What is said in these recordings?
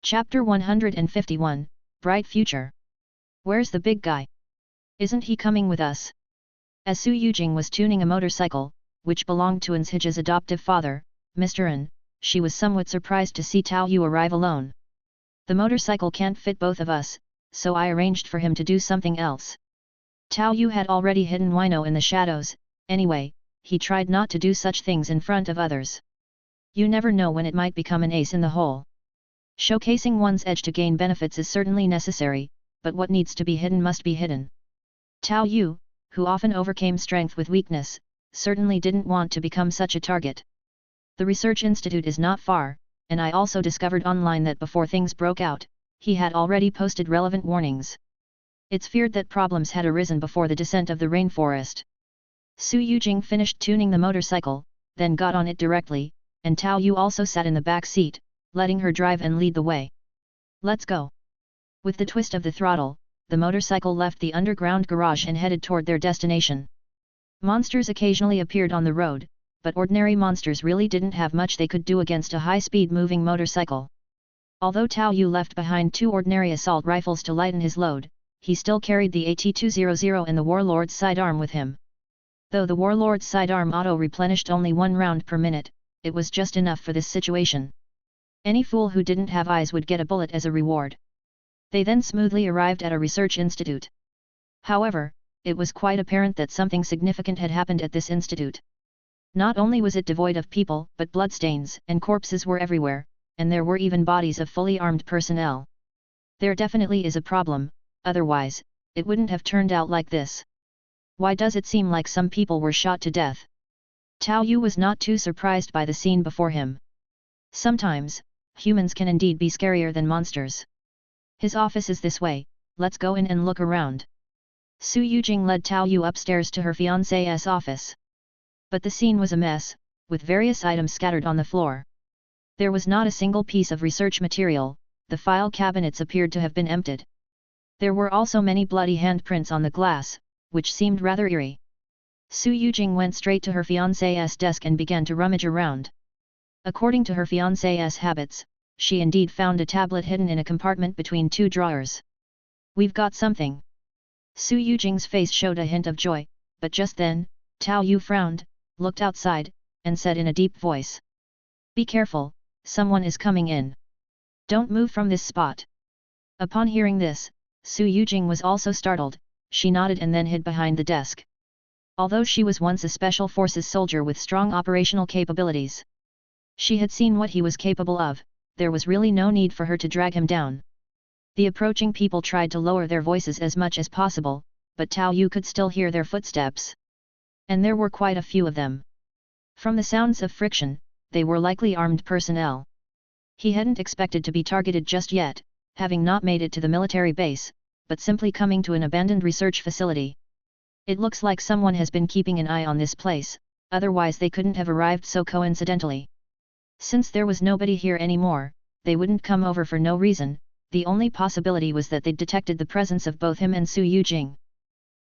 Chapter 151, Bright Future. Where's the big guy? Isn't he coming with us? As Su Yujing was tuning a motorcycle, which belonged to An's adoptive father, Mr. An, she was somewhat surprised to see Tao Yu arrive alone. The motorcycle can't fit both of us, so I arranged for him to do something else. Tao Yu had already hidden Wino in the shadows, anyway, he tried not to do such things in front of others. You never know when it might become an ace in the hole. Showcasing one's edge to gain benefits is certainly necessary, but what needs to be hidden must be hidden. Tao Yu, who often overcame strength with weakness, certainly didn't want to become such a target. The research institute is not far, and I also discovered online that before things broke out, he had already posted relevant warnings. It's feared that problems had arisen before the descent of the rainforest. Su Yujing finished tuning the motorcycle, then got on it directly, and Tao Yu also sat in the back seat, letting her drive and lead the way. Let's go. With the twist of the throttle, the motorcycle left the underground garage and headed toward their destination. Monsters occasionally appeared on the road, but ordinary monsters really didn't have much they could do against a high-speed moving motorcycle. Although Tao Yu left behind 2 ordinary assault rifles to lighten his load, he still carried the AT-200 and the Warlord's sidearm with him. Though the Warlord's sidearm auto-replenished only 1 round per minute, it was just enough for this situation. Any fool who didn't have eyes would get a bullet as a reward. They then smoothly arrived at a research institute. However, it was quite apparent that something significant had happened at this institute. Not only was it devoid of people, but bloodstains and corpses were everywhere, and there were even bodies of fully armed personnel. There definitely is a problem, otherwise, it wouldn't have turned out like this. Why does it seem like some people were shot to death? Tao Yu was not too surprised by the scene before him. Sometimes, humans can indeed be scarier than monsters. His office is this way, let's go in and look around. Su Yujing led Tao Yu upstairs to her fiancé's office. But the scene was a mess, with various items scattered on the floor. There was not a single piece of research material, the file cabinets appeared to have been emptied. There were also many bloody handprints on the glass, which seemed rather eerie. Su Yujing went straight to her fiancé's desk and began to rummage around. According to her fiancé's habits, she indeed found a tablet hidden in a compartment between 2 drawers. We've got something. Su Yujing's face showed a hint of joy, but just then, Tao Yu frowned, looked outside, and said in a deep voice. Be careful, someone is coming in. Don't move from this spot. Upon hearing this, Su Yujing was also startled, she nodded and then hid behind the desk. Although she was once a special forces soldier with strong operational capabilities, she had seen what he was capable of, there was really no need for her to drag him down. The approaching people tried to lower their voices as much as possible, but Tao Yu could still hear their footsteps. And there were quite a few of them. From the sounds of friction, they were likely armed personnel. He hadn't expected to be targeted just yet, having not made it to the military base, but simply coming to an abandoned research facility. It looks like someone has been keeping an eye on this place, otherwise they couldn't have arrived so coincidentally. Since there was nobody here anymore, they wouldn't come over for no reason, the only possibility was that they'd detected the presence of both him and Su Yujing.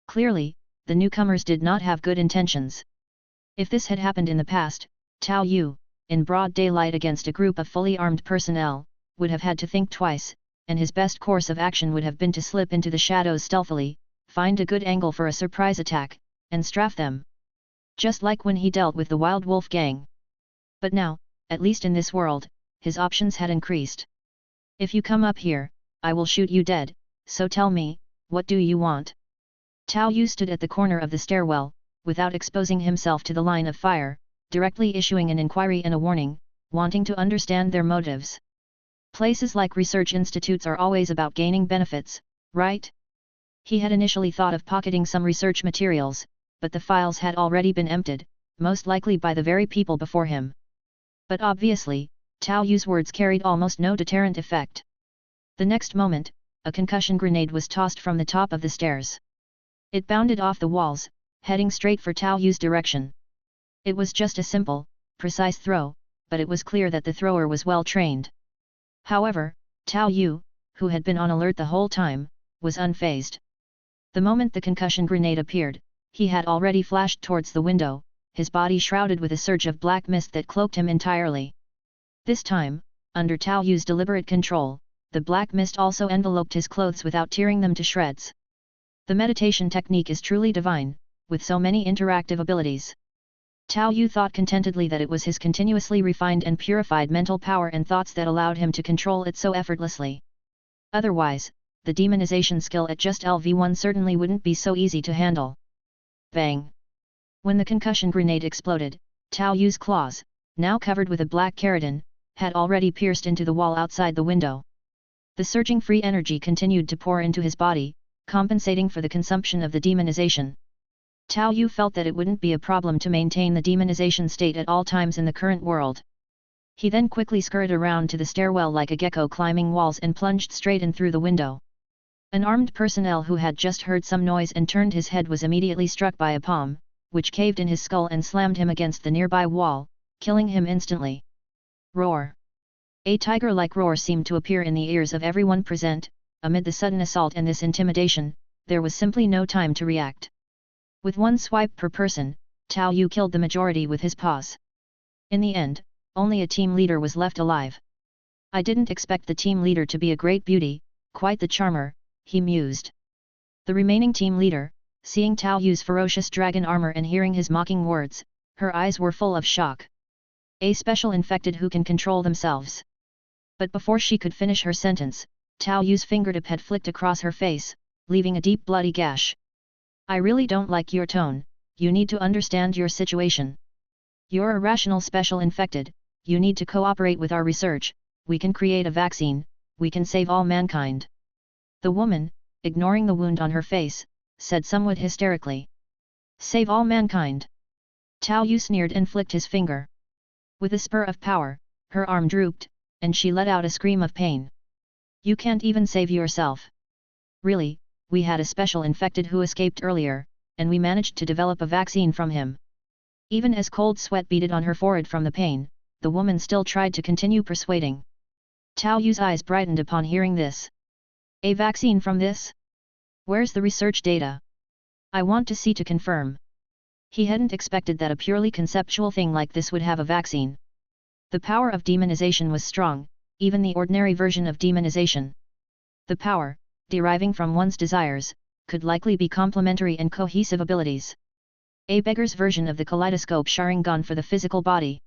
Clearly, the newcomers did not have good intentions. If this had happened in the past, Tao Yu, in broad daylight against a group of fully armed personnel, would have had to think twice, and his best course of action would have been to slip into the shadows stealthily, find a good angle for a surprise attack, and strafe them. Just like when he dealt with the Wild Wolf gang. But now, at least in this world, his options had increased. If you come up here, I will shoot you dead, so tell me, what do you want? Tao Yu stood at the corner of the stairwell, without exposing himself to the line of fire, directly issuing an inquiry and a warning, wanting to understand their motives. Places like research institutes are always about gaining benefits, right? He had initially thought of pocketing some research materials, but the files had already been emptied, most likely by the very people before him. But obviously, Tao Yu's words carried almost no deterrent effect. The next moment, a concussion grenade was tossed from the top of the stairs. It bounded off the walls, heading straight for Tao Yu's direction. It was just a simple, precise throw, but it was clear that the thrower was well trained. However, Tao Yu, who had been on alert the whole time, was unfazed. The moment the concussion grenade appeared, he had already flashed towards the window, his body shrouded with a surge of black mist that cloaked him entirely. This time, under Tao Yu's deliberate control, the black mist also enveloped his clothes without tearing them to shreds. The meditation technique is truly divine, with so many interactive abilities. Tao Yu thought contentedly that it was his continuously refined and purified mental power and thoughts that allowed him to control it so effortlessly. Otherwise, the demonization skill at just LV1 certainly wouldn't be so easy to handle. Bang! When the concussion grenade exploded, Tao Yu's claws, now covered with a black keratin, had already pierced into the wall outside the window. The surging free energy continued to pour into his body, compensating for the consumption of the demonization. Tao Yu felt that it wouldn't be a problem to maintain the demonization state at all times in the current world. He then quickly scurried around to the stairwell like a gecko climbing walls and plunged straight in through the window. An armed personnel who had just heard some noise and turned his head was immediately struck by a palm, which caved in his skull and slammed him against the nearby wall, killing him instantly. Roar! A tiger-like roar seemed to appear in the ears of everyone present. Amid the sudden assault and this intimidation, there was simply no time to react. With one swipe per person, Tao Yu killed the majority with his paws. In the end, only a team leader was left alive. I didn't expect the team leader to be a great beauty, quite the charmer, he mused. The remaining team leader, seeing Tao Yu's ferocious dragon armor and hearing his mocking words, her eyes were full of shock. A special infected who can control themselves. But before she could finish her sentence, Tao Yu's fingertip had flicked across her face, leaving a deep bloody gash. I really don't like your tone, you need to understand your situation. You're a rational special infected, you need to cooperate with our research, we can create a vaccine, we can save all mankind. The woman, ignoring the wound on her face, said somewhat hysterically. Save all mankind. Tao Yu sneered and flicked his finger. With a spur of power, her arm drooped, and she let out a scream of pain. You can't even save yourself. Really, we had a special infected who escaped earlier, and we managed to develop a vaccine from him. Even as cold sweat beaded on her forehead from the pain, the woman still tried to continue persuading. Tao Yu's eyes brightened upon hearing this. A vaccine from this? Where's the research data? I want to see to confirm. He hadn't expected that a purely conceptual thing like this would have a vaccine. The power of demonization was strong, even the ordinary version of demonization. The power, deriving from one's desires, could likely be complementary and cohesive abilities. A beggar's version of the kaleidoscope Sharingan for the physical body.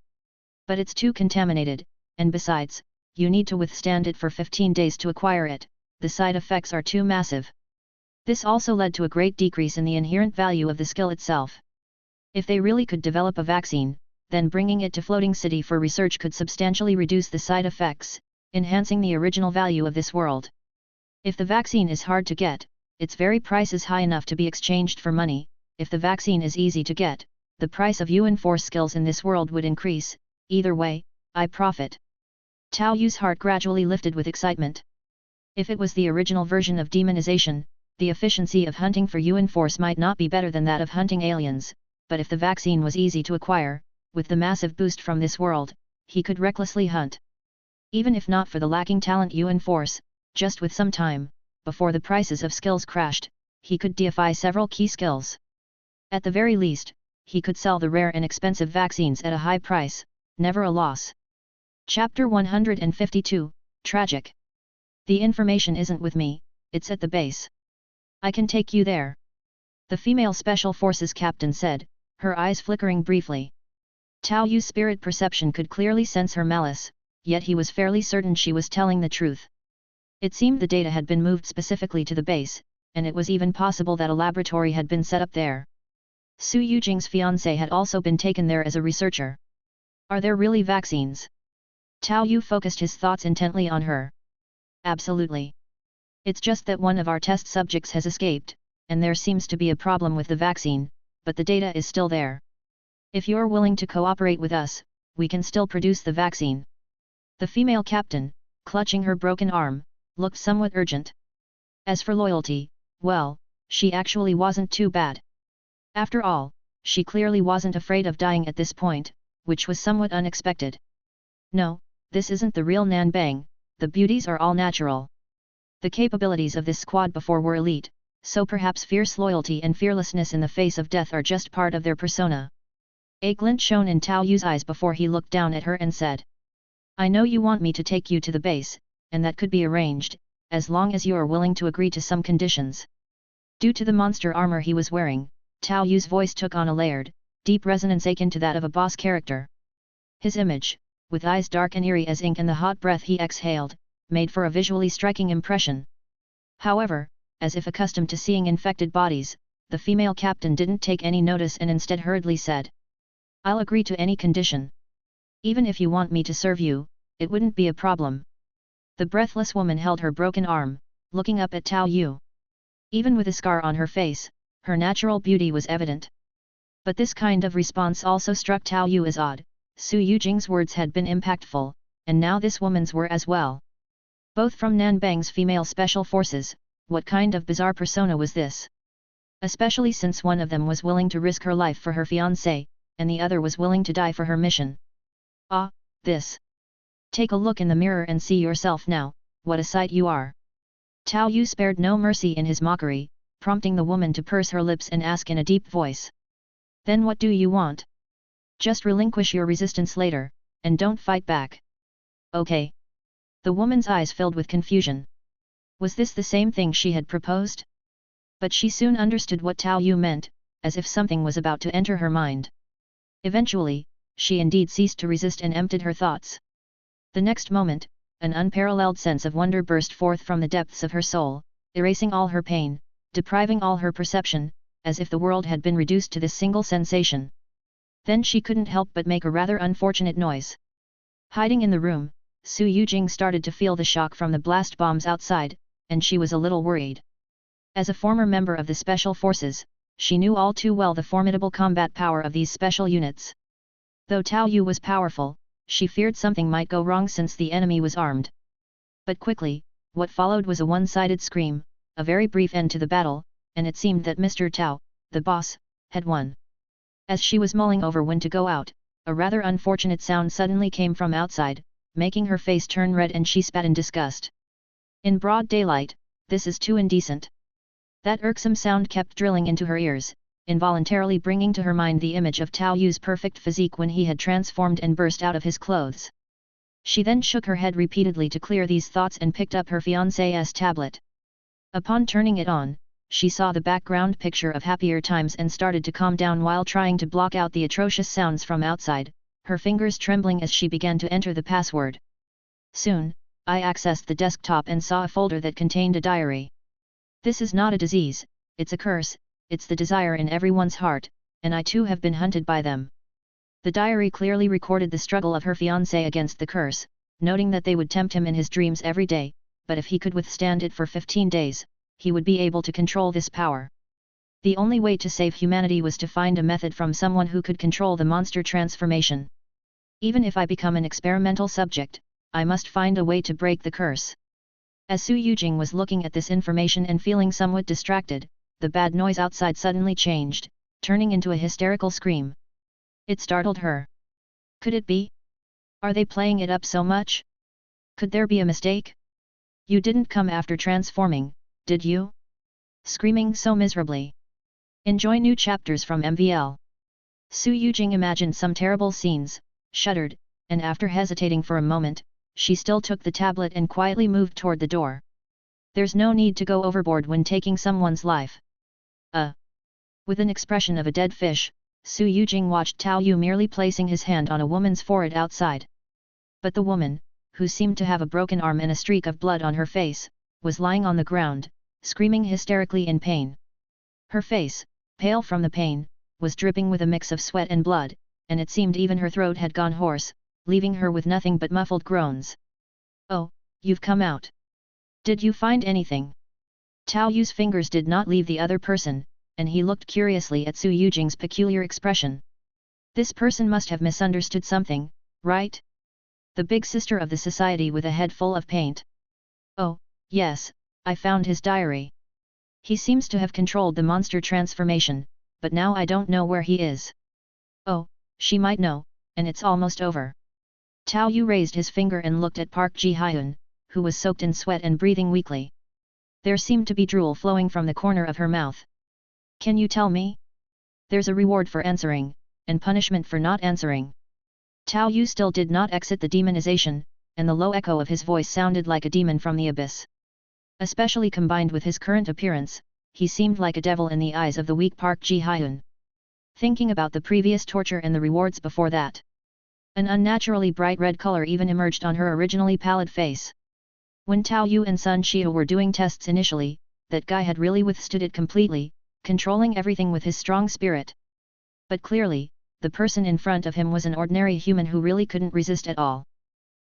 But it's too contaminated, and besides, you need to withstand it for 15 days to acquire it, the side effects are too massive. This also led to a great decrease in the inherent value of the skill itself. If they really could develop a vaccine, then bringing it to Floating City for research could substantially reduce the side effects, enhancing the original value of this world. If the vaccine is hard to get, its very price is high enough to be exchanged for money. If the vaccine is easy to get, the price of Yuan Force skills in this world would increase. Either way, I profit. Tao Yu's heart gradually lifted with excitement. If it was the original version of demonization, the efficiency of hunting for Yuan Force might not be better than that of hunting aliens, but if the vaccine was easy to acquire, with the massive boost from this world, he could recklessly hunt. Even if not for the lacking talent Yuan Force, just with some time, before the prices of skills crashed, he could deify several key skills. At the very least, he could sell the rare and expensive vaccines at a high price, never a loss. Chapter 152, Tragic. The information isn't with me, it's at the base. I can take you there. The female Special Forces captain said, her eyes flickering briefly. Tao Yu's spirit perception could clearly sense her malice, yet he was fairly certain she was telling the truth. It seemed the data had been moved specifically to the base, and it was even possible that a laboratory had been set up there. Su Yujing's fiancé had also been taken there as a researcher. Are there really vaccines? Tao Yu focused his thoughts intently on her. Absolutely. It's just that one of our test subjects has escaped, and there seems to be a problem with the vaccine, but the data is still there. If you're willing to cooperate with us, we can still produce the vaccine. The female captain, clutching her broken arm, looked somewhat urgent. As for loyalty, well, she actually wasn't too bad. After all, she clearly wasn't afraid of dying at this point, which was somewhat unexpected. No, this isn't the real Nanbang, the beauties are all natural. The capabilities of this squad before were elite, so perhaps fierce loyalty and fearlessness in the face of death are just part of their persona. A glint shone in Tao Yu's eyes before he looked down at her and said. I know you want me to take you to the base, and that could be arranged, as long as you are willing to agree to some conditions. Due to the monster armor he was wearing, Tao Yu's voice took on a layered, deep resonance akin to that of a boss character. His image, with eyes dark and eerie as ink and the hot breath he exhaled, made for a visually striking impression. However, as if accustomed to seeing infected bodies, the female captain didn't take any notice and instead hurriedly said, "I'll agree to any condition. Even if you want me to serve you, it wouldn't be a problem." The breathless woman held her broken arm, looking up at Tao Yu. Even with a scar on her face, her natural beauty was evident. But this kind of response also struck Tao Yu as odd. Su Yujing's words had been impactful, and now this woman's were as well. Both from Nanbang's female special forces, what kind of bizarre persona was this? Especially since one of them was willing to risk her life for her fiancé, and the other was willing to die for her mission. Ah, this! Take a look in the mirror and see yourself now, what a sight you are! Tao Yu spared no mercy in his mockery, prompting the woman to purse her lips and ask in a deep voice. "Then what do you want? Just relinquish your resistance later, and don't fight back." "Okay." The woman's eyes filled with confusion. Was this the same thing she had proposed? But she soon understood what Tao Yu meant, as if something was about to enter her mind. Eventually, she indeed ceased to resist and emptied her thoughts. The next moment, an unparalleled sense of wonder burst forth from the depths of her soul, erasing all her pain, depriving all her perception, as if the world had been reduced to this single sensation. Then she couldn't help but make a rather unfortunate noise. Hiding in the room, Su Yujing started to feel the shock from the blast bombs outside, and she was a little worried. As a former member of the Special Forces, she knew all too well the formidable combat power of these special units. Though Tao Yu was powerful, she feared something might go wrong since the enemy was armed. But quickly, what followed was a one-sided scream, a very brief end to the battle, and it seemed that Mr. Tao, the boss, had won. As she was mulling over when to go out, a rather unfortunate sound suddenly came from outside, making her face turn red and she spat in disgust. In broad daylight, this is too indecent. That irksome sound kept drilling into her ears, involuntarily bringing to her mind the image of Tao Yu's perfect physique when he had transformed and burst out of his clothes. She then shook her head repeatedly to clear these thoughts and picked up her fiancé's tablet. Upon turning it on, she saw the background picture of happier times and started to calm down while trying to block out the atrocious sounds from outside, her fingers trembling as she began to enter the password. Soon, I accessed the desktop and saw a folder that contained a diary. This is not a disease, it's a curse, it's the desire in everyone's heart, and I too have been hunted by them. The diary clearly recorded the struggle of her fiancé against the curse, noting that they would tempt him in his dreams every day, but if he could withstand it for 15 days, he would be able to control this power. The only way to save humanity was to find a method from someone who could control the monster transformation. Even if I become an experimental subject, I must find a way to break the curse. As Su Yujing was looking at this information and feeling somewhat distracted, the bad noise outside suddenly changed, turning into a hysterical scream. It startled her. Could it be? Are they playing it up so much? Could there be a mistake? You didn't come after transforming, did you? Screaming so miserably. Enjoy new chapters from MVL. Su Yujing imagined some terrible scenes, shuddered, and after hesitating for a moment, she still took the tablet and quietly moved toward the door. There's no need to go overboard when taking someone's life. With an expression of a dead fish, Su Yujing watched Tao Yu merely placing his hand on a woman's forehead outside. But the woman, who seemed to have a broken arm and a streak of blood on her face, was lying on the ground, screaming hysterically in pain. Her face, pale from the pain, was dripping with a mix of sweat and blood, and it seemed even her throat had gone hoarse, leaving her with nothing but muffled groans. "Oh, you've come out. Did you find anything?" Tao Yu's fingers did not leave the other person, and he looked curiously at Su Yujing's peculiar expression. This person must have misunderstood something, right? The big sister of the society with a head full of paint. "Oh, yes, I found his diary. He seems to have controlled the monster transformation, but now I don't know where he is." "Oh, she might know, and it's almost over." Tao Yu raised his finger and looked at Park Ji-hyun, who was soaked in sweat and breathing weakly. There seemed to be drool flowing from the corner of her mouth. "Can you tell me? There's a reward for answering, and punishment for not answering." Tao Yu still did not exit the demonization, and the low echo of his voice sounded like a demon from the abyss. Especially combined with his current appearance, he seemed like a devil in the eyes of the weak Park Ji-hyun. Thinking about the previous torture and the rewards before that, an unnaturally bright red color even emerged on her originally pallid face. When Tao Yu and Sun Xiao were doing tests initially, that guy had really withstood it completely, controlling everything with his strong spirit. But clearly, the person in front of him was an ordinary human who really couldn't resist at all.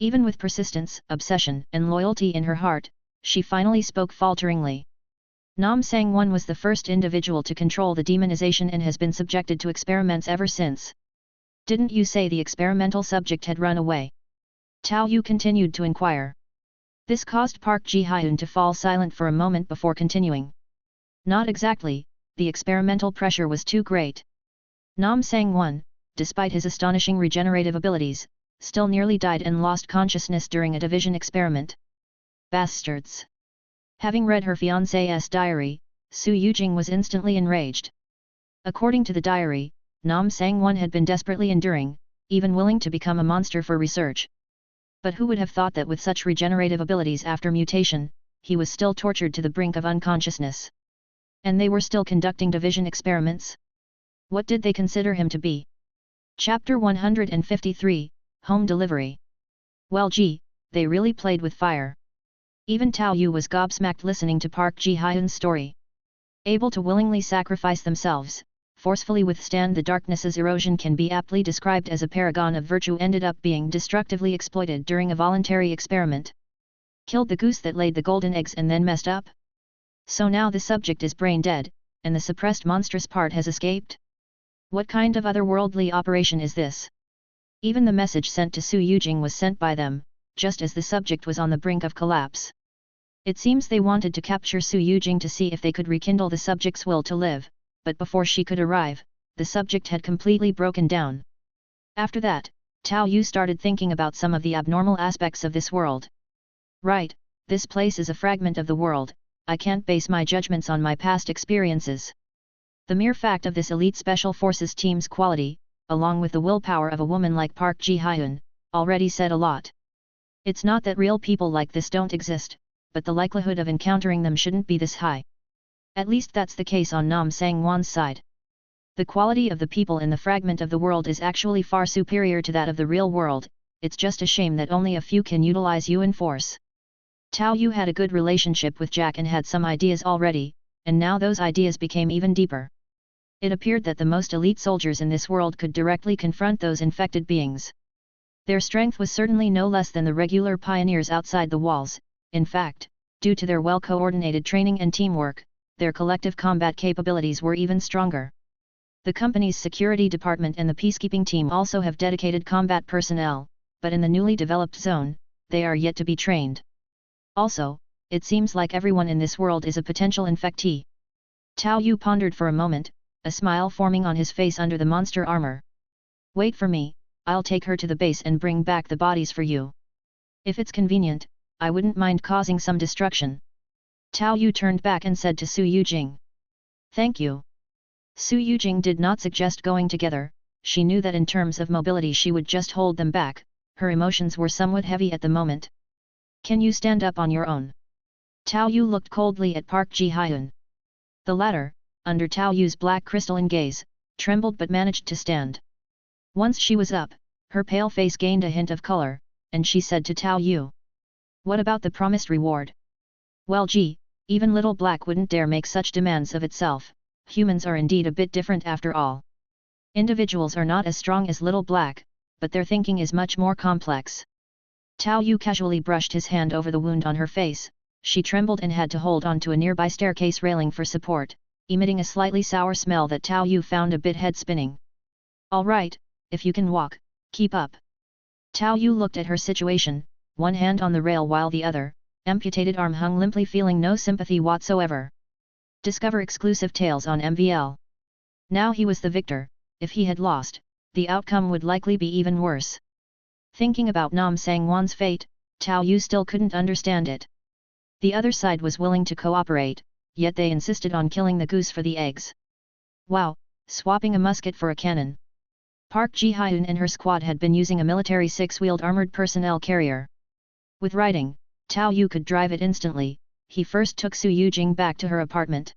Even with persistence, obsession, and loyalty in her heart, she finally spoke falteringly. Nam Sang-won was the first individual to control the demonization and has been subjected to experiments ever since. Didn't you say the experimental subject had run away? Tao Yu continued to inquire. This caused Park Ji-hyun to fall silent for a moment before continuing. Not exactly, the experimental pressure was too great. Nam Sang-won, despite his astonishing regenerative abilities, still nearly died and lost consciousness during a division experiment. Bastards! Having read her fiancé's diary, Su Yujing was instantly enraged. According to the diary, Nam Sang-won had been desperately enduring, even willing to become a monster for research. But who would have thought that with such regenerative abilities after mutation, he was still tortured to the brink of unconsciousness? And they were still conducting division experiments? What did they consider him to be? Chapter 153, Home Delivery. Well gee, they really played with fire. Even Tao Yu was gobsmacked listening to Park Ji-hyun's story. Able to willingly sacrifice themselves, forcefully withstand the darkness's erosion can be aptly described as a paragon of virtue ended up being destructively exploited during a voluntary experiment. Killed the goose that laid the golden eggs and then messed up? So now the subject is brain dead, and the suppressed monstrous part has escaped? What kind of otherworldly operation is this? Even the message sent to Su Yujing was sent by them, just as the subject was on the brink of collapse. It seems they wanted to capture Su Yujing to see if they could rekindle the subject's will to live, but before she could arrive, the subject had completely broken down. After that, Tao Yu started thinking about some of the abnormal aspects of this world. Right, this place is a fragment of the world, I can't base my judgments on my past experiences. The mere fact of this elite special forces team's quality, along with the willpower of a woman like Park Ji-hyun, already said a lot. It's not that real people like this don't exist, but the likelihood of encountering them shouldn't be this high. At least that's the case on Nam Sang-won's side. The quality of the people in the fragment of the world is actually far superior to that of the real world, it's just a shame that only a few can utilize Yuan Force. Tao Yu had a good relationship with Jack and had some ideas already, and now those ideas became even deeper. It appeared that the most elite soldiers in this world could directly confront those infected beings. Their strength was certainly no less than the regular pioneers outside the walls. In fact, due to their well-coordinated training and teamwork, their collective combat capabilities were even stronger. The company's security department and the peacekeeping team also have dedicated combat personnel, but in the newly developed zone, they are yet to be trained. Also, it seems like everyone in this world is a potential infectee. Tao Yu pondered for a moment, a smile forming on his face under the monster armor. Wait for me, I'll take her to the base and bring back the bodies for you. If it's convenient, I wouldn't mind causing some destruction. Tao Yu turned back and said to Su Yujing. Thank you. Su Yujing did not suggest going together, she knew that in terms of mobility she would just hold them back, her emotions were somewhat heavy at the moment. Can you stand up on your own? Tao Yu looked coldly at Park Ji-hyun. The latter, under Tao Yu's black crystalline gaze, trembled but managed to stand. Once she was up, her pale face gained a hint of color, and she said to Tao Yu. What about the promised reward? Well gee, even little black wouldn't dare make such demands of itself, humans are indeed a bit different after all. Individuals are not as strong as little black, but their thinking is much more complex. Tao Yu casually brushed his hand over the wound on her face, she trembled and had to hold on to a nearby staircase railing for support, emitting a slightly sour smell that Tao Yu found a bit head-spinning. All right, if you can walk, keep up. Tao Yu looked at her situation, one hand on the rail while the other, amputated arm hung limply, feeling no sympathy whatsoever. Discover exclusive tales on MVL. Now he was the victor, if he had lost, the outcome would likely be even worse. Thinking about Nam Sang-won's fate, Tao Yu still couldn't understand it. The other side was willing to cooperate, yet they insisted on killing the goose for the eggs. Wow, swapping a musket for a cannon. Park Ji-hyun and her squad had been using a military six-wheeled armored personnel carrier. With riding, Tao Yu could drive it instantly. He first took Su Yujing back to her apartment.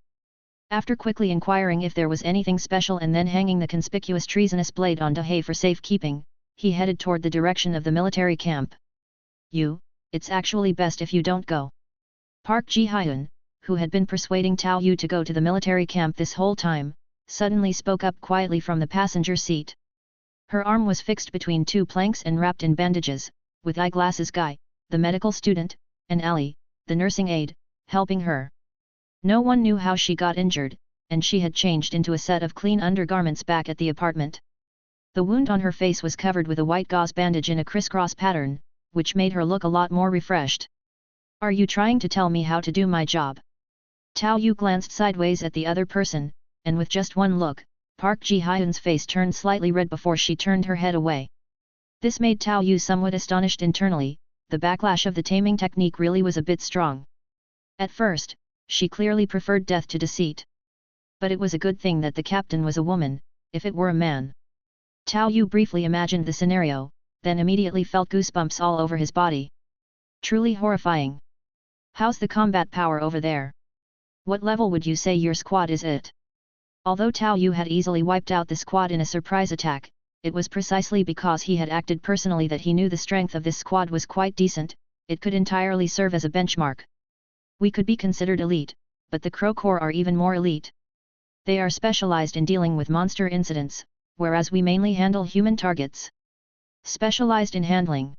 After quickly inquiring if there was anything special and then hanging the conspicuous treasonous blade onto hay for safekeeping, he headed toward the direction of the military camp. "You, it's actually best if you don't go." Park Ji-hyun, who had been persuading Tao Yu to go to the military camp this whole time, suddenly spoke up quietly from the passenger seat. Her arm was fixed between two planks and wrapped in bandages, with eyeglasses Guy, the medical student, and Ali, the nursing aide, helping her. No one knew how she got injured, and she had changed into a set of clean undergarments back at the apartment. The wound on her face was covered with a white gauze bandage in a crisscross pattern, which made her look a lot more refreshed. "Are you trying to tell me how to do my job?" Tao Yu glanced sideways at the other person, and with just one look, Park Ji-hyun's face turned slightly red before she turned her head away. This made Tao Yu somewhat astonished internally. The backlash of the taming technique really was a bit strong. At first, she clearly preferred death to deceit. But it was a good thing that the captain was a woman. If it were a man. Tao Yu briefly imagined the scenario, then immediately felt goosebumps all over his body. Truly horrifying. "How's the combat power over there? What level would you say your squad is at?" Although Tao Yu had easily wiped out the squad in a surprise attack, it was precisely because he had acted personally that he knew the strength of this squad was quite decent. It could entirely serve as a benchmark. "We could be considered elite, but the Crow Corps are even more elite. They are specialized in dealing with monster incidents, whereas we mainly handle human targets." Specialized in handling.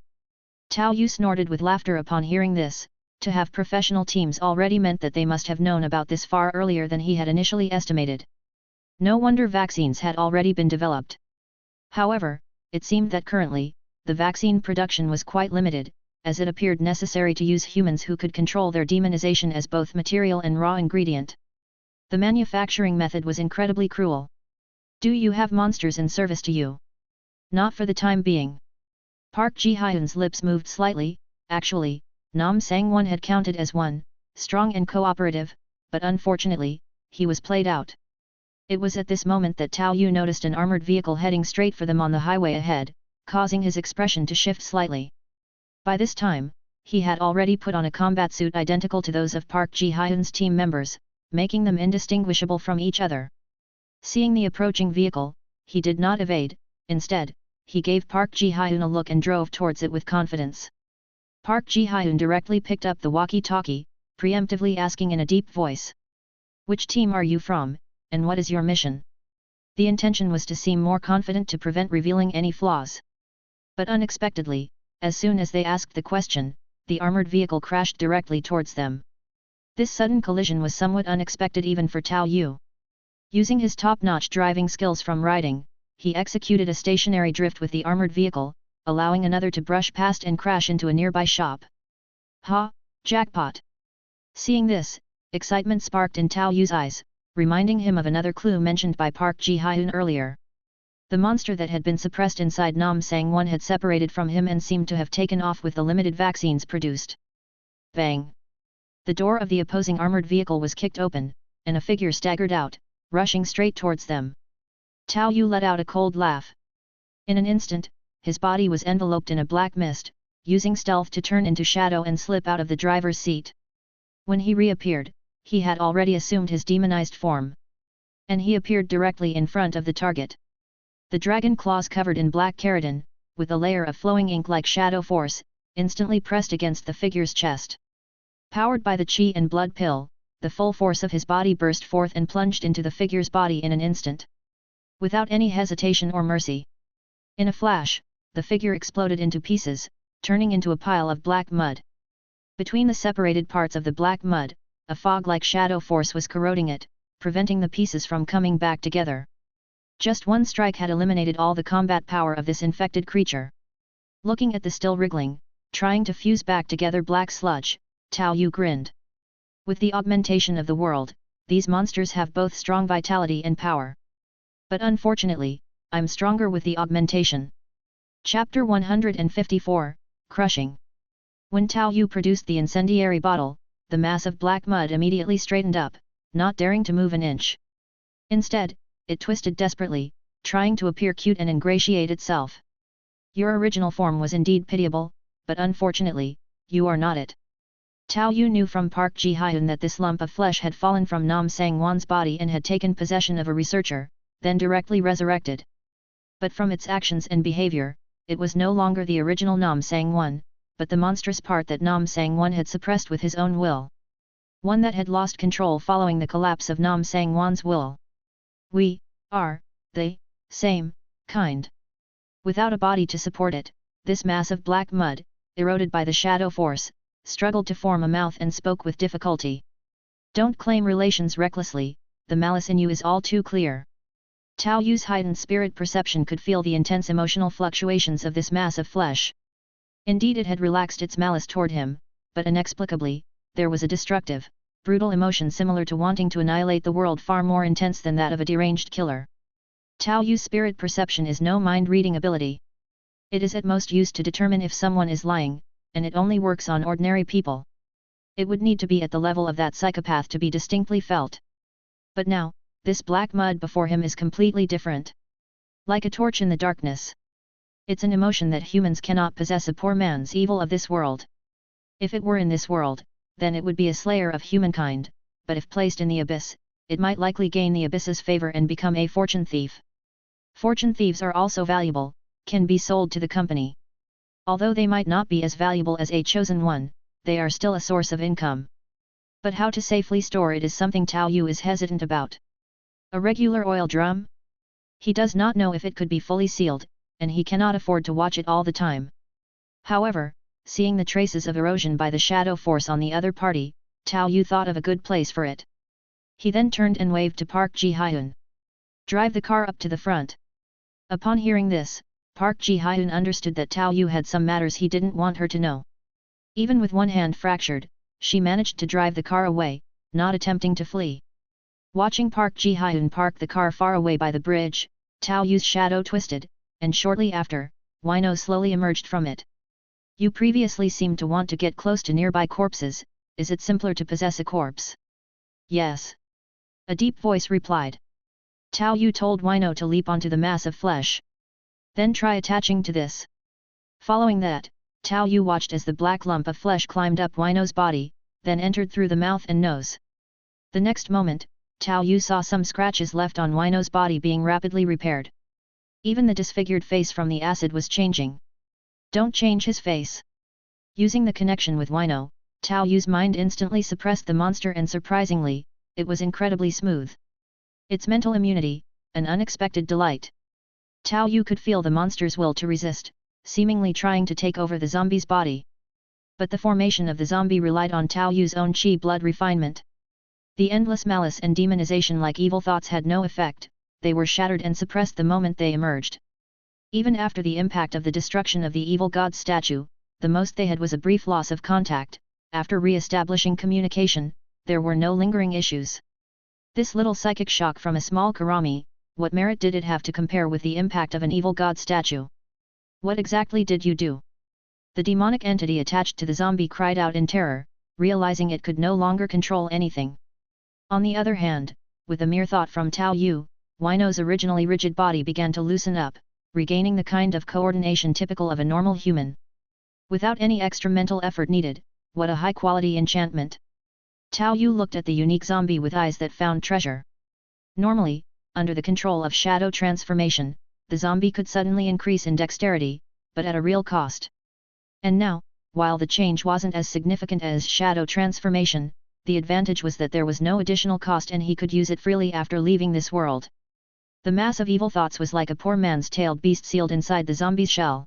Tao Yu snorted with laughter upon hearing this. To have professional teams already meant that they must have known about this far earlier than he had initially estimated. No wonder vaccines had already been developed. However, it seemed that currently, the vaccine production was quite limited, as it appeared necessary to use humans who could control their demonization as both material and raw ingredient. The manufacturing method was incredibly cruel. "Do you have monsters in service to you?" "Not for the time being." Park Ji-hyun's lips moved slightly. Actually, Nam Sang-won had counted as one, strong and cooperative, but unfortunately, he was played out. It was at this moment that Tao Yu noticed an armored vehicle heading straight for them on the highway ahead, causing his expression to shift slightly. By this time, he had already put on a combat suit identical to those of Park Ji-hyun's team members, making them indistinguishable from each other. Seeing the approaching vehicle, he did not evade. Instead, he gave Park Ji-hyun a look and drove towards it with confidence. Park Ji-hyun directly picked up the walkie-talkie, preemptively asking in a deep voice. "Which team are you from, and what is your mission?" The intention was to seem more confident to prevent revealing any flaws. But unexpectedly, as soon as they asked the question, the armored vehicle crashed directly towards them. This sudden collision was somewhat unexpected even for Tao Yu. Using his top-notch driving skills from riding, he executed a stationary drift with the armored vehicle, allowing another to brush past and crash into a nearby shop. "Ha! Jackpot!" Seeing this, excitement sparked in Tao Yu's eyes, reminding him of another clue mentioned by Park Ji-hyun earlier. The monster that had been suppressed inside Nam Sang-won had separated from him and seemed to have taken off with the limited vaccines produced. Bang! The door of the opposing armored vehicle was kicked open, and a figure staggered out, rushing straight towards them. Tao Yu let out a cold laugh. In an instant, his body was enveloped in a black mist, using stealth to turn into shadow and slip out of the driver's seat. When he reappeared, he had already assumed his demonized form. And he appeared directly in front of the target. The dragon claws covered in black keratin, with a layer of flowing ink like shadow force, instantly pressed against the figure's chest. Powered by the chi and blood pill, the full force of his body burst forth and plunged into the figure's body in an instant. Without any hesitation or mercy. In a flash, the figure exploded into pieces, turning into a pile of black mud. Between the separated parts of the black mud, a fog-like shadow force was corroding it, preventing the pieces from coming back together. Just one strike had eliminated all the combat power of this infected creature. Looking at the still wriggling, trying to fuse back together black sludge, Tao Yu grinned. With the augmentation of the world, these monsters have both strong vitality and power. But unfortunately, I'm stronger with the augmentation. Chapter 154, Crushing. When Tao Yu produced the incendiary bottle, the mass of black mud immediately straightened up, not daring to move an inch. Instead, it twisted desperately, trying to appear cute and ingratiate itself. "Your original form was indeed pitiable, but unfortunately, you are not it. Tao Yu knew from Park Ji-hyun that this lump of flesh had fallen from Nam Sang-won's body and had taken possession of a researcher, then directly resurrected. But from its actions and behavior, it was no longer the original Nam Sang-won, but the monstrous part that Nam Sang-won had suppressed with his own will. One that had lost control following the collapse of Nam Sang-won's will. We are the same kind. Without a body to support it, this mass of black mud, eroded by the shadow force, struggled to form a mouth and spoke with difficulty. Don't claim relations recklessly, the malice in you is all too clear. Tao Yu's heightened spirit perception could feel the intense emotional fluctuations of this mass of flesh. Indeed, it had relaxed its malice toward him, but inexplicably, there was a destructive, brutal emotion similar to wanting to annihilate the world far more intense than that of a deranged killer. Tao Yu's spirit perception is no mind-reading ability. It is at most used to determine if someone is lying, and it only works on ordinary people. It would need to be at the level of that psychopath to be distinctly felt. But now, this black mud before him is completely different. Like a torch in the darkness. It's an emotion that humans cannot possess, a poor man's evil of this world. If it were in this world, then it would be a slayer of humankind, but if placed in the abyss, it might likely gain the abyss's favor and become a fortune thief. Fortune thieves are also valuable, can be sold to the company. Although they might not be as valuable as a chosen one, they are still a source of income. But how to safely store it is something Tao Yu is hesitant about. A regular oil drum? He does not know if it could be fully sealed, and he cannot afford to watch it all the time. However, seeing the traces of erosion by the shadow force on the other party, Tao Yu thought of a good place for it. He then turned and waved to Park Ji-hyun. Drive the car up to the front. Upon hearing this, Park Ji-hyun understood that Tao Yu had some matters he didn't want her to know. Even with one hand fractured, she managed to drive the car away, not attempting to flee. Watching Park Ji-hyun park the car far away by the bridge, Tao Yu's shadow twisted, and shortly after, Wino slowly emerged from it. You previously seemed to want to get close to nearby corpses, is it simpler to possess a corpse? Yes. A deep voice replied. Tao Yu told Wino to leap onto the mass of flesh. Then try attaching to this. Following that, Tao Yu watched as the black lump of flesh climbed up Wino's body, then entered through the mouth and nose. The next moment, Tao Yu saw some scratches left on Wino's body being rapidly repaired. Even the disfigured face from the acid was changing. Don't change his face. Using the connection with Wino, Tao Yu's mind instantly suppressed the monster, and surprisingly, it was incredibly smooth. Its mental immunity, an unexpected delight. Tao Yu could feel the monster's will to resist, seemingly trying to take over the zombie's body. But the formation of the zombie relied on Tao Yu's own chi blood refinement. The endless malice and demonization like evil thoughts had no effect, they were shattered and suppressed the moment they emerged. Even after the impact of the destruction of the evil god statue, the most they had was a brief loss of contact. After re-establishing communication, there were no lingering issues. This little psychic shock from a small karami, what merit did it have to compare with the impact of an evil god statue? What exactly did you do? The demonic entity attached to the zombie cried out in terror, realizing it could no longer control anything. On the other hand, with a mere thought from Tao Yu, Wino's originally rigid body began to loosen up, regaining the kind of coordination typical of a normal human. Without any extra mental effort needed, what a high-quality enchantment! Tao Yu looked at the unique zombie with eyes that found treasure. Normally, under the control of shadow transformation, the zombie could suddenly increase in dexterity, but at a real cost. And now, while the change wasn't as significant as shadow transformation, the advantage was that there was no additional cost and he could use it freely after leaving this world. The mass of evil thoughts was like a poor man's tailed beast sealed inside the zombie's shell.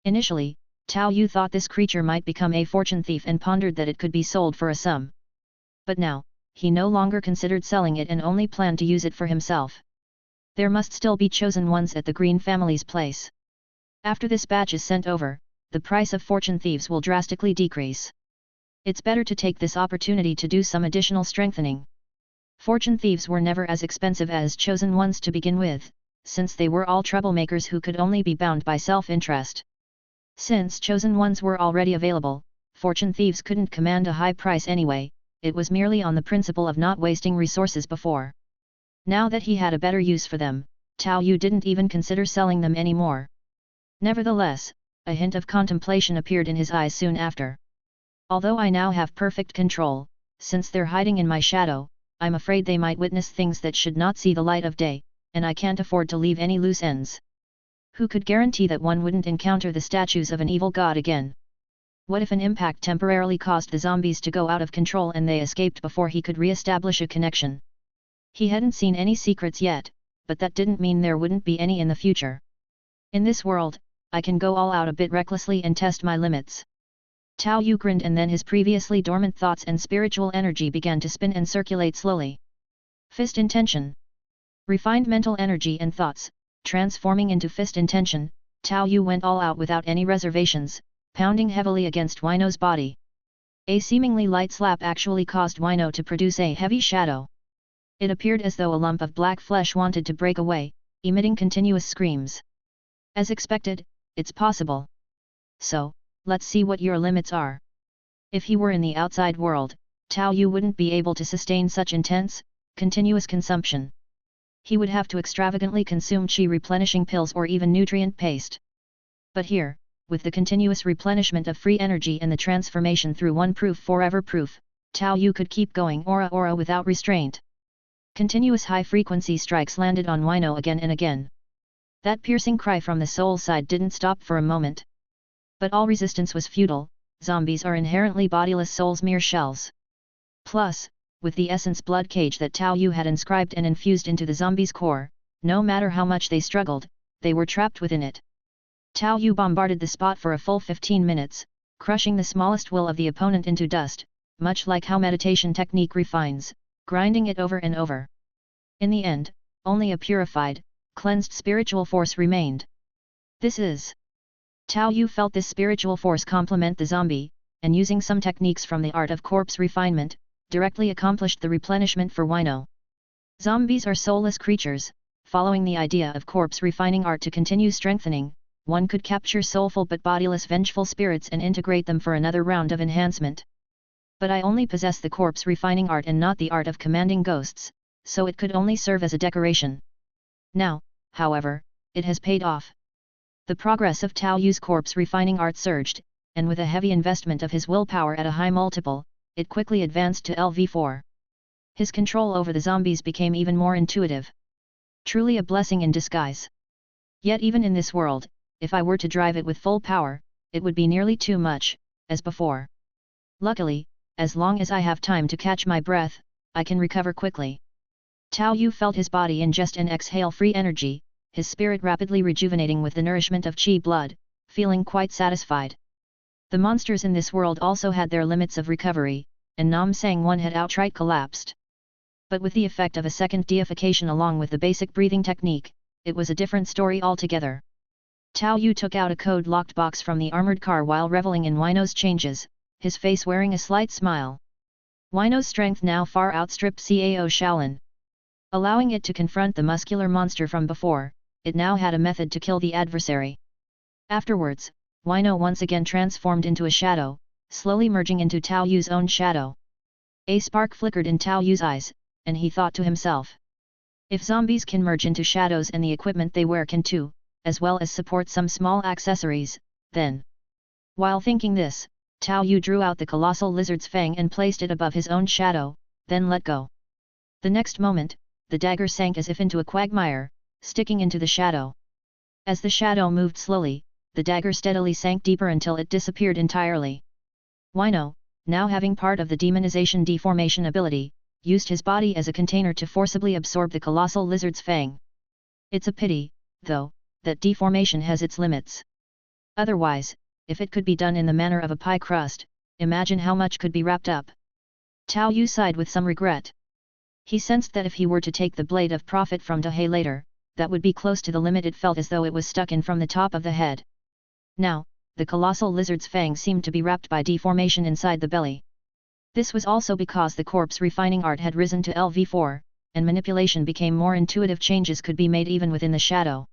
Initially, Tao Yu thought this creature might become a fortune thief and pondered that it could be sold for a sum. But now, he no longer considered selling it and only planned to use it for himself. There must still be chosen ones at the Green family's place. After this batch is sent over, the price of fortune thieves will drastically decrease. It's better to take this opportunity to do some additional strengthening. Fortune thieves were never as expensive as chosen ones to begin with, since they were all troublemakers who could only be bound by self-interest. Since chosen ones were already available, fortune thieves couldn't command a high price anyway, it was merely on the principle of not wasting resources before. Now that he had a better use for them, Tao Yu didn't even consider selling them anymore. Nevertheless, a hint of contemplation appeared in his eyes soon after. Although I now have perfect control, since they're hiding in my shadow, I'm afraid they might witness things that should not see the light of day, and I can't afford to leave any loose ends. Who could guarantee that one wouldn't encounter the statues of an evil god again? What if an impact temporarily caused the zombies to go out of control and they escaped before he could re-establish a connection? He hadn't seen any secrets yet, but that didn't mean there wouldn't be any in the future. In this world, I can go all out a bit recklessly and test my limits. Tao Yu grinned, and then his previously dormant thoughts and spiritual energy began to spin and circulate slowly. Fist intention. Refined mental energy and thoughts, transforming into fist intention, Tao Yu went all out without any reservations, pounding heavily against Wino's body. A seemingly light slap actually caused Wino to produce a heavy shadow. It appeared as though a lump of black flesh wanted to break away, emitting continuous screams. As expected, it's possible. So, let's see what your limits are. If he were in the outside world, Tao Yu wouldn't be able to sustain such intense, continuous consumption. He would have to extravagantly consume qi replenishing pills or even nutrient paste. But here, with the continuous replenishment of free energy and the transformation through one proof forever proof, Tao Yu could keep going aura without restraint. Continuous high-frequency strikes landed on Wino again and again. That piercing cry from the soul side didn't stop for a moment. But all resistance was futile. Zombies are inherently bodiless souls, mere shells. Plus, with the essence blood cage that Tao Yu had inscribed and infused into the zombies' core, no matter how much they struggled, they were trapped within it. Tao Yu bombarded the spot for a full 15 minutes, crushing the smallest will of the opponent into dust, much like how meditation technique refines, grinding it over and over. In the end, only a purified, cleansed spiritual force remained. This is. Tao Yu felt this spiritual force complement the zombie, and using some techniques from the art of corpse refinement, directly accomplished the replenishment for Wino. Zombies are soulless creatures. Following the idea of corpse refining art to continue strengthening, one could capture soulful but bodiless vengeful spirits and integrate them for another round of enhancement. But I only possess the corpse refining art and not the art of commanding ghosts, so it could only serve as a decoration. Now, however, it has paid off. The progress of Tao Yu's corpse refining art surged, and with a heavy investment of his willpower at a high multiple, it quickly advanced to LV4. His control over the zombies became even more intuitive. Truly a blessing in disguise. Yet even in this world, if I were to drive it with full power, it would be nearly too much, as before. Luckily, as long as I have time to catch my breath, I can recover quickly. Tao Yu felt his body ingest and exhale free energy, his spirit rapidly rejuvenating with the nourishment of qi blood, feeling quite satisfied. The monsters in this world also had their limits of recovery, and Nam Sang one had outright collapsed. But with the effect of a second deification along with the basic breathing technique, it was a different story altogether. Tao Yu took out a code-locked box from the armored car while reveling in Wino's changes, his face wearing a slight smile. Wino's strength now far outstripped Cao Shaolin. Allowing it to confront the muscular monster from before, it now had a method to kill the adversary. Afterwards, Wino once again transformed into a shadow, slowly merging into Tao Yu's own shadow. A spark flickered in Tao Yu's eyes, and he thought to himself. If zombies can merge into shadows and the equipment they wear can too, as well as support some small accessories, then. While thinking this, Tao Yu drew out the colossal lizard's fang and placed it above his own shadow, then let go. The next moment, the dagger sank as if into a quagmire, sticking into the shadow. As the shadow moved slowly, the dagger steadily sank deeper until it disappeared entirely. Wino, now having part of the demonization deformation ability, used his body as a container to forcibly absorb the colossal lizard's fang. It's a pity, though, that deformation has its limits. Otherwise, if it could be done in the manner of a pie crust, imagine how much could be wrapped up. Tao Yu sighed with some regret. He sensed that if he were to take the blade of profit from Dahei later, that would be close to the limit. It felt as though it was stuck in from the top of the head. Now, the colossal lizard's fang seemed to be wrapped by deformation inside the belly. This was also because the corpse refining art had risen to LV4, and manipulation became more intuitive. Changes could be made even within the shadow.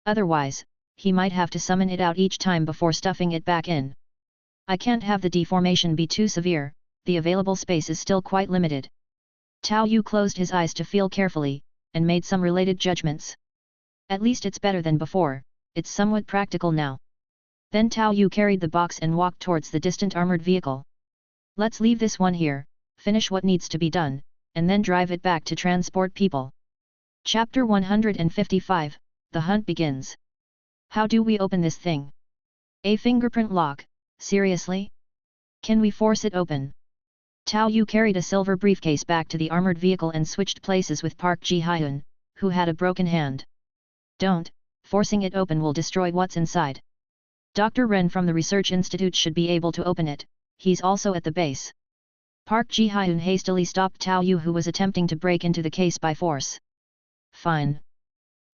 Otherwise, he might have to summon it out each time before stuffing it back in. I can't have the deformation be too severe, the available space is still quite limited. Tao Yu closed his eyes to feel carefully, and made some related judgments. At least it's better than before, it's somewhat practical now. Then Tao Yu carried the box and walked towards the distant armored vehicle. Let's leave this one here, finish what needs to be done, and then drive it back to transport people. Chapter 155, The Hunt Begins. How do we open this thing? A fingerprint lock, seriously? Can we force it open? Tao Yu carried a silver briefcase back to the armored vehicle and switched places with Park Ji-hyun, who had a broken hand. Don't, forcing it open will destroy what's inside. Dr. Ren from the Research Institute should be able to open it, he's also at the base. Park Ji-hyun hastily stopped Tao Yu, who was attempting to break into the case by force. Fine.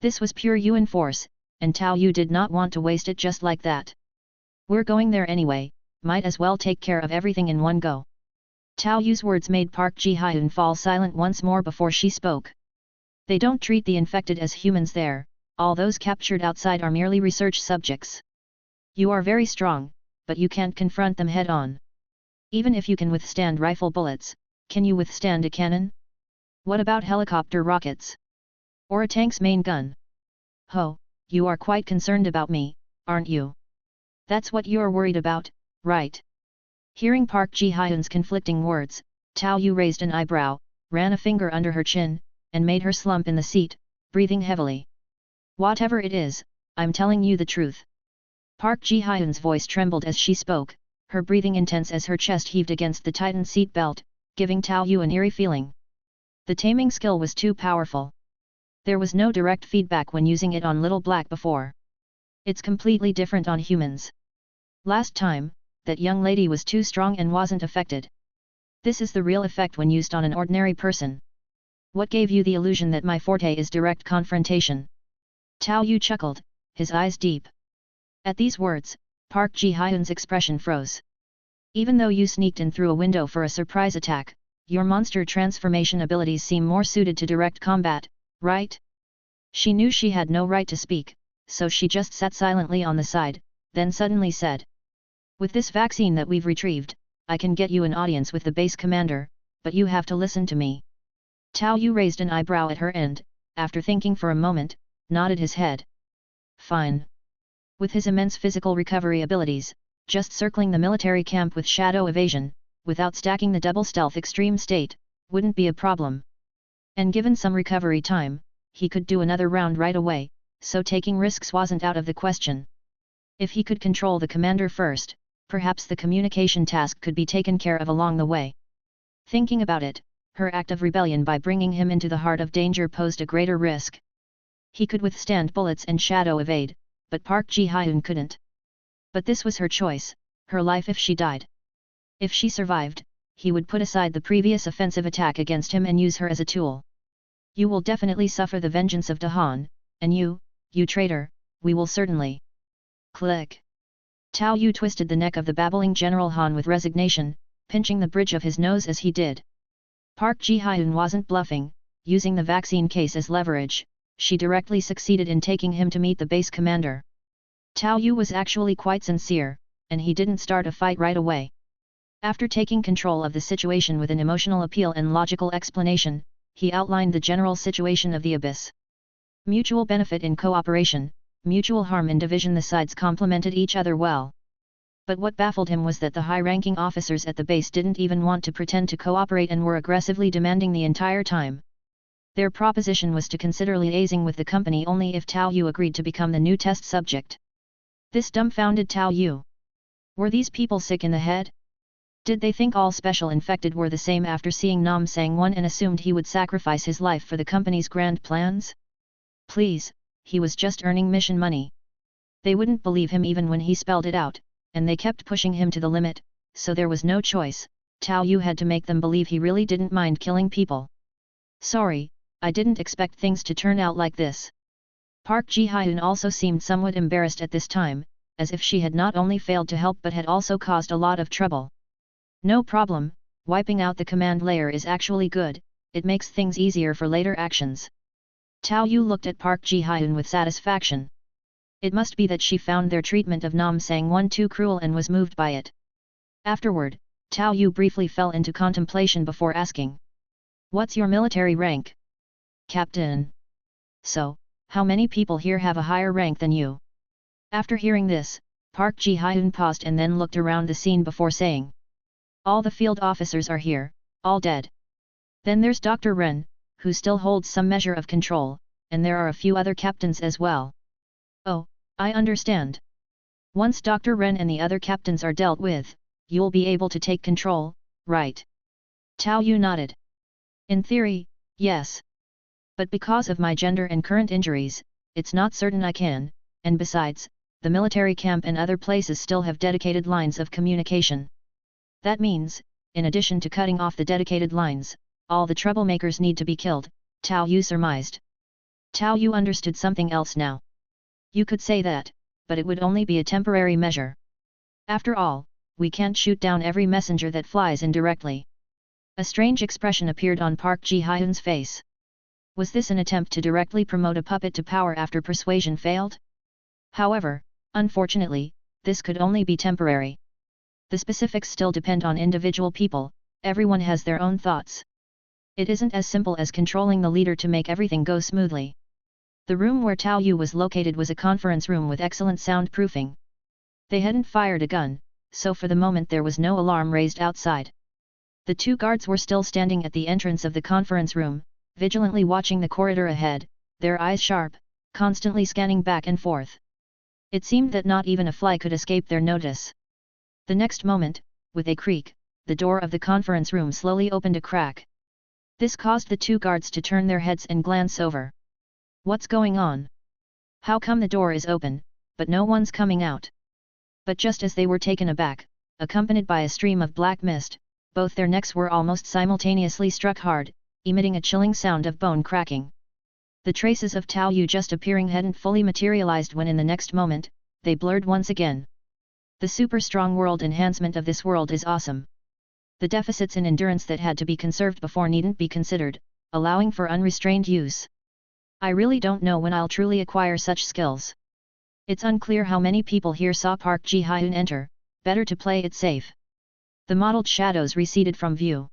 This was pure Yuan Force, and Tao Yu did not want to waste it just like that. We're going there anyway, might as well take care of everything in one go. Tao Yu's words made Park Ji-hyun fall silent once more before she spoke. They don't treat the infected as humans there, all those captured outside are merely research subjects. You are very strong, but you can't confront them head-on. Even if you can withstand rifle bullets, can you withstand a cannon? What about helicopter rockets? Or a tank's main gun? Ho, you are quite concerned about me, aren't you? That's what you're worried about, right? Hearing Park Ji-hyun's conflicting words, Tao Yu raised an eyebrow, ran a finger under her chin, and made her slump in the seat, breathing heavily. Whatever it is, I'm telling you the truth. Park Ji-hyun's voice trembled as she spoke, her breathing intense as her chest heaved against the tightened seat belt, giving Tao Yu an eerie feeling. The taming skill was too powerful. There was no direct feedback when using it on Little Black before. It's completely different on humans. Last time, that young lady was too strong and wasn't affected. This is the real effect when used on an ordinary person. What gave you the illusion that my forte is direct confrontation? Tao Yu chuckled, his eyes deep. At these words, Park Ji-hyun's expression froze. Even though you sneaked in through a window for a surprise attack, your monster transformation abilities seem more suited to direct combat, right? She knew she had no right to speak, so she just sat silently on the side, then suddenly said. With this vaccine that we've retrieved, I can get you an audience with the base commander, but you have to listen to me. Tao Yu raised an eyebrow at her and, after thinking for a moment, nodded his head. Fine. With his immense physical recovery abilities, just circling the military camp with shadow evasion, without stacking the double stealth extreme state, wouldn't be a problem. And given some recovery time, he could do another round right away, so taking risks wasn't out of the question. If he could control the commander first, perhaps the communication task could be taken care of along the way. Thinking about it, her act of rebellion by bringing him into the heart of danger posed a greater risk. He could withstand bullets and shadow evade, but Park Ji-hyun couldn't. But this was her choice, her life if she died. If she survived, he would put aside the previous offensive attack against him and use her as a tool. You will definitely suffer the vengeance of Dahan, and you traitor, we will certainly. Click. Tao Yu twisted the neck of the babbling General Han with resignation, pinching the bridge of his nose as he did. Park Ji-hyun wasn't bluffing, using the vaccine case as leverage, she directly succeeded in taking him to meet the base commander. Tao Yu was actually quite sincere, and he didn't start a fight right away. After taking control of the situation with an emotional appeal and logical explanation, he outlined the general situation of the abyss. Mutual benefit in cooperation, mutual harm in division. The sides complemented each other well. But what baffled him was that the high-ranking officers at the base didn't even want to pretend to cooperate and were aggressively demanding the entire time. Their proposition was to consider liaising with the company only if Tao Yu agreed to become the new test subject. This dumbfounded Tao Yu. Were these people sick in the head? Did they think all special infected were the same after seeing Nam Sang-won and assumed he would sacrifice his life for the company's grand plans? Please, he was just earning mission money. They wouldn't believe him even when he spelled it out, and they kept pushing him to the limit, so there was no choice, Tao Yu had to make them believe he really didn't mind killing people. Sorry, I didn't expect things to turn out like this. Park Ji-hyun also seemed somewhat embarrassed at this time, as if she had not only failed to help but had also caused a lot of trouble. No problem, wiping out the command layer is actually good, it makes things easier for later actions. Tao Yu looked at Park Ji-hyun with satisfaction. It must be that she found their treatment of Nam Sang-won too cruel and was moved by it. Afterward, Tao Yu briefly fell into contemplation before asking. What's your military rank? Captain. So, how many people here have a higher rank than you? After hearing this, Park Ji-hyun paused and then looked around the scene before saying. All the field officers are here, all dead. Then there's Dr. Ren, who still holds some measure of control, and there are a few other captains as well. Oh, I understand. Once Dr. Ren and the other captains are dealt with, you'll be able to take control, right? Tao Yu nodded. In theory, yes. But because of my gender and current injuries, it's not certain I can, and besides, the military camp and other places still have dedicated lines of communication. That means, in addition to cutting off the dedicated lines, all the troublemakers need to be killed, Tao Yu surmised. Tao Yu understood something else now. You could say that, but it would only be a temporary measure. After all, we can't shoot down every messenger that flies in directly. A strange expression appeared on Park Ji-hyun's face. Was this an attempt to directly promote a puppet to power after persuasion failed? However, unfortunately, this could only be temporary. The specifics still depend on individual people, everyone has their own thoughts. It isn't as simple as controlling the leader to make everything go smoothly. The room where Tao Yu was located was a conference room with excellent soundproofing. They hadn't fired a gun, so for the moment there was no alarm raised outside. The two guards were still standing at the entrance of the conference room, vigilantly watching the corridor ahead, their eyes sharp, constantly scanning back and forth. It seemed that not even a fly could escape their notice. The next moment, with a creak, the door of the conference room slowly opened a crack. This caused the two guards to turn their heads and glance over. What's going on? How come the door is open, but no one's coming out? But just as they were taken aback, accompanied by a stream of black mist, both their necks were almost simultaneously struck hard, emitting a chilling sound of bone cracking. The traces of Tao Yu just appearing hadn't fully materialized when in the next moment, they blurred once again. The super strong world enhancement of this world is awesome. The deficits in endurance that had to be conserved before needn't be considered, allowing for unrestrained use. I really don't know when I'll truly acquire such skills. It's unclear how many people here saw Park Ji-hyun enter, better to play it safe. The mottled shadows receded from view.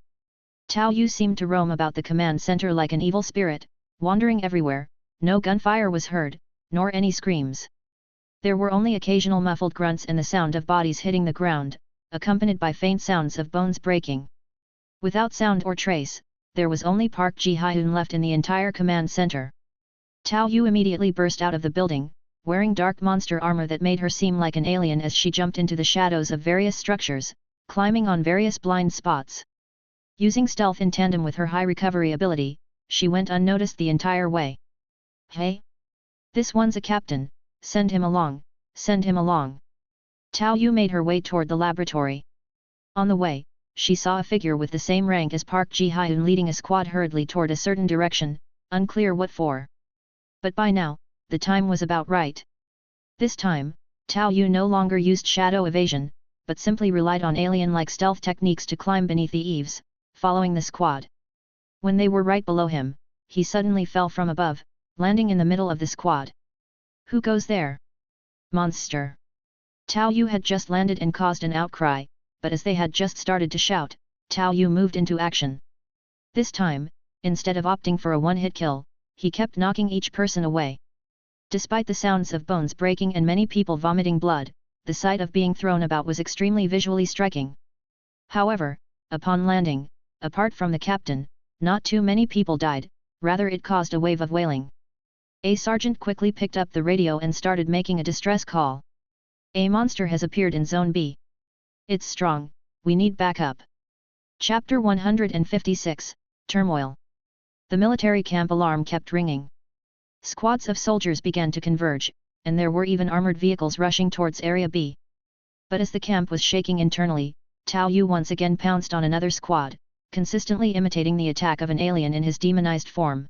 Tao Yu seemed to roam about the command center like an evil spirit, wandering everywhere. No gunfire was heard, nor any screams. There were only occasional muffled grunts and the sound of bodies hitting the ground, accompanied by faint sounds of bones breaking. Without sound or trace, there was only Park Ji-hyun left in the entire command center. Tao Yu immediately burst out of the building, wearing dark monster armor that made her seem like an alien as she jumped into the shadows of various structures, climbing on various blind spots. Using stealth in tandem with her high recovery ability, she went unnoticed the entire way. Hey! This one's a captain, send him along, send him along. Tao Yu made her way toward the laboratory. On the way, she saw a figure with the same rank as Park Ji-hyun leading a squad hurriedly toward a certain direction, unclear what for. But by now, the time was about right. This time, Tao Yu no longer used shadow evasion, but simply relied on alien-like stealth techniques to climb beneath the eaves, following the squad. When they were right below him, he suddenly fell from above, landing in the middle of the squad. Who goes there? Monster! Tao Yu had just landed and caused an outcry, but as they had just started to shout, Tao Yu moved into action. This time, instead of opting for a one-hit kill, he kept knocking each person away. Despite the sounds of bones breaking and many people vomiting blood, the sight of being thrown about was extremely visually striking. However, upon landing, apart from the captain, not too many people died, rather it caused a wave of wailing. A sergeant quickly picked up the radio and started making a distress call. A monster has appeared in Zone B. It's strong, we need backup. Chapter 156, Turmoil. The military camp alarm kept ringing. Squads of soldiers began to converge, and there were even armored vehicles rushing towards Area B. But as the camp was shaking internally, Tao Yu once again pounced on another squad, consistently imitating the attack of an alien in his demonized form.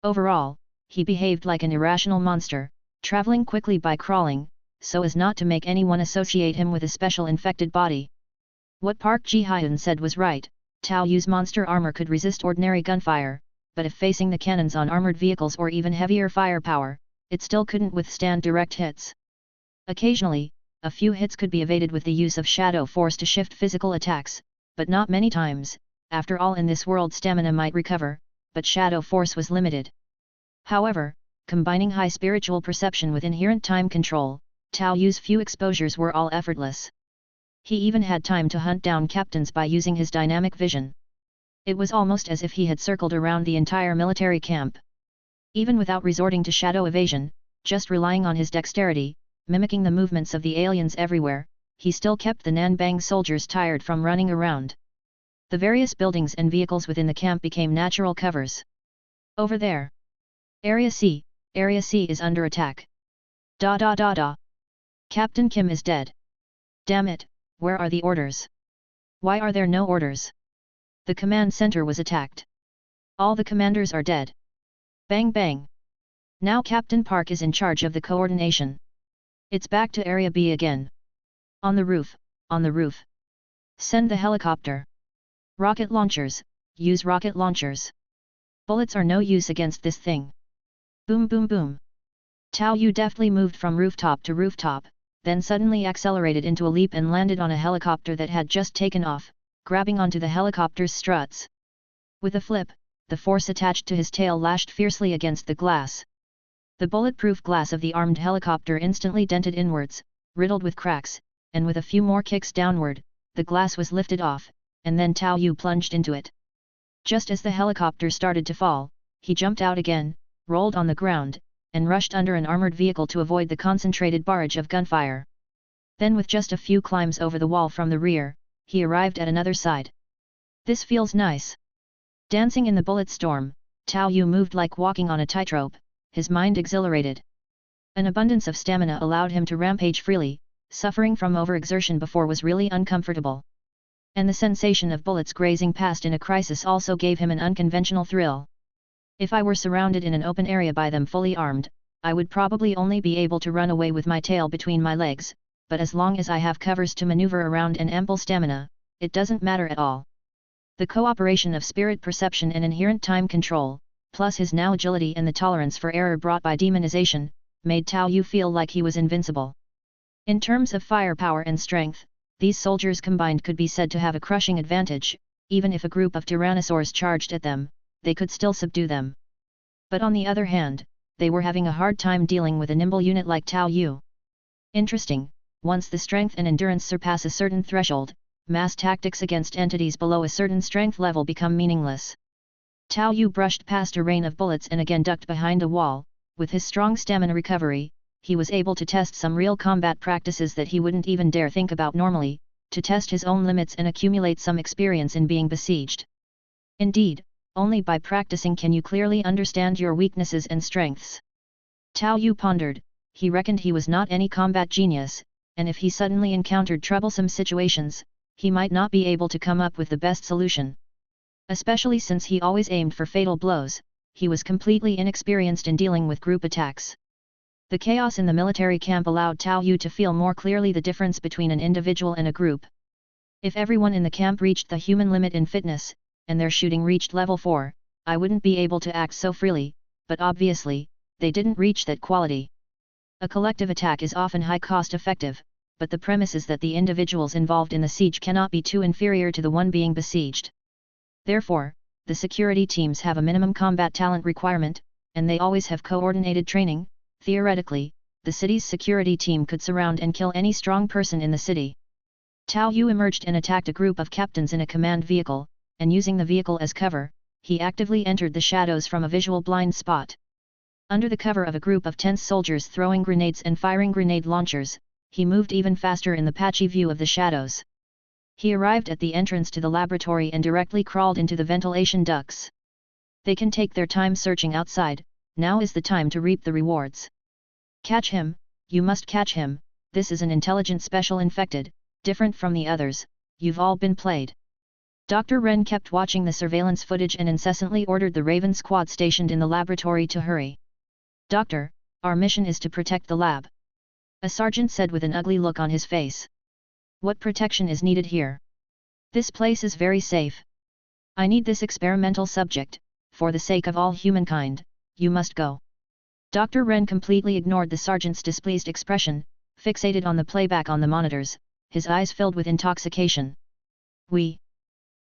Overall, he behaved like an irrational monster, traveling quickly by crawling, so as not to make anyone associate him with a special infected body. What Park Ji-hyun said was right, Tao Yu's monster armor could resist ordinary gunfire, but if facing the cannons on armored vehicles or even heavier firepower, it still couldn't withstand direct hits. Occasionally, a few hits could be evaded with the use of shadow force to shift physical attacks, but not many times. After all, in this world stamina might recover, but shadow force was limited. However, combining high spiritual perception with inherent time control, Tao Yu's few exposures were all effortless. He even had time to hunt down captains by using his dynamic vision. It was almost as if he had circled around the entire military camp. Even without resorting to shadow evasion, just relying on his dexterity, mimicking the movements of the aliens everywhere, he still kept the Nanbang soldiers tired from running around. The various buildings and vehicles within the camp became natural covers. Over there. Area C is under attack. Captain Kim is dead. Damn it, where are the orders? Why are there no orders? The command center was attacked. All the commanders are dead. Bang bang. Now Captain Park is in charge of the coordination. It's back to Area B again. On the roof. Send the helicopter. Rocket launchers, use rocket launchers. Bullets are no use against this thing. Boom boom boom. Tao Yu deftly moved from rooftop to rooftop, then suddenly accelerated into a leap and landed on a helicopter that had just taken off, grabbing onto the helicopter's struts. With a flip, the force attached to his tail lashed fiercely against the glass. The bulletproof glass of the armed helicopter instantly dented inwards, riddled with cracks, and with a few more kicks downward, the glass was lifted off, and then Tao Yu plunged into it. Just as the helicopter started to fall, he jumped out again, rolled on the ground, and rushed under an armored vehicle to avoid the concentrated barrage of gunfire. Then with just a few climbs over the wall from the rear, he arrived at another side. This feels nice. Dancing in the bullet storm, Tao Yu moved like walking on a tightrope, his mind exhilarated. An abundance of stamina allowed him to rampage freely, suffering from overexertion before was really uncomfortable. And the sensation of bullets grazing past in a crisis also gave him an unconventional thrill. If I were surrounded in an open area by them fully armed, I would probably only be able to run away with my tail between my legs, but as long as I have covers to maneuver around and ample stamina, it doesn't matter at all. The cooperation of spirit perception and inherent time control, plus his now agility and the tolerance for error brought by demonization, made Tao Yu feel like he was invincible. In terms of firepower and strength, these soldiers combined could be said to have a crushing advantage. Even if a group of tyrannosaurs charged at them, they could still subdue them. But on the other hand, they were having a hard time dealing with a nimble unit like Tao Yu. Interesting, once the strength and endurance surpass a certain threshold, mass tactics against entities below a certain strength level become meaningless. Tao Yu brushed past a rain of bullets and again ducked behind a wall. With his strong stamina recovery, he was able to test some real combat practices that he wouldn't even dare think about normally, to test his own limits and accumulate some experience in being besieged. Indeed, only by practicing can you clearly understand your weaknesses and strengths. Tao Yu pondered. He reckoned he was not any combat genius, and if he suddenly encountered troublesome situations, he might not be able to come up with the best solution. Especially since he always aimed for fatal blows, he was completely inexperienced in dealing with group attacks. The chaos in the military camp allowed Tao Yu to feel more clearly the difference between an individual and a group. If everyone in the camp reached the human limit in fitness, and their shooting reached level 4, I wouldn't be able to act so freely, but obviously, they didn't reach that quality. A collective attack is often high cost effective, but the premise is that the individuals involved in the siege cannot be too inferior to the one being besieged. Therefore, the security teams have a minimum combat talent requirement, and they always have coordinated training. Theoretically, the city's security team could surround and kill any strong person in the city. Tao Yu emerged and attacked a group of captains in a command vehicle, and using the vehicle as cover, he actively entered the shadows from a visual blind spot. Under the cover of a group of tense soldiers throwing grenades and firing grenade launchers, he moved even faster in the patchy view of the shadows. He arrived at the entrance to the laboratory and directly crawled into the ventilation ducts. They can take their time searching outside, now is the time to reap the rewards. Catch him, you must catch him, this is an intelligent special infected, different from the others, you've all been played. Dr. Ren kept watching the surveillance footage and incessantly ordered the Raven squad stationed in the laboratory to hurry. Doctor, our mission is to protect the lab. A sergeant said with an ugly look on his face. What protection is needed here? This place is very safe. I need this experimental subject, for the sake of all humankind, you must go. Dr. Ren completely ignored the sergeant's displeased expression, fixated on the playback on the monitors, his eyes filled with intoxication.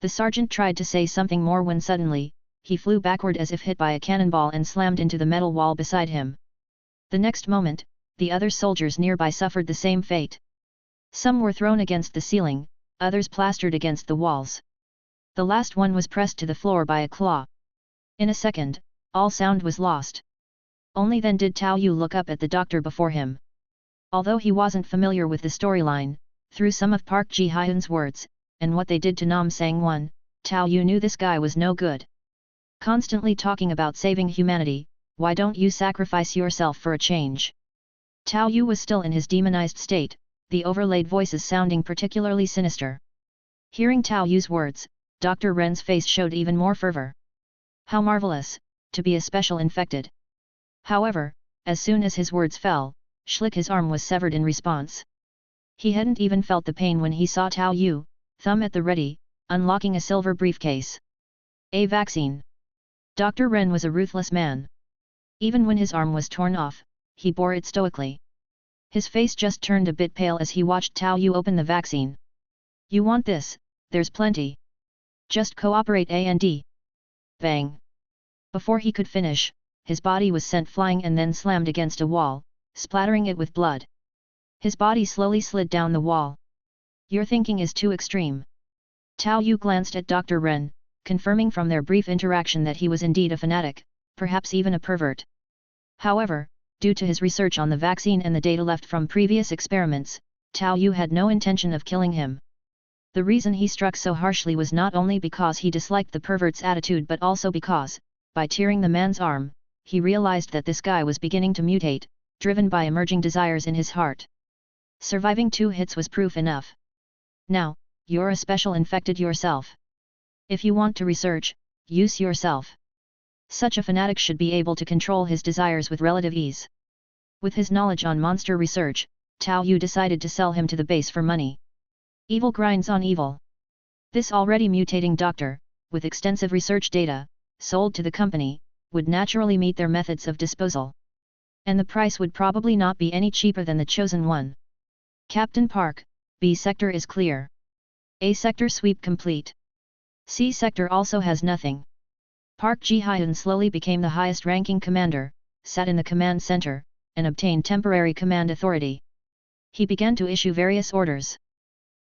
The sergeant tried to say something more when suddenly, he flew backward as if hit by a cannonball and slammed into the metal wall beside him. The next moment, the other soldiers nearby suffered the same fate. Some were thrown against the ceiling, others plastered against the walls. The last one was pressed to the floor by a claw. In a second, all sound was lost. Only then did Tao Yu look up at the doctor before him. Although he wasn't familiar with the storyline, through some of Park Ji-hyun's words, and what they did to Nam Sang-won, Tao Yu knew this guy was no good. Constantly talking about saving humanity, why don't you sacrifice yourself for a change? Tao Yu was still in his demonized state, the overlaid voices sounding particularly sinister. Hearing Tao Yu's words, Dr. Ren's face showed even more fervor. How marvelous, to be a special infected. However, as soon as his words fell, Schlick his arm was severed in response. He hadn't even felt the pain when he saw Tao Yu, thumb at the ready, unlocking a silver briefcase. A vaccine. Dr. Ren was a ruthless man. Even when his arm was torn off, he bore it stoically. His face just turned a bit pale as he watched Tao Yu open the vaccine. You want this? There's plenty. Just cooperate and... Bang! Before he could finish, his body was sent flying and then slammed against a wall, splattering it with blood. His body slowly slid down the wall. Your thinking is too extreme. Tao Yu glanced at Dr. Ren, confirming from their brief interaction that he was indeed a fanatic, perhaps even a pervert. However, due to his research on the vaccine and the data left from previous experiments, Tao Yu had no intention of killing him. The reason he struck so harshly was not only because he disliked the pervert's attitude but also because, by tearing the man's arm, he realized that this guy was beginning to mutate, driven by emerging desires in his heart. Surviving 2 hits was proof enough. Now, you're a special infected yourself. If you want to research, use yourself. Such a fanatic should be able to control his desires with relative ease. With his knowledge on monster research, Tao Yu decided to sell him to the base for money. Evil grinds on evil. This already mutating doctor, with extensive research data, sold to the company, would naturally meet their methods of disposal. And the price would probably not be any cheaper than the chosen one. Captain Park, B sector is clear. A sector sweep complete. C sector also has nothing. Park Ji-hyun slowly became the highest ranking commander, sat in the command center, and obtained temporary command authority. He began to issue various orders.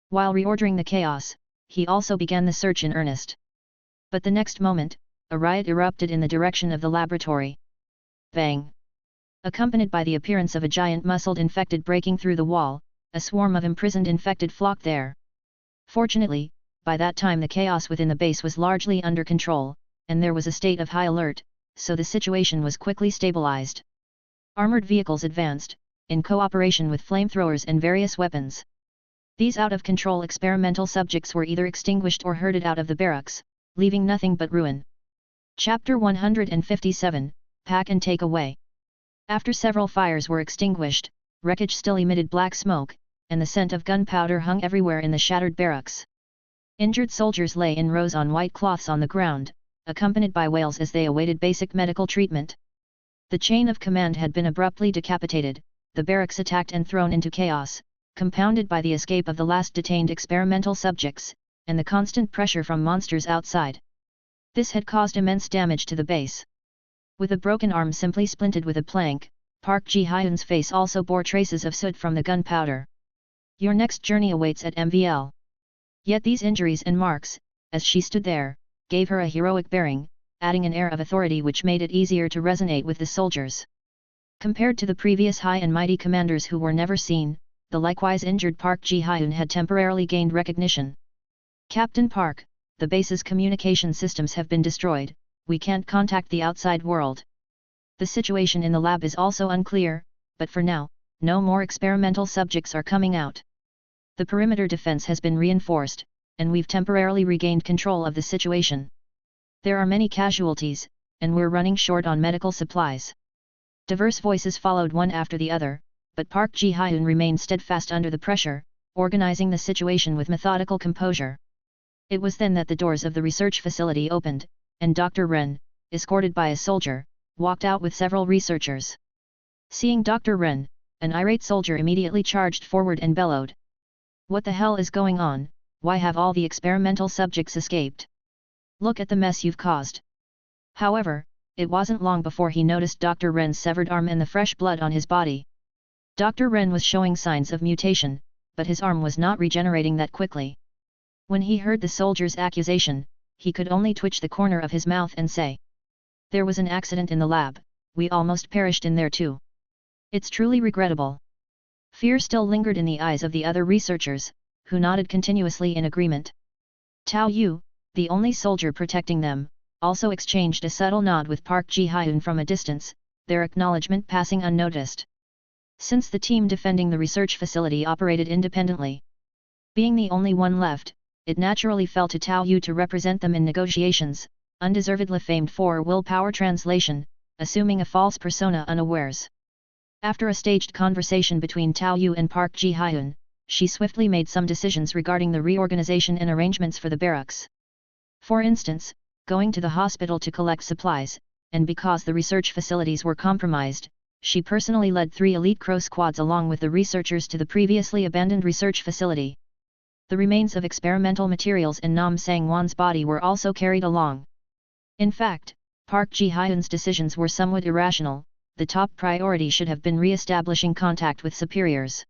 While reordering the chaos, he also began the search in earnest. But the next moment, a riot erupted in the direction of the laboratory. Bang! Accompanied by the appearance of a giant muscled infected breaking through the wall, a swarm of imprisoned infected flocked there. Fortunately, by that time the chaos within the base was largely under control, and there was a state of high alert, so the situation was quickly stabilized. Armored vehicles advanced, in cooperation with flamethrowers and various weapons. These out-of-control experimental subjects were either extinguished or herded out of the barracks, leaving nothing but ruin. Chapter 157, Pack and Take Away. After several fires were extinguished, wreckage still emitted black smoke, and the scent of gunpowder hung everywhere in the shattered barracks. Injured soldiers lay in rows on white cloths on the ground, accompanied by wails as they awaited basic medical treatment. The chain of command had been abruptly decapitated, the barracks attacked and thrown into chaos, compounded by the escape of the last detained experimental subjects, and the constant pressure from monsters outside. This had caused immense damage to the base. With a broken arm simply splinted with a plank, Park Ji-hyun's face also bore traces of soot from the gunpowder. Your next journey awaits at MVL. Yet these injuries and marks, as she stood there, gave her a heroic bearing, adding an air of authority which made it easier to resonate with the soldiers. Compared to the previous high and mighty commanders who were never seen, the likewise injured Park Ji-hyun had temporarily gained recognition. Captain Park, the base's communication systems have been destroyed, we can't contact the outside world. The situation in the lab is also unclear, but for now, no more experimental subjects are coming out. The perimeter defense has been reinforced, and we've temporarily regained control of the situation. There are many casualties, and we're running short on medical supplies. Diverse voices followed one after the other, but Park Ji-hyun remained steadfast under the pressure, organizing the situation with methodical composure. It was then that the doors of the research facility opened, and Dr. Ren, escorted by a soldier, walked out with several researchers. Seeing Dr. Ren, an irate soldier immediately charged forward and bellowed. What the hell is going on? Why have all the experimental subjects escaped? Look at the mess you've caused. However, it wasn't long before he noticed Dr. Ren's severed arm and the fresh blood on his body. Dr. Ren was showing signs of mutation, but his arm was not regenerating that quickly. When he heard the soldier's accusation, he could only twitch the corner of his mouth and say, "There was an accident in the lab, we almost perished in there too. It's truly regrettable." Fear still lingered in the eyes of the other researchers, who nodded continuously in agreement. Tao Yu, the only soldier protecting them, also exchanged a subtle nod with Park Ji-hyun from a distance, their acknowledgement passing unnoticed. Since the team defending the research facility operated independently, being the only one left, it naturally fell to Tao Yu to represent them in negotiations, undeservedly famed for willpower translation, assuming a false persona unawares. After a staged conversation between Tao Yu and Park Ji-hyun, she swiftly made some decisions regarding the reorganization and arrangements for the barracks. For instance, going to the hospital to collect supplies, and because the research facilities were compromised, she personally led 3 elite crow squads along with the researchers to the previously abandoned research facility. The remains of experimental materials in Nam Sang-won's body were also carried along. In fact, Park Ji-hyun's decisions were somewhat irrational. The top priority should have been re-establishing contact with superiors.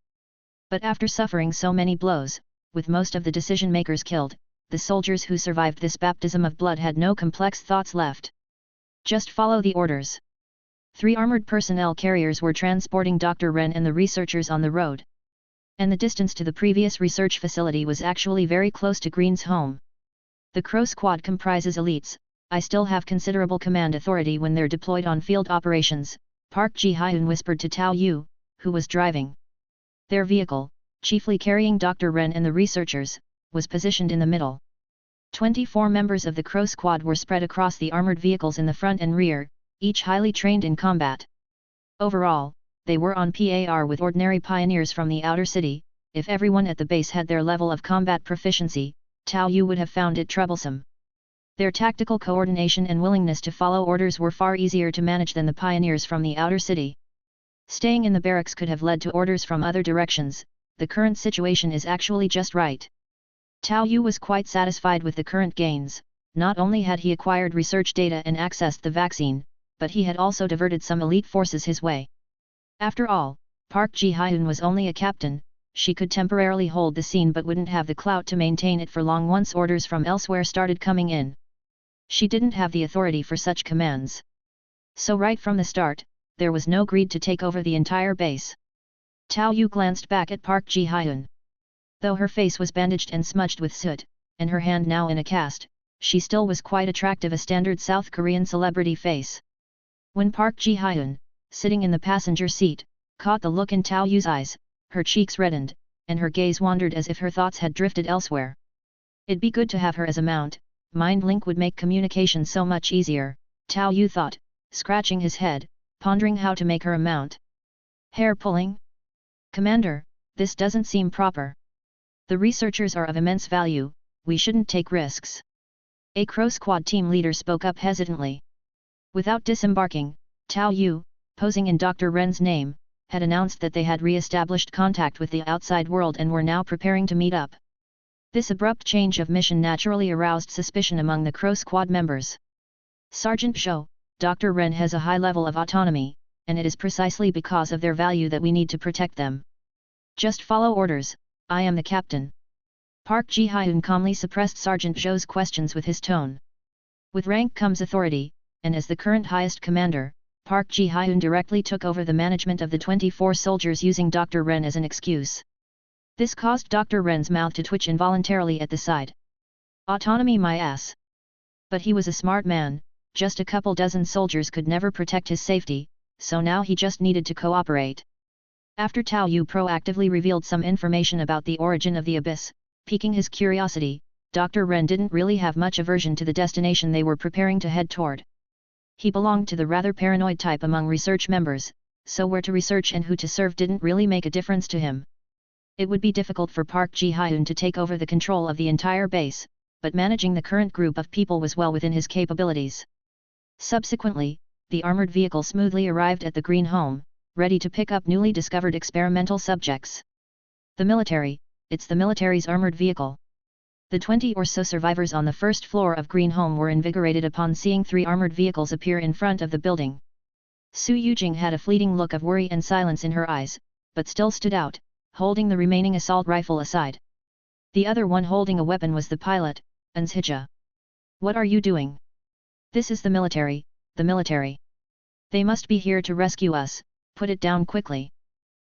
But after suffering so many blows, with most of the decision-makers killed, the soldiers who survived this baptism of blood had no complex thoughts left. Just follow the orders. 3 armored personnel carriers were transporting Dr. Ren and the researchers on the road. And the distance to the previous research facility was actually very close to Green's home. The Crow Squad comprises elites. I still have considerable command authority when they're deployed on field operations, Park Ji-hyun whispered to Tao Yu, who was driving. Their vehicle, chiefly carrying Dr. Ren and the researchers, was positioned in the middle. 24 members of the Crow Squad were spread across the armored vehicles in the front and rear, each highly trained in combat. Overall, they were on par with ordinary pioneers from the outer city. If everyone at the base had their level of combat proficiency, Tao Yu would have found it troublesome. Their tactical coordination and willingness to follow orders were far easier to manage than the pioneers from the outer city. Staying in the barracks could have led to orders from other directions. The current situation is actually just right. Tao Yu was quite satisfied with the current gains. Not only had he acquired research data and accessed the vaccine, but he had also diverted some elite forces his way. After all, Park Ji-hyun was only a captain. She could temporarily hold the scene but wouldn't have the clout to maintain it for long once orders from elsewhere started coming in. She didn't have the authority for such commands. So right from the start, there was no greed to take over the entire base. Tao Yu glanced back at Park Ji-hyun. Though her face was bandaged and smudged with soot, and her hand now in a cast, she still was quite attractive, a standard South Korean celebrity face. When Park Ji-hyun, sitting in the passenger seat, caught the look in Tao Yu's eyes, her cheeks reddened, and her gaze wandered as if her thoughts had drifted elsewhere. It'd be good to have her as a mount. Mind link would make communication so much easier, Tao Yu thought, scratching his head, pondering how to make her a mount. Hair pulling? Commander, this doesn't seem proper. The researchers are of immense value, we shouldn't take risks. A Crow Squad team leader spoke up hesitantly. Without disembarking, Tao Yu, posing in Dr. Ren's name, had announced that they had re-established contact with the outside world and were now preparing to meet up. This abrupt change of mission naturally aroused suspicion among the Crow Squad members. Sergeant Zhou, Dr. Ren has a high level of autonomy, and it is precisely because of their value that we need to protect them. Just follow orders, I am the captain. Park Ji-hyun calmly suppressed Sergeant Zhou's questions with his tone. With rank comes authority, and as the current highest commander, Park Ji-hyun directly took over the management of the 24 soldiers using Dr. Ren as an excuse. This caused Dr. Ren's mouth to twitch involuntarily at the side. Autonomy my ass. But he was a smart man, just a couple dozen soldiers could never protect his safety, so now he just needed to cooperate. After Tao Yu proactively revealed some information about the origin of the abyss, piquing his curiosity, Dr. Ren didn't really have much aversion to the destination they were preparing to head toward. He belonged to the rather paranoid type among research members, so where to research and who to serve didn't really make a difference to him. It would be difficult for Park Ji-hyun to take over the control of the entire base, but managing the current group of people was well within his capabilities. Subsequently, the armored vehicle smoothly arrived at the Green home, ready to pick up newly discovered experimental subjects. The military, it's the military's armored vehicle. The 20 or so survivors on the first floor of Green home were invigorated upon seeing 3 armored vehicles appear in front of the building. Su Yujing had a fleeting look of worry and silence in her eyes, but still stood out, holding the remaining assault rifle aside. The other one holding a weapon was the pilot, Anshija. What are you doing? This is the military, the military. They must be here to rescue us, put it down quickly.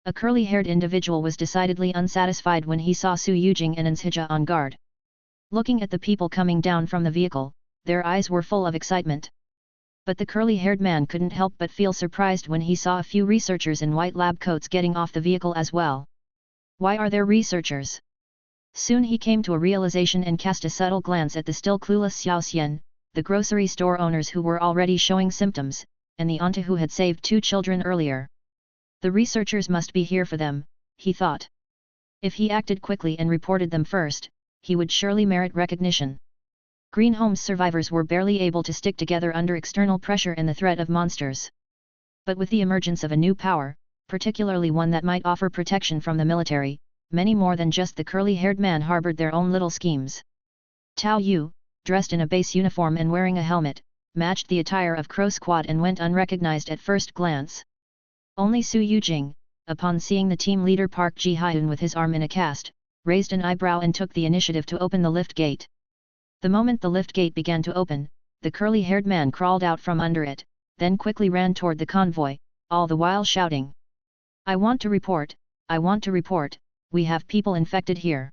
A curly-haired individual was decidedly unsatisfied when he saw Su Yujing and Anshija on guard. Looking at the people coming down from the vehicle, their eyes were full of excitement. But the curly-haired man couldn't help but feel surprised when he saw a few researchers in white lab coats getting off the vehicle as well. Why are there researchers? Soon he came to a realization and cast a subtle glance at the still clueless Xiao Xian, the grocery store owners who were already showing symptoms, and the auntie who had saved 2 children earlier. The researchers must be here for them, he thought. If he acted quickly and reported them first, he would surely merit recognition. Green Home's survivors were barely able to stick together under external pressure and the threat of monsters. But with the emergence of a new power, particularly one that might offer protection from the military, many more than just the curly-haired man harbored their own little schemes. Tao Yu, dressed in a base uniform and wearing a helmet, matched the attire of Crow Squad and went unrecognized at first glance. Only Su Yujing, upon seeing the team leader Park Ji-hyun with his arm in a cast, raised an eyebrow and took the initiative to open the lift gate. The moment the lift gate began to open, the curly-haired man crawled out from under it, then quickly ran toward the convoy, all the while shouting. I want to report, we have people infected here.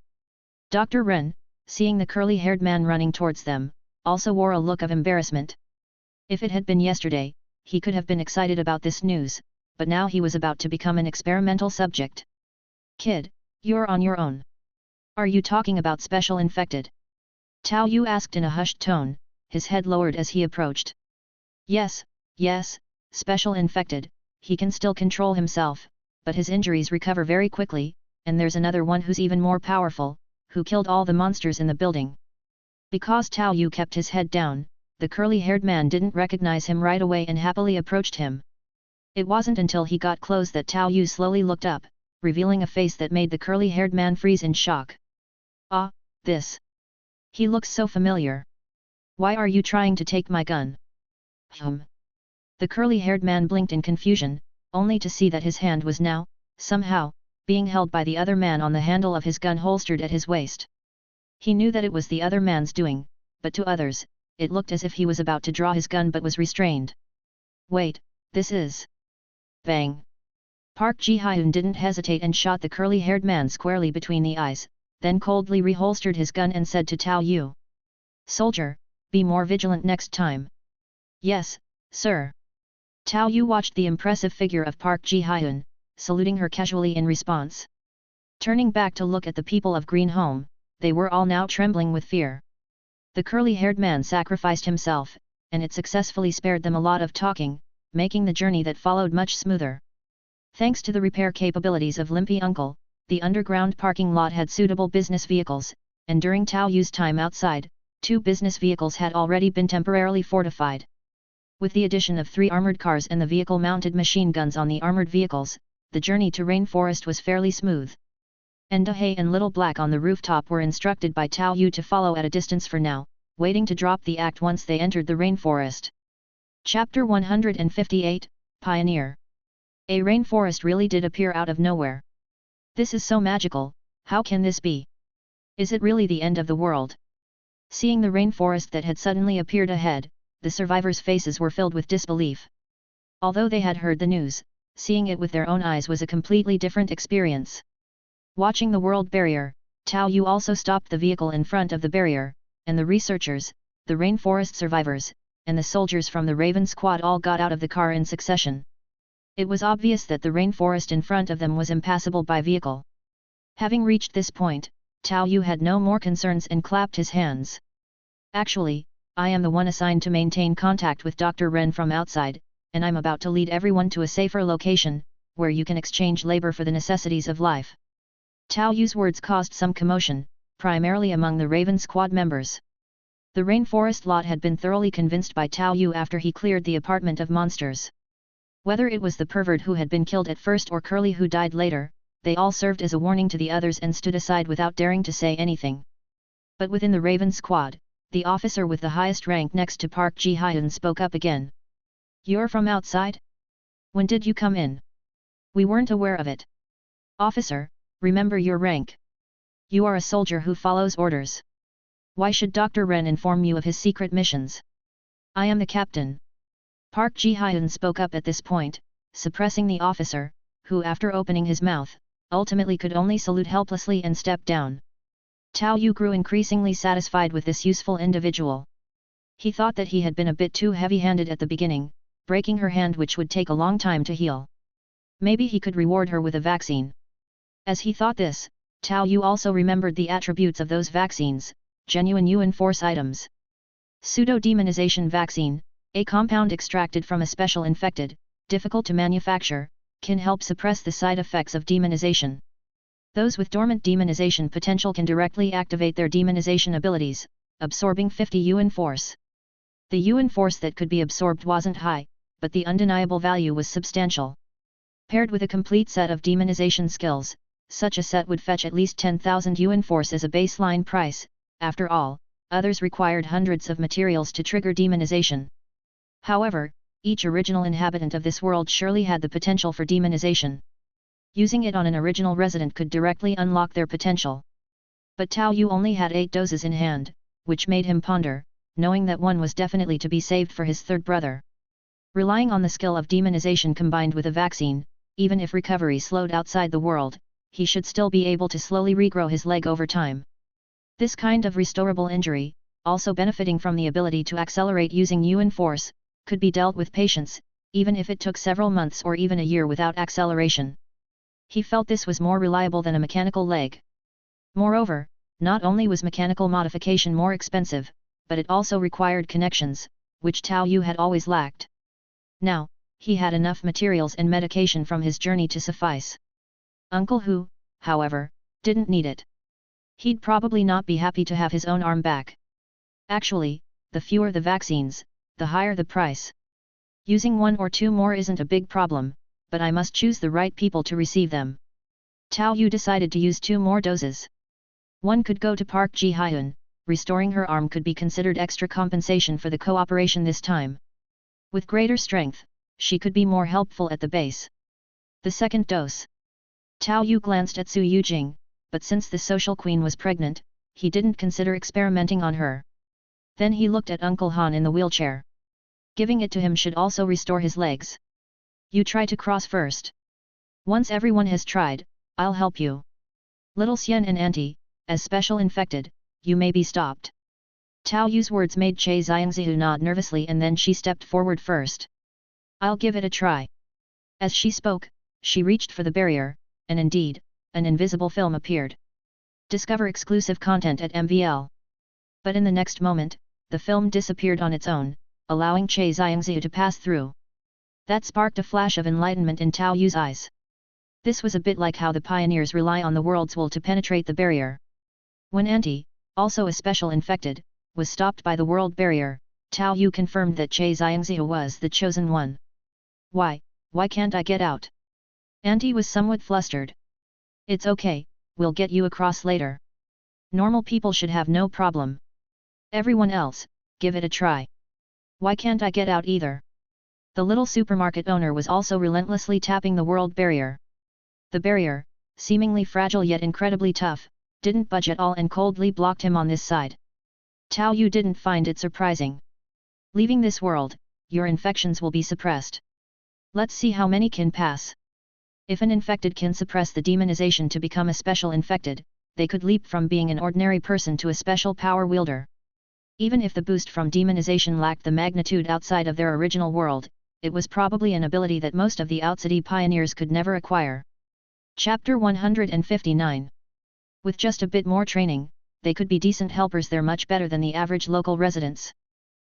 Dr. Ren, seeing the curly-haired man running towards them, also wore a look of embarrassment. If it had been yesterday, he could have been excited about this news, but now he was about to become an experimental subject. Kid, you're on your own. Are you talking about special infected? Tao Yu asked in a hushed tone, his head lowered as he approached. Yes, special infected, he can still control himself, but his injuries recover very quickly, and there's another one who's even more powerful, who killed all the monsters in the building. Because Tao Yu kept his head down, the curly-haired man didn't recognize him right away and happily approached him. It wasn't until he got close that Tao Yu slowly looked up, revealing a face that made the curly-haired man freeze in shock. Ah, this. He looks so familiar. Why are you trying to take my gun? The curly-haired man blinked in confusion, only to see that his hand was now, somehow, being held by the other man on the handle of his gun holstered at his waist. He knew that it was the other man's doing, but to others, it looked as if he was about to draw his gun but was restrained. Wait, this is... Bang! Park Ji-hyun didn't hesitate and shot the curly-haired man squarely between the eyes, then coldly reholstered his gun and said to Tao Yu. Soldier, be more vigilant next time. Yes, sir. Tao Yu watched the impressive figure of Park Ji-hyun, saluting her casually in response. Turning back to look at the people of Green Home, they were all now trembling with fear. The curly-haired man sacrificed himself, and it successfully spared them a lot of talking, making the journey that followed much smoother. Thanks to the repair capabilities of Limpy Uncle, the underground parking lot had suitable business vehicles, and during Tao Yu's time outside, 2 business vehicles had already been temporarily fortified. With the addition of 3 armored cars and the vehicle-mounted machine guns on the armored vehicles, the journey to Rainforest was fairly smooth. Endahay and Little Black on the rooftop were instructed by Tao Yu to follow at a distance for now, waiting to drop the act once they entered the rainforest. Chapter 158, Pioneer. A rainforest really did appear out of nowhere. This is so magical, how can this be? Is it really the end of the world? Seeing the rainforest that had suddenly appeared ahead, the survivors' faces were filled with disbelief. Although they had heard the news, seeing it with their own eyes was a completely different experience. Watching the world barrier, Tao Yu also stopped the vehicle in front of the barrier, and the researchers, the rainforest survivors, and the soldiers from the Raven Squad all got out of the car in succession. It was obvious that the rainforest in front of them was impassable by vehicle. Having reached this point, Tao Yu had no more concerns and clapped his hands. Actually, I am the one assigned to maintain contact with Dr. Ren from outside, and I'm about to lead everyone to a safer location, where you can exchange labor for the necessities of life. Tao Yu's words caused some commotion, primarily among the Raven Squad members. The rainforest lot had been thoroughly convinced by Tao Yu after he cleared the apartment of monsters. Whether it was the pervert who had been killed at first or Curly who died later, they all served as a warning to the others and stood aside without daring to say anything. But within the Raven Squad, the officer with the highest rank next to Park Ji-hyun spoke up again. You're from outside? When did you come in? We weren't aware of it. Officer, Remember your rank. You are a soldier who follows orders. Why should Dr. Ren inform you of his secret missions? I am the captain. Park Ji-hyun spoke up at this point, suppressing the officer, who after opening his mouth, ultimately could only salute helplessly and step down. Tao Yu grew increasingly satisfied with this useful individual. He thought that he had been a bit too heavy-handed at the beginning, breaking her hand which would take a long time to heal. Maybe he could reward her with a vaccine. As he thought this, Tao Yu also remembered the attributes of those vaccines, genuine Yuan Force items. Pseudo-demonization vaccine, a compound extracted from a special infected, difficult to manufacture, can help suppress the side effects of demonization. Those with dormant demonization potential can directly activate their demonization abilities, absorbing 50 Yuan Force. The Yuan Force that could be absorbed wasn't high, but the undeniable value was substantial. Paired with a complete set of demonization skills, such a set would fetch at least 10,000 Yuan Force as a baseline price. After all, others required hundreds of materials to trigger demonization. However, each original inhabitant of this world surely had the potential for demonization. Using it on an original resident could directly unlock their potential. But Tao Yu only had 8 doses in hand, which made him ponder, knowing that one was definitely to be saved for his third brother. Relying on the skill of demonization combined with a vaccine, even if recovery slowed outside the world, he should still be able to slowly regrow his leg over time. This kind of restorable injury, also benefiting from the ability to accelerate using Yuan Force, could be dealt with patience, even if it took several months or even a year without acceleration. He felt this was more reliable than a mechanical leg. Moreover, not only was mechanical modification more expensive, but it also required connections, which Tao Yu had always lacked. Now, he had enough materials and medication from his journey to suffice. Uncle Hu, however, didn't need it. He'd probably not be happy to have his own arm back. Actually, the fewer the vaccines, the higher the price. Using 1 or 2 more isn't a big problem, but I must choose the right people to receive them. Tao Yu decided to use 2 more doses. One could go to Park Ji-hyun, restoring her arm could be considered extra compensation for the cooperation this time. With greater strength, she could be more helpful at the base. The second dose. Tao Yu glanced at Su Yujing, but since the social queen was pregnant, he didn't consider experimenting on her. Then he looked at Uncle Han in the wheelchair. Giving it to him should also restore his legs. You try to cross first. Once everyone has tried, I'll help you. Little Xian and Auntie, as special infected, you may be stopped. Tao Yu's words made Che Xiangzihu nod nervously and then she stepped forward first. I'll give it a try. As she spoke, she reached for the barrier, and indeed, an invisible film appeared. Discover exclusive content at MVL. But in the next moment, the film disappeared on its own, allowing Che Xiangzihu to pass through. That sparked a flash of enlightenment in Tao Yu's eyes. This was a bit like how the pioneers rely on the world's will to penetrate the barrier. When Auntie, also a special infected, was stopped by the world barrier, Tao Yu confirmed that Che Xiangzihu was the chosen one. Why can't I get out? Auntie was somewhat flustered. It's okay, we'll get you across later. Normal people should have no problem. Everyone else, give it a try. Why can't I get out either? The little supermarket owner was also relentlessly tapping the world barrier. The barrier, seemingly fragile yet incredibly tough, didn't budge at all and coldly blocked him on this side. Tao Yu didn't find it surprising. Leaving this world, your infections will be suppressed. Let's see how many can pass. If an infected can suppress the demonization to become a special infected, they could leap from being an ordinary person to a special power wielder. Even if the boost from demonization lacked the magnitude outside of their original world, it was probably an ability that most of the outcity pioneers could never acquire. Chapter 159. With just a bit more training, they could be decent helpers there much better than the average local residents.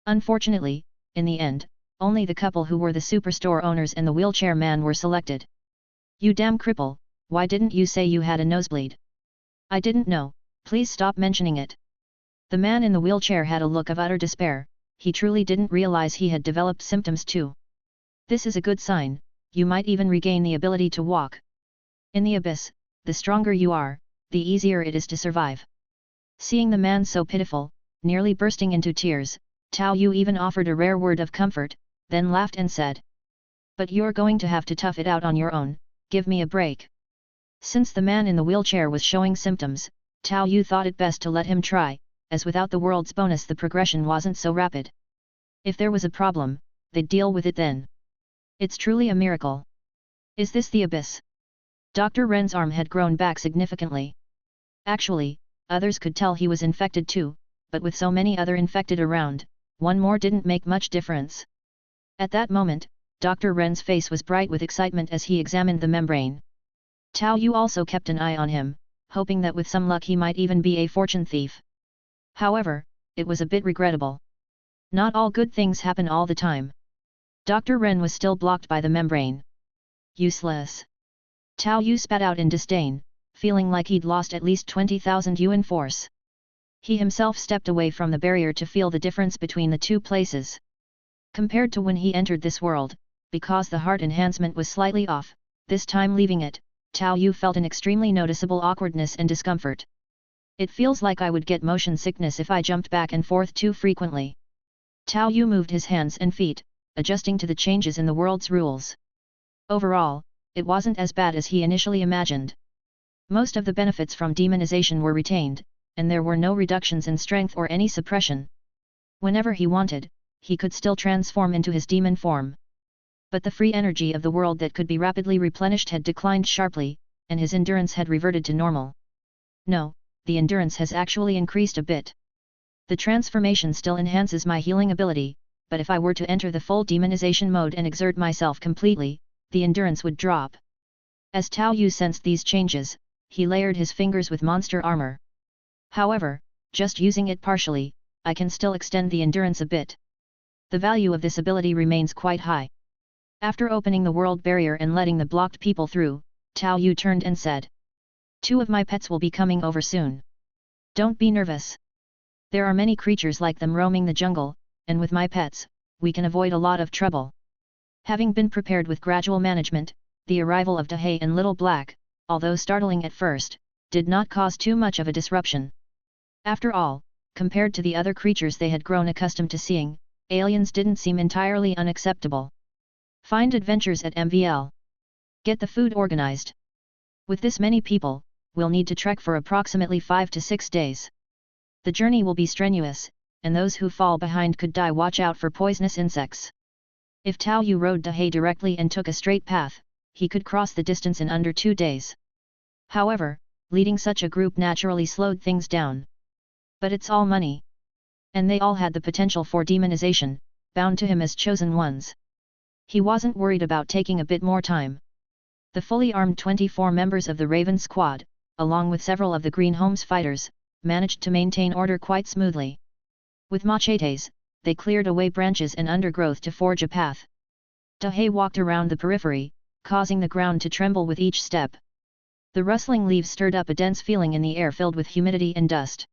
Unfortunately, in the end, only the couple who were the superstore owners and the wheelchair man were selected. You damn cripple, why didn't you say you had a nosebleed? I didn't know, please stop mentioning it. The man in the wheelchair had a look of utter despair, he truly didn't realize he had developed symptoms too. This is a good sign, you might even regain the ability to walk. In the abyss, the stronger you are, the easier it is to survive. Seeing the man so pitiful, nearly bursting into tears, Tao Yu even offered a rare word of comfort, then laughed and said. But you're going to have to tough it out on your own, give me a break. Since the man in the wheelchair was showing symptoms, Tao Yu thought it best to let him try, as without the world's bonus the progression wasn't so rapid. If there was a problem, they'd deal with it then. It's truly a miracle. Is this the abyss? Dr. Ren's arm had grown back significantly. Actually, others could tell he was infected too, but with so many other infected around, one more didn't make much difference. At that moment, Dr. Ren's face was bright with excitement as he examined the membrane. Tao Yu also kept an eye on him, hoping that with some luck he might even be a fortune thief. However, it was a bit regrettable. Not all good things happen all the time. Dr. Ren was still blocked by the membrane. Useless. Tao Yu spat out in disdain, feeling like he'd lost at least 20,000 Yuan Force. He himself stepped away from the barrier to feel the difference between the two places. Compared to when he entered this world, because the heart enhancement was slightly off, this time leaving it, Tao Yu felt an extremely noticeable awkwardness and discomfort. It feels like I would get motion sickness if I jumped back and forth too frequently. Tao Yu moved his hands and feet, adjusting to the changes in the world's rules. Overall, it wasn't as bad as he initially imagined. Most of the benefits from demonization were retained, and there were no reductions in strength or any suppression. Whenever he wanted, he could still transform into his demon form. But the free energy of the world that could be rapidly replenished had declined sharply, and his endurance had reverted to normal. No, the endurance has actually increased a bit. The transformation still enhances my healing ability, but if I were to enter the full demonization mode and exert myself completely, the endurance would drop. As Tao Yu sensed these changes, he layered his fingers with monster armor. However, just using it partially, I can still extend the endurance a bit. The value of this ability remains quite high. After opening the world barrier and letting the blocked people through, Tao Yu turned and said, "2 of my pets will be coming over soon. Don't be nervous. There are many creatures like them roaming the jungle, and with my pets, we can avoid a lot of trouble." Having been prepared with gradual management, the arrival of Dahei and Little Black, although startling at first, did not cause too much of a disruption. After all, compared to the other creatures they had grown accustomed to seeing, aliens didn't seem entirely unacceptable. Find adventures at MVL. Get the food organized. With this many people, we'll need to trek for approximately 5 to 6 days. The journey will be strenuous, and those who fall behind could die. Watch out for poisonous insects. If Tao Yu rode Dahei directly and took a straight path, he could cross the distance in under 2 days. However, leading such a group naturally slowed things down. But it's all money. And they all had the potential for demonization, bound to him as chosen ones. He wasn't worried about taking a bit more time. The fully armed 24 members of the Raven Squad, along with several of the Green Homes fighters, managed to maintain order quite smoothly. With machetes, they cleared away branches and undergrowth to forge a path. Dahei walked around the periphery, causing the ground to tremble with each step. The rustling leaves stirred up a dense feeling in the air filled with humidity and dust.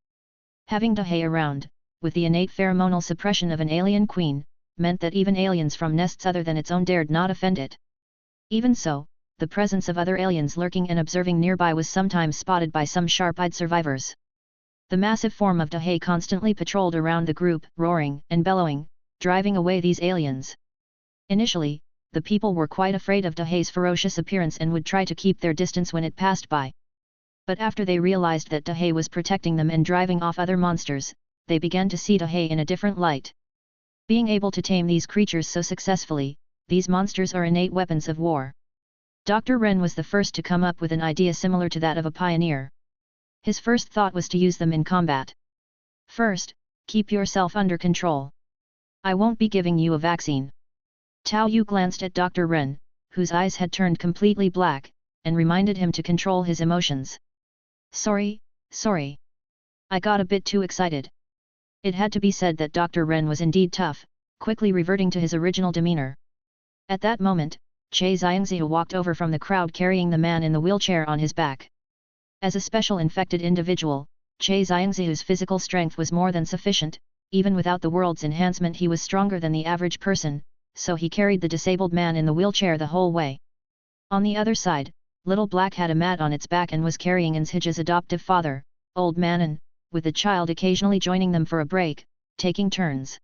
Having Dahei around, with the innate pheromonal suppression of an alien queen, meant that even aliens from nests other than its own dared not offend it. Even so, the presence of other aliens lurking and observing nearby was sometimes spotted by some sharp-eyed survivors. The massive form of Dahei constantly patrolled around the group, roaring and bellowing, driving away these aliens. Initially, the people were quite afraid of Dahei's ferocious appearance and would try to keep their distance when it passed by. But after they realized that Dahei was protecting them and driving off other monsters, they began to see Dahei in a different light. Being able to tame these creatures so successfully, these monsters are innate weapons of war. Dr. Ren was the first to come up with an idea similar to that of a pioneer. His first thought was to use them in combat. First, keep yourself under control. I won't be giving you a vaccine. Tao Yu glanced at Dr. Ren, whose eyes had turned completely black, and reminded him to control his emotions. Sorry. I got a bit too excited. It had to be said that Dr. Ren was indeed tough, quickly reverting to his original demeanor. At that moment, Che Xiangzihu walked over from the crowd carrying the man in the wheelchair on his back. As a special infected individual, Che Xiangzihu's physical strength was more than sufficient. Even without the world's enhancement he was stronger than the average person, so he carried the disabled man in the wheelchair the whole way. On the other side, Little Black had a mat on its back and was carrying Inshij's adoptive father, Old Manon, with the child occasionally joining them for a break, taking turns.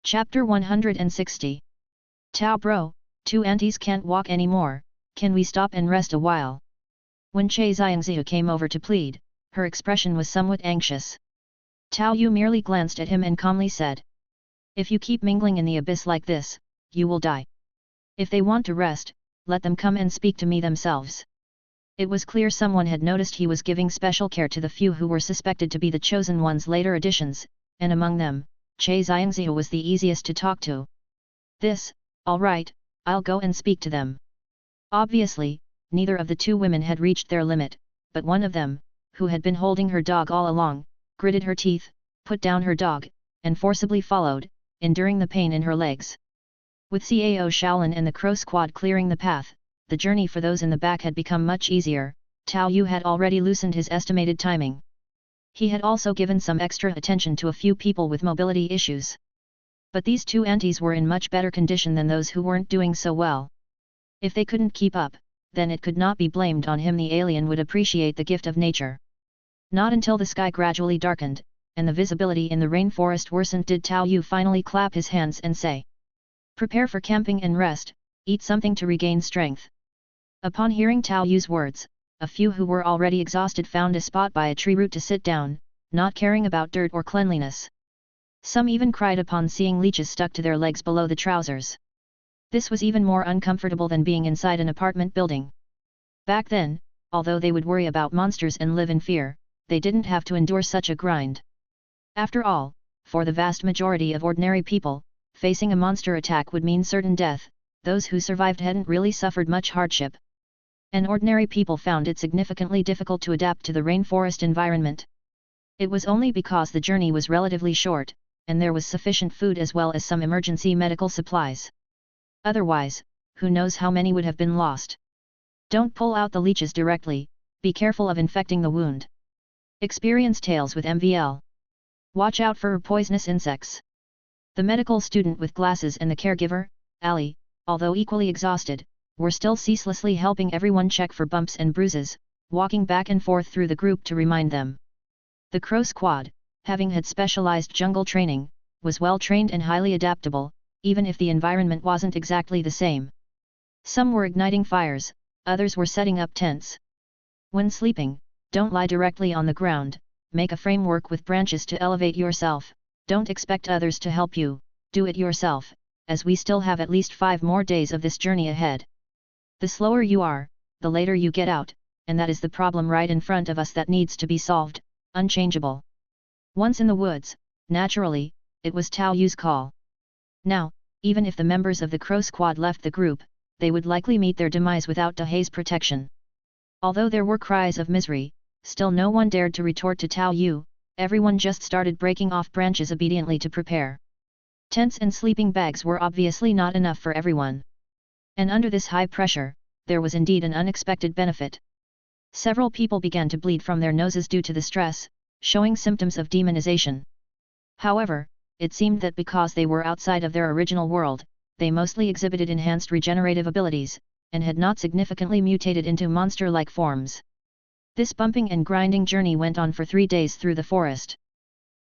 Chapter 160. Tao bro, 2 aunties can't walk anymore, can we stop and rest a while? When Che Xiangziu came over to plead, her expression was somewhat anxious. Tao Yu merely glanced at him and calmly said, "If you keep mingling in the abyss like this, you will die. If they want to rest, let them come and speak to me themselves." It was clear someone had noticed he was giving special care to the few who were suspected to be the chosen ones' later additions, and among them, Che Xiangziu was the easiest to talk to. All right, I'll go and speak to them." Obviously, neither of the two women had reached their limit, but one of them, who had been holding her dog all along, gritted her teeth, put down her dog, and forcibly followed, enduring the pain in her legs. With Cao Shaolin and the Crow Squad clearing the path, the journey for those in the back had become much easier. Tao Yu had already loosened his estimated timing. He had also given some extra attention to a few people with mobility issues. But these two aunties were in much better condition than those who weren't doing so well. If they couldn't keep up, then it could not be blamed on him. The alien would appreciate the gift of nature. Not until the sky gradually darkened, and the visibility in the rainforest worsened did Tao Yu finally clap his hands and say, "Prepare for camping and rest, eat something to regain strength." Upon hearing Tao Yu's words, a few who were already exhausted found a spot by a tree root to sit down, not caring about dirt or cleanliness. Some even cried upon seeing leeches stuck to their legs below the trousers. This was even more uncomfortable than being inside an apartment building. Back then, although they would worry about monsters and live in fear, they didn't have to endure such a grind. After all, for the vast majority of ordinary people, facing a monster attack would mean certain death. Those who survived hadn't really suffered much hardship. And ordinary people found it significantly difficult to adapt to the rainforest environment. It was only because the journey was relatively short, and there was sufficient food as well as some emergency medical supplies. Otherwise, who knows how many would have been lost. Don't pull out the leeches directly, be careful of infecting the wound. Experience tales with MVL. Watch out for poisonous insects. The medical student with glasses and the caregiver, Ali, although equally exhausted, were still ceaselessly helping everyone check for bumps and bruises, walking back and forth through the group to remind them. The Crow Squad, having had specialized jungle training, was well trained and highly adaptable, even if the environment wasn't exactly the same. Some were igniting fires, others were setting up tents. When sleeping, don't lie directly on the ground, make a framework with branches to elevate yourself, don't expect others to help you, do it yourself, as we still have at least 5 more days of this journey ahead. The slower you are, the later you get out, and that is the problem right in front of us that needs to be solved, unchangeable. Once in the woods, naturally, it was Tao Yu's call. Now, even if the members of the Crow Squad left the group, they would likely meet their demise without Dahai's protection. Although there were cries of misery, still no one dared to retort to Tao Yu, everyone just started breaking off branches obediently to prepare. Tents and sleeping bags were obviously not enough for everyone. And under this high pressure, there was indeed an unexpected benefit. Several people began to bleed from their noses due to the stress, showing symptoms of demonization. However, it seemed that because they were outside of their original world, they mostly exhibited enhanced regenerative abilities, and had not significantly mutated into monster-like forms. This bumping and grinding journey went on for 3 days through the forest.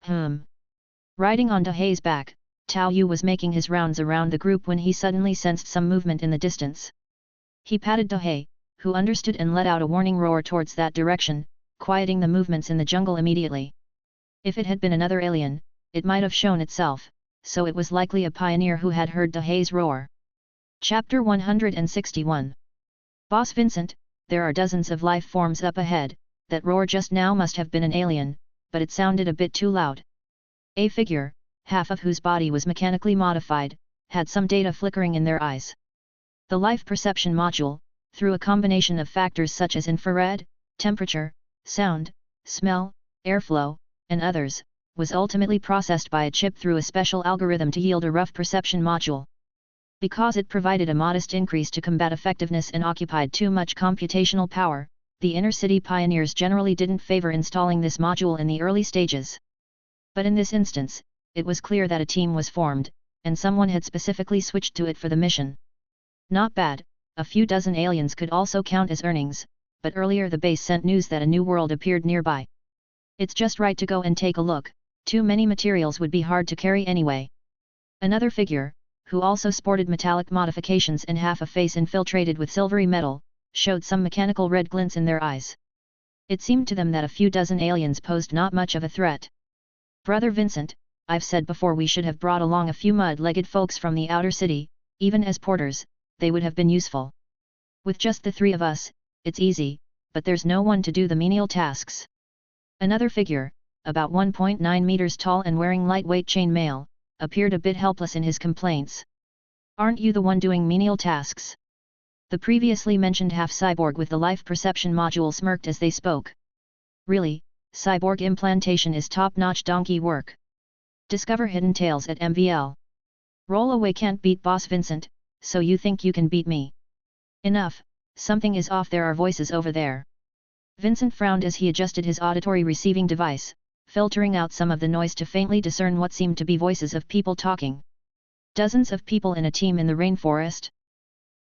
Riding on Dahai's back, Tao Yu was making his rounds around the group when he suddenly sensed some movement in the distance. He patted Dahai, who understood and let out a warning roar towards that direction, quieting the movements in the jungle immediately. If it had been another alien, it might have shown itself, so it was likely a pioneer who had heard Dahai's roar. Chapter 161. Boss Vincent, there are dozens of life forms up ahead, that roar just now must have been an alien, but it sounded a bit too loud. A figure, half of whose body was mechanically modified, had some data flickering in their eyes. The life perception module, through a combination of factors such as infrared, temperature, sound, smell, airflow, and others, was ultimately processed by a chip through a special algorithm to yield a rough perception module. Because it provided a modest increase to combat effectiveness and occupied too much computational power, the inner-city pioneers generally didn't favor installing this module in the early stages. But in this instance, it was clear that a team was formed, and someone had specifically switched to it for the mission. Not bad, a few dozen aliens could also count as earnings, but earlier the base sent news that a new world appeared nearby. It's just right to go and take a look, too many materials would be hard to carry anyway. Another figure, who also sported metallic modifications and half a face infiltrated with silvery metal, showed some mechanical red glints in their eyes. It seemed to them that a few dozen aliens posed not much of a threat. "Brother Vincent, I've said before we should have brought along a few mud-legged folks from the outer city, even as porters, they would have been useful. With just the three of us, it's easy, but there's no one to do the menial tasks." Another figure, about 1.9 meters tall and wearing lightweight chainmail, appeared a bit helpless in his complaints. "Aren't you the one doing menial tasks?" The previously mentioned half-cyborg with the life perception module smirked as they spoke. "Really, cyborg implantation is top-notch donkey work. Discover hidden tales at MVL. Roll away, can't beat boss Vincent, so you think you can beat me? Enough, something is off, there are voices over there." Vincent frowned as he adjusted his auditory receiving device, filtering out some of the noise to faintly discern what seemed to be voices of people talking. Dozens of people in a team in the rainforest?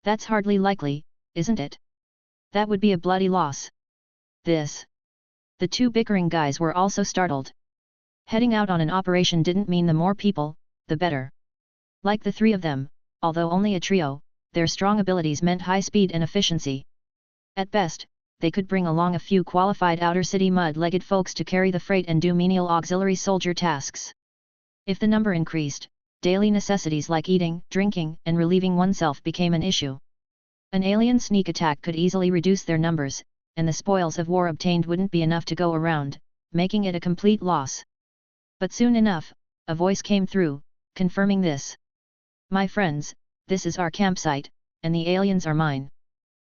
That's hardly likely, isn't it? That would be a bloody loss. The two bickering guys were also startled. Heading out on an operation didn't mean the more people, the better. Like the three of them, although only a trio, their strong abilities meant high speed and efficiency. At best, they could bring along a few qualified outer city mud-legged folks to carry the freight and do menial auxiliary soldier tasks. If the number increased, daily necessities like eating, drinking, and relieving oneself became an issue. An alien sneak attack could easily reduce their numbers, and the spoils of war obtained wouldn't be enough to go around, making it a complete loss. But soon enough, a voice came through, confirming this. "My friends, this is our campsite, and the aliens are mine.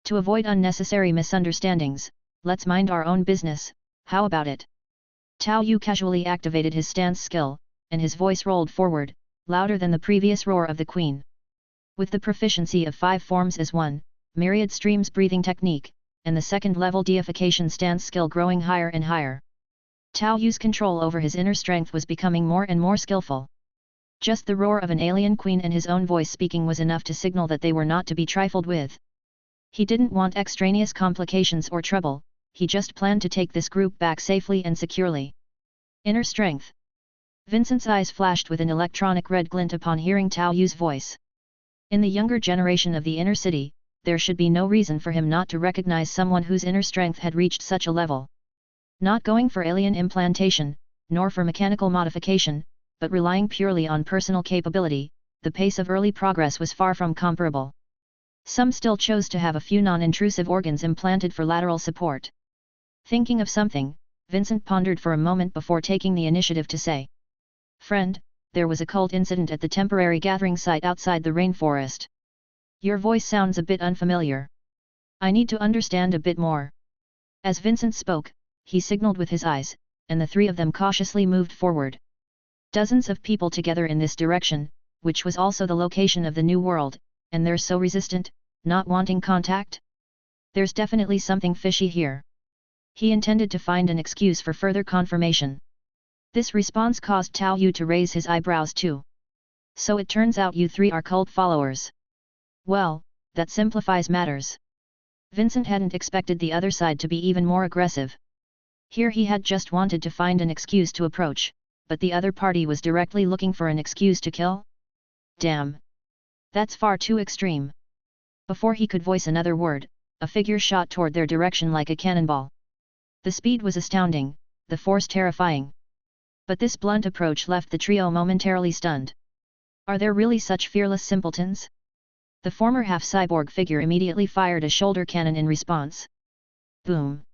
To avoid unnecessary misunderstandings, let's mind our own business, how about it?" Tao Yu casually activated his stance skill, and his voice rolled forward, louder than the previous roar of the Queen. With the proficiency of 5 forms as one, myriad streams breathing technique, and the second-level deification stance skill growing higher and higher, Tao Yu's control over his inner strength was becoming more and more skillful. Just the roar of an alien queen and his own voice speaking was enough to signal that they were not to be trifled with. He didn't want extraneous complications or trouble, he just planned to take this group back safely and securely. Inner strength. Vincent's eyes flashed with an electronic red glint upon hearing Tao Yu's voice. In the younger generation of the inner city, there should be no reason for him not to recognize someone whose inner strength had reached such a level. Not going for alien implantation, nor for mechanical modification, but relying purely on personal capability, the pace of early progress was far from comparable. Some still chose to have a few non-intrusive organs implanted for lateral support. Thinking of something, Vincent pondered for a moment before taking the initiative to say, "Friend, there was a cult incident at the temporary gathering site outside the rainforest. Your voice sounds a bit unfamiliar. I need to understand a bit more." As Vincent spoke, he signaled with his eyes, and the three of them cautiously moved forward. Dozens of people together in this direction, which was also the location of the New World, and they're so resistant, not wanting contact? There's definitely something fishy here. He intended to find an excuse for further confirmation. This response caused Tao Yu to raise his eyebrows too. "So it turns out you three are cult followers. Well, that simplifies matters." Vincent hadn't expected the other side to be even more aggressive. Here he had just wanted to find an excuse to approach, but the other party was directly looking for an excuse to kill? Damn! That's far too extreme. Before he could voice another word, a figure shot toward their direction like a cannonball. The speed was astounding, the force terrifying. But this blunt approach left the trio momentarily stunned. Are there really such fearless simpletons? The former half-cyborg figure immediately fired a shoulder cannon in response. Boom!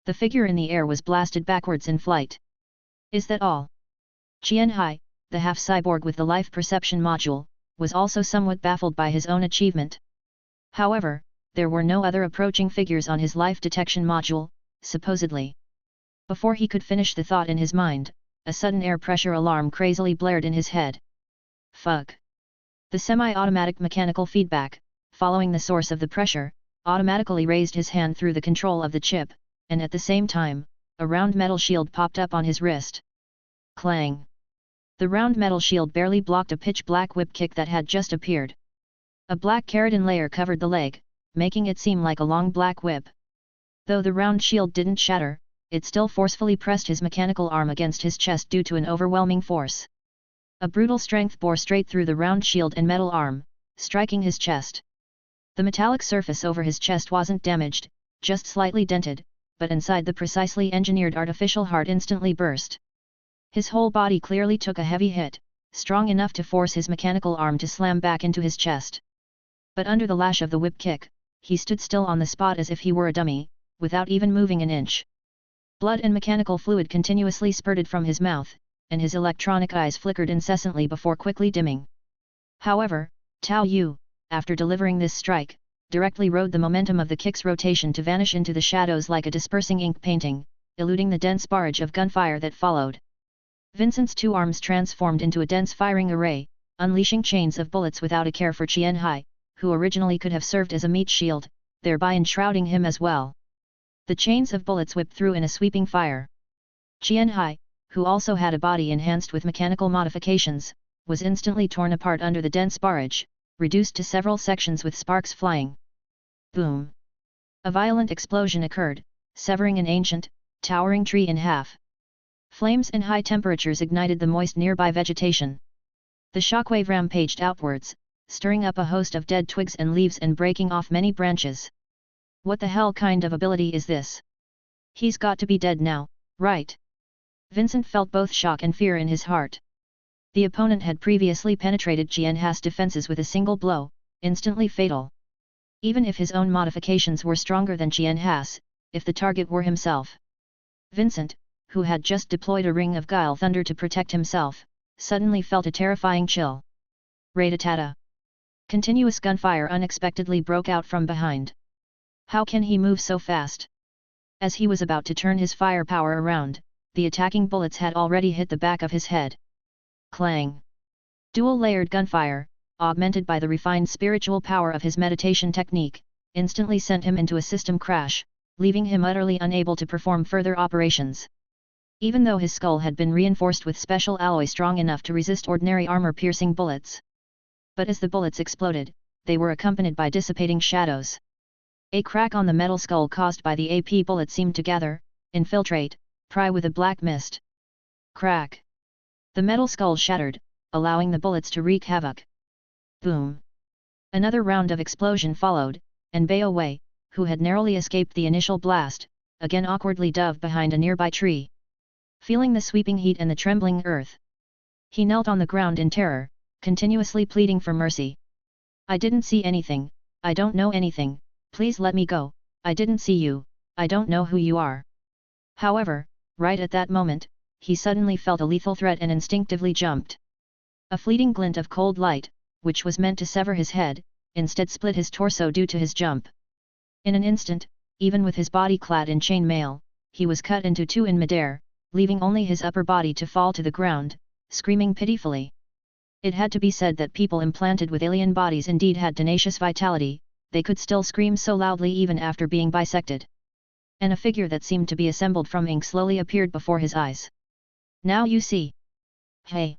The figure in the air was blasted backwards in flight. Is that all? Qianhai, the half-cyborg with the life perception module, was also somewhat baffled by his own achievement. However, there were no other approaching figures on his life detection module, supposedly. Before he could finish the thought in his mind, a sudden air pressure alarm crazily blared in his head. Fuck! The semi-automatic mechanical feedback, following the source of the pressure, automatically raised his hand through the control of the chip, and at the same time, a round metal shield popped up on his wrist. Clang! The round metal shield barely blocked a pitch-black whip kick that had just appeared. A black keratin layer covered the leg, making it seem like a long black whip. Though the round shield didn't shatter, it still forcefully pressed his mechanical arm against his chest due to an overwhelming force. A brutal strength bore straight through the round shield and metal arm, striking his chest. The metallic surface over his chest wasn't damaged, just slightly dented, but inside the precisely engineered artificial heart instantly burst. His whole body clearly took a heavy hit, strong enough to force his mechanical arm to slam back into his chest. But under the lash of the whip kick, he stood still on the spot as if he were a dummy, without even moving an inch. Blood and mechanical fluid continuously spurted from his mouth, and his electronic eyes flickered incessantly before quickly dimming. However, Tao Yu, after delivering this strike, directly rode the momentum of the kick's rotation to vanish into the shadows like a dispersing ink painting, eluding the dense barrage of gunfire that followed. Vincent's two arms transformed into a dense firing array, unleashing chains of bullets without a care for Qianhai, who originally could have served as a meat shield, thereby enshrouding him as well. The chains of bullets whipped through in a sweeping fire. Qianhai, who also had a body enhanced with mechanical modifications, was instantly torn apart under the dense barrage, reduced to several sections with sparks flying. Boom! A violent explosion occurred, severing an ancient, towering tree in half. Flames and high temperatures ignited the moist nearby vegetation. The shockwave rampaged outwards, stirring up a host of dead twigs and leaves and breaking off many branches. What the hell kind of ability is this? He's got to be dead now, right? Vincent felt both shock and fear in his heart. The opponent had previously penetrated Qianhai's defenses with a single blow, instantly fatal. Even if his own modifications were stronger than Qianhai's, if the target were himself. Vincent, who had just deployed a ring of guile thunder to protect himself, suddenly felt a terrifying chill. Ratatata! Continuous gunfire unexpectedly broke out from behind. How can he move so fast? As he was about to turn his firepower around, the attacking bullets had already hit the back of his head. Clang! Dual-layered gunfire, augmented by the refined spiritual power of his meditation technique, instantly sent him into a system crash, leaving him utterly unable to perform further operations. Even though his skull had been reinforced with special alloy strong enough to resist ordinary armor-piercing bullets. But as the bullets exploded, they were accompanied by dissipating shadows. A crack on the metal skull caused by the AP bullet seemed to gather, infiltrate, pry with a black mist. Crack! The metal skull shattered, allowing the bullets to wreak havoc. Boom! Another round of explosion followed, and Bao Wei, who had narrowly escaped the initial blast, again awkwardly dove behind a nearby tree. Feeling the sweeping heat and the trembling earth, he knelt on the ground in terror, continuously pleading for mercy. I didn't see anything, I don't know anything, please let me go, I didn't see you, I don't know who you are. However, right at that moment, he suddenly felt a lethal threat and instinctively jumped. A fleeting glint of cold light, which was meant to sever his head, instead split his torso due to his jump. In an instant, even with his body clad in chain mail, he was cut into two in midair, leaving only his upper body to fall to the ground, screaming pitifully. It had to be said that people implanted with alien bodies indeed had tenacious vitality, they could still scream so loudly even after being bisected. And a figure that seemed to be assembled from ink slowly appeared before his eyes. Now you see. Hey!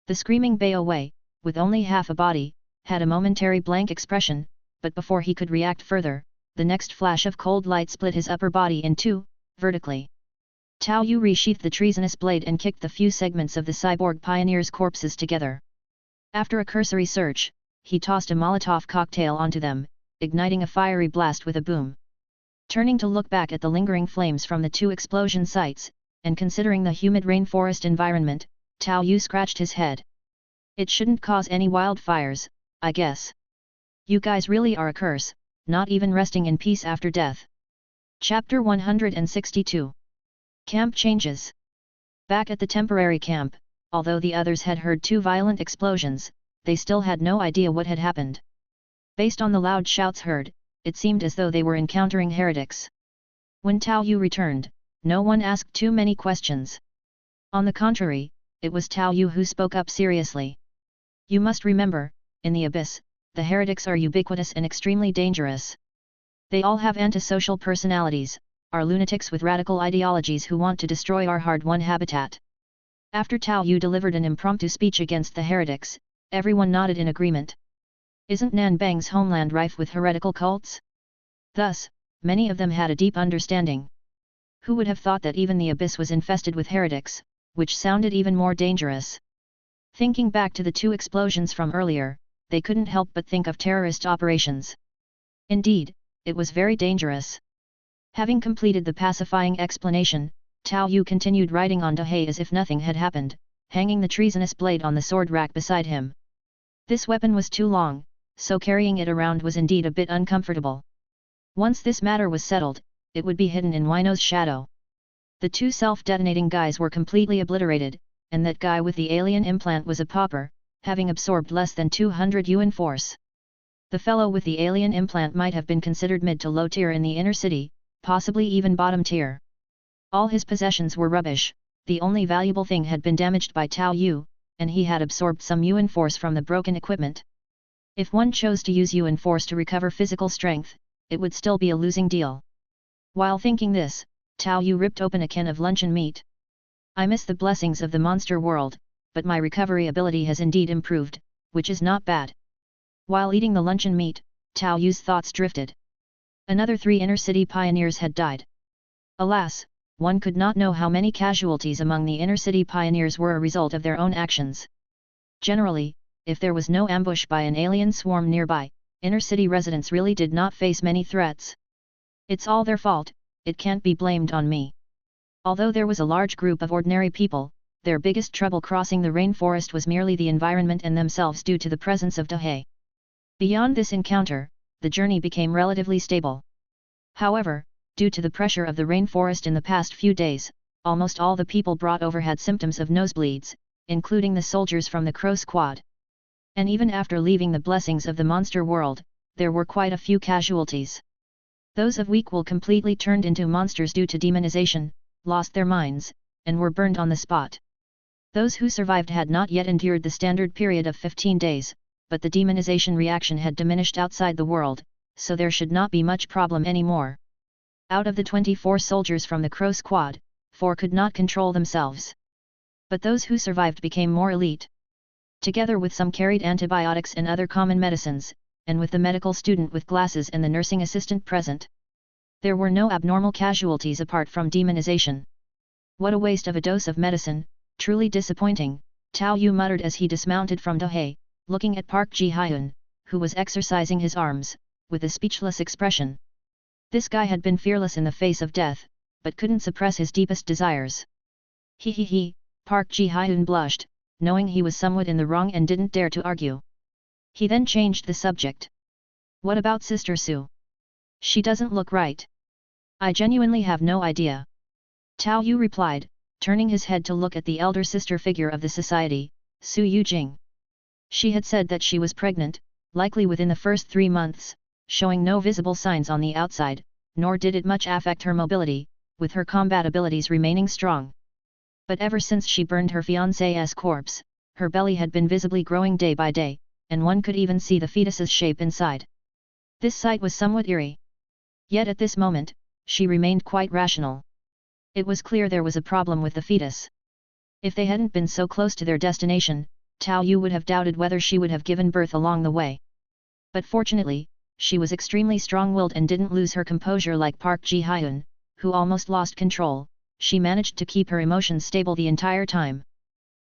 The screaming Bao Wei, with only half a body, had a momentary blank expression, but before he could react further, the next flash of cold light split his upper body in two, vertically. Tao Yu resheathed the treasonous blade and kicked the few segments of the cyborg pioneers' corpses together. After a cursory search, he tossed a Molotov cocktail onto them, igniting a fiery blast with a boom. Turning to look back at the lingering flames from the two explosion sites, and considering the humid rainforest environment, Tao Yu scratched his head. It shouldn't cause any wildfires, I guess. You guys really are a curse, not even resting in peace after death. Chapter 162. Camp changes. Back at the temporary camp, although the others had heard two violent explosions, they still had no idea what had happened. Based on the loud shouts heard, it seemed as though they were encountering heretics. When Tao Yu returned, no one asked too many questions. On the contrary, it was Tao Yu who spoke up seriously. You must remember, in the abyss, the heretics are ubiquitous and extremely dangerous. They all have antisocial personalities, are lunatics with radical ideologies who want to destroy our hard-won habitat. After Tao Yu delivered an impromptu speech against the heretics, everyone nodded in agreement. Isn't Nanbang's homeland rife with heretical cults? Thus, many of them had a deep understanding. Who would have thought that even the abyss was infested with heretics, which sounded even more dangerous. Thinking back to the two explosions from earlier, they couldn't help but think of terrorist operations. Indeed, it was very dangerous. Having completed the pacifying explanation, Tao Yu continued riding on Dahei as if nothing had happened, hanging the treasonous blade on the sword rack beside him. This weapon was too long, so carrying it around was indeed a bit uncomfortable. Once this matter was settled, it would be hidden in Wino's shadow. The two self-detonating guys were completely obliterated, and that guy with the alien implant was a pauper, having absorbed less than 200 Yuan Force. The fellow with the alien implant might have been considered mid to low tier in the inner city, possibly even bottom tier. All his possessions were rubbish, the only valuable thing had been damaged by Tao Yu, and he had absorbed some Yuan Force from the broken equipment. If one chose to use Yuan Force to recover physical strength, it would still be a losing deal. While thinking this, Tao Yu ripped open a can of luncheon meat. I miss the blessings of the monster world, but my recovery ability has indeed improved, which is not bad. While eating the luncheon meat, Tao Yu's thoughts drifted. Another 3 inner-city pioneers had died. Alas, one could not know how many casualties among the inner-city pioneers were a result of their own actions. Generally, if there was no ambush by an alien swarm nearby, inner-city residents really did not face many threats. It's all their fault, it can't be blamed on me. Although there was a large group of ordinary people, their biggest trouble crossing the rainforest was merely the environment and themselves due to the presence of Dahei. Beyond this encounter, the journey became relatively stable. However, due to the pressure of the rainforest in the past few days, almost all the people brought over had symptoms of nosebleeds, including the soldiers from the Crow Squad. And even after leaving the blessings of the monster world, there were quite a few casualties. Those of weak will completely turned into monsters due to demonization, lost their minds, and were burned on the spot. Those who survived had not yet endured the standard period of 15 days, but the demonization reaction had diminished outside the world, so there should not be much problem anymore. Out of the 24 soldiers from the Crow Squad, 4 could not control themselves. But those who survived became more elite. Together with some carried antibiotics and other common medicines, and with the medical student with glasses and the nursing assistant present. There were no abnormal casualties apart from demonization. What a waste of a dose of medicine, truly disappointing, Tao Yu muttered as he dismounted from Dahei, looking at Park Ji-hyun, who was exercising his arms, with a speechless expression. This guy had been fearless in the face of death, but couldn't suppress his deepest desires. He, Park Ji-hyun blushed, knowing he was somewhat in the wrong and didn't dare to argue. He then changed the subject. What about Sister Su? She doesn't look right. I genuinely have no idea. Tao Yu replied, turning his head to look at the elder sister figure of the society, Su Yujing. She had said that she was pregnant, likely within the first 3 months, showing no visible signs on the outside, nor did it much affect her mobility, with her combat abilities remaining strong. But ever since she burned her fiancé's corpse, her belly had been visibly growing day by day, and one could even see the fetus's shape inside. This sight was somewhat eerie. Yet at this moment, she remained quite rational. It was clear there was a problem with the fetus. If they hadn't been so close to their destination, Tao Yu would have doubted whether she would have given birth along the way. But fortunately, she was extremely strong-willed and didn't lose her composure like Park Ji-hyun, who almost lost control. She managed to keep her emotions stable the entire time.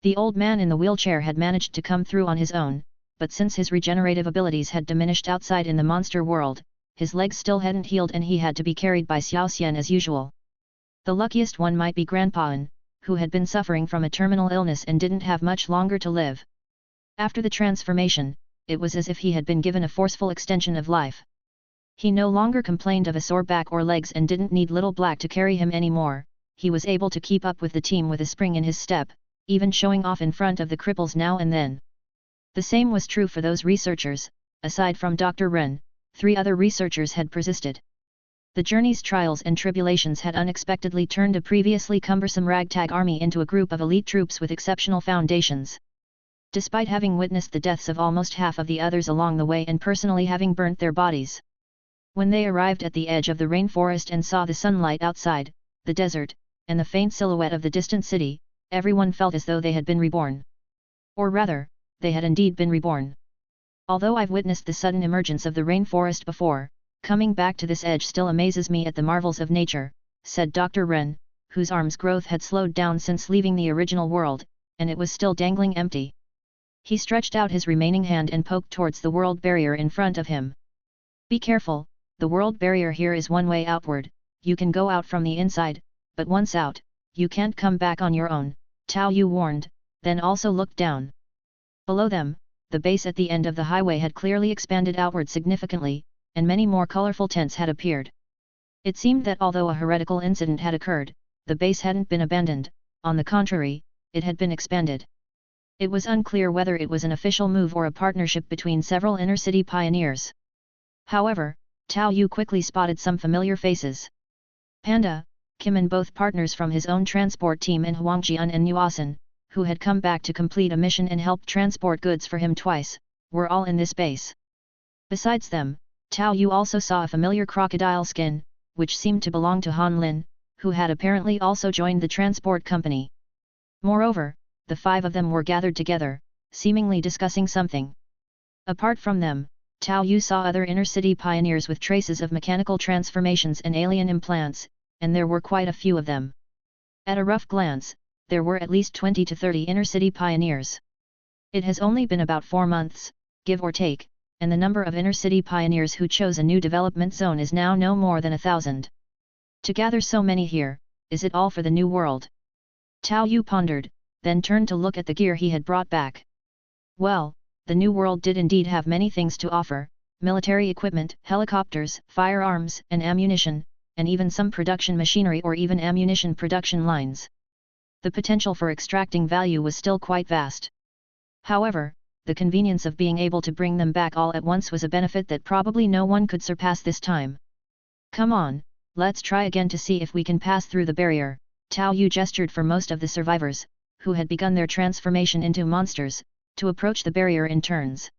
The old man in the wheelchair had managed to come through on his own, but since his regenerative abilities had diminished outside in the monster world, his legs still hadn't healed and he had to be carried by Xiao Xian as usual. The luckiest one might be Grandpa An, who had been suffering from a terminal illness and didn't have much longer to live. After the transformation, it was as if he had been given a forceful extension of life. He no longer complained of a sore back or legs and didn't need Little Black to carry him anymore. He was able to keep up with the team with a spring in his step, even showing off in front of the cripples now and then. The same was true for those researchers. Aside from Dr. Ren, 3 other researchers had persisted. The journey's trials and tribulations had unexpectedly turned a previously cumbersome ragtag army into a group of elite troops with exceptional foundations. Despite having witnessed the deaths of almost half of the others along the way and personally having burnt their bodies. When they arrived at the edge of the rainforest and saw the sunlight outside, the desert, and the faint silhouette of the distant city, everyone felt as though they had been reborn. Or rather, they had indeed been reborn. Although I've witnessed the sudden emergence of the rainforest before, coming back to this edge still amazes me at the marvels of nature, said Dr. Ren, whose arm's growth had slowed down since leaving the original world, and it was still dangling empty. He stretched out his remaining hand and poked towards the world barrier in front of him. Be careful, the world barrier here is one way outward, you can go out from the inside, but once out, you can't come back on your own, Tao Yu warned, then also looked down. Below them, the base at the end of the highway had clearly expanded outward significantly, and many more colorful tents had appeared. It seemed that although a heretical incident had occurred, the base hadn't been abandoned, on the contrary, it had been expanded. It was unclear whether it was an official move or a partnership between several inner-city pioneers. However, Tao Yu quickly spotted some familiar faces. Panda, Kim and both partners from his own transport team in Huangjian and Nuasan, who had come back to complete a mission and helped transport goods for him twice, were all in this base. Besides them, Tao Yu also saw a familiar crocodile skin, which seemed to belong to Han Lin, who had apparently also joined the transport company. Moreover, the five of them were gathered together, seemingly discussing something. Apart from them, Tao Yu saw other inner-city pioneers with traces of mechanical transformations and alien implants, and there were quite a few of them. At a rough glance, there were at least 20 to 30 inner-city pioneers. It has only been about 4 months, give or take, and the number of inner-city pioneers who chose a new development zone is now no more than 1,000. To gather so many here, is it all for the new world? Tao Yu pondered, then turned to look at the gear he had brought back. Well, the new world did indeed have many things to offer, military equipment, helicopters, firearms and ammunition, and even some production machinery or even ammunition production lines. The potential for extracting value was still quite vast. However, the convenience of being able to bring them back all at once was a benefit that probably no one could surpass this time. Come on, let's try again to see if we can pass through the barrier, Tao Yu gestured for most of the survivors, who had begun their transformation into monsters, to approach the barrier in turns.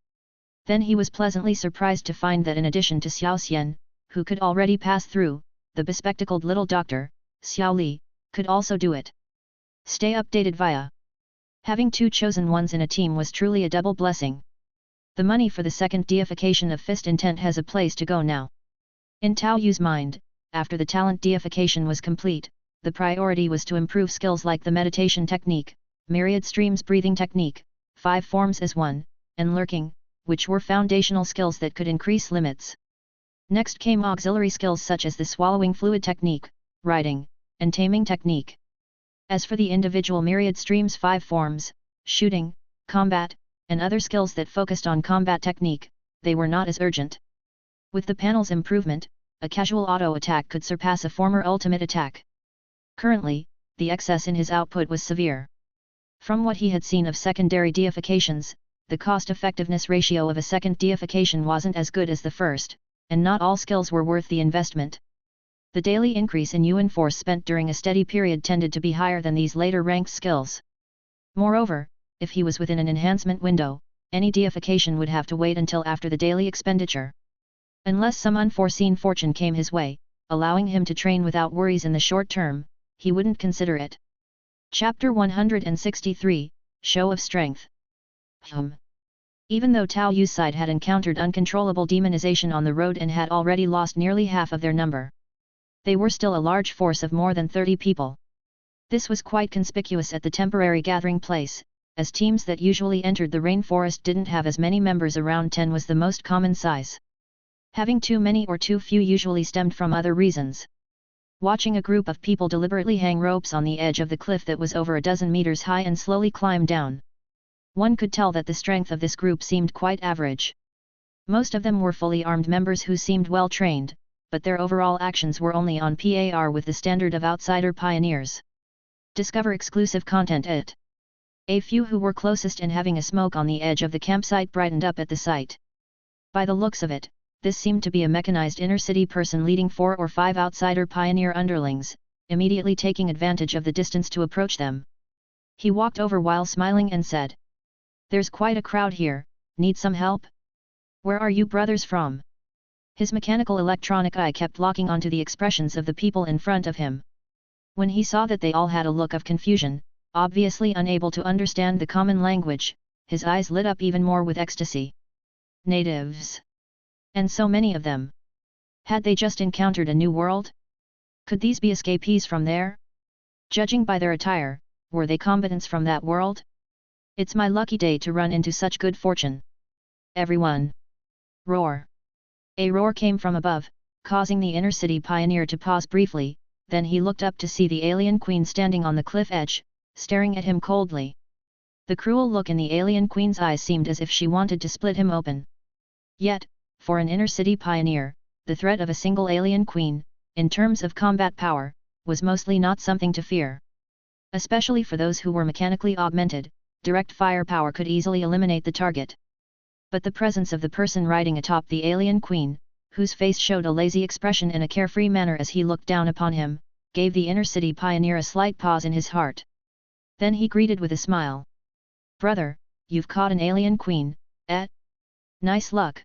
Then he was pleasantly surprised to find that in addition to Xiao Xian, who could already pass through, the bespectacled little doctor, Xiao Li, could also do it. Stay updated via. Having 2 chosen ones in a team was truly a double blessing. The money for the second deification of Fist Intent has a place to go now. In Tao Yu's mind, after the talent deification was complete, the priority was to improve skills like the meditation technique, myriad streams breathing technique, 5 forms as one, and lurking, which were foundational skills that could increase limits. Next came auxiliary skills such as the swallowing fluid technique, riding, and taming technique. As for the individual myriad streams 5 forms, shooting, combat, and other skills that focused on combat technique, they were not as urgent. With the panel's improvement, a casual auto attack could surpass a former ultimate attack. Currently, the excess in his output was severe. From what he had seen of secondary deifications, the cost-effectiveness ratio of a second deification wasn't as good as the first, and not all skills were worth the investment. The daily increase in Yuan Force spent during a steady period tended to be higher than these later ranked skills. Moreover, if he was within an enhancement window, any deification would have to wait until after the daily expenditure. Unless some unforeseen fortune came his way, allowing him to train without worries in the short term, he wouldn't consider it. Chapter 163, Show of Strength. Even though Tao Yu's side had encountered uncontrollable demonization on the road and had already lost nearly half of their number, they were still a large force of more than 30 people. This was quite conspicuous at the temporary gathering place, as teams that usually entered the rainforest didn't have as many members. Around 10 was the most common size. Having too many or too few usually stemmed from other reasons. Watching a group of people deliberately hang ropes on the edge of the cliff that was over a dozen meters high and slowly climb down, one could tell that the strength of this group seemed quite average. Most of them were fully armed members who seemed well trained, but their overall actions were only on par with the standard of outsider pioneers. Discover exclusive content at. A few who were closest and having a smoke on the edge of the campsite brightened up at the sight. By the looks of it, this seemed to be a mechanized inner-city person leading 4 or 5 outsider pioneer underlings, immediately taking advantage of the distance to approach them. He walked over while smiling and said, "There's quite a crowd here, need some help? Where are you brothers from?" His mechanical electronic eye kept locking onto the expressions of the people in front of him. When he saw that they all had a look of confusion, obviously unable to understand the common language, his eyes lit up even more with ecstasy. Natives! And so many of them! Had they just encountered a new world? Could these be escapees from there? Judging by their attire, were they combatants from that world? It's my lucky day to run into such good fortune. Everyone! Roar! A roar came from above, causing the inner city pioneer to pause briefly, then he looked up to see the alien queen standing on the cliff edge, staring at him coldly. The cruel look in the alien queen's eyes seemed as if she wanted to split him open. Yet, for an inner city pioneer, the threat of a single alien queen, in terms of combat power, was mostly not something to fear. Especially for those who were mechanically augmented, direct firepower could easily eliminate the target. But the presence of the person riding atop the alien queen, whose face showed a lazy expression in a carefree manner as he looked down upon him, gave the inner city pioneer a slight pause in his heart. Then he greeted with a smile. "Brother, you've caught an alien queen, eh? Nice luck.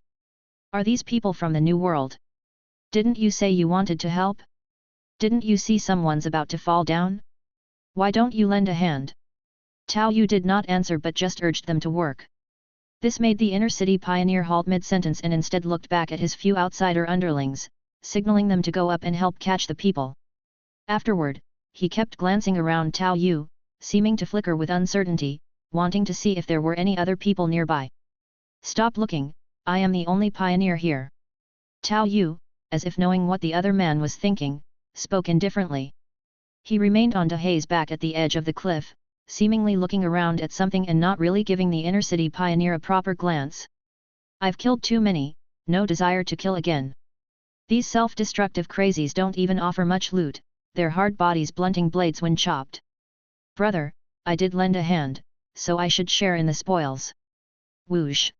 Are these people from the New World? Didn't you say you wanted to help? Didn't you see someone's about to fall down? Why don't you lend a hand?" Tao Yu did not answer but just urged them to work. This made the inner city pioneer halt mid-sentence and instead looked back at his few outsider underlings, signaling them to go up and help catch the people. Afterward, he kept glancing around Tao Yu, seeming to flicker with uncertainty, wanting to see if there were any other people nearby. "Stop looking, I am the only pioneer here." Tao Yu, as if knowing what the other man was thinking, spoke indifferently. He remained on Dahei's back at the edge of the cliff, seemingly looking around at something and not really giving the inner city pioneer a proper glance. "I've killed too many, no desire to kill again. These self-destructive crazies don't even offer much loot, their hard bodies blunting blades when chopped. Brother, I did lend a hand, so I should share in the spoils." Whoosh!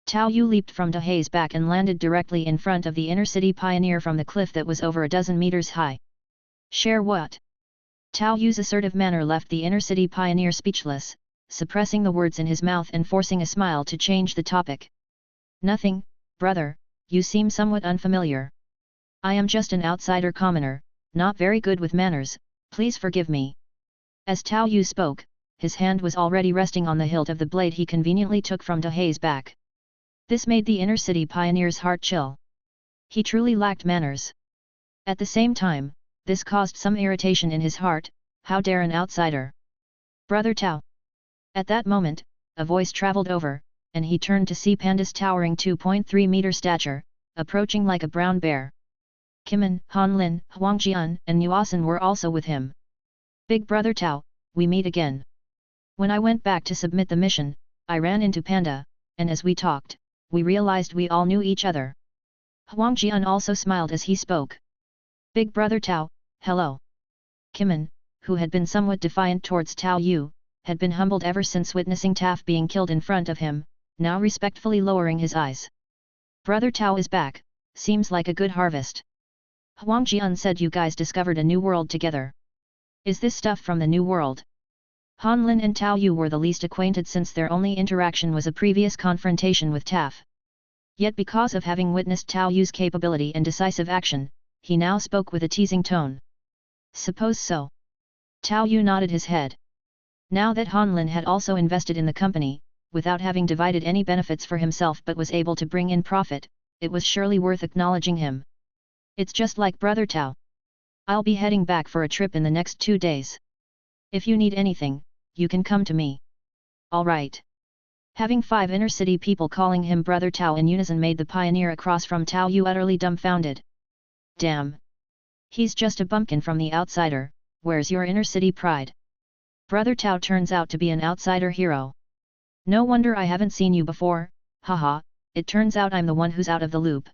Tao Yu leaped from Dahei's back and landed directly in front of the inner city pioneer from the cliff that was over a dozen meters high. "Share what?" Tao Yu's assertive manner left the inner city pioneer speechless, suppressing the words in his mouth and forcing a smile to change the topic. "Nothing, brother, you seem somewhat unfamiliar. I am just an outsider commoner, not very good with manners, please forgive me." As Tao Yu spoke, his hand was already resting on the hilt of the blade he conveniently took from Dahei's back. This made the inner city pioneer's heart chill. He truly lacked manners. At the same time, this caused some irritation in his heart. How dare an outsider? "Brother Tao!" At that moment, a voice traveled over, and he turned to see Panda's towering 2.3-meter stature, approaching like a brown bear. Kimin, Hanlin, Huangjian and Yuasan were also with him. "Big Brother Tao, we meet again. When I went back to submit the mission, I ran into Panda, and as we talked, we realized we all knew each other." Huangjian also smiled as he spoke. "Big Brother Tao, hello." Kimin, who had been somewhat defiant towards Tao Yu, had been humbled ever since witnessing Taff being killed in front of him, now respectfully lowering his eyes. "Brother Tao is back, seems like a good harvest. Huangjian said you guys discovered a new world together. Is this stuff from the New World?" Hanlin and Tao Yu were the least acquainted since their only interaction was a previous confrontation with Taff. Yet because of having witnessed Tao Yu's capability and decisive action, he now spoke with a teasing tone. "Suppose so." Tao Yu nodded his head. Now that Hanlin had also invested in the company, without having divided any benefits for himself but was able to bring in profit, it was surely worth acknowledging him. "It's just like Brother Tao. I'll be heading back for a trip in the next 2 days. If you need anything, you can come to me." "All right." Having 5 inner city people calling him Brother Tao in unison made the pioneer across from Tao Yu utterly dumbfounded. "Damn! He's just a bumpkin from the outsider, where's your inner city pride? Brother Tao turns out to be an outsider hero. No wonder I haven't seen you before, haha, it turns out I'm the one who's out of the loop."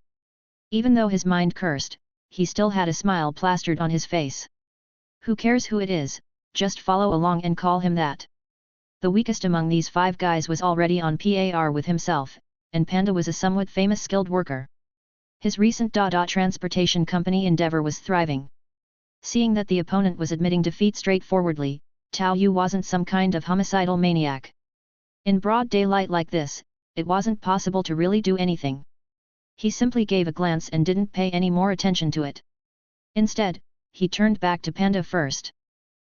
Even though his mind cursed, he still had a smile plastered on his face. Who cares who it is, just follow along and call him that. The weakest among these 5 guys was already on par with himself, and Panda was a somewhat famous skilled worker. His recent transportation company endeavor was thriving. Seeing that the opponent was admitting defeat straightforwardly, Tao Yu wasn't some kind of homicidal maniac. In broad daylight like this, it wasn't possible to really do anything. He simply gave a glance and didn't pay any more attention to it. Instead, he turned back to Panda first.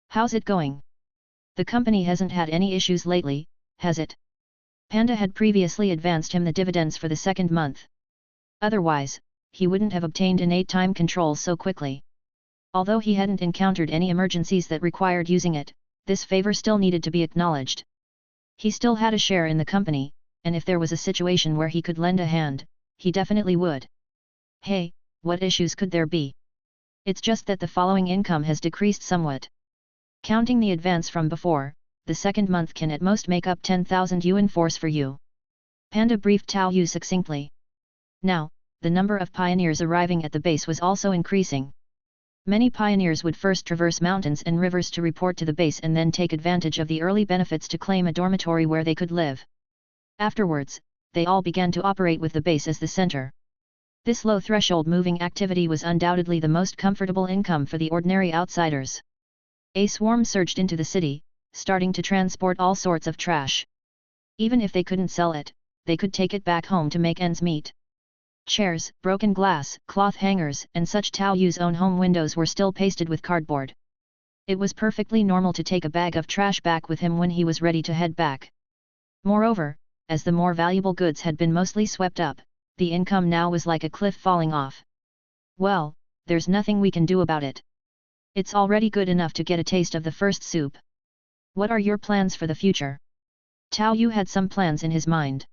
"How's it going? The company hasn't had any issues lately, has it?" Panda had previously advanced him the dividends for the 2nd month. Otherwise, he wouldn't have obtained innate time control so quickly. Although he hadn't encountered any emergencies that required using it, this favor still needed to be acknowledged. He still had a share in the company, and if there was a situation where he could lend a hand, he definitely would. Hey, what issues could there be? It's just that the following income has decreased somewhat. Counting the advance from before, the second month can at most make up 10,000 Yuan Force for you. Panda briefed Tao Yu succinctly. Now, the number of pioneers arriving at the base was also increasing. Many pioneers would first traverse mountains and rivers to report to the base and then take advantage of the early benefits to claim a dormitory where they could live. Afterwards, they all began to operate with the base as the center. This low-threshold moving activity was undoubtedly the most comfortable income for the ordinary outsiders. A swarm surged into the city, starting to transport all sorts of trash. Even if they couldn't sell it, they could take it back home to make ends meet. Chairs, broken glass, cloth hangers, and such Tao Yu's own home windows were still pasted with cardboard. It was perfectly normal to take a bag of trash back with him when he was ready to head back. Moreover, as the more valuable goods had been mostly swept up, the income now was like a cliff falling off. Well, there's nothing we can do about it. It's already good enough to get a taste of the first soup. What are your plans for the future? Tao Yu had some plans in his mind.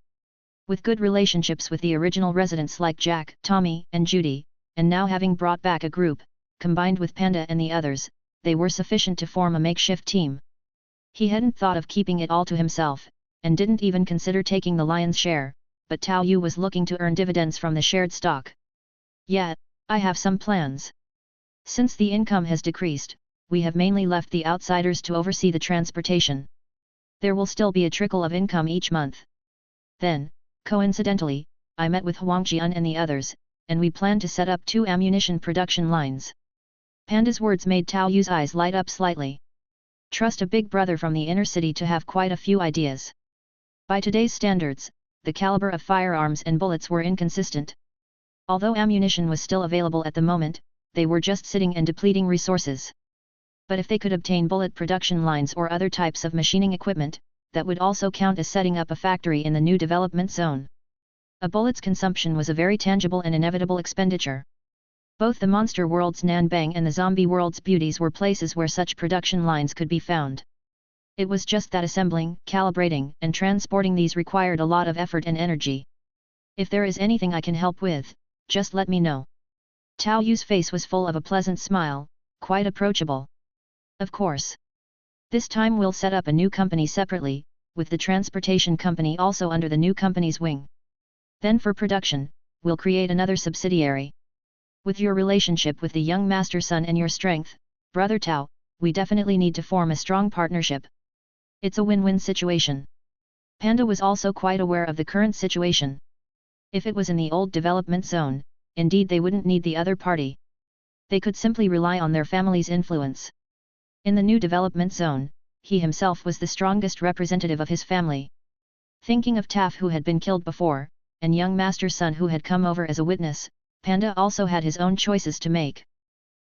With good relationships with the original residents like Jack, Tommy, and Judy, and now having brought back a group, combined with Panda and the others, they were sufficient to form a makeshift team. He hadn't thought of keeping it all to himself, and didn't even consider taking the lion's share, but Tao Yu was looking to earn dividends from the shared stock. Yet, I have some plans. Since the income has decreased, we have mainly left the outsiders to oversee the transportation. There will still be a trickle of income each month. Then, coincidentally, I met with Huangjian and the others, and we plan to set up 2 ammunition production lines. Panda's words made Tao Yu's eyes light up slightly. Trust a big brother from the inner city to have quite a few ideas. By today's standards, the caliber of firearms and bullets were inconsistent. Although ammunition was still available at the moment, they were just sitting and depleting resources. But if they could obtain bullet production lines or other types of machining equipment, that would also count as setting up a factory in the new development zone. A bullet's consumption was a very tangible and inevitable expenditure. Both the monster world's Nanbang and the zombie world's beauties were places where such production lines could be found. It was just that assembling, calibrating, and transporting these required a lot of effort and energy. If there is anything I can help with, just let me know. Tao Yu's face was full of a pleasant smile, quite approachable. Of course. This time we'll set up a new company separately, with the transportation company also under the new company's wing. Then for production, we'll create another subsidiary. With your relationship with the young master son and your strength, Brother Tao, we definitely need to form a strong partnership. It's a win-win situation. Panda was also quite aware of the current situation. If it was in the old development zone, indeed they wouldn't need the other party. They could simply rely on their family's influence. In the new development zone, he himself was the strongest representative of his family. Thinking of Taff who had been killed before, and young master son who had come over as a witness, Panda also had his own choices to make.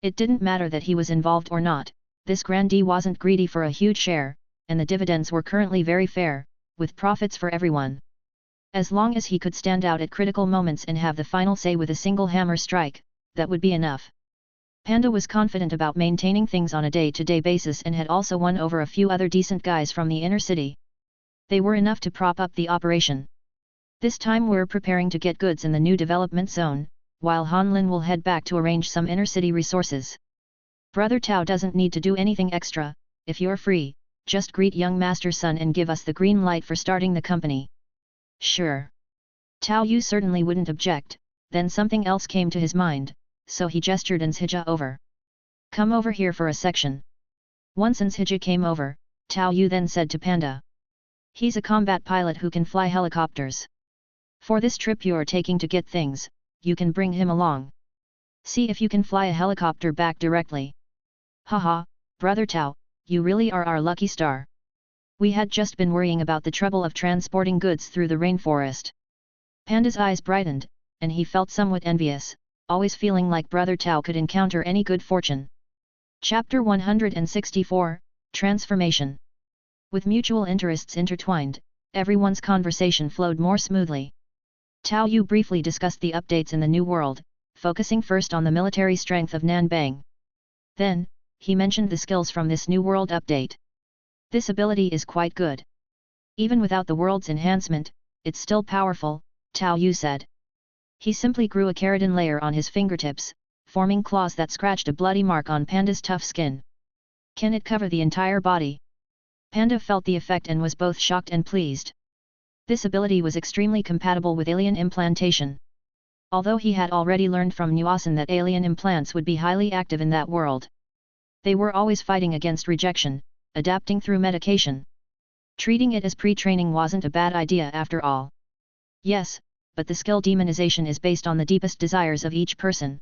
It didn't matter that he was involved or not, this grandee wasn't greedy for a huge share, and the dividends were currently very fair, with profits for everyone. As long as he could stand out at critical moments and have the final say with a single hammer strike, that would be enough. Panda was confident about maintaining things on a day-to-day basis and had also won over a few other decent guys from the inner city. They were enough to prop up the operation. This time we're preparing to get goods in the new development zone, while Hanlin will head back to arrange some inner city resources. Brother Tao doesn't need to do anything extra. If you're free, just greet young master son and give us the green light for starting the company. Sure. Tao Yu certainly wouldn't object, then something else came to his mind, so he gestured Nsija over. Come over here for a section. Once Nsija came over, Tao Yu then said to Panda. He's a combat pilot who can fly helicopters. For this trip you're taking to get things, you can bring him along. See if you can fly a helicopter back directly. Haha, Brother Tao, you really are our lucky star. We had just been worrying about the trouble of transporting goods through the rainforest. Panda's eyes brightened, and he felt somewhat envious, always feeling like Brother Tao could encounter any good fortune. Chapter 164, Transformation. With mutual interests intertwined, everyone's conversation flowed more smoothly. Tao Yu briefly discussed the updates in the New World, focusing first on the military strength of Nanbang. Then, he mentioned the skills from this New World update. This ability is quite good. Even without the world's enhancement, it's still powerful, Tao Yu said. He simply grew a keratin layer on his fingertips, forming claws that scratched a bloody mark on Panda's tough skin. Can it cover the entire body? Panda felt the effect and was both shocked and pleased. This ability was extremely compatible with alien implantation. Although he had already learned from Nuasan that alien implants would be highly active in that world. They were always fighting against rejection, adapting through medication. Treating it as pre-training wasn't a bad idea after all. Yes, but the skill demonization is based on the deepest desires of each person.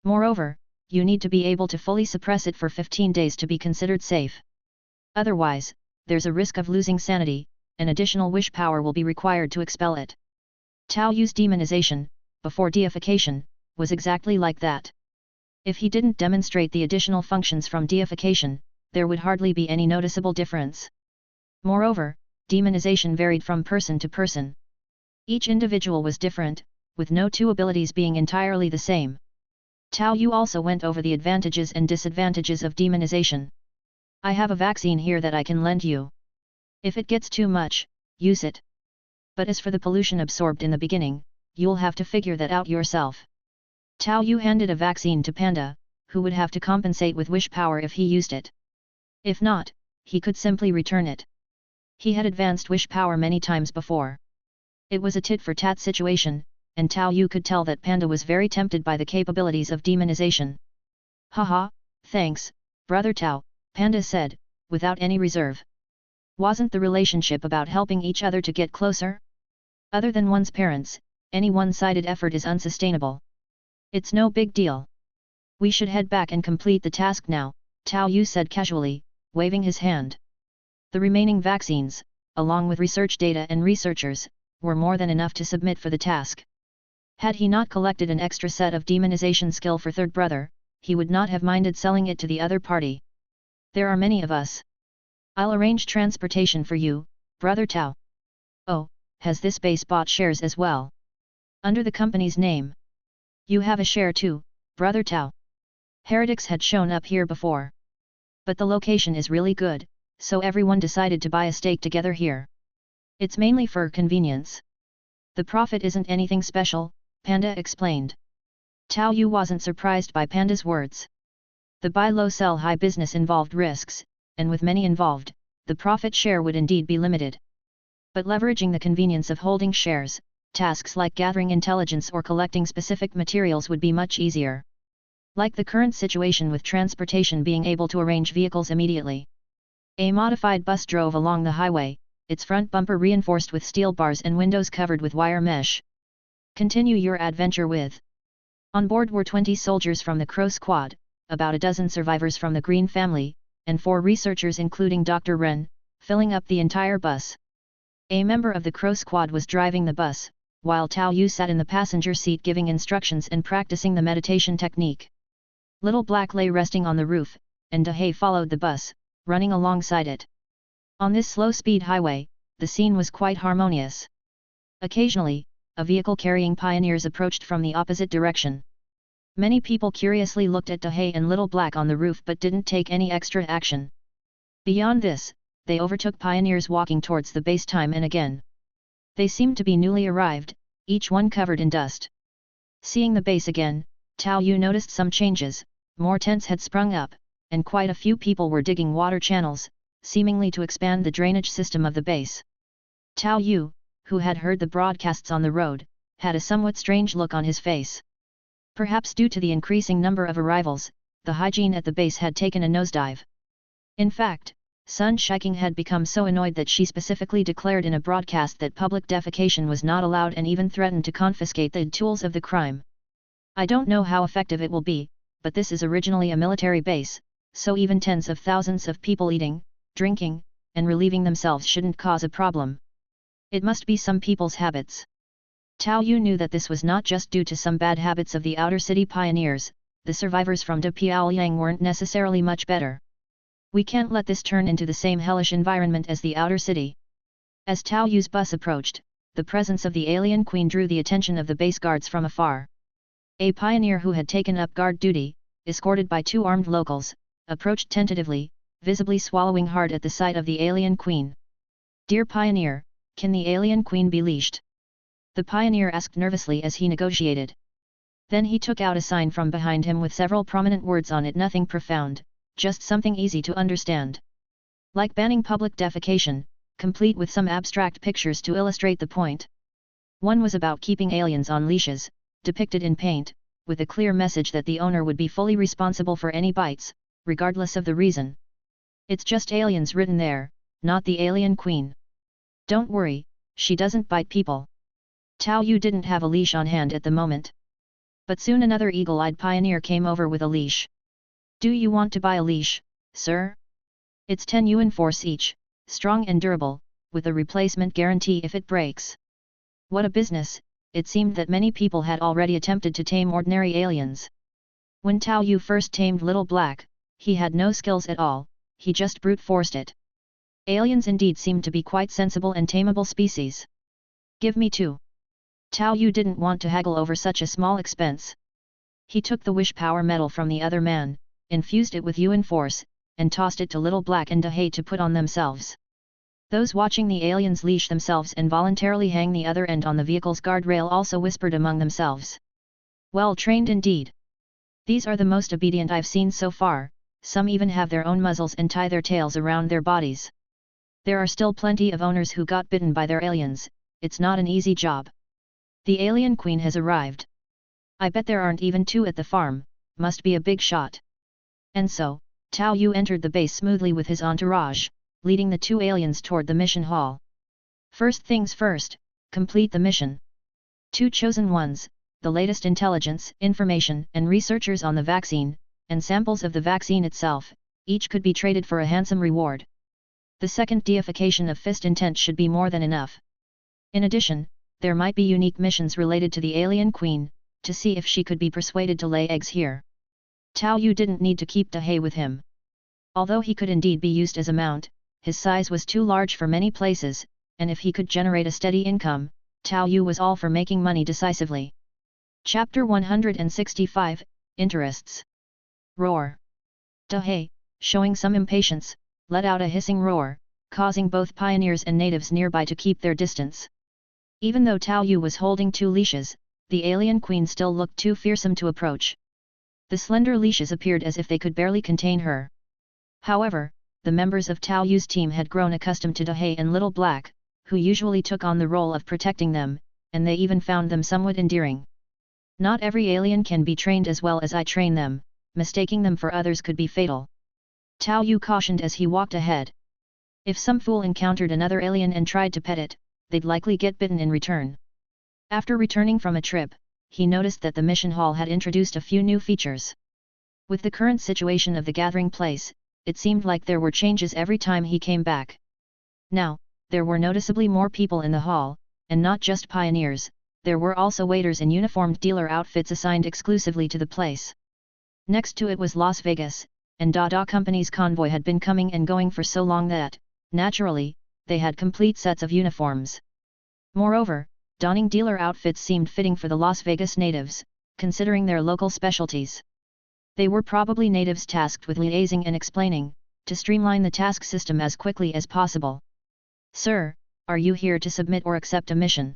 Moreover, you need to be able to fully suppress it for 15 days to be considered safe. Otherwise, there's a risk of losing sanity, and additional wish power will be required to expel it. Tao Yu's demonization, before deification, was exactly like that. If he didn't demonstrate the additional functions from deification, there would hardly be any noticeable difference. Moreover, demonization varied from person to person. Each individual was different, with no two abilities being entirely the same. Tao Yu also went over the advantages and disadvantages of demonization. I have a vaccine here that I can lend you. If it gets too much, use it. But as for the pollution absorbed in the beginning, you'll have to figure that out yourself. Tao Yu handed a vaccine to Panda, who would have to compensate with wish power if he used it. If not, he could simply return it. He had advanced wish power many times before. It was a tit-for-tat situation, and Tao Yu could tell that Panda was very tempted by the capabilities of demonization. Haha, thanks, Brother Tao, Panda said, without any reserve. Wasn't the relationship about helping each other to get closer? Other than one's parents, any one-sided effort is unsustainable. It's no big deal. We should head back and complete the task now, Tao Yu said casually, waving his hand. The remaining vaccines, along with research data and researchers, were more than enough to submit for the task. Had he not collected an extra set of demonization skill for third brother, he would not have minded selling it to the other party. There are many of us. I'll arrange transportation for you, Brother Tao. Oh, has this base bought shares as well? Under the company's name. You have a share too, Brother Tao. Heretics had shown up here before. But the location is really good, so everyone decided to buy a stake together here. It's mainly for convenience. The profit isn't anything special, Panda explained. Tao Yu wasn't surprised by Panda's words. The buy low sell high business involved risks, and with many involved, the profit share would indeed be limited. But leveraging the convenience of holding shares, tasks like gathering intelligence or collecting specific materials would be much easier. Like the current situation with transportation being able to arrange vehicles immediately. A modified bus drove along the highway, its front bumper reinforced with steel bars and windows covered with wire mesh. Continue your adventure with. On board were 20 soldiers from the Crow Squad, about a dozen survivors from the Green family, and 4 researchers including Dr. Ren, filling up the entire bus. A member of the Crow Squad was driving the bus, while Tao Yu sat in the passenger seat giving instructions and practicing the meditation technique. Little Black lay resting on the roof, and Dahe followed the bus, running alongside it. On this slow-speed highway, the scene was quite harmonious. Occasionally, a vehicle carrying pioneers approached from the opposite direction. Many people curiously looked at Dahe and Little Black on the roof but didn't take any extra action. Beyond this, they overtook pioneers walking towards the base time and again. They seemed to be newly arrived, each one covered in dust. Seeing the base again, Tao Yu noticed some changes, more tents had sprung up, and quite a few people were digging water channels, seemingly to expand the drainage system of the base. Tao Yu, who had heard the broadcasts on the road, had a somewhat strange look on his face. Perhaps due to the increasing number of arrivals, the hygiene at the base had taken a nosedive. In fact, Sun Shiking had become so annoyed that she specifically declared in a broadcast that public defecation was not allowed and even threatened to confiscate the tools of the crime. I don't know how effective it will be, but this is originally a military base, so even tens of thousands of people eating, drinking, and relieving themselves shouldn't cause a problem. It must be some people's habits. Tao Yu knew that this was not just due to some bad habits of the outer city pioneers, the survivors from De Piaoyang weren't necessarily much better. We can't let this turn into the same hellish environment as the outer city. As Tao Yu's bus approached, the presence of the alien queen drew the attention of the base guards from afar. A pioneer who had taken up guard duty, escorted by 2 armed locals, approached tentatively, visibly swallowing hard at the sight of the alien queen. Dear pioneer, can the alien queen be leashed? the pioneer asked nervously as he negotiated. Then he took out a sign from behind him with several prominent words on it, nothing profound, just something easy to understand. Like banning public defecation, complete with some abstract pictures to illustrate the point. One was about keeping aliens on leashes, depicted in paint, with a clear message that the owner would be fully responsible for any bites, regardless of the reason. It's just aliens written there, not the alien queen. Don't worry, she doesn't bite people. Tao Yu didn't have a leash on hand at the moment. But soon another eagle-eyed pioneer came over with a leash. Do you want to buy a leash, sir? It's 10 Yuan Force each, strong and durable, with a replacement guarantee if it breaks. What a business! It seemed that many people had already attempted to tame ordinary aliens. When Tao Yu first tamed Little Black, he had no skills at all, he just brute forced it. Aliens indeed seemed to be quite sensible and tameable species. Give me 2. Tao Yu didn't want to haggle over such a small expense. He took the wish power medal from the other man, infused it with Yuan Force, and tossed it to Little Black and Dahei to put on themselves. Those watching the aliens leash themselves and voluntarily hang the other end on the vehicle's guardrail also whispered among themselves. Well trained indeed. These are the most obedient I've seen so far, some even have their own muzzles and tie their tails around their bodies. There are still plenty of owners who got bitten by their aliens, it's not an easy job. The alien queen has arrived. I bet there aren't even 2 at the farm, must be a big shot. And so, Tao Yu entered the base smoothly with his entourage, leading the 2 aliens toward the mission hall. First things first, complete the mission. 2 chosen ones, the latest intelligence, information, and researchers on the vaccine, and samples of the vaccine itself, each could be traded for a handsome reward. The second deification of fist intent should be more than enough. In addition, there might be unique missions related to the alien queen, to see if she could be persuaded to lay eggs here. Tao Yu didn't need to keep Dahei with him. Although he could indeed be used as a mount, his size was too large for many places, and if he could generate a steady income, Tao Yu was all for making money decisively. Chapter 165, Interests. Roar. Dahei, showing some impatience, let out a hissing roar, causing both pioneers and natives nearby to keep their distance. Even though Tao Yu was holding 2 leashes, the alien queen still looked too fearsome to approach. The slender leashes appeared as if they could barely contain her. However, the members of Tao Yu's team had grown accustomed to Dahei and Little Black, who usually took on the role of protecting them, and they even found them somewhat endearing. Not every alien can be trained as well as I train them, mistaking them for others could be fatal. Tao Yu cautioned as he walked ahead. If some fool encountered another alien and tried to pet it, they'd likely get bitten in return. After returning from a trip, he noticed that the mission hall had introduced a few new features. With the current situation of the gathering place, it seemed like there were changes every time he came back. Now, there were noticeably more people in the hall, and not just pioneers, there were also waiters in uniformed dealer outfits assigned exclusively to the place. Next to it was Las Vegas, and Dada Company's convoy had been coming and going for so long that, naturally, they had complete sets of uniforms. Moreover, donning dealer outfits seemed fitting for the Las Vegas natives, considering their local specialties. They were probably natives tasked with liaising and explaining, to streamline the task system as quickly as possible. Sir, are you here to submit or accept a mission?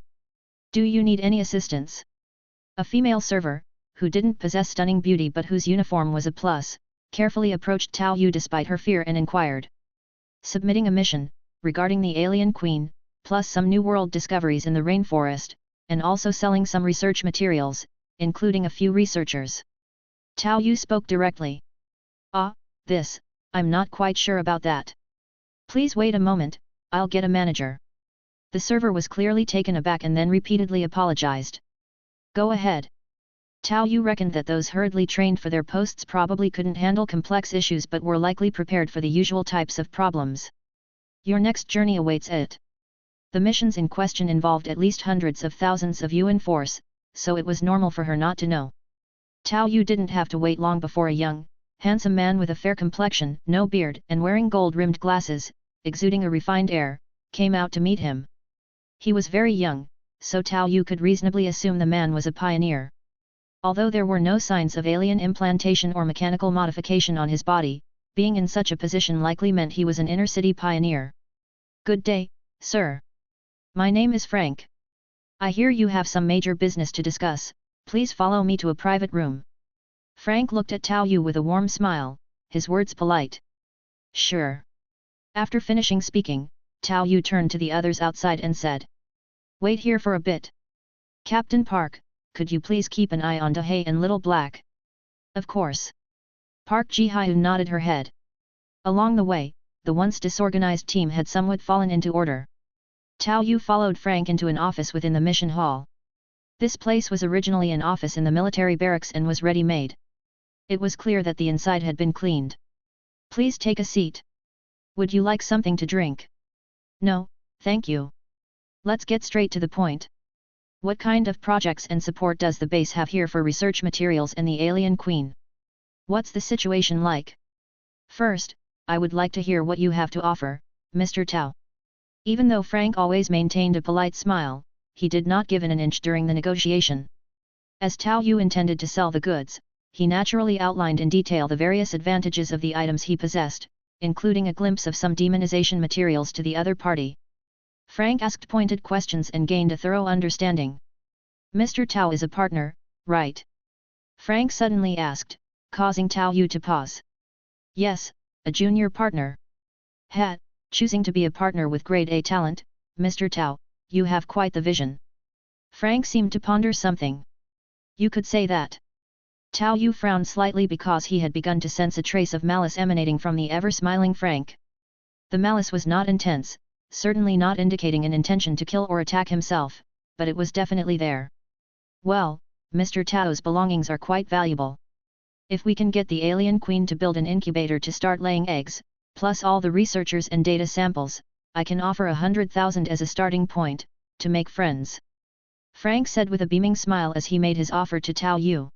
Do you need any assistance? A female server, who didn't possess stunning beauty but whose uniform was a plus, carefully approached Tao Yu despite her fear and inquired. Submitting a mission, regarding the alien queen, plus some new world discoveries in the rainforest, and also selling some research materials, including a few researchers. Tao Yu spoke directly. I'm not quite sure about that. Please wait a moment, I'll get a manager. The server was clearly taken aback and then repeatedly apologized. Go ahead. Tao Yu reckoned that those hurriedly trained for their posts probably couldn't handle complex issues but were likely prepared for the usual types of problems. Your next journey awaits it. The missions in question involved at least hundreds of thousands of Yuan Force, so it was normal for her not to know. Tao Yu didn't have to wait long before a young, handsome man with a fair complexion, no beard, and wearing gold-rimmed glasses, exuding a refined air, came out to meet him. He was very young, so Tao Yu could reasonably assume the man was a pioneer. Although there were no signs of alien implantation or mechanical modification on his body, being in such a position likely meant he was an inner-city pioneer. Good day, sir. My name is Frank. I hear you have some major business to discuss, please follow me to a private room. Frank looked at Tao Yu with a warm smile, his words polite. Sure. After finishing speaking, Tao Yu turned to the others outside and said. Wait here for a bit. Captain Park, could you please keep an eye on Dahe and Little Black? Of course. Park Ji-hyo nodded her head. Along the way, the once disorganized team had somewhat fallen into order. Tao Yu followed Frank into an office within the mission hall. This place was originally an office in the military barracks and was ready-made. It was clear that the inside had been cleaned. Please take a seat. Would you like something to drink? No, thank you. Let's get straight to the point. What kind of projects and support does the base have here for research materials and the alien queen? What's the situation like? First, I would like to hear what you have to offer, Mr. Tao. Even though Frank always maintained a polite smile, he did not give in an inch during the negotiation. As Tao Yu intended to sell the goods, he naturally outlined in detail the various advantages of the items he possessed, including a glimpse of some demonization materials to the other party. Frank asked pointed questions and gained a thorough understanding. Mr. Tao is a partner, right? Frank suddenly asked, causing Tao Yu to pause. Yes, a junior partner. Choosing to be a partner with grade A talent, Mr. Tao, you have quite the vision. Frank seemed to ponder something. You could say that. Tao Yu frowned slightly because he had begun to sense a trace of malice emanating from the ever-smiling Frank. The malice was not intense, certainly not indicating an intention to kill or attack himself, but it was definitely there. Well, Mr. Tao's belongings are quite valuable. If we can get the alien queen to build an incubator to start laying eggs, plus all the researchers and data samples, I can offer 100,000 as a starting point, to make friends. Frank said with a beaming smile as he made his offer to Tao Yu.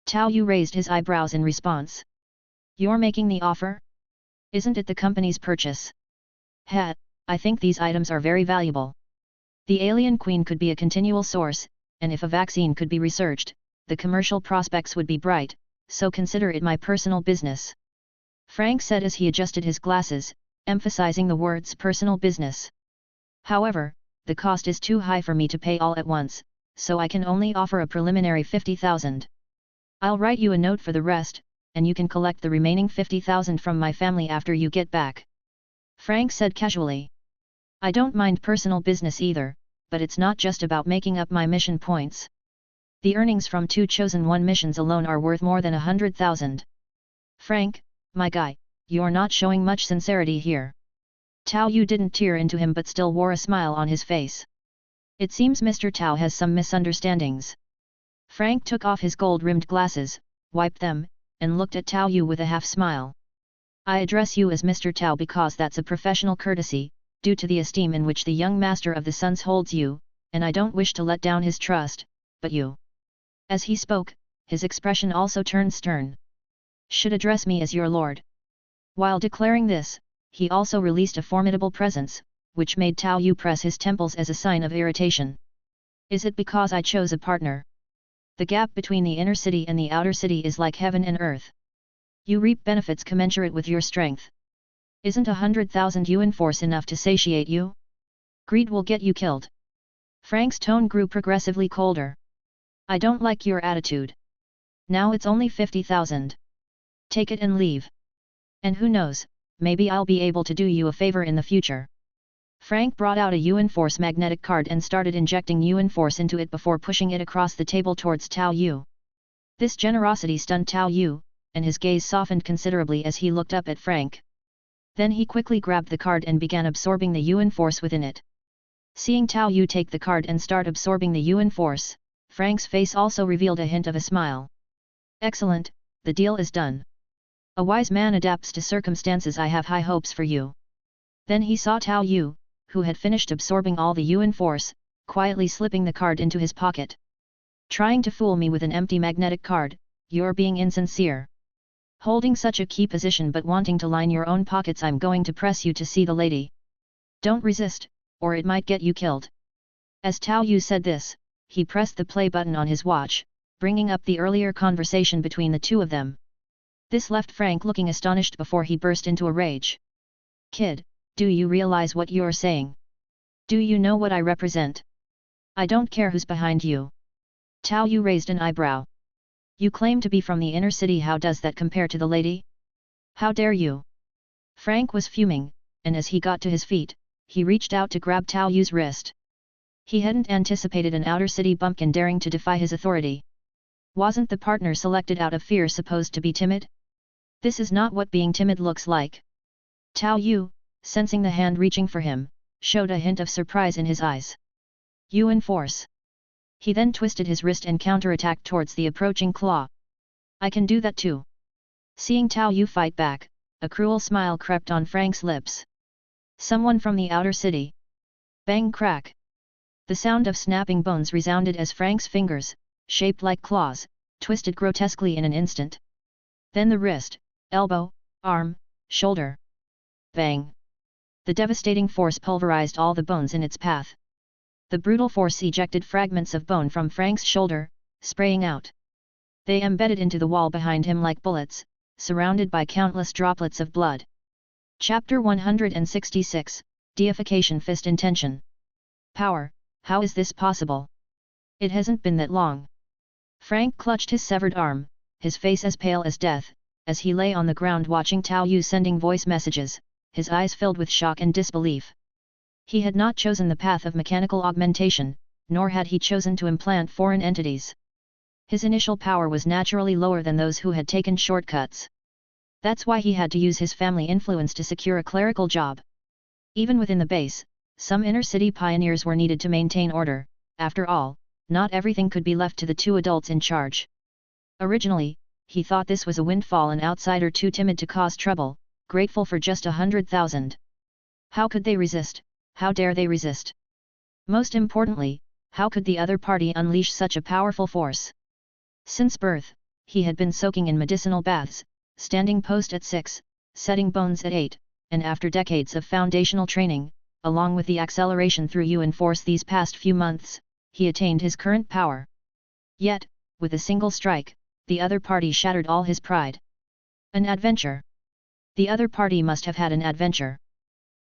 Tao Yu raised his eyebrows in response. You're making the offer? Isn't it the company's purchase? I think these items are very valuable. The alien queen could be a continual source, and if a vaccine could be researched, the commercial prospects would be bright, so consider it my personal business. Frank said as he adjusted his glasses, emphasizing the words personal business. However, the cost is too high for me to pay all at once, so I can only offer a preliminary 50,000. I'll write you a note for the rest, and you can collect the remaining 50,000 from my family after you get back. Frank said casually. I don't mind personal business either, but it's not just about making up my mission points. The earnings from 2 chosen 1 missions alone are worth more than 100,000. Frank, my guy, you're not showing much sincerity here. Tao Yu didn't tear into him but still wore a smile on his face. It seems Mr. Tao has some misunderstandings. Frank took off his gold-rimmed glasses, wiped them, and looked at Tao Yu with a half-smile. I address you as Mr. Tao because that's a professional courtesy, due to the esteem in which the young master of the Suns holds you, and I don't wish to let down his trust, but you. As he spoke, his expression also turned stern. Should address me as your lord. While declaring this, he also released a formidable presence, which made Tao Yu press his temples as a sign of irritation. Is it because I chose a partner? The gap between the inner city and the outer city is like heaven and earth. You reap benefits commensurate with your strength. Isn't 100,000 Yuan Force enough to satiate you? Greed will get you killed. Frank's tone grew progressively colder. I don't like your attitude. Now it's only 50,000. Take it and leave. And who knows, maybe I'll be able to do you a favor in the future. Frank brought out a Yuan Force magnetic card and started injecting Yuan Force into it before pushing it across the table towards Tao Yu. This generosity stunned Tao Yu, and his gaze softened considerably as he looked up at Frank. Then he quickly grabbed the card and began absorbing the Yuan Force within it. Seeing Tao Yu take the card and start absorbing the Yuan Force, Frank's face also revealed a hint of a smile. Excellent, the deal is done. A wise man adapts to circumstances. I have high hopes for you. Then he saw Tao Yu, who had finished absorbing all the Yuan Force, quietly slipping the card into his pocket. Trying to fool me with an empty magnetic card, you're being insincere. Holding such a key position but wanting to line your own pockets, I'm going to press you to see the lady. Don't resist, or it might get you killed. As Tao Yu said this, he pressed the play button on his watch, bringing up the earlier conversation between the two of them. This left Frank looking astonished before he burst into a rage. Kid, do you realize what you're saying? Do you know what I represent? I don't care who's behind you. Tao Yu raised an eyebrow. You claim to be from the inner city, how does that compare to the lady? How dare you? Frank was fuming, and as he got to his feet, he reached out to grab Tao Yu's wrist. He hadn't anticipated an outer city bumpkin daring to defy his authority. Wasn't the partner selected out of fear supposed to be timid? This is not what being timid looks like. Tao Yu, sensing the hand reaching for him, showed a hint of surprise in his eyes. Yuan Force. He then twisted his wrist and counterattacked towards the approaching claw. I can do that too. Seeing Tao Yu fight back, a cruel smile crept on Frank's lips. Someone from the outer city. Bang crack. The sound of snapping bones resounded as Frank's fingers, shaped like claws, twisted grotesquely in an instant. Then the wrist, elbow, arm, shoulder. Bang! The devastating force pulverized all the bones in its path. The brutal force ejected fragments of bone from Frank's shoulder, spraying out. They embedded into the wall behind him like bullets, surrounded by countless droplets of blood. Chapter 166, Deification Fist Intention. Power, how is this possible? It hasn't been that long. Frank clutched his severed arm, his face as pale as death, as he lay on the ground watching Tao Yu sending voice messages, his eyes filled with shock and disbelief. He had not chosen the path of mechanical augmentation, nor had he chosen to implant foreign entities. His initial power was naturally lower than those who had taken shortcuts. That's why he had to use his family influence to secure a clerical job. Even within the base, some inner-city pioneers were needed to maintain order. After all, not everything could be left to the two adults in charge. Originally, he thought this was a windfall, an outsider too timid to cause trouble, grateful for just 100,000. How could they resist? How dare they resist? Most importantly, how could the other party unleash such a powerful force? Since birth, he had been soaking in medicinal baths, standing post at 6, setting bones at 8, and after decades of foundational training, along with the acceleration through Yuan Force these past few months, he attained his current power. Yet, with a single strike, the other party shattered all his pride. An adventure. The other party must have had an adventure.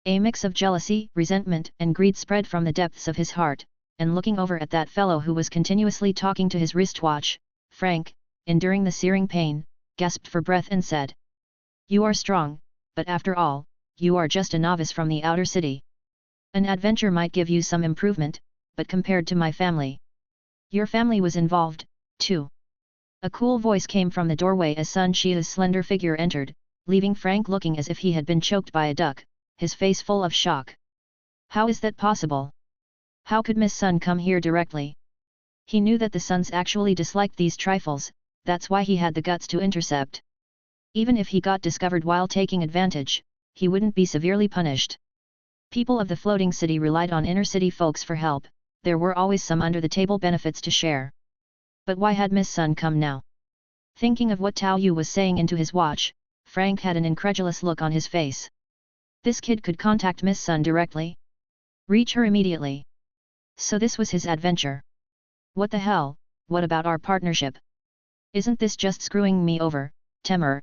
A mix of jealousy, resentment, and greed spread from the depths of his heart, and looking over at that fellow who was continuously talking to his wristwatch, Frank, enduring the searing pain, gasped for breath and said, "You are strong, but after all, you are just a novice from the outer city. An adventure might give you some improvement, but compared to my family. Your family was involved, too." A cool voice came from the doorway as Sun Xia's slender figure entered, leaving Frank looking as if he had been choked by a duck, his face full of shock. How is that possible? How could Miss Sun come here directly? He knew that the Suns actually disliked these trifles, that's why he had the guts to intercept. Even if he got discovered while taking advantage, he wouldn't be severely punished. People of the floating city relied on inner city folks for help, there were always some under-the-table benefits to share. But why had Miss Sun come now? Thinking of what Tao Yu was saying into his watch, Frank had an incredulous look on his face. This kid could contact Miss Sun directly? Reach her immediately. So this was his adventure. What the hell, what about our partnership? Isn't this just screwing me over, Temur?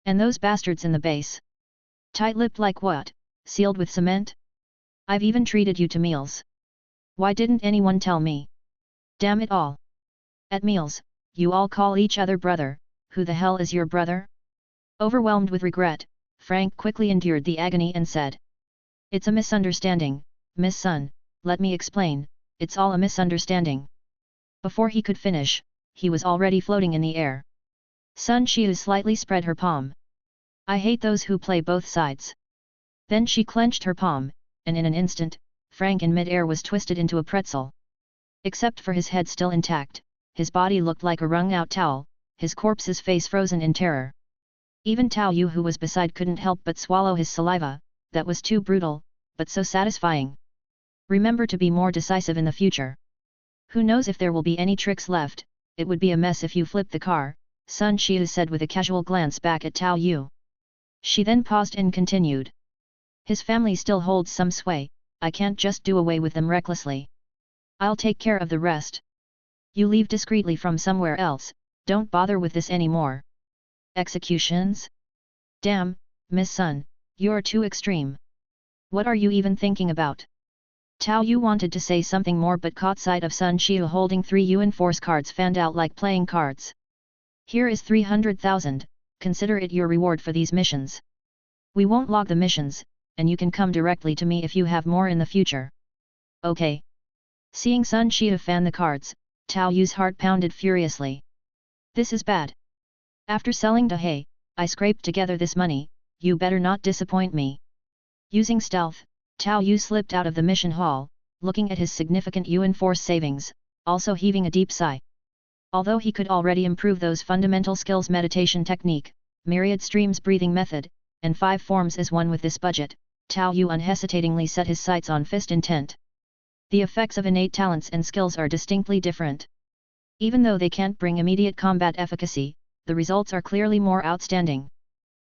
And those bastards in the base? Tight-lipped like what, sealed with cement? I've even treated you to meals. Why didn't anyone tell me? Damn it all. At meals, you all call each other brother, who the hell is your brother? Overwhelmed with regret, Frank quickly endured the agony and said, "It's a misunderstanding, Miss Sun, let me explain, it's all a misunderstanding." Before he could finish, he was already floating in the air. Sun Xiu slightly spread her palm. "I hate those who play both sides." Then she clenched her palm, and in an instant, Frank in mid-air was twisted into a pretzel. Except for his head still intact, his body looked like a wrung-out towel, his corpse's face frozen in terror. Even Tao Yu who was beside couldn't help but swallow his saliva, that was too brutal, but so satisfying. Remember to be more decisive in the future. Who knows if there will be any tricks left, it would be a mess if you flip the car, Sun Xiu said with a casual glance back at Tao Yu. She then paused and continued. His family still holds some sway, I can't just do away with them recklessly. I'll take care of the rest. You leave discreetly from somewhere else, don't bother with this anymore. Executions? Damn, Miss Sun, you're too extreme. What are you even thinking about? Tao Yu wanted to say something more but caught sight of Sun Xiu holding 3 Yuan Force cards fanned out like playing cards. Here is 300,000, consider it your reward for these missions. We won't log the missions, and you can come directly to me if you have more in the future. Okay. Seeing Sun Xiu fan the cards, Tao Yu's heart pounded furiously. This is bad. After selling Dahei, I scraped together this money, you better not disappoint me. Using stealth, Tao Yu slipped out of the mission hall, looking at his significant Yuan Force savings, also heaving a deep sigh. Although he could already improve those fundamental skills meditation technique, myriad streams breathing method, and 5 forms as one with this budget, Tao Yu unhesitatingly set his sights on fist intent. The effects of innate talents and skills are distinctly different. Even though they can't bring immediate combat efficacy, the results are clearly more outstanding.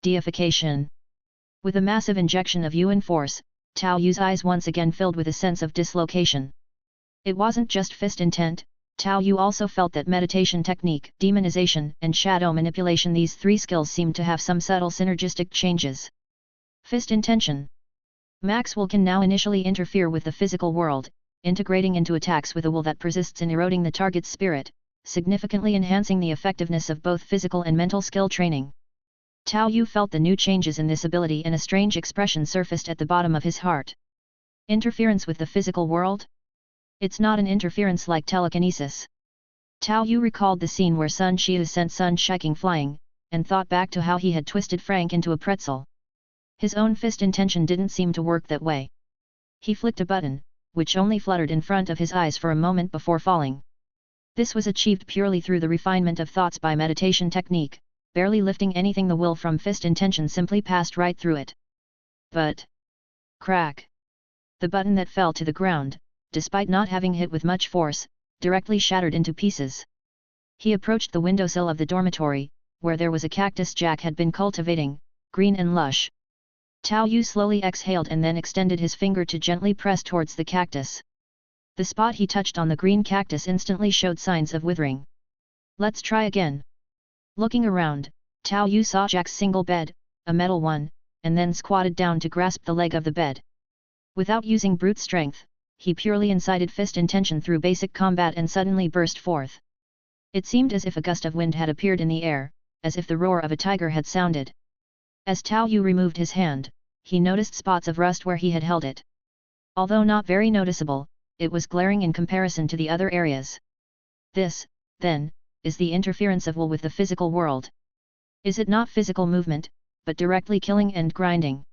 Deification. With a massive injection of Yuan Force, Tao Yu's eyes once again filled with a sense of dislocation. It wasn't just fist intent, Tao Yu also felt that meditation technique, demonization, and shadow manipulation, these 3 skills seemed to have some subtle synergistic changes. Fist intention. Max will can now initially interfere with the physical world, integrating into attacks with a will that persists in eroding the target's spirit, significantly enhancing the effectiveness of both physical and mental skill training. Tao Yu felt the new changes in this ability and a strange expression surfaced at the bottom of his heart. Interference with the physical world? It's not an interference like telekinesis. Tao Yu recalled the scene where Sun Xiu sent Sun Shiking flying, and thought back to how he had twisted Frank into a pretzel. His own fist intention didn't seem to work that way. He flicked a button, which only fluttered in front of his eyes for a moment before falling. This was achieved purely through the refinement of thoughts by meditation technique, barely lifting anything. The will from fist intention simply passed right through it. But... crack! The button that fell to the ground, despite not having hit with much force, directly shattered into pieces. He approached the windowsill of the dormitory, where there was a cactus Jack had been cultivating, green and lush. Tao Yu slowly exhaled and then extended his finger to gently press towards the cactus. The spot he touched on the green cactus instantly showed signs of withering. Let's try again. Looking around, Tao Yu saw Jack's single bed, a metal one, and then squatted down to grasp the leg of the bed. Without using brute strength, he purely incited fist intention through basic combat and suddenly burst forth. It seemed as if a gust of wind had appeared in the air, as if the roar of a tiger had sounded. As Tao Yu removed his hand, he noticed spots of rust where he had held it. Although not very noticeable, it was glaring in comparison to the other areas. This, then, is the interference of will with the physical world. Is it not physical movement, but directly killing and grinding?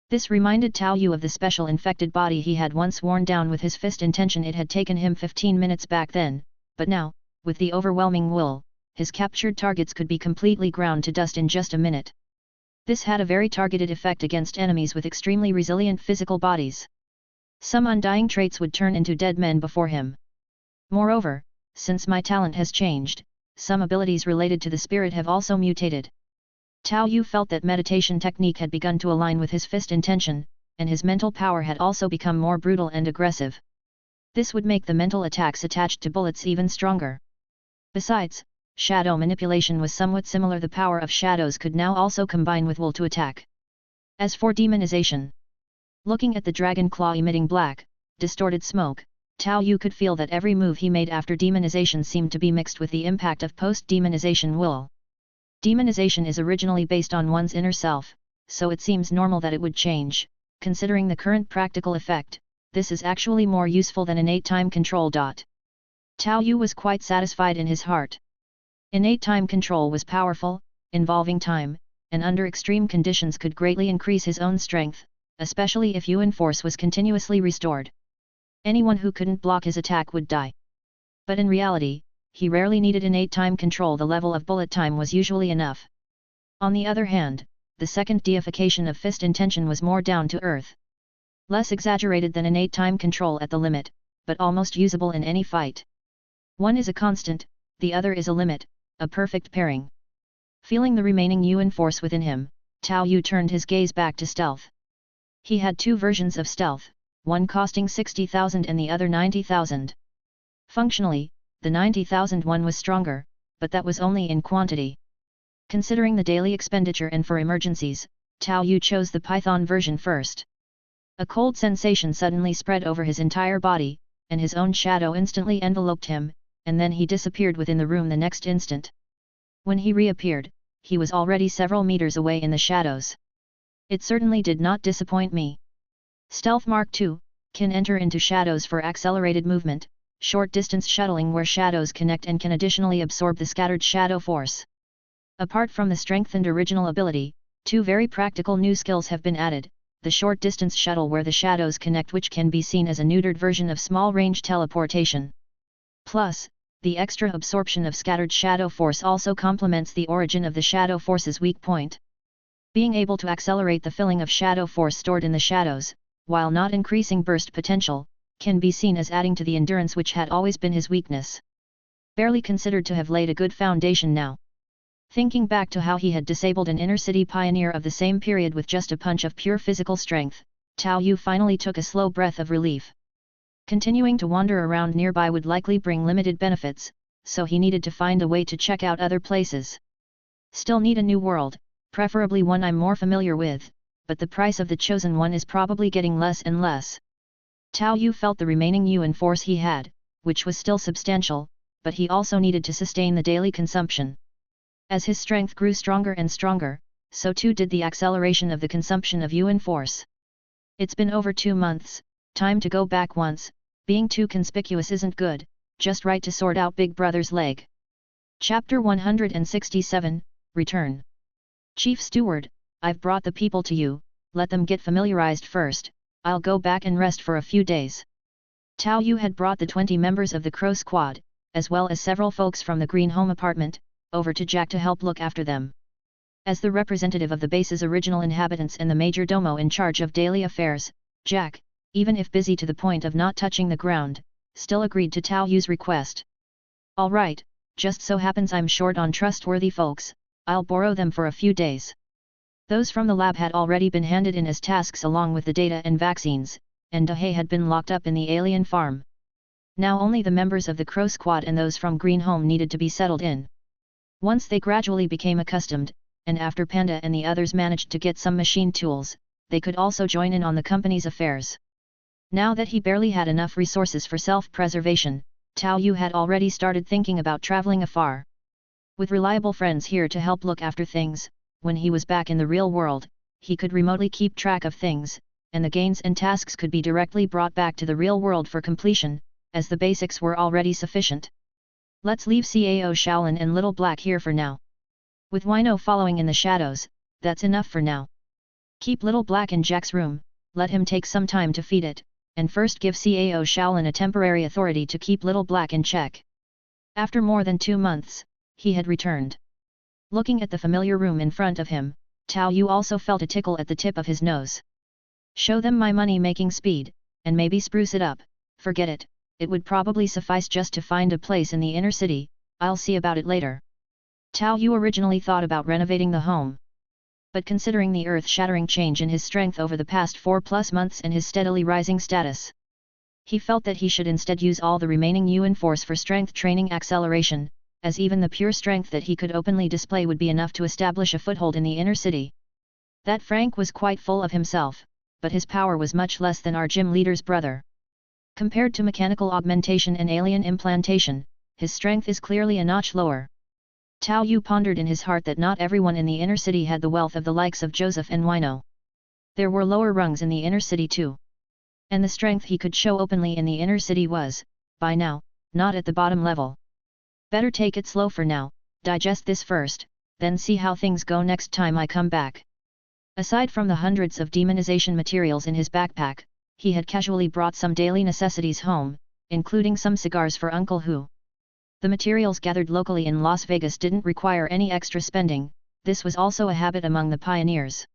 This reminded Tao Yu of the special infected body he had once worn down with his fist intention. It had taken him 15 minutes back then, but now, with the overwhelming will, his captured targets could be completely ground to dust in just a minute. This had a very targeted effect against enemies with extremely resilient physical bodies. Some undying traits would turn into dead men before him. Moreover, since my talent has changed, some abilities related to the spirit have also mutated. Tao Yu felt that meditation technique had begun to align with his fist intention, and his mental power had also become more brutal and aggressive. This would make the mental attacks attached to bullets even stronger. Besides, shadow manipulation was somewhat similar. The power of shadows could now also combine with will to attack. As for demonization, looking at the dragon claw emitting black, distorted smoke, Tao Yu could feel that every move he made after demonization seemed to be mixed with the impact of post-demonization will. Demonization is originally based on one's inner self, so it seems normal that it would change. Considering the current practical effect, this is actually more useful than innate time control. Tao Yu was quite satisfied in his heart. Innate time control was powerful, involving time, and under extreme conditions could greatly increase his own strength, especially if Yuan Force was continuously restored. Anyone who couldn't block his attack would die. But in reality, he rarely needed innate time control. The level of bullet time was usually enough. On the other hand, the second deification of fist intention was more down to earth. Less exaggerated than innate time control at the limit, but almost usable in any fight. One is a constant, the other is a limit, a perfect pairing. Feeling the remaining Yuan Force within him, Tao Yu turned his gaze back to stealth. He had 2 versions of stealth, one costing 60,000 and the other 90,000. Functionally, the 90,000 one was stronger, but that was only in quantity. Considering the daily expenditure and for emergencies, Tao Yu chose the Python version first. A cold sensation suddenly spread over his entire body, and his own shadow instantly enveloped him, and then he disappeared within the room the next instant. When he reappeared, he was already several meters away in the shadows. It certainly did not disappoint me. Stealth Mark II can enter into shadows for accelerated movement, short distance shuttling where shadows connect, and can additionally absorb the scattered shadow force. Apart from the strengthened original ability, two very practical new skills have been added: the short distance shuttle where the shadows connect, which can be seen as a neutered version of small range teleportation. Plus, the extra absorption of scattered shadow force also complements the origin of the shadow force's weak point. Being able to accelerate the filling of shadow force stored in the shadows, while not increasing burst potential, can be seen as adding to the endurance which had always been his weakness. Barely considered to have laid a good foundation now. Thinking back to how he had disabled an inner-city pioneer of the same period with just a punch of pure physical strength, Tao Yu finally took a slow breath of relief. Continuing to wander around nearby would likely bring limited benefits, so he needed to find a way to check out other places. Still need a new world, preferably one I'm more familiar with, but the price of the chosen one is probably getting less and less. Tao Yu felt the remaining Yuan Force he had, which was still substantial, but he also needed to sustain the daily consumption. As his strength grew stronger and stronger, so too did the acceleration of the consumption of Yuan Force. It's been over 2 months, time to go back once. Being too conspicuous isn't good, just right to sort out Big Brother's leg. Chapter 167, Return. Chief Steward, I've brought the people to you, let them get familiarized first, I'll go back and rest for a few days. Tao Yu had brought the 20 members of the Crow Squad, as well as several folks from the Green Home apartment, over to Jack to help look after them. As the representative of the base's original inhabitants and the major domo in charge of daily affairs, Jack, even if busy to the point of not touching the ground, still agreed to Tao Yu's request. All right, just so happens I'm short on trustworthy folks, I'll borrow them for a few days. Those from the lab had already been handed in as tasks along with the data and vaccines, and Dahei had been locked up in the alien farm. Now only the members of the Crow Squad and those from Green Home needed to be settled in. Once they gradually became accustomed, and after Panda and the others managed to get some machine tools, they could also join in on the company's affairs. Now that he barely had enough resources for self-preservation, Tao Yu had already started thinking about traveling afar. With reliable friends here to help look after things, when he was back in the real world, he could remotely keep track of things, and the gains and tasks could be directly brought back to the real world for completion, as the basics were already sufficient. Let's leave Cao Shaolin and Little Black here for now. With Wino following in the shadows, that's enough for now. Keep Little Black in Jack's room, let him take some time to feed it, and first give Cao Shaolin a temporary authority to keep Little Black in check. After more than 2 months, he had returned. Looking at the familiar room in front of him, Tao Yu also felt a tickle at the tip of his nose. Show them my money-making speed, and maybe spruce it up. Forget it, it would probably suffice just to find a place in the inner city, I'll see about it later. Tao Yu originally thought about renovating the home. But considering the earth-shattering change in his strength over the past 4+ months and his steadily rising status, he felt that he should instead use all the remaining Yuan Force for strength training acceleration, as even the pure strength that he could openly display would be enough to establish a foothold in the inner city. That Frank was quite full of himself, but his power was much less than our gym leader's brother. Compared to mechanical augmentation and alien implantation, his strength is clearly a notch lower. Tao Yu pondered in his heart that not everyone in the inner city had the wealth of the likes of Joseph and Wino. There were lower rungs in the inner city too. And the strength he could show openly in the inner city was, by now, not at the bottom level. Better take it slow for now, digest this first, then see how things go next time I come back. Aside from the hundreds of demonization materials in his backpack, he had casually brought some daily necessities home, including some cigars for Uncle Hu. The materials gathered locally in Las Vegas didn't require any extra spending, this was also a habit among the pioneers.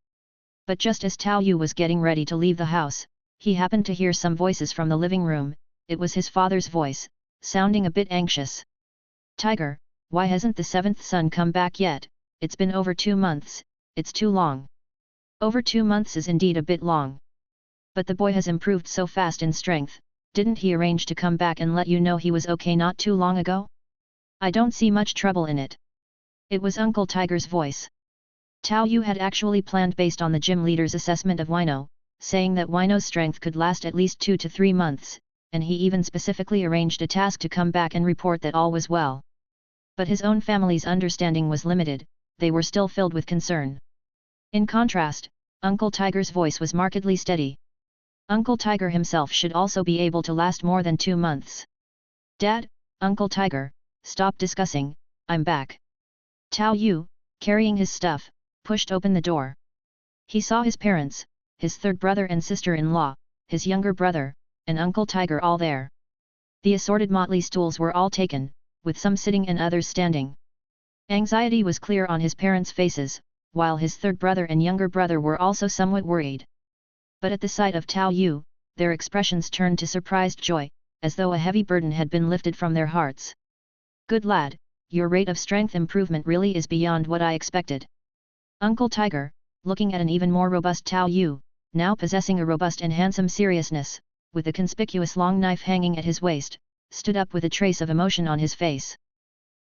But just as Tao Yu was getting ready to leave the house, he happened to hear some voices from the living room. It was his father's voice, sounding a bit anxious. Tiger, why hasn't the 7th son come back yet? It's been over 2 months, it's too long. Over 2 months is indeed a bit long. But the boy has improved so fast in strength, didn't he arrange to come back and let you know he was okay not too long ago? I don't see much trouble in it. It was Uncle Tiger's voice. Tao Yu had actually planned based on the gym leader's assessment of Wino, saying that Wino's strength could last at least 2 to 3 months, and he even specifically arranged a task to come back and report that all was well. But his own family's understanding was limited, they were still filled with concern. In contrast, Uncle Tiger's voice was markedly steady. Uncle Tiger himself should also be able to last more than 2 months. Dad, Uncle Tiger, stop discussing, I'm back. Tao Yu, carrying his stuff, pushed open the door. He saw his parents, his third brother and sister-in-law, his younger brother, and Uncle Tiger all there. The assorted motley stools were all taken, with some sitting and others standing. Anxiety was clear on his parents' faces, while his third brother and younger brother were also somewhat worried. But at the sight of Tao Yu, their expressions turned to surprised joy, as though a heavy burden had been lifted from their hearts. Good lad, your rate of strength improvement really is beyond what I expected. Uncle Tiger, looking at an even more robust Tao Yu, now possessing a robust and handsome seriousness, with a conspicuous long knife hanging at his waist, stood up with a trace of emotion on his face.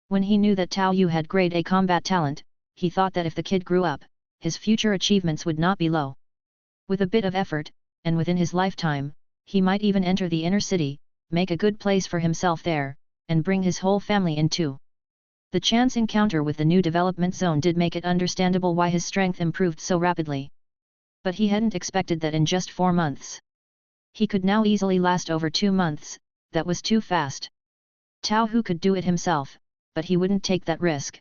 When he knew that Tao Yu had grade A combat talent, he thought that if the kid grew up, his future achievements would not be low. With a bit of effort, and within his lifetime, he might even enter the inner city, make a good place for himself there, and bring his whole family in too. The chance encounter with the new development zone did make it understandable why his strength improved so rapidly. But he hadn't expected that in just 4 months. He could now easily last over 2 months, that was too fast. Tao Yu could do it himself, but he wouldn't take that risk.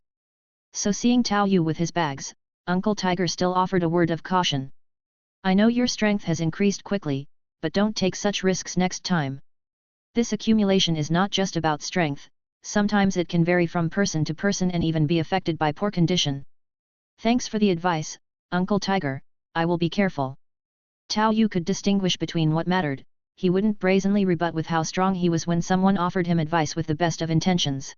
So seeing Tao Yu with his bags, Uncle Tiger still offered a word of caution. I know your strength has increased quickly, but don't take such risks next time. This accumulation is not just about strength, sometimes it can vary from person to person and even be affected by poor condition. Thanks for the advice, Uncle Tiger, I will be careful. Tao Yu could distinguish between what mattered, he wouldn't brazenly rebut with how strong he was when someone offered him advice with the best of intentions.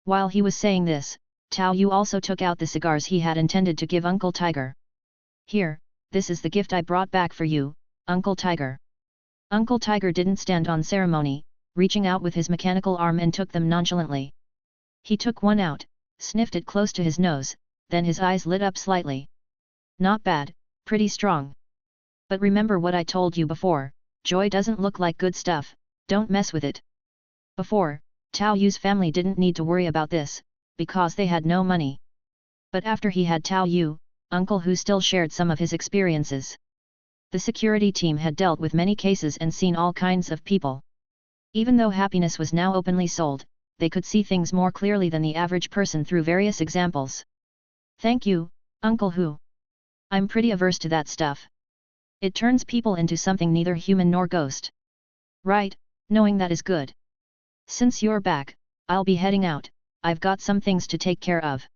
While he was saying this, Tao Yu also took out the cigars he had intended to give Uncle Tiger. Here, this is the gift I brought back for you, Uncle Tiger. Uncle Tiger didn't stand on ceremony, reaching out with his mechanical arm and took them nonchalantly. He took one out, sniffed it close to his nose, then his eyes lit up slightly. Not bad, pretty strong. But remember what I told you before, joy doesn't look like good stuff, don't mess with it. Before, Tao Yu's family didn't need to worry about this, because they had no money. But after he had Tao Yu, Uncle Hu still shared some of his experiences. The security team had dealt with many cases and seen all kinds of people. Even though happiness was now openly sold, they could see things more clearly than the average person through various examples. Thank you, Uncle Hu. I'm pretty averse to that stuff. It turns people into something neither human nor ghost. Right, knowing that is good. Since you're back, I'll be heading out, I've got some things to take care of.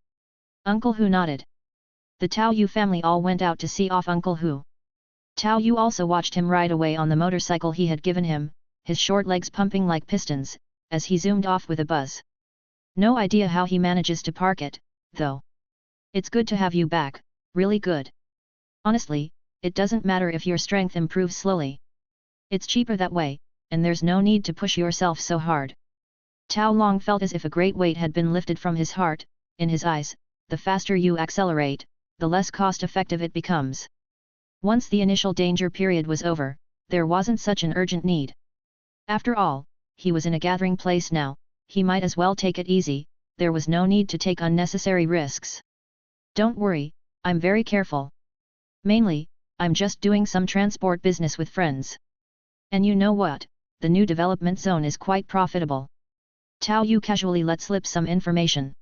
Uncle Hu nodded. The Tao Yu family all went out to see off Uncle Hu. Tao Yu also watched him ride away on the motorcycle he had given him, his short legs pumping like pistons, as he zoomed off with a buzz. No idea how he manages to park it, though. It's good to have you back, really good. Honestly, it doesn't matter if your strength improves slowly. It's cheaper that way, and there's no need to push yourself so hard. Tao Long felt as if a great weight had been lifted from his heart. In his eyes, the faster you accelerate, the less cost-effective it becomes. Once the initial danger period was over, there wasn't such an urgent need. After all, he was in a gathering place now, he might as well take it easy, there was no need to take unnecessary risks. Don't worry, I'm very careful. Mainly, I'm just doing some transport business with friends. And you know what, the new development zone is quite profitable. Tao Yu casually let slip some information.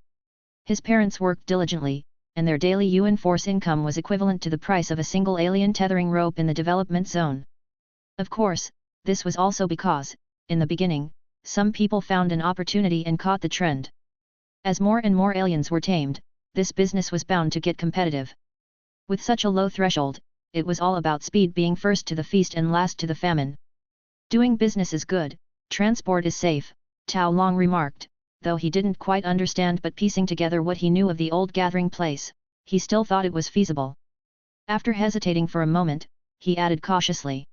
His parents worked diligently, and their daily Yuan Force income was equivalent to the price of a single alien tethering rope in the development zone. Of course, this was also because, in the beginning, some people found an opportunity and caught the trend. As more and more aliens were tamed, this business was bound to get competitive. With such a low threshold, it was all about speed being first to the feast and last to the famine. Doing business is good, transport is safe, Tao Long remarked, though he didn't quite understand, but piecing together what he knew of the old gathering place, he still thought it was feasible. After hesitating for a moment, he added cautiously.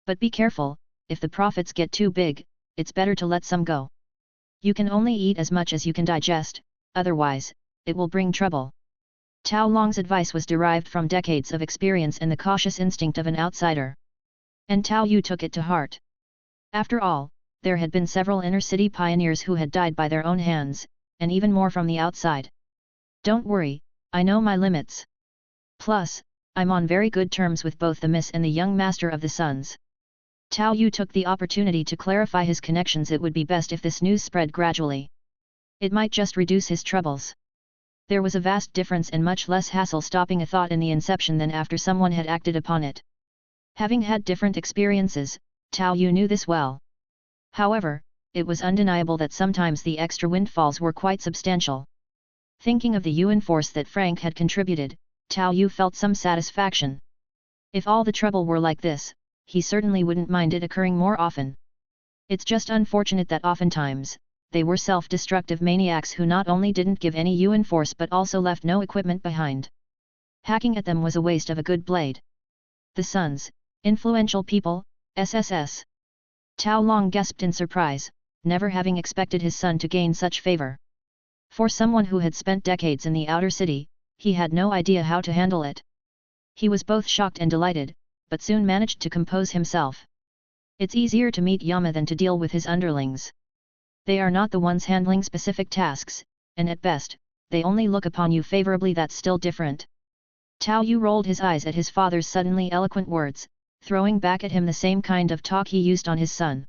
But be careful, if the profits get too big, it's better to let some go. You can only eat as much as you can digest, otherwise, it will bring trouble. Tao Long's advice was derived from decades of experience and the cautious instinct of an outsider. And Tao Yu took it to heart. After all, there had been several inner-city pioneers who had died by their own hands, and even more from the outside. Don't worry, I know my limits. Plus, I'm on very good terms with both the Miss and the young Master of the Suns. Tao Yu took the opportunity to clarify his connections. It would be best if this news spread gradually. It might just reduce his troubles. There was a vast difference and much less hassle stopping a thought in the inception than after someone had acted upon it. Having had different experiences, Tao Yu knew this well. However, it was undeniable that sometimes the extra windfalls were quite substantial. Thinking of the Yuan Force that Frank had contributed, Tao Yu felt some satisfaction. If all the trouble were like this, he certainly wouldn't mind it occurring more often. It's just unfortunate that oftentimes, they were self-destructive maniacs who not only didn't give any Yuan Force but also left no equipment behind. Hacking at them was a waste of a good blade. The Suns, influential people, SSS. Tao Long gasped in surprise, never having expected his son to gain such favor. For someone who had spent decades in the outer city, he had no idea how to handle it. He was both shocked and delighted, but soon managed to compose himself. It's easier to meet Yama than to deal with his underlings. They are not the ones handling specific tasks, and at best, they only look upon you favorably. That's still different. Tao Yu rolled his eyes at his father's suddenly eloquent words, throwing back at him the same kind of talk he used on his son.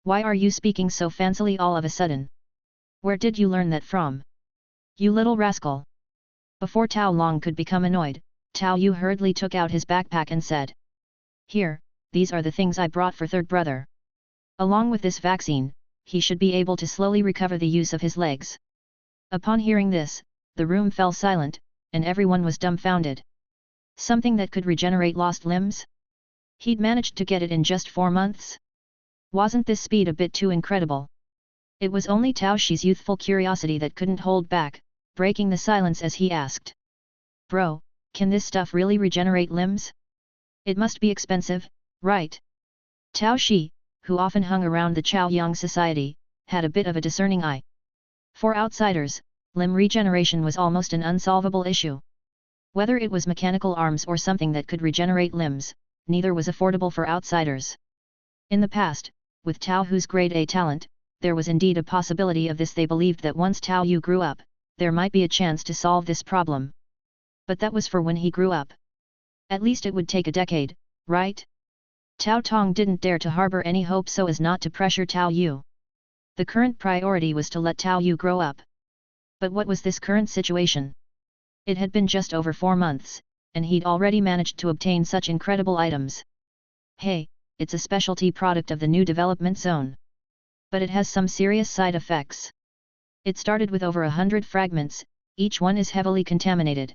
Why are you speaking so fancily all of a sudden? Where did you learn that from? You little rascal! Before Tao Long could become annoyed, Tao Yu hurriedly took out his backpack and said, "Here, these are the things I brought for third brother. Along with this vaccine, he should be able to slowly recover the use of his legs." Upon hearing this, the room fell silent, and everyone was dumbfounded. Something that could regenerate lost limbs? He'd managed to get it in just 4 months? Wasn't this speed a bit too incredible? It was only Tao Shi's youthful curiosity that couldn't hold back, breaking the silence as he asked. "Bro, can this stuff really regenerate limbs? It must be expensive, right?" Tao Shi, who often hung around the Chaoyang society, had a bit of a discerning eye. For outsiders, limb regeneration was almost an unsolvable issue. Whether it was mechanical arms or something that could regenerate limbs, neither was affordable for outsiders. In the past, with Tao Hu's grade A talent, there was indeed a possibility of this. They believed that once Tao Yu grew up, there might be a chance to solve this problem. But that was for when he grew up. At least it would take a decade, right? Tao Tong didn't dare to harbor any hope so as not to pressure Tao Yu. The current priority was to let Tao Yu grow up. But what was this current situation? It had been just over 4 months, and he'd already managed to obtain such incredible items. Hey, it's a specialty product of the new development zone. But it has some serious side effects. It started with over 100 fragments, each one is heavily contaminated.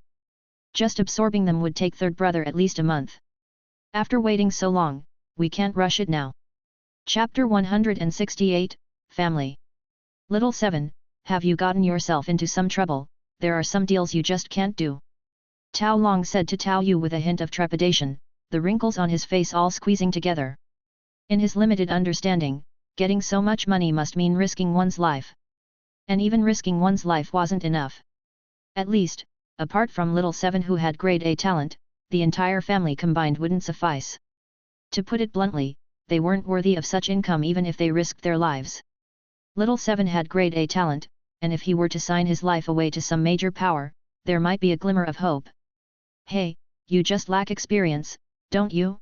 Just absorbing them would take third brother at least a month. After waiting so long, we can't rush it now. Chapter 168, Family. Little 7, have you gotten yourself into some trouble? There are some deals you just can't do. Tao Long said to Tao Yu with a hint of trepidation, the wrinkles on his face all squeezing together. In his limited understanding, getting so much money must mean risking one's life. And even risking one's life wasn't enough. At least, apart from little 7 who had grade A talent, the entire family combined wouldn't suffice. To put it bluntly, they weren't worthy of such income even if they risked their lives. Little 7 had grade A talent, and if he were to sign his life away to some major power, there might be a glimmer of hope. Hey, you just lack experience, don't you?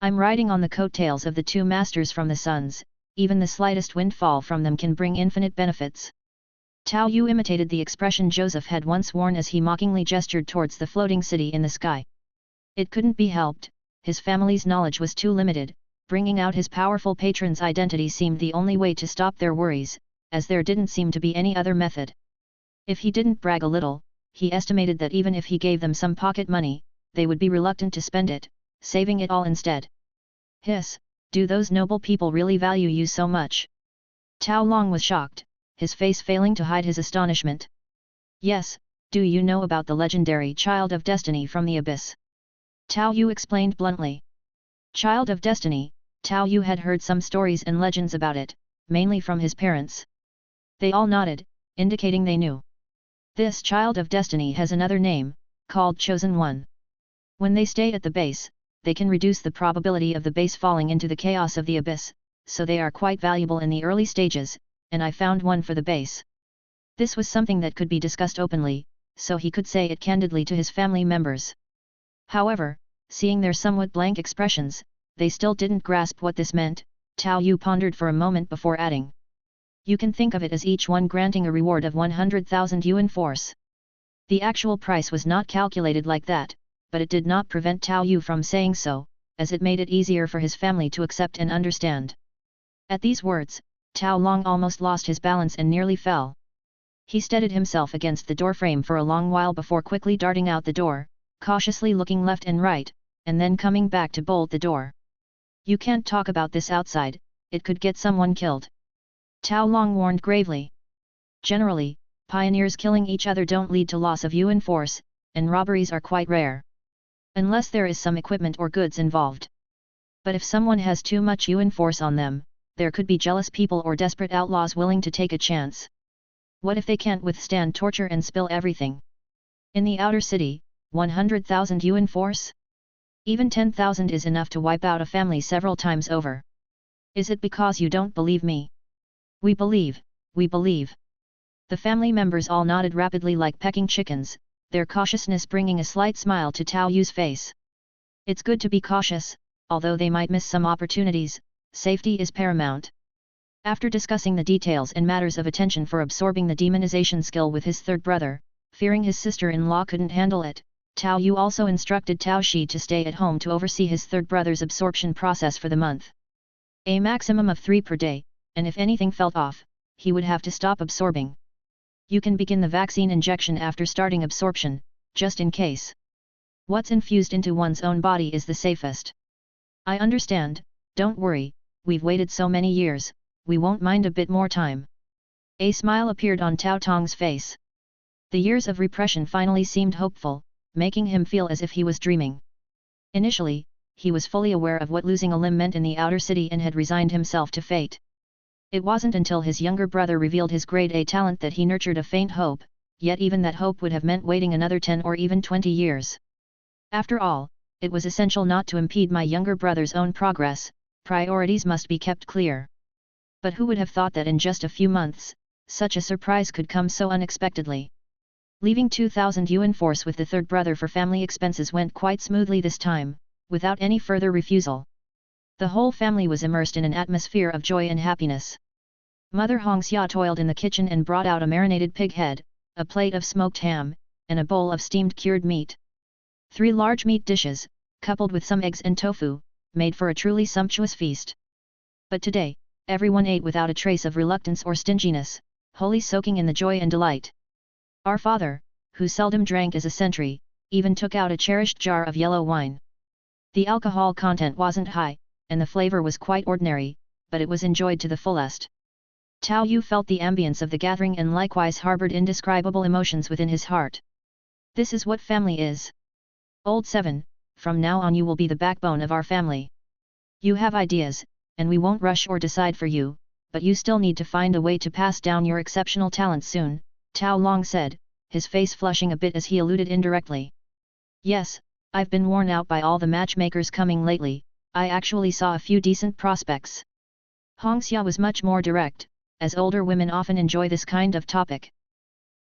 I'm riding on the coattails of the 2 masters from the Suns, even the slightest windfall from them can bring infinite benefits. Tao Yu imitated the expression Joseph had once worn as he mockingly gestured towards the floating city in the sky. It couldn't be helped, his family's knowledge was too limited, bringing out his powerful patron's identity seemed the only way to stop their worries, as there didn't seem to be any other method. If he didn't brag a little, he estimated that even if he gave them some pocket money, they would be reluctant to spend it, saving it all instead. Hiss, do those noble people really value you so much? Tao Long was shocked, his face failing to hide his astonishment. Yes, do you know about the legendary Child of Destiny from the Abyss? Tao Yu explained bluntly. Child of Destiny, Tao Yu had heard some stories and legends about it, mainly from his parents. They all nodded, indicating they knew. This child of destiny has another name, called Chosen One. When they stay at the base, they can reduce the probability of the base falling into the chaos of the abyss, so they are quite valuable in the early stages, and I found one for the base. This was something that could be discussed openly, so he could say it candidly to his family members. However, seeing their somewhat blank expressions, they still didn't grasp what this meant. Tao Yu pondered for a moment before adding. You can think of it as each one granting a reward of 100,000 Yuan Force. The actual price was not calculated like that, but it did not prevent Tao Yu from saying so, as it made it easier for his family to accept and understand. At these words, Tao Long almost lost his balance and nearly fell. He steadied himself against the doorframe for a long while before quickly darting out the door, cautiously looking left and right, and then coming back to bolt the door. You can't talk about this outside, it could get someone killed. Tao Long warned gravely. Generally, pioneers killing each other don't lead to loss of Yuan Force, and robberies are quite rare. Unless there is some equipment or goods involved. But if someone has too much Yuan Force on them, there could be jealous people or desperate outlaws willing to take a chance. What if they can't withstand torture and spill everything? In the outer city, 100,000 Yuan Force? Even 10,000 is enough to wipe out a family several times over. Is it because you don't believe me? We believe, we believe. The family members all nodded rapidly like pecking chickens, their cautiousness bringing a slight smile to Tao Yu's face. It's good to be cautious, although they might miss some opportunities, safety is paramount. After discussing the details and matters of attention for absorbing the demonization skill with his third brother, fearing his sister-in-law couldn't handle it, Tao Yu also instructed Tao Shi to stay at home to oversee his third brother's absorption process for the month. A maximum of 3 per day, and if anything felt off, he would have to stop absorbing. You can begin the vaccine injection after starting absorption, just in case. What's infused into one's own body is the safest. I understand, don't worry, we've waited so many years, we won't mind a bit more time. A smile appeared on Tao Tong's face. The years of repression finally seemed hopeful, making him feel as if he was dreaming. Initially, he was fully aware of what losing a limb meant in the outer city and had resigned himself to fate. It wasn't until his younger brother revealed his grade A talent that he nurtured a faint hope, yet even that hope would have meant waiting another 10 or even 20 years. After all, it was essential not to impede my younger brother's own progress, priorities must be kept clear. But who would have thought that in just a few months, such a surprise could come so unexpectedly? Leaving 2,000 Yuan Force with the third brother for family expenses went quite smoothly this time, without any further refusal. The whole family was immersed in an atmosphere of joy and happiness. Mother Hongxia toiled in the kitchen and brought out a marinated pig head, a plate of smoked ham, and a bowl of steamed cured meat. 3 large meat dishes, coupled with some eggs and tofu, made for a truly sumptuous feast. But today, everyone ate without a trace of reluctance or stinginess, wholly soaking in the joy and delight. Our father, who seldom drank as a sentry, even took out a cherished jar of yellow wine. The alcohol content wasn't high, and the flavor was quite ordinary, but it was enjoyed to the fullest. Tao Yu felt the ambience of the gathering and likewise harbored indescribable emotions within his heart. This is what family is. Old 7, from now on you will be the backbone of our family. You have ideas, and we won't rush or decide for you, but you still need to find a way to pass down your exceptional talents soon, Tao Long said, his face flushing a bit as he alluded indirectly. Yes, I've been worn out by all the matchmakers coming lately, I actually saw a few decent prospects. Hongxia was much more direct, as older women often enjoy this kind of topic.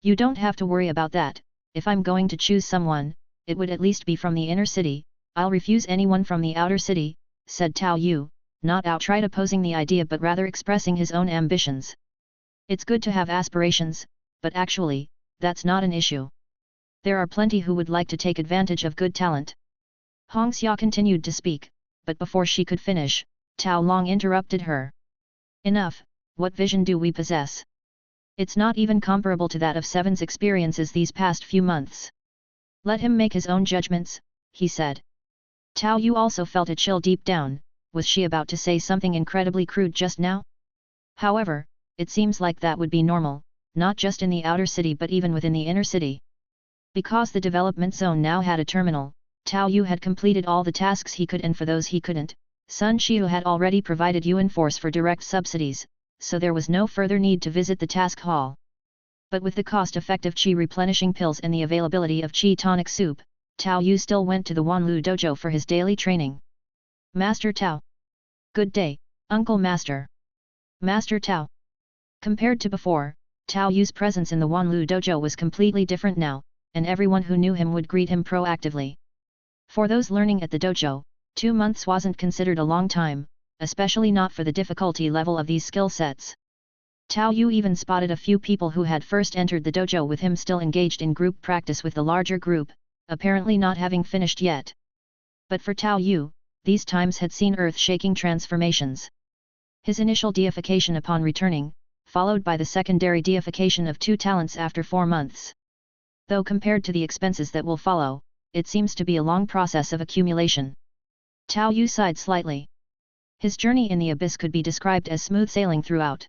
You don't have to worry about that, if I'm going to choose someone, it would at least be from the inner city, I'll refuse anyone from the outer city, said Tao Yu, not outright opposing the idea but rather expressing his own ambitions. It's good to have aspirations, but actually, that's not an issue. There are plenty who would like to take advantage of good talent. Hongxia continued to speak, but before she could finish, Tao Long interrupted her. Enough, what vision do we possess? It's not even comparable to that of Seven's experiences these past few months. Let him make his own judgments, he said. Tao Yu also felt a chill deep down, was she about to say something incredibly crude just now? However, it seems like that would be normal, not just in the outer city but even within the inner city. Because the development zone now had a terminal, Tao Yu had completed all the tasks he could, and for those he couldn't, Sun Xiu had already provided Yuan Force for direct subsidies, so there was no further need to visit the task hall. But with the cost-effective qi replenishing pills and the availability of qi tonic soup, Tao Yu still went to the Wanlu dojo for his daily training. Master Tao. Good day, Uncle Master. Master Tao. Compared to before, Tao Yu's presence in the Wanlu dojo was completely different now, and everyone who knew him would greet him proactively. For those learning at the dojo, 2 months wasn't considered a long time, especially not for the difficulty level of these skill sets. Tao Yu even spotted a few people who had first entered the dojo with him still engaged in group practice with the larger group, apparently not having finished yet. But for Tao Yu, these times had seen earth-shaking transformations. His initial deification upon returning, followed by the secondary deification of 2 talents after 4 months. Though compared to the expenses that will follow, it seems to be a long process of accumulation. Tao Yu sighed slightly. His journey in the abyss could be described as smooth sailing throughout.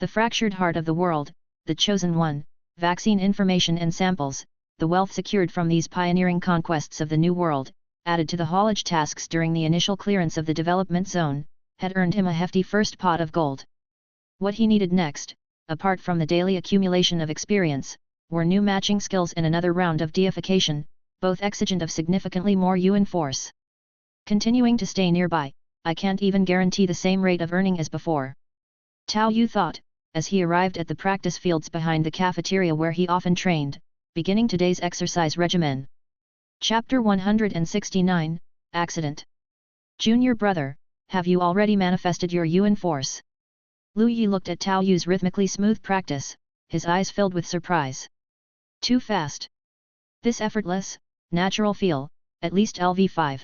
The fractured heart of the world, the chosen one, vaccine information and samples, the wealth secured from these pioneering conquests of the new world, added to the haulage tasks during the initial clearance of the development zone, had earned him a hefty first pot of gold. What he needed next, apart from the daily accumulation of experience, were new matching skills and another round of deification, both exigent of significantly more Yuan Force. Continuing to stay nearby, I can't even guarantee the same rate of earning as before. Tao Yu thought, as he arrived at the practice fields behind the cafeteria where he often trained, beginning today's exercise regimen. Chapter 169, Accident. Junior brother, have you already manifested your Yuan Force? Lu Yi looked at Tao Yu's rhythmically smooth practice, his eyes filled with surprise. Too fast. This effortless, natural feel, at least LV5.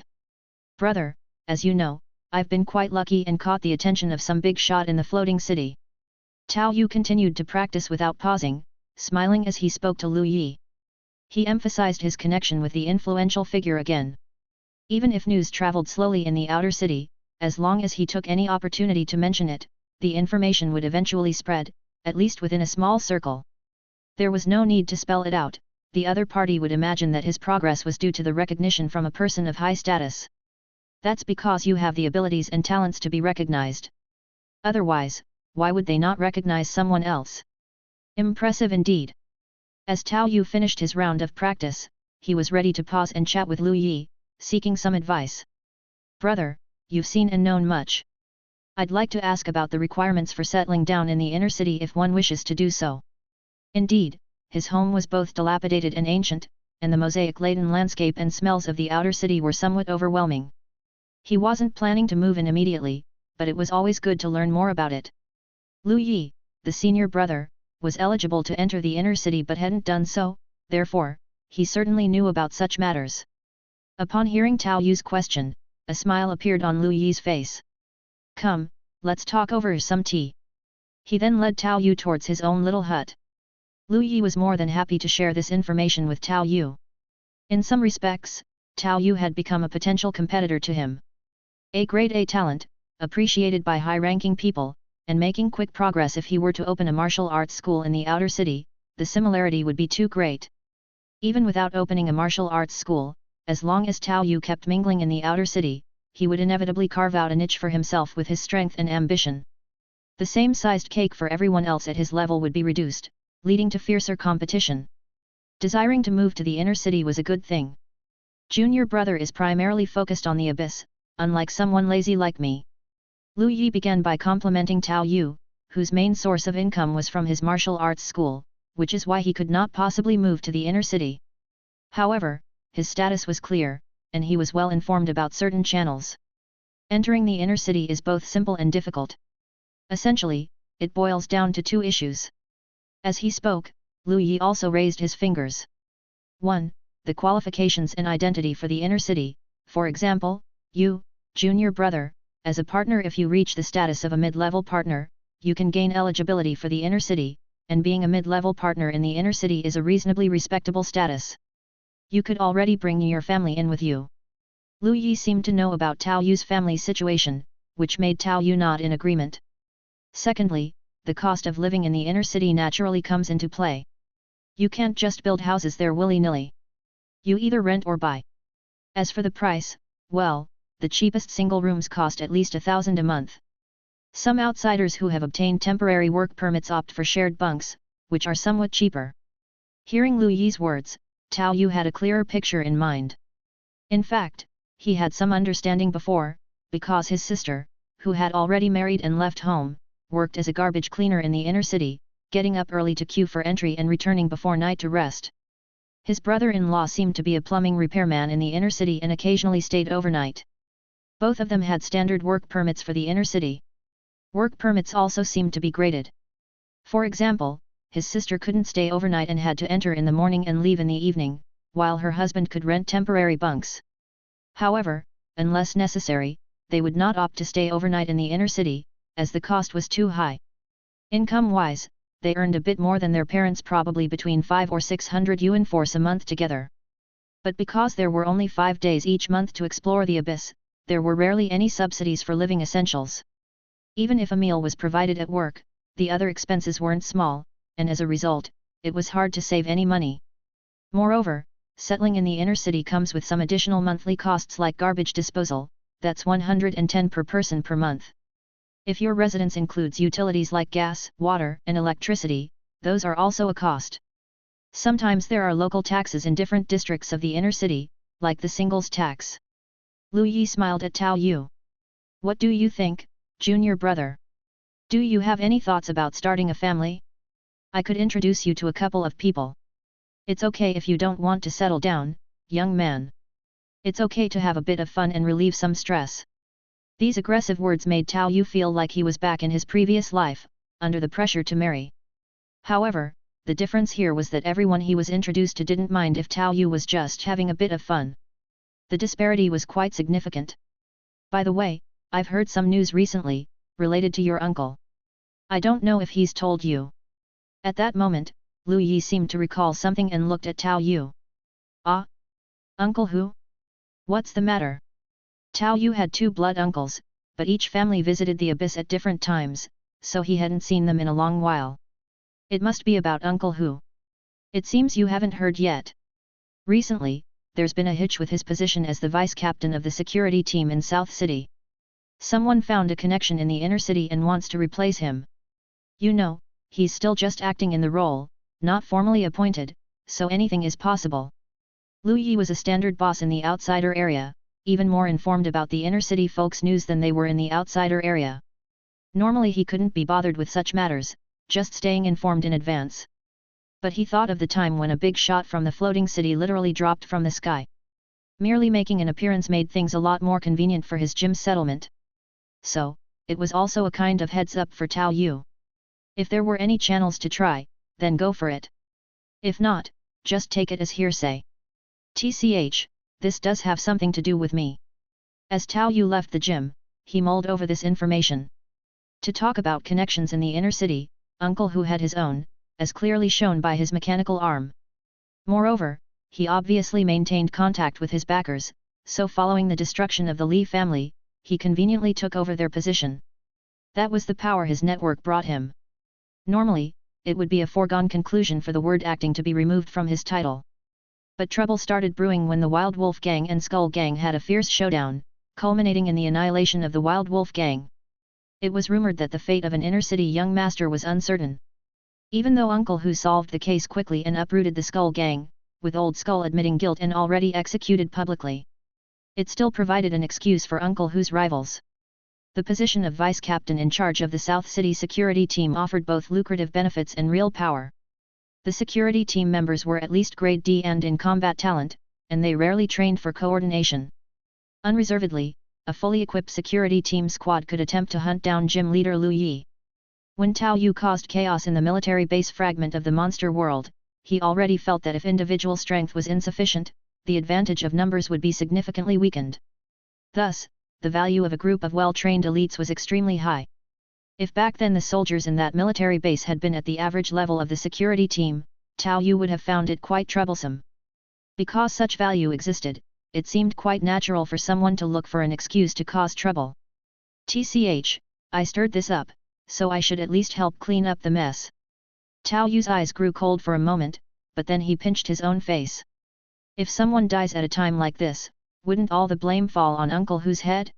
Brother, as you know, I've been quite lucky and caught the attention of some big shot in the floating city. Tao Yu continued to practice without pausing, smiling as he spoke to Lu Yi. He emphasized his connection with the influential figure again. Even if news traveled slowly in the outer city, as long as he took any opportunity to mention it, the information would eventually spread, at least within a small circle. There was no need to spell it out, the other party would imagine that his progress was due to the recognition from a person of high status. That's because you have the abilities and talents to be recognized. Otherwise, why would they not recognize someone else? Impressive indeed. As Tao Yu finished his round of practice, he was ready to pause and chat with Lu Yi, seeking some advice. Brother, you've seen and known much. I'd like to ask about the requirements for settling down in the inner city if one wishes to do so. Indeed, his home was both dilapidated and ancient, and the mosaic-laden landscape and smells of the outer city were somewhat overwhelming. He wasn't planning to move in immediately, but it was always good to learn more about it. Lu Yi, the senior brother, was eligible to enter the inner city but hadn't done so, therefore, he certainly knew about such matters. Upon hearing Tao Yu's question, a smile appeared on Lu Yi's face. Come, let's talk over some tea. He then led Tao Yu towards his own little hut. Lu Yi was more than happy to share this information with Tao Yu. In some respects, Tao Yu had become a potential competitor to him. A grade A talent, appreciated by high-ranking people, and making quick progress if he were to open a martial arts school in the outer city, the similarity would be too great. Even without opening a martial arts school, as long as Tao Yu kept mingling in the outer city, he would inevitably carve out a niche for himself with his strength and ambition. The same sized cake for everyone else at his level would be reduced, leading to fiercer competition. Desiring to move to the inner city was a good thing. Junior brother is primarily focused on the abyss, unlike someone lazy like me. Lu Yi began by complimenting Tao Yu, whose main source of income was from his martial arts school, which is why he could not possibly move to the inner city. However, his status was clear, and he was well informed about certain channels. Entering the inner city is both simple and difficult. Essentially, it boils down to 2 issues. As he spoke, Lu Yi also raised his fingers. 1. The qualifications and identity for the inner city, for example, you, junior brother, as a partner. If you reach the status of a mid-level partner, you can gain eligibility for the inner city, and being a mid-level partner in the inner city is a reasonably respectable status. You could already bring your family in with you. Lu Yi seemed to know about Tao Yu's family situation, which made Tao Yu nod in agreement. Secondly, the cost of living in the inner city naturally comes into play. You can't just build houses there willy-nilly. You either rent or buy. As for the price, well, the cheapest single rooms cost at least 1,000 a month. Some outsiders who have obtained temporary work permits opt for shared bunks, which are somewhat cheaper. Hearing Lu Yi's words, Tao Yu had a clearer picture in mind. In fact, he had some understanding before, because his sister, who had already married and left home, worked as a garbage cleaner in the inner city, getting up early to queue for entry and returning before night to rest. His brother-in-law seemed to be a plumbing repairman in the inner city and occasionally stayed overnight. Both of them had standard work permits for the inner city. Work permits also seemed to be graded. For example, his sister couldn't stay overnight and had to enter in the morning and leave in the evening, while her husband could rent temporary bunks. However, unless necessary, they would not opt to stay overnight in the inner city, as the cost was too high. Income-wise, they earned a bit more than their parents, probably between 500 or 600 Yuan Force a month together. But because there were only 5 days each month to explore the abyss, there were rarely any subsidies for living essentials. Even if a meal was provided at work, the other expenses weren't small, and as a result, it was hard to save any money. Moreover, settling in the inner city comes with some additional monthly costs like garbage disposal, that's 110 per person per month. If your residence includes utilities like gas, water, and electricity, those are also a cost. Sometimes there are local taxes in different districts of the inner city, like the singles tax. Lu Yi smiled at Tao Yu. What do you think, junior brother? Do you have any thoughts about starting a family? I could introduce you to a couple of people. It's okay if you don't want to settle down, young man. It's okay to have a bit of fun and relieve some stress. These aggressive words made Tao Yu feel like he was back in his previous life, under the pressure to marry. However, the difference here was that everyone he was introduced to didn't mind if Tao Yu was just having a bit of fun. The disparity was quite significant. By the way, I've heard some news recently, related to your uncle. I don't know if he's told you. At that moment, Lu Yi seemed to recall something and looked at Tao Yu. Ah? Uncle who? What's the matter? Tao Yu had 2 blood uncles, but each family visited the abyss at different times, so he hadn't seen them in a long while. It must be about Uncle Hu. It seems you haven't heard yet. Recently, there's been a hitch with his position as the vice-captain of the security team in South City. Someone found a connection in the inner city and wants to replace him. You know, he's still just acting in the role, not formally appointed, so anything is possible. Lu Yi was a standard boss in the outsider area, even more informed about the inner city folks' news than they were in the outsider area. Normally he couldn't be bothered with such matters, just staying informed in advance. But he thought of the time when a big shot from the floating city literally dropped from the sky. Merely making an appearance made things a lot more convenient for his gym settlement. So, it was also a kind of heads up for Tao Yu. If there were any channels to try, then go for it. If not, just take it as hearsay. TCH, this does have something to do with me. As Tao Yu left the gym, he mulled over this information. To talk about connections in the inner city, Uncle Hu had his own, as clearly shown by his mechanical arm. Moreover, he obviously maintained contact with his backers, so following the destruction of the Li family, he conveniently took over their position. That was the power his network brought him. Normally, it would be a foregone conclusion for the word acting to be removed from his title. But trouble started brewing when the Wild Wolf Gang and Skull Gang had a fierce showdown, culminating in the annihilation of the Wild Wolf Gang. It was rumored that the fate of an inner-city young master was uncertain. Even though Uncle Hu solved the case quickly and uprooted the Skull Gang, with Old Skull admitting guilt and already executed publicly, it still provided an excuse for Uncle Hu's rivals. The position of vice-captain in charge of the South City security team offered both lucrative benefits and real power. The security team members were at least grade D and in combat talent, and they rarely trained for coordination. Unreservedly, a fully equipped security team squad could attempt to hunt down gym leader Lu Yi. When Tao Yu caused chaos in the military base fragment of the monster world, he already felt that if individual strength was insufficient, the advantage of numbers would be significantly weakened. Thus, the value of a group of well-trained elites was extremely high. If back then the soldiers in that military base had been at the average level of the security team, Tao Yu would have found it quite troublesome. Because such value existed, it seemed quite natural for someone to look for an excuse to cause trouble. TCH, I stirred this up, so I should at least help clean up the mess. Tao Yu's eyes grew cold for a moment, but then he pinched his own face. If someone dies at a time like this, wouldn't all the blame fall on Uncle Hu's head?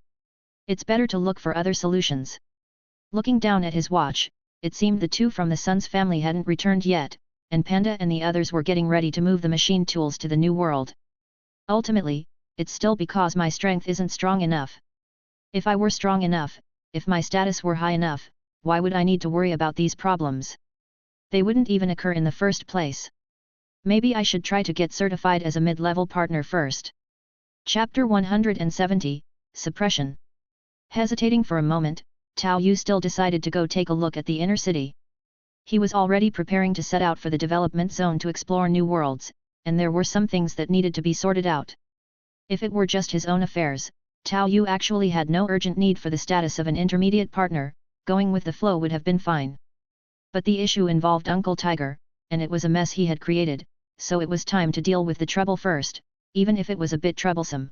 It's better to look for other solutions. Looking down at his watch, it seemed the two from the Sun's family hadn't returned yet, and Panda and the others were getting ready to move the machine tools to the new world. Ultimately, it's still because my strength isn't strong enough. If I were strong enough, if my status were high enough, why would I need to worry about these problems? They wouldn't even occur in the first place. Maybe I should try to get certified as a mid-level partner first. Chapter 170, Suppression. Hesitating for a moment, Tao Yu still decided to go take a look at the inner city. He was already preparing to set out for the development zone to explore new worlds, and there were some things that needed to be sorted out. If it were just his own affairs, Tao Yu actually had no urgent need for the status of an intermediate partner, going with the flow would have been fine. But the issue involved Uncle Tiger, and it was a mess he had created, so it was time to deal with the trouble first, even if it was a bit troublesome.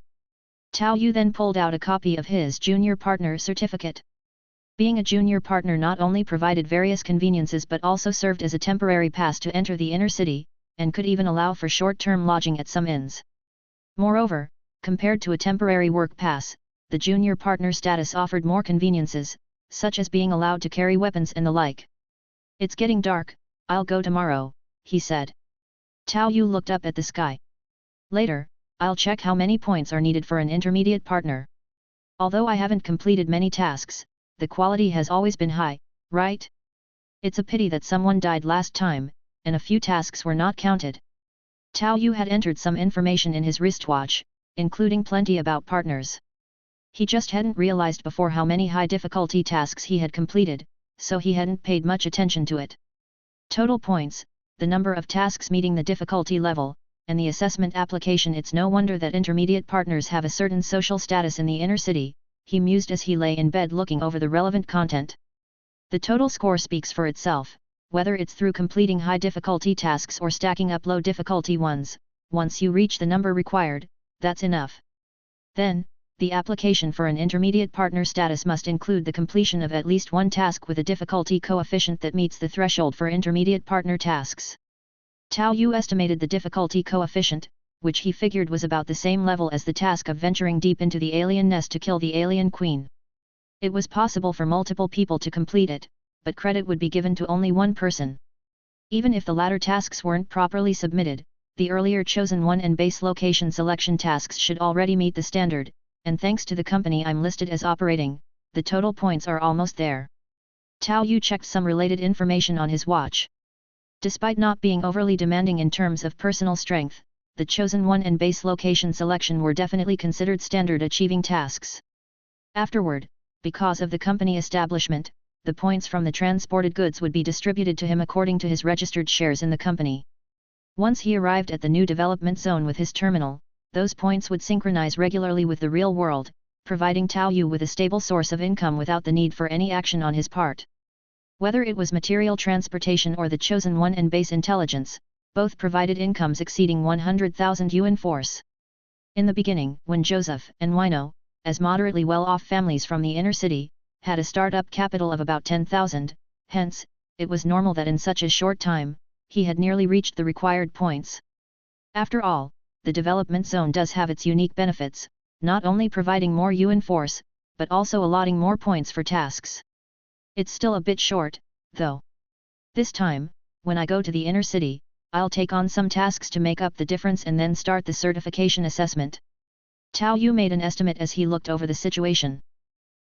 Tao Yu then pulled out a copy of his junior partner certificate. Being a junior partner not only provided various conveniences but also served as a temporary pass to enter the inner city, and could even allow for short-term lodging at some inns. Moreover, compared to a temporary work pass, the junior partner status offered more conveniences, such as being allowed to carry weapons and the like. It's getting dark, I'll go tomorrow, he said. Tao Yu looked up at the sky. Later, I'll check how many points are needed for an intermediate partner. Although I haven't completed many tasks, the quality has always been high, right? It's a pity that someone died last time, and a few tasks were not counted. Tao Yu had entered some information in his wristwatch, including plenty about partners. He just hadn't realized before how many high-difficulty tasks he had completed, so he hadn't paid much attention to it. Total points, the number of tasks meeting the difficulty level, and the assessment application. It's no wonder that intermediate partners have a certain social status in the inner city, he mused as he lay in bed looking over the relevant content. The total score speaks for itself, whether it's through completing high-difficulty tasks or stacking up low-difficulty ones. Once you reach the number required, that's enough. Then, the application for an intermediate partner status must include the completion of at least one task with a difficulty coefficient that meets the threshold for intermediate partner tasks. Tao Yu estimated the difficulty coefficient, which he figured was about the same level as the task of venturing deep into the alien nest to kill the alien queen. It was possible for multiple people to complete it, but credit would be given to only one person. Even if the latter tasks weren't properly submitted, the earlier chosen one and base location selection tasks should already meet the standard, and thanks to the company I'm listed as operating, the total points are almost there. Tao Yu checked some related information on his watch. Despite not being overly demanding in terms of personal strength, the chosen one and base location selection were definitely considered standard achieving tasks. Afterward, because of the company establishment, the points from the transported goods would be distributed to him according to his registered shares in the company. Once he arrived at the new development zone with his terminal, those points would synchronize regularly with the real world, providing Tao Yu with a stable source of income without the need for any action on his part. Whether it was material transportation or the chosen one and base intelligence, both provided incomes exceeding 100,000 Yuan Force. In the beginning, when Joseph and Wino, as moderately well-off families from the inner city, had a start-up capital of about 10,000, hence, it was normal that in such a short time, he had nearly reached the required points. After all, the development zone does have its unique benefits, not only providing more Yuan Force, but also allotting more points for tasks. It's still a bit short, though. This time, when I go to the inner city, I'll take on some tasks to make up the difference and then start the certification assessment. Tao Yu made an estimate as he looked over the situation.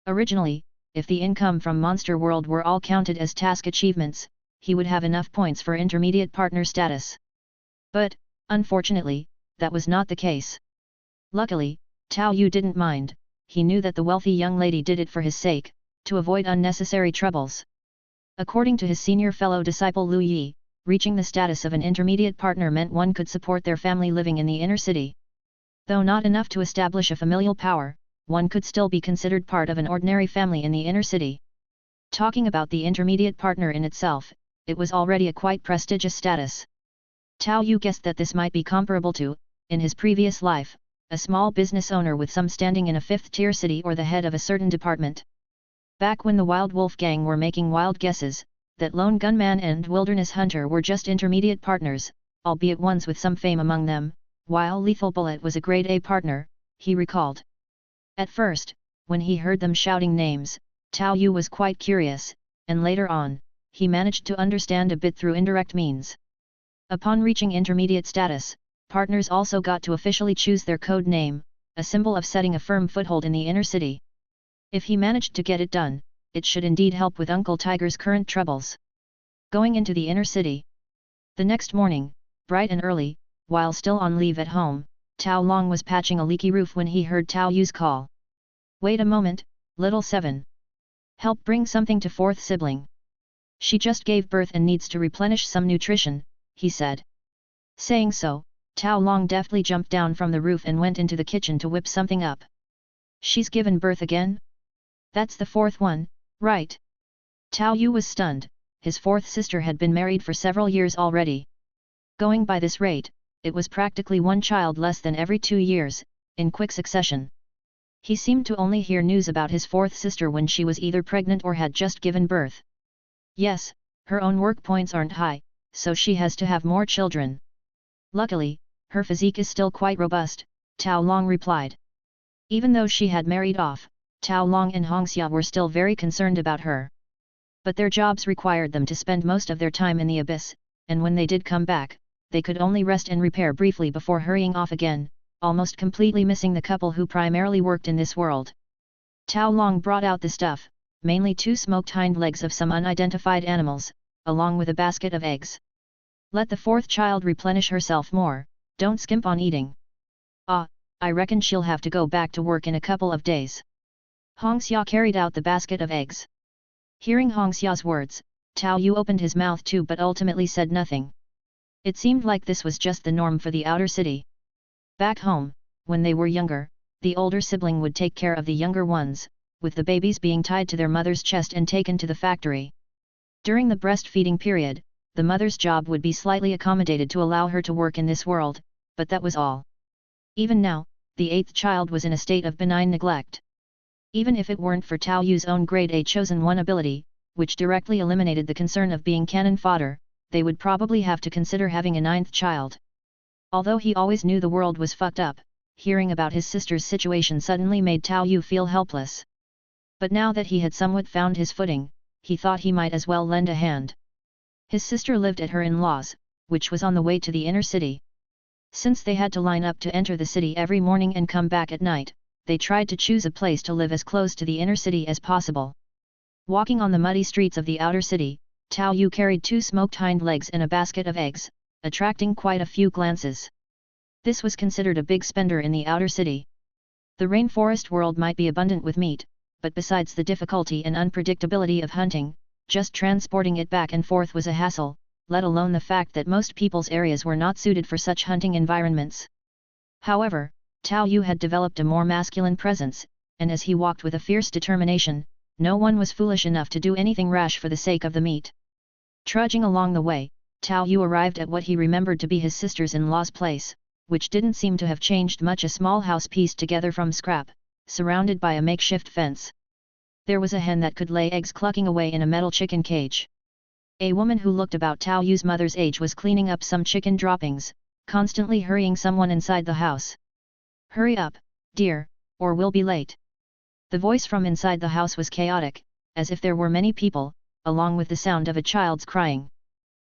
Originally, if the income from Monster World were all counted as task achievements, he would have enough points for intermediate partner status. But, unfortunately, that was not the case. Luckily, Tao Yu didn't mind, he knew that the wealthy young lady did it for his sake, to avoid unnecessary troubles. According to his senior fellow disciple Lu Yi, reaching the status of an intermediate partner meant one could support their family living in the inner city. Though not enough to establish a familial power, one could still be considered part of an ordinary family in the inner city. Talking about the intermediate partner in itself, it was already a quite prestigious status. Tao Yu guessed that this might be comparable to, in his previous life, a small business owner with some standing in a fifth-tier city or the head of a certain department. Back when the Wild Wolf Gang were making wild guesses, that Lone Gunman and Wilderness Hunter were just intermediate partners, albeit ones with some fame among them, while Lethal Bullet was a grade A partner, he recalled. At first, when he heard them shouting names, Tao Yu was quite curious, and later on, he managed to understand a bit through indirect means. Upon reaching intermediate status, partners also got to officially choose their code name, a symbol of setting a firm foothold in the inner city. If he managed to get it done, it should indeed help with Uncle Tiger's current troubles. Going into the inner city. The next morning, bright and early, while still on leave at home, Tao Long was patching a leaky roof when he heard Tao Yu's call. "Wait a moment, little seven. Help bring something to fourth sibling. She just gave birth and needs to replenish some nutrition," he said. Saying so, Tao Long deftly jumped down from the roof and went into the kitchen to whip something up. "She's given birth again? That's the fourth one, right?" Tao Yu was stunned. His fourth sister had been married for several years already. Going by this rate, it was practically one child less than every 2 years, in quick succession. He seemed to only hear news about his fourth sister when she was either pregnant or had just given birth. Yes, her own work points aren't high, so she has to have more children. Luckily, her physique is still quite robust, Tao Long replied. Even though she had married off, Tao Long and Hongxia were still very concerned about her. But their jobs required them to spend most of their time in the abyss, and when they did come back, they could only rest and repair briefly before hurrying off again, almost completely missing the couple who primarily worked in this world. Tao Long brought out the stuff, mainly 2 smoked hind legs of some unidentified animals, along with a basket of eggs. "Let the fourth child replenish herself more, don't skimp on eating. I reckon she'll have to go back to work in a couple of days." Hongxia carried out the basket of eggs. Hearing Hongxia's words, Tao Yu opened his mouth too but ultimately said nothing. It seemed like this was just the norm for the outer city. Back home, when they were younger, the older sibling would take care of the younger ones, with the babies being tied to their mother's chest and taken to the factory. During the breastfeeding period, the mother's job would be slightly accommodated to allow her to work in this world, but that was all. Even now, the 8th child was in a state of benign neglect. Even if it weren't for Tao Yu's own grade A chosen one ability, which directly eliminated the concern of being cannon fodder, they would probably have to consider having a 9th child. Although he always knew the world was fucked up, hearing about his sister's situation suddenly made Tao Yu feel helpless. But now that he had somewhat found his footing, he thought he might as well lend a hand. His sister lived at her in-laws, which was on the way to the inner city. Since they had to line up to enter the city every morning and come back at night, they tried to choose a place to live as close to the inner city as possible. Walking on the muddy streets of the outer city, Tao Yu carried 2 smoked hind legs and a basket of eggs, attracting quite a few glances. This was considered a big spender in the outer city. The rainforest world might be abundant with meat, but besides the difficulty and unpredictability of hunting, just transporting it back and forth was a hassle, let alone the fact that most people's areas were not suited for such hunting environments. However, Tao Yu had developed a more masculine presence, and as he walked with a fierce determination, no one was foolish enough to do anything rash for the sake of the meat. Trudging along the way, Tao Yu arrived at what he remembered to be his sister's-in-law's place, which didn't seem to have changed much, a small house pieced together from scrap, surrounded by a makeshift fence. There was a hen that could lay eggs clucking away in a metal chicken cage. A woman who looked about Tao Yu's mother's age was cleaning up some chicken droppings, constantly hurrying someone inside the house. "Hurry up, dear, or we'll be late." The voice from inside the house was chaotic, as if there were many people, along with the sound of a child's crying.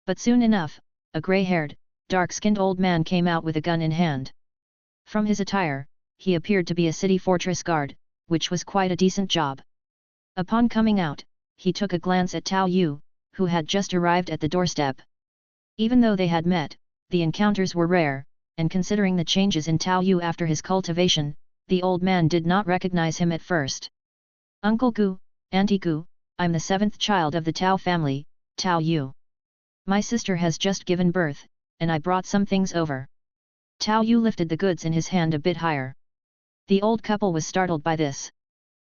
But soon enough, a grey-haired, dark-skinned old man came out with a gun in hand. From his attire, he appeared to be a city fortress guard, which was quite a decent job. Upon coming out, he took a glance at Tao Yu, who had just arrived at the doorstep. Even though they had met, the encounters were rare, and considering the changes in Tao Yu after his cultivation, the old man did not recognize him at first. "Uncle Gu, Auntie Gu, I'm the 7th child of the Tao family, Tao Yu. My sister has just given birth, and I brought some things over." Tao Yu lifted the goods in his hand a bit higher. The old couple was startled by this.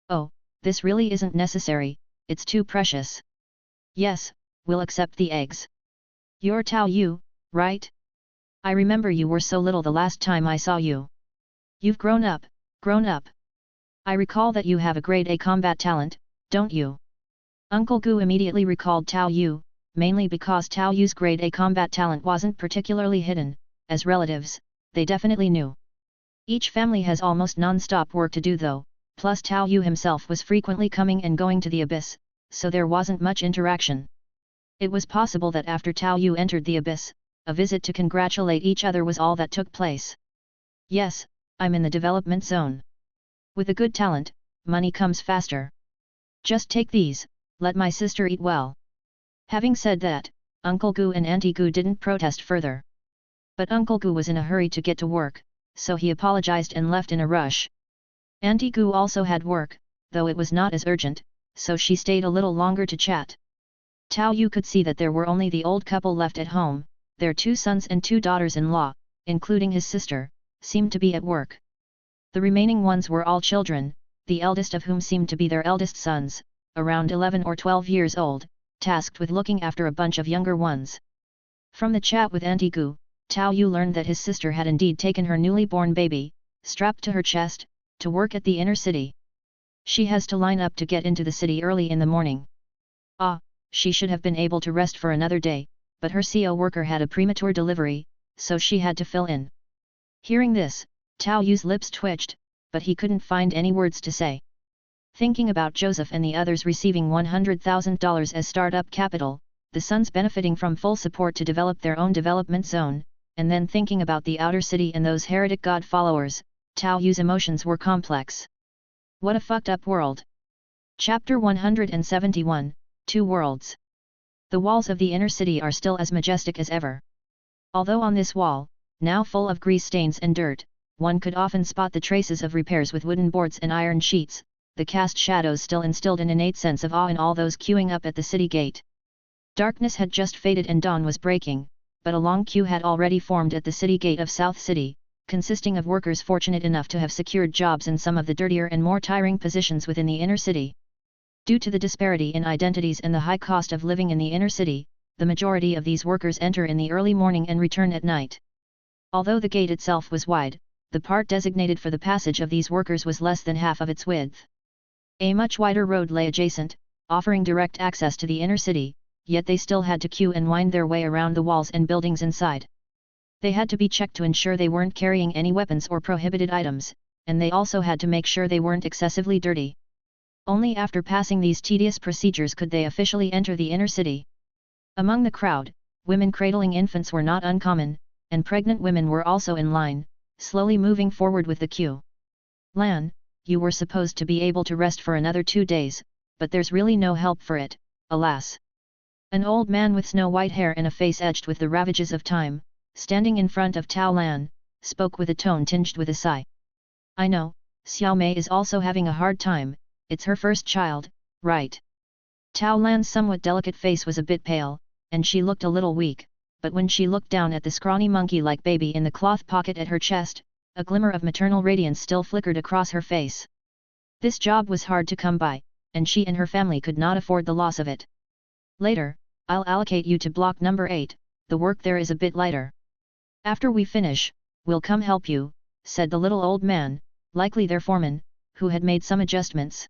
"Oh, this really isn't necessary, it's too precious." "Yes, we'll accept the eggs. You're Tao Yu, right? I remember you were so little the last time I saw you. You've grown up, grown up. I recall that you have a grade A combat talent, don't you?" Uncle Gu immediately recalled Tao Yu, mainly because Tao Yu's grade A combat talent wasn't particularly hidden. As relatives, they definitely knew. Each family has almost non-stop work to do though, plus Tao Yu himself was frequently coming and going to the abyss, so there wasn't much interaction. It was possible that after Tao Yu entered the abyss, a visit to congratulate each other was all that took place. Yes, I'm in the development zone. With a good talent, money comes faster. Just take these, let my sister eat well. Having said that, Uncle Gu and Auntie Gu didn't protest further. But Uncle Gu was in a hurry to get to work, so he apologized and left in a rush. Auntie Gu also had work, though it was not as urgent, so she stayed a little longer to chat. Tao Yu could see that there were only the old couple left at home, their 2 sons and 2 daughters-in-law, including his sister, seemed to be at work. The remaining ones were all children, the eldest of whom seemed to be their eldest sons, around 11 or 12 years old, tasked with looking after a bunch of younger ones. From the chat with Auntie Gu, Tao Yu learned that his sister had indeed taken her newly born baby, strapped to her chest, to work at the inner city. She has to line up to get into the city early in the morning. She should have been able to rest for another day, but her CO worker had a premature delivery, so she had to fill in. Hearing this, Tao Yu's lips twitched, but he couldn't find any words to say. Thinking about Joseph and the others receiving $100,000 as startup capital, the sons benefiting from full support to develop their own development zone, and then thinking about the outer city and those heretic god followers, Tao Yu's emotions were complex. What a fucked up world. Chapter 171, 2 Worlds. The walls of the inner city are still as majestic as ever. Although on this wall, now full of grease stains and dirt, one could often spot the traces of repairs with wooden boards and iron sheets, the cast shadows still instilled an innate sense of awe in all those queuing up at the city gate. Darkness had just faded and dawn was breaking, but a long queue had already formed at the city gate of South City, consisting of workers fortunate enough to have secured jobs in some of the dirtier and more tiring positions within the inner city. Due to the disparity in identities and the high cost of living in the inner city, the majority of these workers enter in the early morning and return at night. Although the gate itself was wide, the part designated for the passage of these workers was less than half of its width. A much wider road lay adjacent, offering direct access to the inner city, yet they still had to queue and wind their way around the walls and buildings inside. They had to be checked to ensure they weren't carrying any weapons or prohibited items, and they also had to make sure they weren't excessively dirty. Only after passing these tedious procedures could they officially enter the inner city. Among the crowd, women cradling infants were not uncommon, and pregnant women were also in line, slowly moving forward with the queue. Lan, you were supposed to be able to rest for another 2 days, but there's really no help for it, alas. An old man with snow-white hair and a face edged with the ravages of time, standing in front of Tao Lan, spoke with a tone tinged with a sigh. I know, Xiao Mei is also having a hard time, it's her first child, right? Tao Lan's somewhat delicate face was a bit pale, and she looked a little weak, but when she looked down at the scrawny monkey-like baby in the cloth pocket at her chest, a glimmer of maternal radiance still flickered across her face. This job was hard to come by, and she and her family could not afford the loss of it. Later, I'll allocate you to block number 8, the work there is a bit lighter. After we finish, we'll come help you, said the little old man, likely their foreman, who had made some adjustments.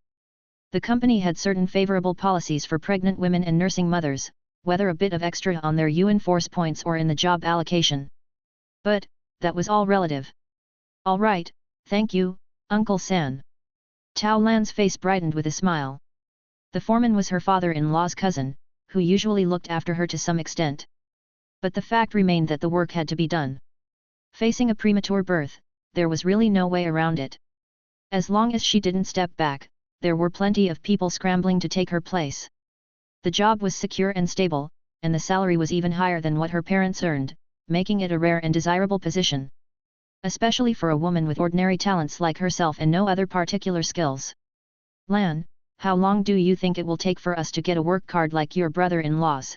The company had certain favorable policies for pregnant women and nursing mothers, whether a bit of extra on their Yuan Force points or in the job allocation. But, that was all relative. All right, thank you, Uncle San. Tao Lan's face brightened with a smile. The foreman was her father-in-law's cousin, who usually looked after her to some extent. But the fact remained that the work had to be done. Facing a premature birth, there was really no way around it. As long as she didn't step back, there were plenty of people scrambling to take her place. The job was secure and stable, and the salary was even higher than what her parents earned, making it a rare and desirable position. Especially for a woman with ordinary talents like herself and no other particular skills. Lan, how long do you think it will take for us to get a work card like your brother-in-law's?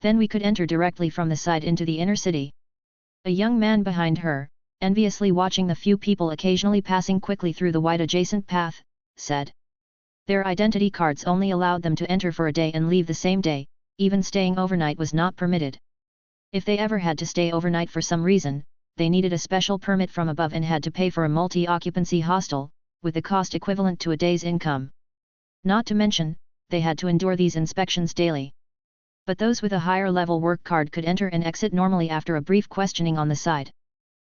Then we could enter directly from the side into the inner city. A young man behind her, enviously watching the few people occasionally passing quickly through the wide adjacent path, said. Their identity cards only allowed them to enter for a day and leave the same day, even staying overnight was not permitted. If they ever had to stay overnight for some reason, they needed a special permit from above and had to pay for a multi-occupancy hostel, with a cost equivalent to a day's income. Not to mention, they had to endure these inspections daily. But those with a higher level work card could enter and exit normally after a brief questioning on the side.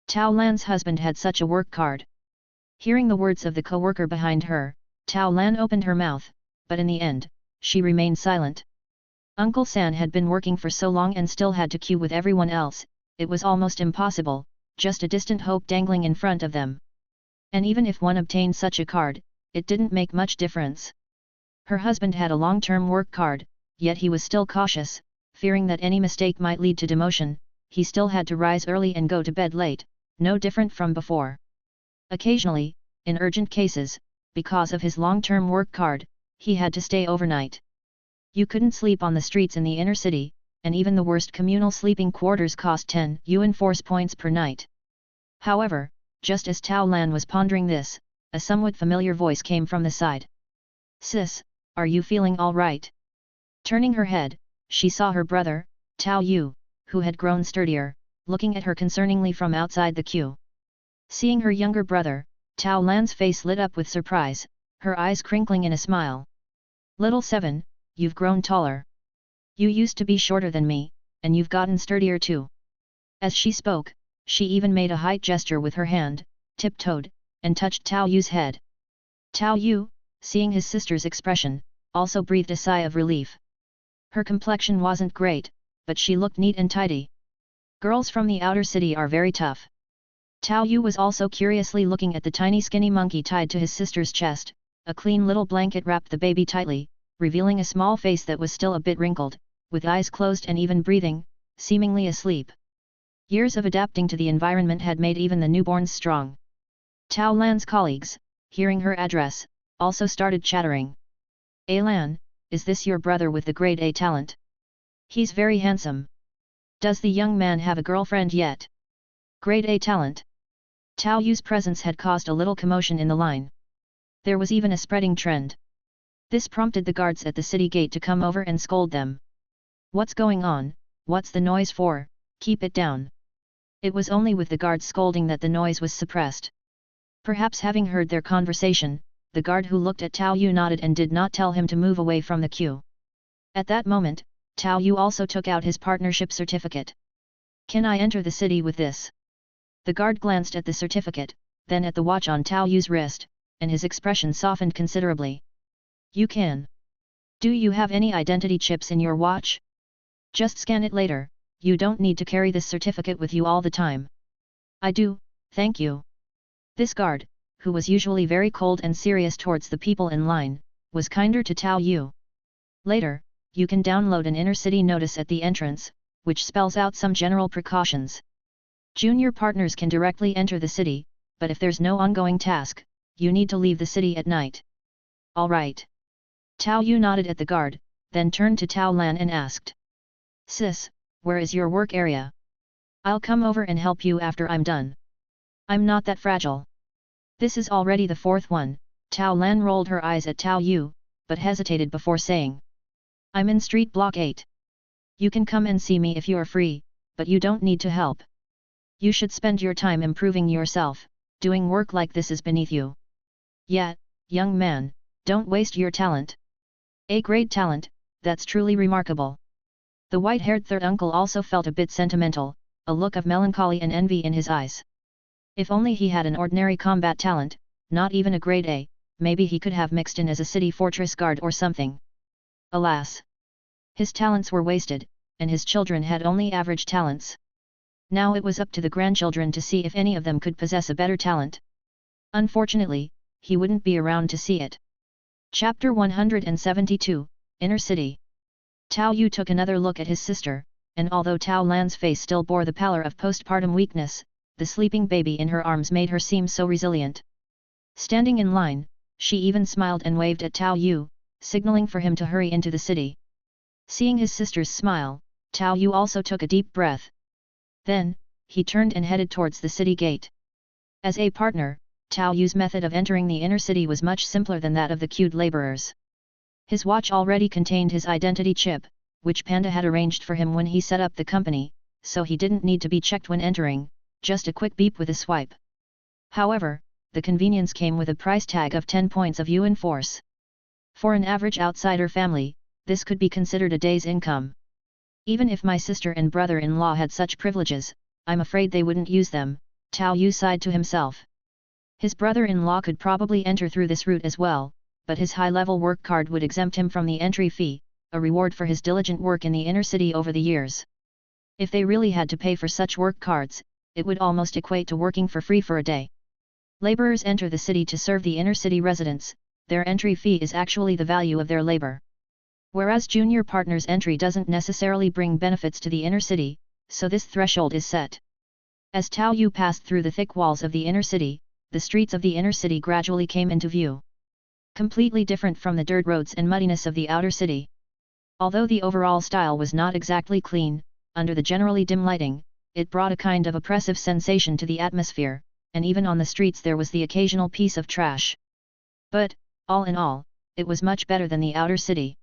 Tao Lan's husband had such a work card. Hearing the words of the co-worker behind her, Tao Lan opened her mouth, but in the end, she remained silent. Uncle San had been working for so long and still had to queue with everyone else, it was almost impossible, just a distant hope dangling in front of them. And even if one obtained such a card, it didn't make much difference. Her husband had a long-term work card, yet he was still cautious, fearing that any mistake might lead to demotion. He still had to rise early and go to bed late, no different from before. Occasionally, in urgent cases, because of his long-term work card, he had to stay overnight. You couldn't sleep on the streets in the inner city, and even the worst communal sleeping quarters cost 10 Yuan Force points per night. However, just as Tao Lan was pondering this, a somewhat familiar voice came from the side. "Sis, are you feeling all right?" Turning her head, she saw her brother, Tao Yu, who had grown sturdier, looking at her concerningly from outside the queue. Seeing her younger brother, Tao Lan's face lit up with surprise, her eyes crinkling in a smile. "Little Seven, you've grown taller. You used to be shorter than me, and you've gotten sturdier too." As she spoke, she even made a height gesture with her hand, tiptoed, and touched Tao Yu's head. Tao Yu, seeing his sister's expression, also breathed a sigh of relief. Her complexion wasn't great, but she looked neat and tidy. Girls from the outer city are very tough. Tao Yu was also curiously looking at the tiny skinny monkey tied to his sister's chest. A clean little blanket wrapped the baby tightly, revealing a small face that was still a bit wrinkled, with eyes closed and even breathing, seemingly asleep. Years of adapting to the environment had made even the newborns strong. Tao Lan's colleagues, hearing her address, also started chattering. "A Lan, is this your brother with the grade A talent? He's very handsome. Does the young man have a girlfriend yet?" Grade A talent. Tao Yu's presence had caused a little commotion in the line. There was even a spreading trend. This prompted the guards at the city gate to come over and scold them. "What's going on? What's the noise for? Keep it down." It was only with the guards scolding that the noise was suppressed. Perhaps having heard their conversation, the guard who looked at Tao Yu nodded and did not tell him to move away from the queue. At that moment, Tao Yu also took out his partnership certificate. "Can I enter the city with this?" The guard glanced at the certificate, then at the watch on Tao Yu's wrist, and his expression softened considerably. "You can. Do you have any identity chips in your watch? Just scan it later, you don't need to carry this certificate with you all the time." "I do, thank you." This guard, who was usually very cold and serious towards the people in line, was kinder to Tao Yu. "Later, you can download an inner city notice at the entrance, which spells out some general precautions. Junior partners can directly enter the city, but if there's no ongoing task, you need to leave the city at night." "All right." Tao Yu nodded at the guard, then turned to Tao Lan and asked. "Sis, where is your work area? I'll come over and help you after I'm done. I'm not that fragile." "This is already the fourth one." Tao Lan rolled her eyes at Tao Yu, but hesitated before saying. "I'm in Street Block 8. You can come and see me if you are free, but you don't need to help. You should spend your time improving yourself, doing work like this is beneath you. Yet, young man, don't waste your talent. A-grade talent, that's truly remarkable." The white-haired third uncle also felt a bit sentimental, a look of melancholy and envy in his eyes. If only he had an ordinary combat talent, not even a grade A, maybe he could have mixed in as a city fortress guard or something. Alas! His talents were wasted, and his children had only average talents. Now it was up to the grandchildren to see if any of them could possess a better talent. Unfortunately, he wouldn't be around to see it. Chapter 172, Inner City. Tao Yu took another look at his sister, and although Tao Lan's face still bore the pallor of postpartum weakness, the sleeping baby in her arms made her seem so resilient. Standing in line, she even smiled and waved at Tao Yu, signaling for him to hurry into the city. Seeing his sister's smile, Tao Yu also took a deep breath. Then, he turned and headed towards the city gate. As a partner, Tao Yu's method of entering the inner city was much simpler than that of the queued laborers. His watch already contained his identity chip, which Panda had arranged for him when he set up the company, so he didn't need to be checked when entering, just a quick beep with a swipe. However, the convenience came with a price tag of 10 points of Yuan Force. For an average outsider family, this could be considered a day's income. Even if my sister and brother-in-law had such privileges, I'm afraid they wouldn't use them, Tao Yu sighed to himself. His brother-in-law could probably enter through this route as well, but his high-level work card would exempt him from the entry fee, a reward for his diligent work in the inner city over the years. If they really had to pay for such work cards, it would almost equate to working for free for a day. Laborers enter the city to serve the inner city residents, their entry fee is actually the value of their labor. Whereas junior partners' entry doesn't necessarily bring benefits to the inner city, so this threshold is set. As Tao Yu passed through the thick walls of the inner city, the streets of the inner city gradually came into view. Completely different from the dirt roads and muddiness of the outer city. Although the overall style was not exactly clean, under the generally dim lighting, it brought a kind of oppressive sensation to the atmosphere, and even on the streets there was the occasional piece of trash. But, all in all, it was much better than the outer city.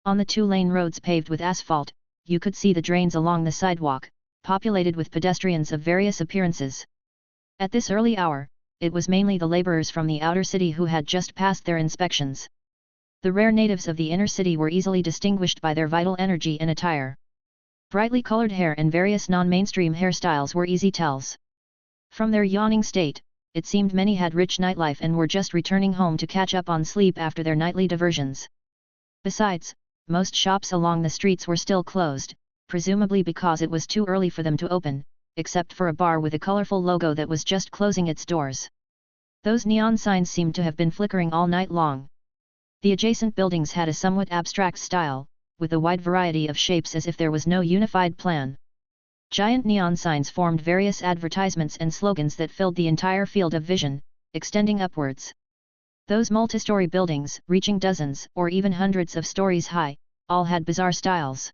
On the two-lane roads paved with asphalt, you could see the drains along the sidewalk, populated with pedestrians of various appearances. At this early hour, it was mainly the laborers from the outer city who had just passed their inspections. The rare natives of the inner city were easily distinguished by their vital energy and attire. Brightly colored hair and various non-mainstream hairstyles were easy tells. From their yawning state, it seemed many had rich nightlife and were just returning home to catch up on sleep after their nightly diversions. Besides, most shops along the streets were still closed, presumably because it was too early for them to open, except for a bar with a colorful logo that was just closing its doors. Those neon signs seemed to have been flickering all night long. The adjacent buildings had a somewhat abstract style, with a wide variety of shapes as if there was no unified plan. Giant neon signs formed various advertisements and slogans that filled the entire field of vision, extending upwards. Those multi-story buildings, reaching dozens or even hundreds of stories high, all had bizarre styles.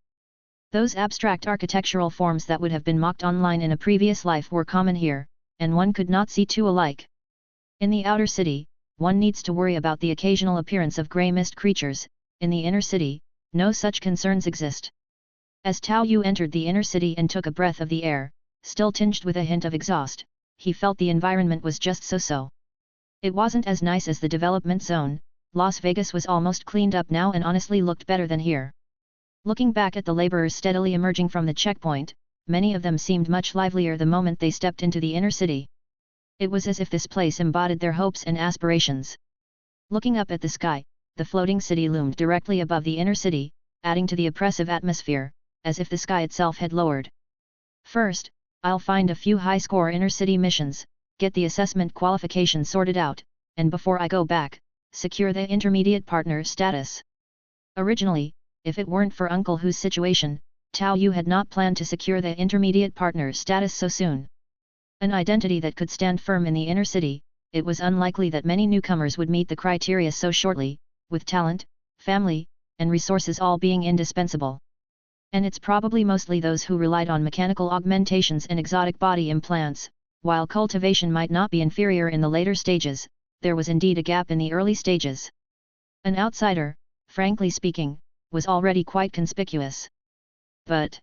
Those abstract architectural forms that would have been mocked online in a previous life were common here, and one could not see two alike. In the outer city, one needs to worry about the occasional appearance of grey mist creatures. In the inner city, no such concerns exist. As Tao Yu entered the inner city and took a breath of the air, still tinged with a hint of exhaust, he felt the environment was just so-so. It wasn't as nice as the development zone. Las Vegas was almost cleaned up now and honestly looked better than here. Looking back at the laborers steadily emerging from the checkpoint, many of them seemed much livelier the moment they stepped into the inner city. It was as if this place embodied their hopes and aspirations. Looking up at the sky, the floating city loomed directly above the inner city, adding to the oppressive atmosphere, as if the sky itself had lowered. First, I'll find a few high-score inner city missions, get the assessment qualification sorted out, and before I go back, secure the intermediate partner status. Originally, if it weren't for Uncle Hu's situation, Tao Yu had not planned to secure the intermediate partner status so soon. An identity that could stand firm in the inner city, it was unlikely that many newcomers would meet the criteria so shortly, with talent, family, and resources all being indispensable. And it's probably mostly those who relied on mechanical augmentations and exotic body implants. While cultivation might not be inferior in the later stages, there was indeed a gap in the early stages. An outsider, frankly speaking, was already quite conspicuous. But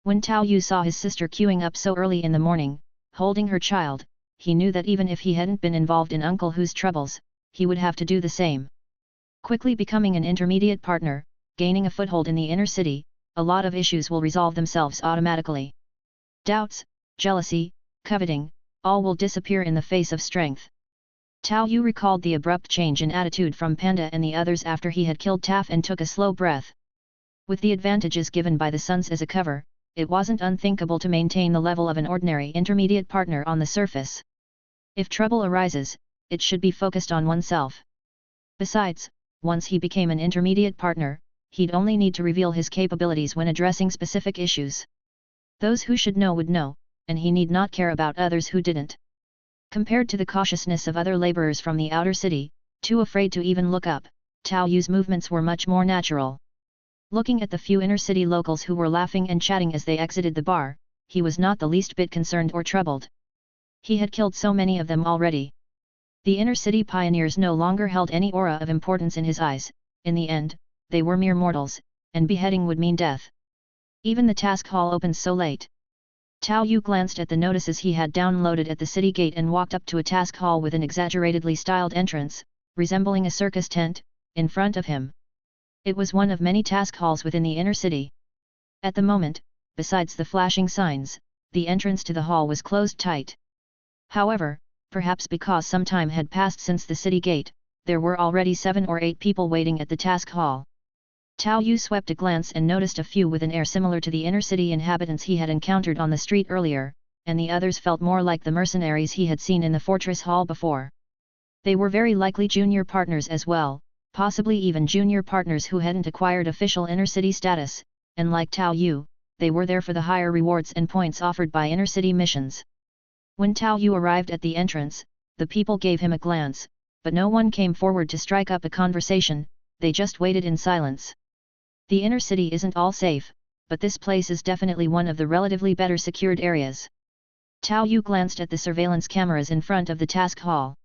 when Tao Yu saw his sister queuing up so early in the morning, holding her child, he knew that even if he hadn't been involved in Uncle Hu's troubles, he would have to do the same. Quickly becoming an intermediate partner, gaining a foothold in the inner city, a lot of issues will resolve themselves automatically. Doubts, jealousy, coveting, all will disappear in the face of strength. Tao Yu recalled the abrupt change in attitude from Panda and the others after he had killed Taff and took a slow breath. With the advantages given by the suns as a cover, it wasn't unthinkable to maintain the level of an ordinary intermediate partner on the surface. If trouble arises, it should be focused on oneself. Besides, once he became an intermediate partner, he'd only need to reveal his capabilities when addressing specific issues. Those who should know would know, and he need not care about others who didn't. Compared to the cautiousness of other laborers from the outer city, too afraid to even look up, Tao Yu's movements were much more natural. Looking at the few inner-city locals who were laughing and chatting as they exited the bar, he was not the least bit concerned or troubled. He had killed so many of them already. The inner-city pioneers no longer held any aura of importance in his eyes. In the end, they were mere mortals, and beheading would mean death. Even the task hall opened so late. Tao Yu glanced at the notices he had downloaded at the city gate and walked up to a task hall with an exaggeratedly styled entrance, resembling a circus tent, in front of him. It was one of many task halls within the inner city. At the moment, besides the flashing signs, the entrance to the hall was closed tight. However, perhaps because some time had passed since the city gate, there were already 7 or 8 people waiting at the task hall. Tao Yu swept a glance and noticed a few with an air similar to the inner city inhabitants he had encountered on the street earlier, and the others felt more like the mercenaries he had seen in the fortress hall before. They were very likely junior partners as well, possibly even junior partners who hadn't acquired official inner city status, and like Tao Yu, they were there for the higher rewards and points offered by inner city missions. When Tao Yu arrived at the entrance, the people gave him a glance, but no one came forward to strike up a conversation, they just waited in silence. The inner city isn't all safe, but this place is definitely one of the relatively better secured areas. Tao Yu glanced at the surveillance cameras in front of the task hall.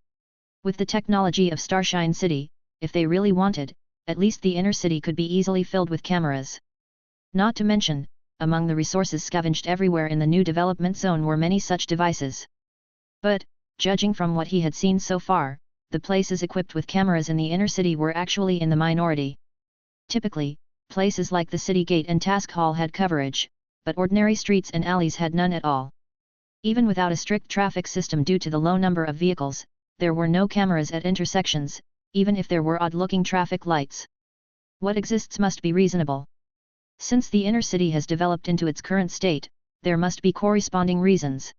With the technology of Starshine City, if they really wanted, at least the inner city could be easily filled with cameras. Not to mention, among the resources scavenged everywhere in the new development zone were many such devices. But, judging from what he had seen so far, the places equipped with cameras in the inner city were actually in the minority. Typically, places like the city gate and task hall had coverage, but ordinary streets and alleys had none at all. Even without a strict traffic system due to the low number of vehicles, there were no cameras at intersections, even if there were odd-looking traffic lights. What exists must be reasonable. Since the inner city has developed into its current state, there must be corresponding reasons.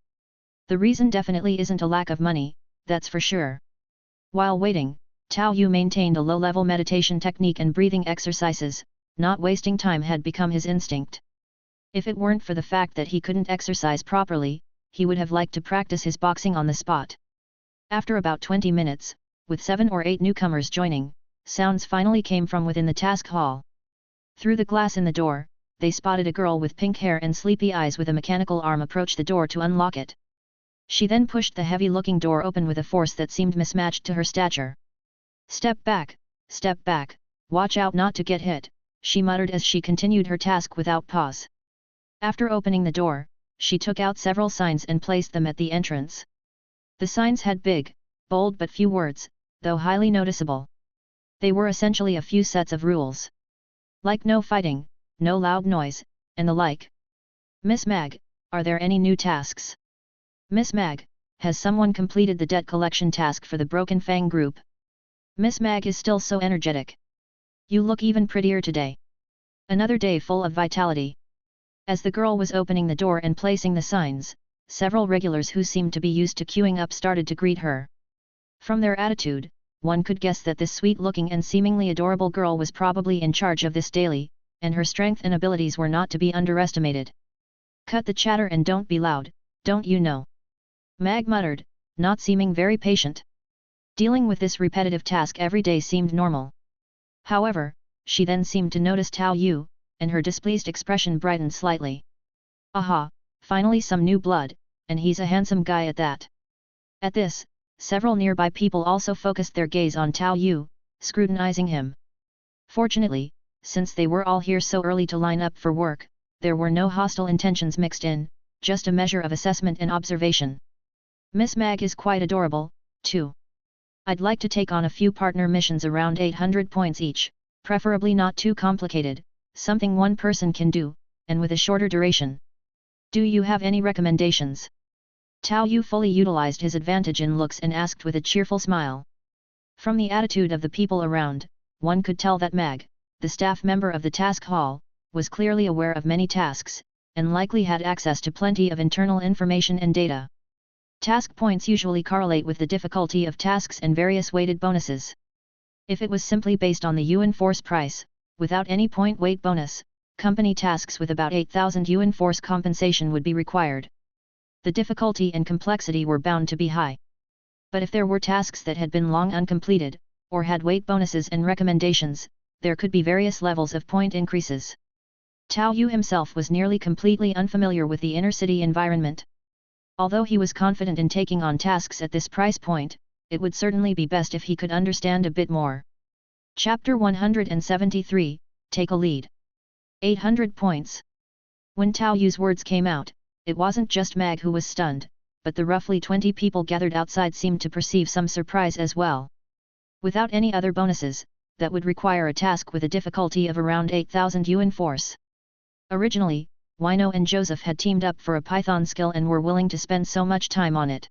The reason definitely isn't a lack of money, that's for sure. While waiting, Tao Yu maintained a low-level meditation technique and breathing exercises. Not wasting time had become his instinct. If it weren't for the fact that he couldn't exercise properly, he would have liked to practice his boxing on the spot. After about 20 minutes, with 7 or 8 newcomers joining, sounds finally came from within the task hall. Through the glass in the door, they spotted a girl with pink hair and sleepy eyes with a mechanical arm approach the door to unlock it. She then pushed the heavy-looking door open with a force that seemed mismatched to her stature. Step back, watch out not to get hit," she muttered as she continued her task without pause. After opening the door, she took out several signs and placed them at the entrance. The signs had big, bold but few words, though highly noticeable. They were essentially a few sets of rules. Like no fighting, no loud noise, and the like. "Miss Mag, are there any new tasks?" "Miss Mag, has someone completed the debt collection task for the Broken Fang group?" "Miss Mag is still so energetic. You look even prettier today. Another day full of vitality." As the girl was opening the door and placing the signs, several regulars who seemed to be used to queuing up started to greet her. From their attitude, one could guess that this sweet-looking and seemingly adorable girl was probably in charge of this daily, and her strength and abilities were not to be underestimated. "Cut the chatter and don't be loud, don't you know?" Mag muttered, not seeming very patient. Dealing with this repetitive task every day seemed normal. However, she then seemed to notice Tao Yu, and her displeased expression brightened slightly. "Aha, finally some new blood, and he's a handsome guy at that." At this, several nearby people also focused their gaze on Tao Yu, scrutinizing him. Fortunately, since they were all here so early to line up for work, there were no hostile intentions mixed in, just a measure of assessment and observation. "Miss Mag is quite adorable, too. I'd like to take on a few partner missions around 800 points each, preferably not too complicated, something one person can do, and with a shorter duration. Do you have any recommendations?" Tao Yu fully utilized his advantage in looks and asked with a cheerful smile. From the attitude of the people around, one could tell that Mag, the staff member of the task hall, was clearly aware of many tasks, and likely had access to plenty of internal information and data. Task points usually correlate with the difficulty of tasks and various weighted bonuses. If it was simply based on the Yuan Force price, without any point weight bonus, company tasks with about 8,000 Yuan Force compensation would be required. The difficulty and complexity were bound to be high. But if there were tasks that had been long uncompleted, or had weight bonuses and recommendations, there could be various levels of point increases. Tao Yu himself was nearly completely unfamiliar with the inner city environment. Although he was confident in taking on tasks at this price point, it would certainly be best if he could understand a bit more. Chapter 173, Take a Lead. 800 points. When Tao Yu's words came out, it wasn't just Mag who was stunned, but the roughly 20 people gathered outside seemed to perceive some surprise as well. Without any other bonuses, that would require a task with a difficulty of around 8,000 Yuan Force. Originally, Wino and Joseph had teamed up for a Python skill and were willing to spend so much time on it.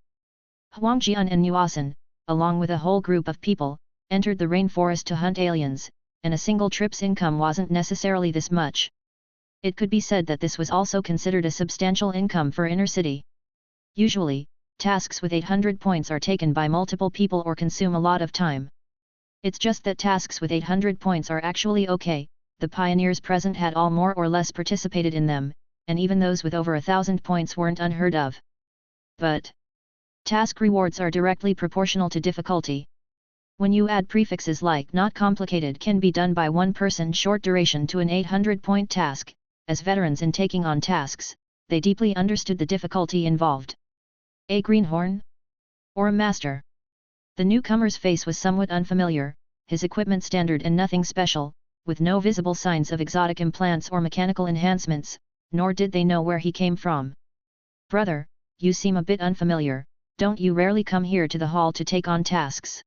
Huangjian and Nuasan, along with a whole group of people, entered the rainforest to hunt aliens, and a single trip's income wasn't necessarily this much. It could be said that this was also considered a substantial income for inner city. Usually, tasks with 800 points are taken by multiple people or consume a lot of time. It's just that tasks with 800 points are actually okay. The pioneers present had all more or less participated in them, and even those with over 1,000 points weren't unheard of. But task rewards are directly proportional to difficulty. When you add prefixes like not complicated can be done by one person short duration to an 800-point task, as veterans in taking on tasks, they deeply understood the difficulty involved. A greenhorn? Or a master? The newcomer's face was somewhat unfamiliar, his equipment standard and nothing special, with no visible signs of exotic implants or mechanical enhancements, nor did they know where he came from. Brother, you seem a bit unfamiliar, don't you rarely come here to the hall to take on tasks?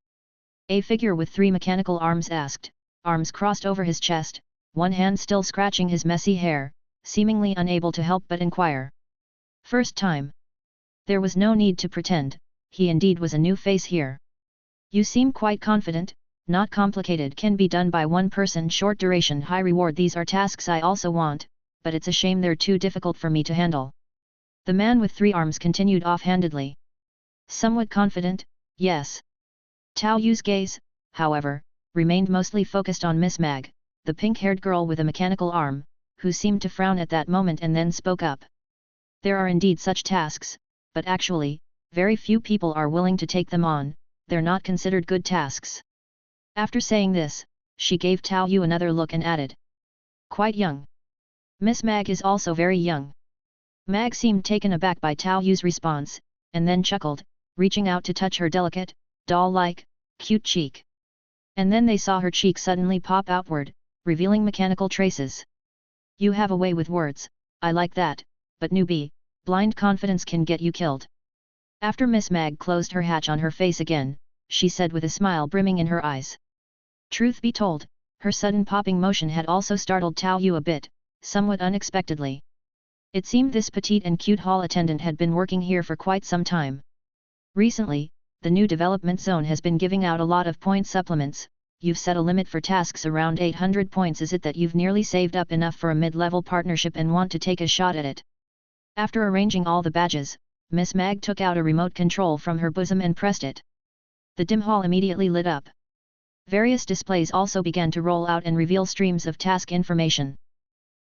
A figure with 3 mechanical arms asked, arms crossed over his chest, one hand still scratching his messy hair, seemingly unable to help but inquire. First time. There was no need to pretend, he indeed was a new face here. You seem quite confident. Not complicated can be done by one person short duration high reward. These are tasks I also want, but it's a shame they're too difficult for me to handle. The man with 3 arms continued offhandedly. Somewhat confident, yes. Tao Yu's gaze, however, remained mostly focused on Miss Mag, the pink-haired girl with a mechanical arm, who seemed to frown at that moment and then spoke up. There are indeed such tasks, but actually, very few people are willing to take them on, they're not considered good tasks. After saying this, she gave Tao Yu another look and added. Quite young. Miss Mag is also very young. Mag seemed taken aback by Tao Yu's response, and then chuckled, reaching out to touch her delicate, doll-like, cute cheek. And then they saw her cheek suddenly pop outward, revealing mechanical traces. You have a way with words, I like that, but newbie, blind confidence can get you killed. After Miss Mag closed her hatch on her face again, she said with a smile brimming in her eyes. Truth be told, her sudden popping motion had also startled Tao Yu a bit, somewhat unexpectedly. It seemed this petite and cute hall attendant had been working here for quite some time. Recently, the new development zone has been giving out a lot of point supplements. You've set a limit for tasks around 800 points. Is it that you've nearly saved up enough for a mid-level partnership and want to take a shot at it? After arranging all the badges, Miss Mag took out a remote control from her bosom and pressed it. The dim hall immediately lit up. Various displays also began to roll out and reveal streams of task information.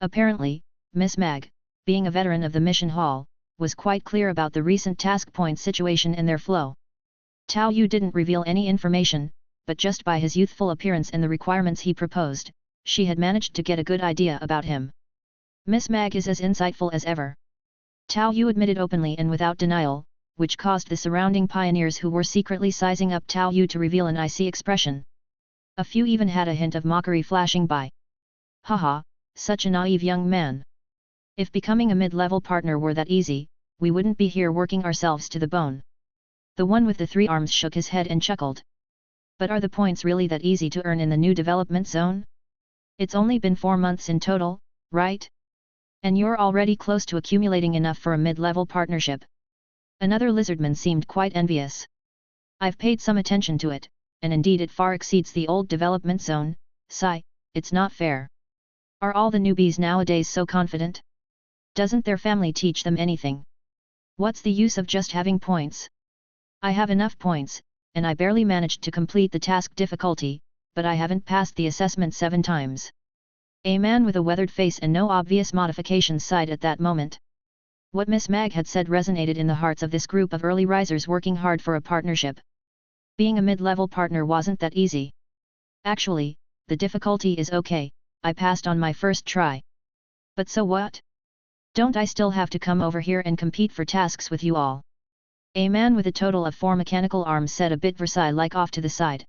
Apparently, Miss Mag, being a veteran of the mission hall, was quite clear about the recent task point situation and their flow. Tao Yu didn't reveal any information, but just by his youthful appearance and the requirements he proposed, she had managed to get a good idea about him. Miss Mag is as insightful as ever. Tao Yu admitted openly and without denial, which caused the surrounding pioneers who were secretly sizing up Tao Yu to reveal an icy expression. A few even had a hint of mockery flashing by. Haha, such a naive young man. If becoming a mid-level partner were that easy, we wouldn't be here working ourselves to the bone. The one with the 3 arms shook his head and chuckled. But are the points really that easy to earn in the new development zone? It's only been 4 months in total, right? And you're already close to accumulating enough for a mid-level partnership. Another lizardman seemed quite envious. I've paid some attention to it, and indeed it far exceeds the old development zone. Sigh, it's not fair. Are all the newbies nowadays so confident? Doesn't their family teach them anything? What's the use of just having points? I have enough points, and I barely managed to complete the task difficulty, but I haven't passed the assessment 7 times. A man with a weathered face and no obvious modifications sighed at that moment. What Miss Mag had said resonated in the hearts of this group of early risers working hard for a partnership. Being a mid-level partner wasn't that easy. Actually, the difficulty is okay, I passed on my first try. But so what? Don't I still have to come over here and compete for tasks with you all? A man with a total of 4 mechanical arms said a bit Versailles-like off to the side.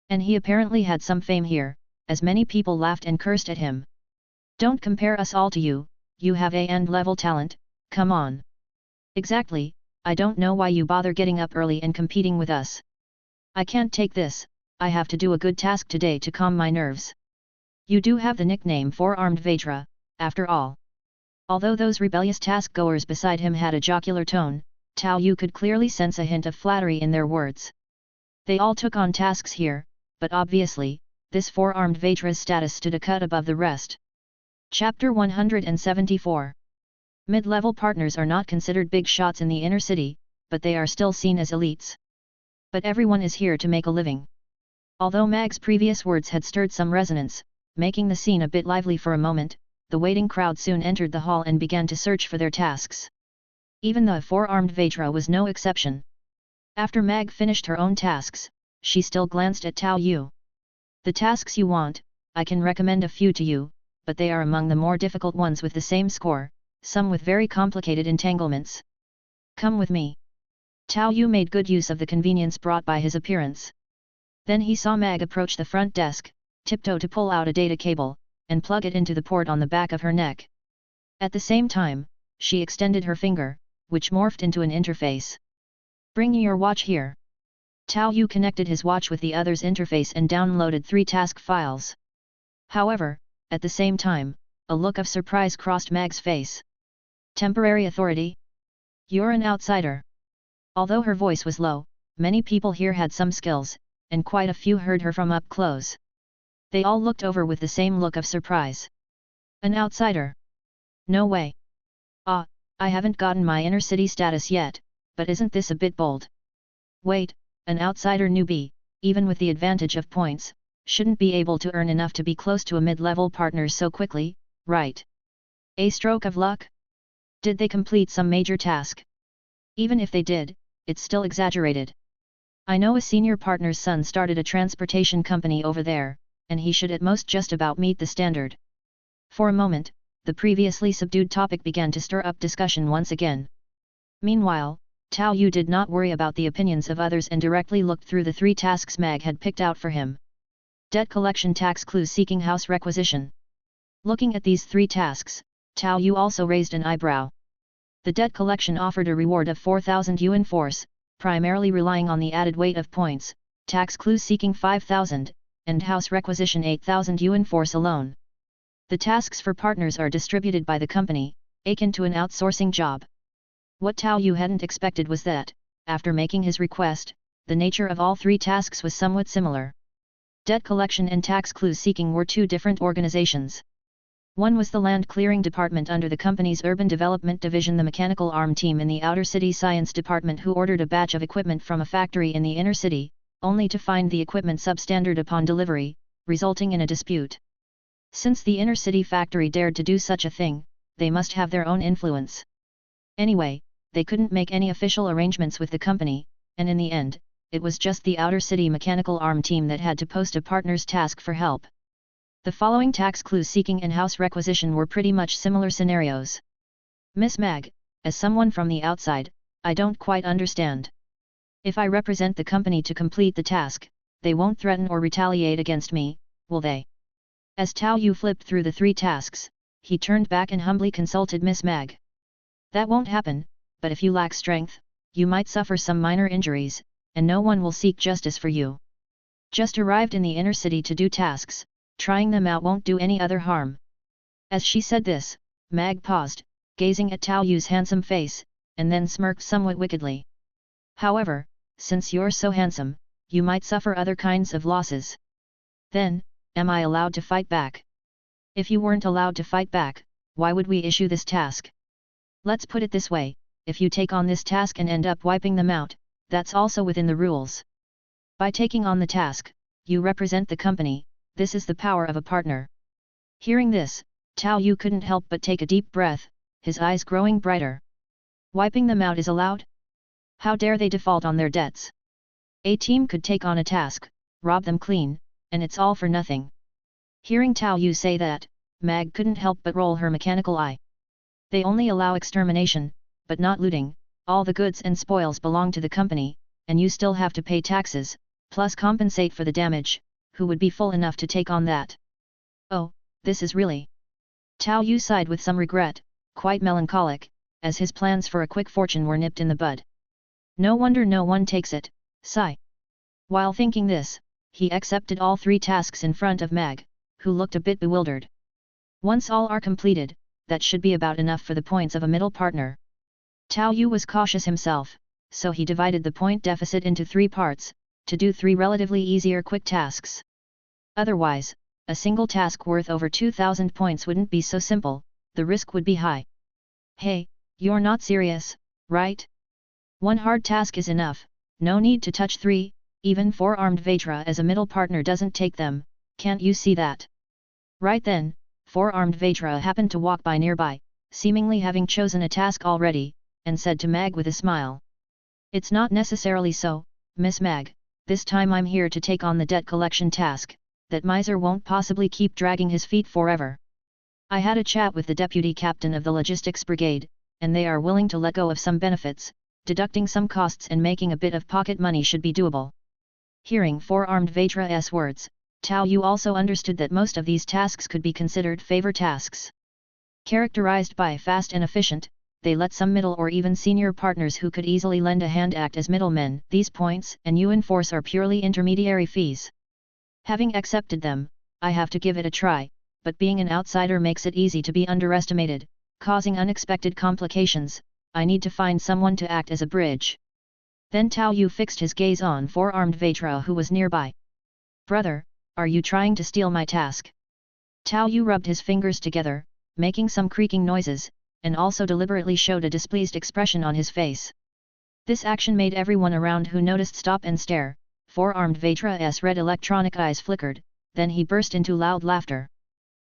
And he apparently had some fame here, as many people laughed and cursed at him. Don't compare us all to you, you have A-end level talent, come on. Exactly, I don't know why you bother getting up early and competing with us. I can't take this, I have to do a good task today to calm my nerves. You do have the nickname 4-armed Vajra, after all. Although those rebellious task-goers beside him had a jocular tone, Tao Yu could clearly sense a hint of flattery in their words. They all took on tasks here, but obviously, this four-armed Vajra's status stood a cut above the rest. Chapter 174. Mid-level partners are not considered big shots in the inner city, but they are still seen as elites. But everyone is here to make a living. Although Mag's previous words had stirred some resonance, making the scene a bit lively for a moment, the waiting crowd soon entered the hall and began to search for their tasks. Even the four-armed Vajra was no exception. After Mag finished her own tasks, she still glanced at Tao Yu. The tasks you want, I can recommend a few to you, but they are among the more difficult ones with the same score, some with very complicated entanglements. Come with me. Tao Yu made good use of the convenience brought by his appearance. Then he saw Mag approach the front desk, tiptoe to pull out a data cable, and plug it into the port on the back of her neck. At the same time, she extended her finger, which morphed into an interface. Bring your watch here. Tao Yu connected his watch with the other's interface and downloaded 3 task files. However, at the same time, a look of surprise crossed Mag's face. Temporary authority? You're an outsider. Although her voice was low, many people here had some skills, and quite a few heard her from up close. They all looked over with the same look of surprise. An outsider? No way. Ah, I haven't gotten my inner city status yet, but isn't this a bit bold? Wait, an outsider newbie, even with the advantage of points, shouldn't be able to earn enough to be close to a mid-level partner so quickly, right? A stroke of luck? Did they complete some major task? Even if they did, it's still exaggerated. I know a senior partner's son started a transportation company over there, and he should at most just about meet the standard. For a moment, the previously subdued topic began to stir up discussion once again. Meanwhile, Tao Yu did not worry about the opinions of others and directly looked through the 3 tasks Mag had picked out for him. Debt collection, tax clues, seeking house requisition. Looking at these 3 tasks, Tao Yu also raised an eyebrow. The debt collection offered a reward of 4,000 Yuan Force, primarily relying on the added weight of points, tax clues seeking 5,000, and house requisition 8,000 Yuan Force alone. The tasks for partners are distributed by the company, akin to an outsourcing job. What Tao Yu hadn't expected was that, after making his request, the nature of all 3 tasks was somewhat similar. Debt collection and tax clues seeking were 2 different organizations. One was the land clearing department under the company's urban development division, the mechanical arm team in the outer city science department who ordered a batch of equipment from a factory in the inner city, only to find the equipment substandard upon delivery, resulting in a dispute. Since the inner city factory dared to do such a thing, they must have their own influence. Anyway, they couldn't make any official arrangements with the company, and in the end, it was just the outer city mechanical arm team that had to post a partner's task for help. The following tax clues seeking and house requisition were pretty much similar scenarios. Miss Mag, as someone from the outside, I don't quite understand. If I represent the company to complete the task, they won't threaten or retaliate against me, will they? As Tao Yu flipped through the 3 tasks, he turned back and humbly consulted Miss Mag. That won't happen, but if you lack strength, you might suffer some minor injuries, and no one will seek justice for you. Just arrived in the inner city to do tasks, trying them out won't do any other harm. As she said this, Mag paused, gazing at Tao Yu's handsome face, and then smirked somewhat wickedly. However, since you're so handsome, you might suffer other kinds of losses. Then, am I allowed to fight back? If you weren't allowed to fight back, why would we issue this task? Let's put it this way, if you take on this task and end up wiping them out, that's also within the rules. By taking on the task, you represent the company, this is the power of a partner. Hearing this, Tao Yu couldn't help but take a deep breath, his eyes growing brighter. Wiping them out is allowed? How dare they default on their debts? A team could take on a task, rob them clean, and it's all for nothing. Hearing Tao Yu say that, Mag couldn't help but roll her mechanical eye. They only allow extermination, but not looting. All the goods and spoils belong to the company, and you still have to pay taxes, plus compensate for the damage. Who would be full enough to take on that? Oh, this is really... Tao Yu sighed with some regret, quite melancholic, as his plans for a quick fortune were nipped in the bud. No wonder no one takes it, sigh. While thinking this, he accepted all 3 tasks in front of Mag, who looked a bit bewildered. Once all are completed, that should be about enough for the points of a middle partner. Tao Yu was cautious himself, so he divided the point deficit into 3 parts, to do 3 relatively easier quick tasks. Otherwise, a single task worth over 2,000 points wouldn't be so simple, the risk would be high. Hey, you're not serious, right? One hard task is enough, no need to touch 3, even 4-armed Vajra as a middle partner doesn't take them, can't you see that? Right then, 4-armed Vajra happened to walk by nearby, seemingly having chosen a task already, and said to Mag with a smile. It's not necessarily so, Miss Mag, this time I'm here to take on the debt collection task, that miser won't possibly keep dragging his feet forever. I had a chat with the deputy captain of the logistics brigade, and they are willing to let go of some benefits, deducting some costs and making a bit of pocket money should be doable. Hearing 4-armed Vajra's words, Tao Yu also understood that most of these tasks could be considered favor tasks. Characterized by fast and efficient, they let some middle or even senior partners who could easily lend a hand act as middlemen. These points and Yuan Force are purely intermediary fees. Having accepted them, I have to give it a try, but being an outsider makes it easy to be underestimated, causing unexpected complications. I need to find someone to act as a bridge. Then Tao Yu fixed his gaze on 4-armed Vajra who was nearby. Brother, are you trying to steal my task? Tao Yu rubbed his fingers together, making some creaking noises, and also deliberately showed a displeased expression on his face. This action made everyone around who noticed stop and stare. 4-armed Vajra's red electronic eyes flickered, then he burst into loud laughter.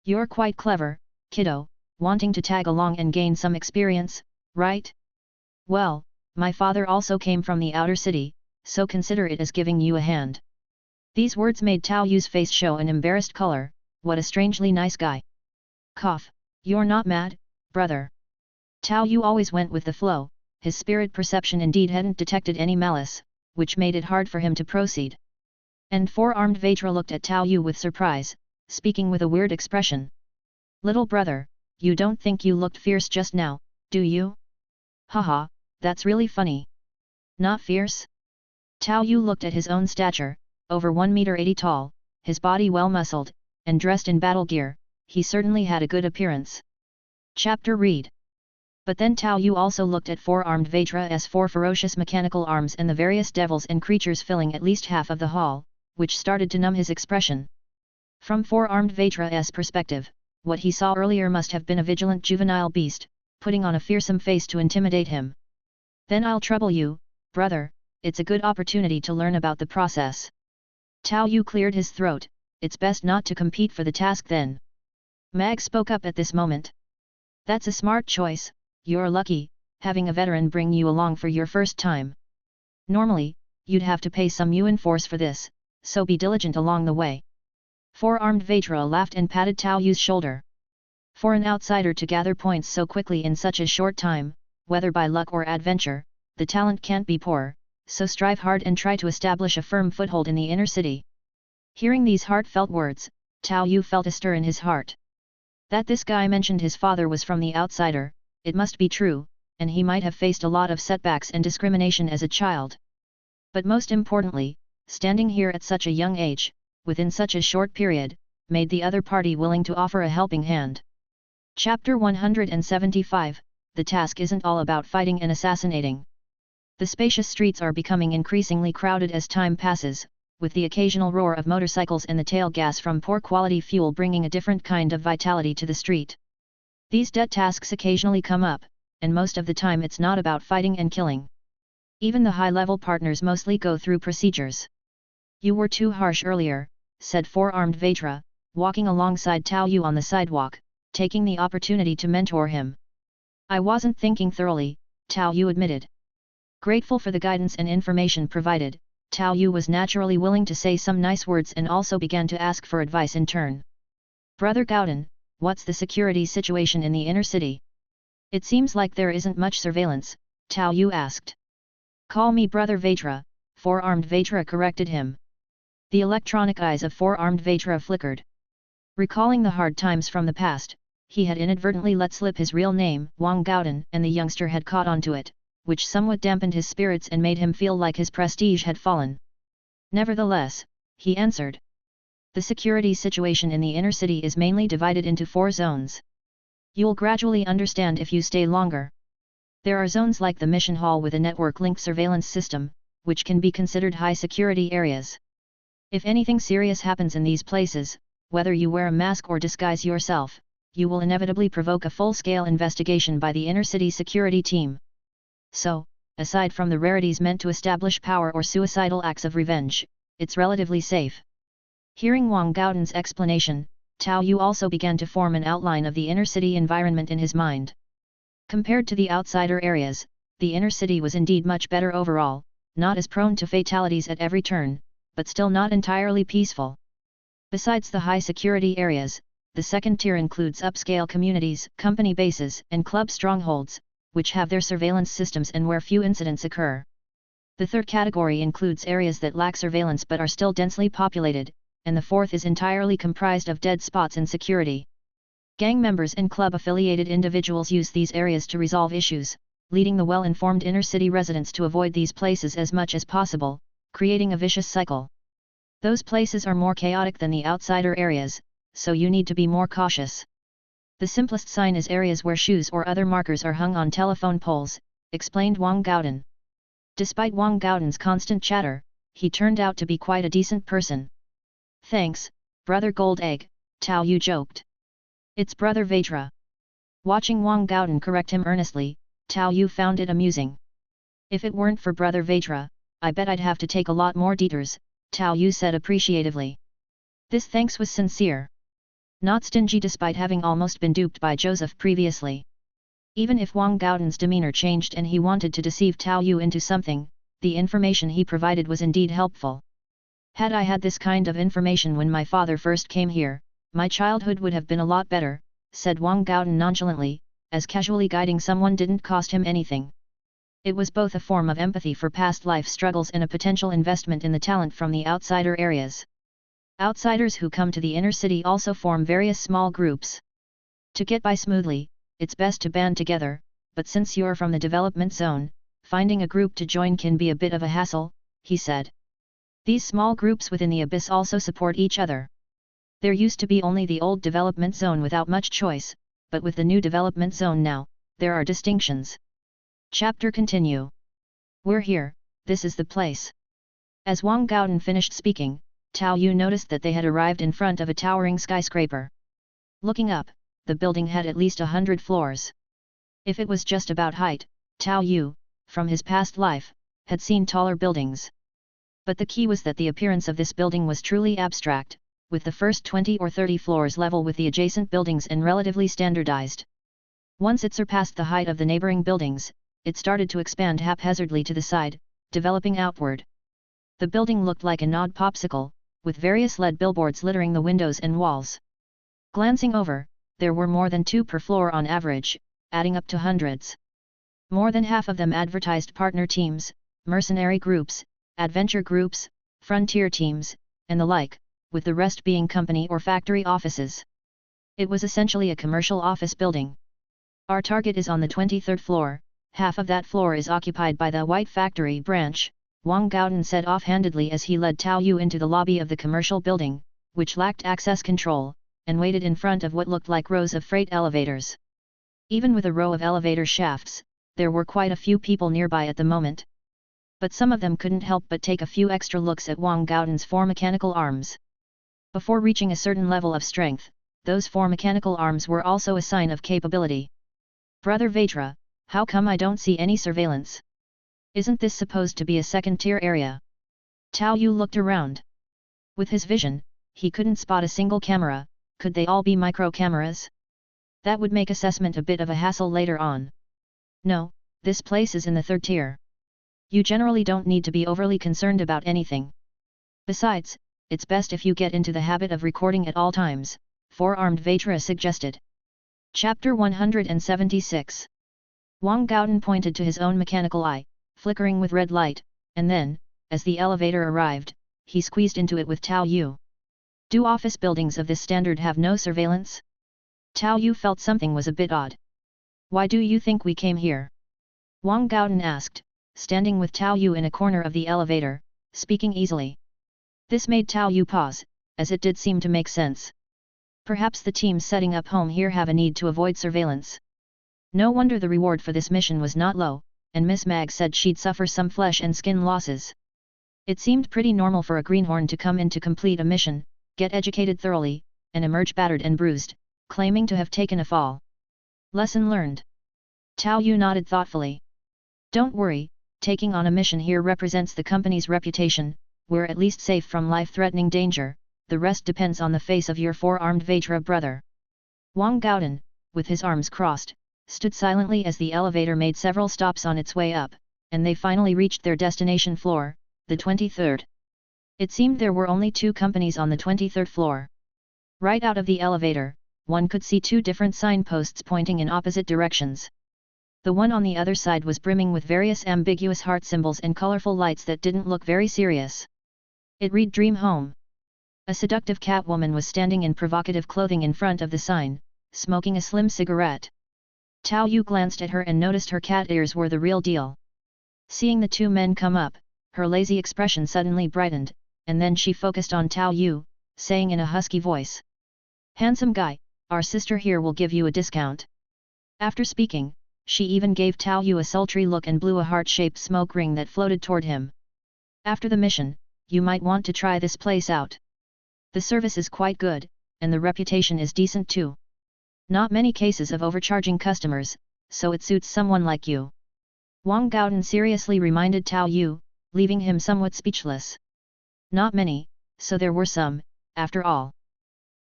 You're quite clever, kiddo, wanting to tag along and gain some experience, right? Well, my father also came from the outer city, so consider it as giving you a hand. These words made Tao Yu's face show an embarrassed color. What a strangely nice guy. Cough, you're not mad, brother. Tao Yu always went with the flow, his spirit perception indeed hadn't detected any malice, which made it hard for him to proceed. And 4-armed Vajra looked at Tao Yu with surprise, speaking with a weird expression. Little brother, you don't think you looked fierce just now, do you? Haha, that's really funny. Not fierce? Tao Yu looked at his own stature, over 1 meter 80 tall, his body well muscled, and dressed in battle gear, he certainly had a good appearance. Chapter read. But then Tao Yu also looked at 4-armed Vajra's 4 ferocious mechanical arms and the various devils and creatures filling at least half of the hall, which started to numb his expression. From 4-armed Vajra's perspective, what he saw earlier must have been a vigilant juvenile beast, putting on a fearsome face to intimidate him. Then I'll trouble you, brother, it's a good opportunity to learn about the process. Tao Yu cleared his throat, it's best not to compete for the task then. Mag spoke up at this moment. That's a smart choice, you're lucky, having a veteran bring you along for your first time. Normally, you'd have to pay some Yuan Force for this, so be diligent along the way. 4-armed Vajra laughed and patted Tao Yu's shoulder. For an outsider to gather points so quickly in such a short time, whether by luck or adventure, the talent can't be poor, so strive hard and try to establish a firm foothold in the inner city. Hearing these heartfelt words, Tao Yu felt a stir in his heart. That this guy mentioned his father was from the outsider, it must be true, and he might have faced a lot of setbacks and discrimination as a child. But most importantly, standing here at such a young age, within such a short period, made the other party willing to offer a helping hand. Chapter 175, The task isn't all about fighting and assassinating. The spacious streets are becoming increasingly crowded as time passes, with the occasional roar of motorcycles and the tail gas from poor quality fuel bringing a different kind of vitality to the street. These debt tasks occasionally come up, and most of the time it's not about fighting and killing. Even the high-level partners mostly go through procedures. You were too harsh earlier, said 4-armed Vajra, walking alongside Tao Yu on the sidewalk, taking the opportunity to mentor him. I wasn't thinking thoroughly, Tao Yu admitted. Grateful for the guidance and information provided, Tao Yu was naturally willing to say some nice words and also began to ask for advice in turn. Brother Gauden, what's the security situation in the inner city? It seems like there isn't much surveillance, Tao Yu asked. Call me Brother Vajra, 4-armed Vajra corrected him. The electronic eyes of 4-armed Vajra flickered. Recalling the hard times from the past, he had inadvertently let slip his real name, Wang Gauden, and the youngster had caught on to it, which somewhat dampened his spirits and made him feel like his prestige had fallen. Nevertheless, he answered. The security situation in the inner city is mainly divided into 4 zones. You'll gradually understand if you stay longer. There are zones like the mission hall with a network-linked surveillance system, which can be considered high security areas. If anything serious happens in these places, whether you wear a mask or disguise yourself, you will inevitably provoke a full-scale investigation by the inner-city security team. So, aside from the rarities meant to establish power or suicidal acts of revenge, it's relatively safe. Hearing Wang Gaodan's explanation, Tao Yu also began to form an outline of the inner-city environment in his mind. Compared to the outsider areas, the inner city was indeed much better overall, not as prone to fatalities at every turn, but still not entirely peaceful. Besides the high-security areas, the second tier includes upscale communities, company bases, and club strongholds, which have their surveillance systems and where few incidents occur. The third category includes areas that lack surveillance but are still densely populated, and the fourth is entirely comprised of dead spots in security. Gang members and club-affiliated individuals use these areas to resolve issues, leading the well-informed inner-city residents to avoid these places as much as possible, creating a vicious cycle. Those places are more chaotic than the outsider areas, so you need to be more cautious. The simplest sign is areas where shoes or other markers are hung on telephone poles, explained Wang Gaodan. Despite Wang Gaodan's constant chatter, he turned out to be quite a decent person. Thanks, Brother Gold Egg, Tao Yu joked. It's Brother Vajra. Watching Wang Gaodan correct him earnestly, Tao Yu found it amusing. If it weren't for Brother Vajra, I bet I'd have to take a lot more detours, Tao Yu said appreciatively. This thanks was sincere. Not stingy despite having almost been duped by Joseph previously. Even if Wang Gaodan's demeanor changed and he wanted to deceive Tao Yu into something, the information he provided was indeed helpful. Had I had this kind of information when my father first came here, my childhood would have been a lot better, said Wang Gaodan nonchalantly, as casually guiding someone didn't cost him anything. It was both a form of empathy for past life struggles and a potential investment in the talent from the outsider areas. Outsiders who come to the inner city also form various small groups. To get by smoothly, it's best to band together, but since you're from the development zone, finding a group to join can be a bit of a hassle, he said. These small groups within the abyss also support each other. There used to be only the old development zone without much choice, but with the new development zone now, there are distinctions. Chapter continue. We're here, this is the place. As Wang Gaodan finished speaking, Tao Yu noticed that they had arrived in front of a towering skyscraper. Looking up, the building had at least 100 floors. If it was just about height, Tao Yu, from his past life, had seen taller buildings. But the key was that the appearance of this building was truly abstract, with the first 20 or 30 floors level with the adjacent buildings and relatively standardized. Once it surpassed the height of the neighboring buildings, it started to expand haphazardly to the side, developing outward. The building looked like an odd popsicle, with various LED billboards littering the windows and walls. Glancing over, there were more than 2 per floor on average, adding up to hundreds. More than half of them advertised partner teams, mercenary groups, adventure groups, frontier teams, and the like, with the rest being company or factory offices. It was essentially a commercial office building. Our target is on the 23rd floor, half of that floor is occupied by the White Factory branch, Wang Gaodan said offhandedly as he led Tao Yu into the lobby of the commercial building, which lacked access control, and waited in front of what looked like rows of freight elevators. Even with a row of elevator shafts, there were quite a few people nearby at the moment. But some of them couldn't help but take a few extra looks at Wang Gaodan's 4 mechanical arms. Before reaching a certain level of strength, those 4 mechanical arms were also a sign of capability. Brother Vajra, how come I don't see any surveillance? Isn't this supposed to be a second-tier area? Tao Yu looked around. With his vision, he couldn't spot a single camera. Could they all be micro-cameras? That would make assessment a bit of a hassle later on. No, this place is in the 3rd tier. You generally don't need to be overly concerned about anything. Besides, it's best if you get into the habit of recording at all times, 4-armed Vajra suggested. Chapter 176. Wang Gaodan pointed to his own mechanical eye, flickering with red light, and then, as the elevator arrived, he squeezed into it with Tao Yu. Do office buildings of this standard have no surveillance? Tao Yu felt something was a bit odd. Why do you think we came here? Wang Gaodan asked, standing with Tao Yu in a corner of the elevator, speaking easily. This made Tao Yu pause, as it did seem to make sense. Perhaps the teams setting up home here have a need to avoid surveillance. No wonder the reward for this mission was not low, and Miss Mag said she'd suffer some flesh and skin losses. It seemed pretty normal for a greenhorn to come in to complete a mission, get educated thoroughly, and emerge battered and bruised, claiming to have taken a fall. Lesson learned. Tao Yu nodded thoughtfully. Don't worry, taking on a mission here represents the company's reputation, we're at least safe from life-threatening danger, the rest depends on the face of your four-armed Vajra brother. Wang Gaodan, with his arms crossed, stood silently as the elevator made several stops on its way up, and they finally reached their destination floor, the 23rd. It seemed there were only 2 companies on the 23rd floor. Right out of the elevator, one could see 2 different signposts pointing in opposite directions. The one on the other side was brimming with various ambiguous heart symbols and colorful lights that didn't look very serious. It read Dream Home. A seductive Catwoman was standing in provocative clothing in front of the sign, smoking a slim cigarette. Tao Yu glanced at her and noticed her cat ears were the real deal. Seeing the 2 men come up, her lazy expression suddenly brightened, and then she focused on Tao Yu, saying in a husky voice. Handsome guy, our sister here will give you a discount. After speaking, she even gave Tao Yu a sultry look and blew a heart-shaped smoke ring that floated toward him. After the mission, you might want to try this place out. The service is quite good, and the reputation is decent too. Not many cases of overcharging customers, so it suits someone like you. Wang Gaodan seriously reminded Tao Yu, leaving him somewhat speechless. Not many, so there were some, after all.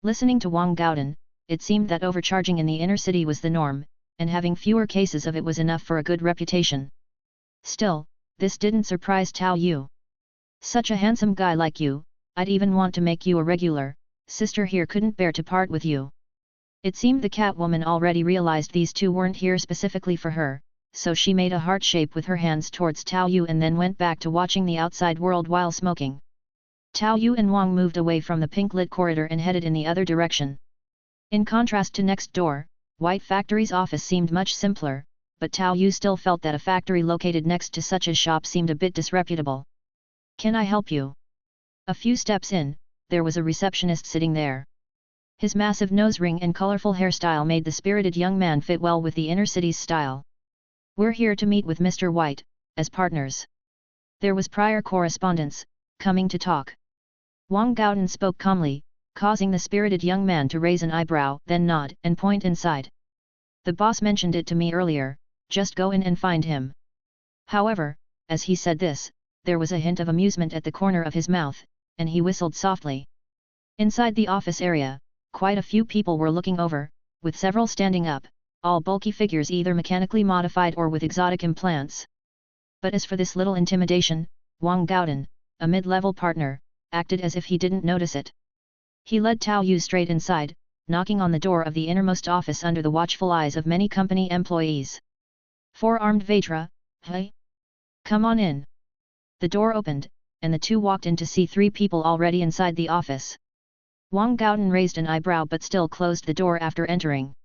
Listening to Wang Gaodan, it seemed that overcharging in the inner city was the norm, and having fewer cases of it was enough for a good reputation. Still, this didn't surprise Tao Yu. Such a handsome guy like you, I'd even want to make you a regular, sister here couldn't bear to part with you. It seemed the Catwoman already realized these 2 weren't here specifically for her, so she made a heart shape with her hands towards Tao Yu and then went back to watching the outside world while smoking. Tao Yu and Wang moved away from the pink-lit corridor and headed in the other direction. In contrast to next door, White Factory's office seemed much simpler, but Tao Yu still felt that a factory located next to such a shop seemed a bit disreputable. Can I help you? A few steps in, there was a receptionist sitting there. His massive nose ring and colorful hairstyle made the spirited young man fit well with the inner city's style. We're here to meet with Mr. White, as partners. There was prior correspondence, coming to talk. Wang Gaodan spoke calmly, causing the spirited young man to raise an eyebrow, then nod and point inside. The boss mentioned it to me earlier, just go in and find him. However, as he said this, there was a hint of amusement at the corner of his mouth, and he whistled softly. Inside the office area, quite a few people were looking over, with several standing up, all bulky figures either mechanically modified or with exotic implants. But as for this little intimidation, Wang Gaodan, a mid-level partner, acted as if he didn't notice it. He led Tao Yu straight inside, knocking on the door of the innermost office under the watchful eyes of many company employees. Four-armed Vajra, hey? Come on in. The door opened, and the 2 walked in to see 3 people already inside the office. Wang Gaodan raised an eyebrow but still closed the door after entering.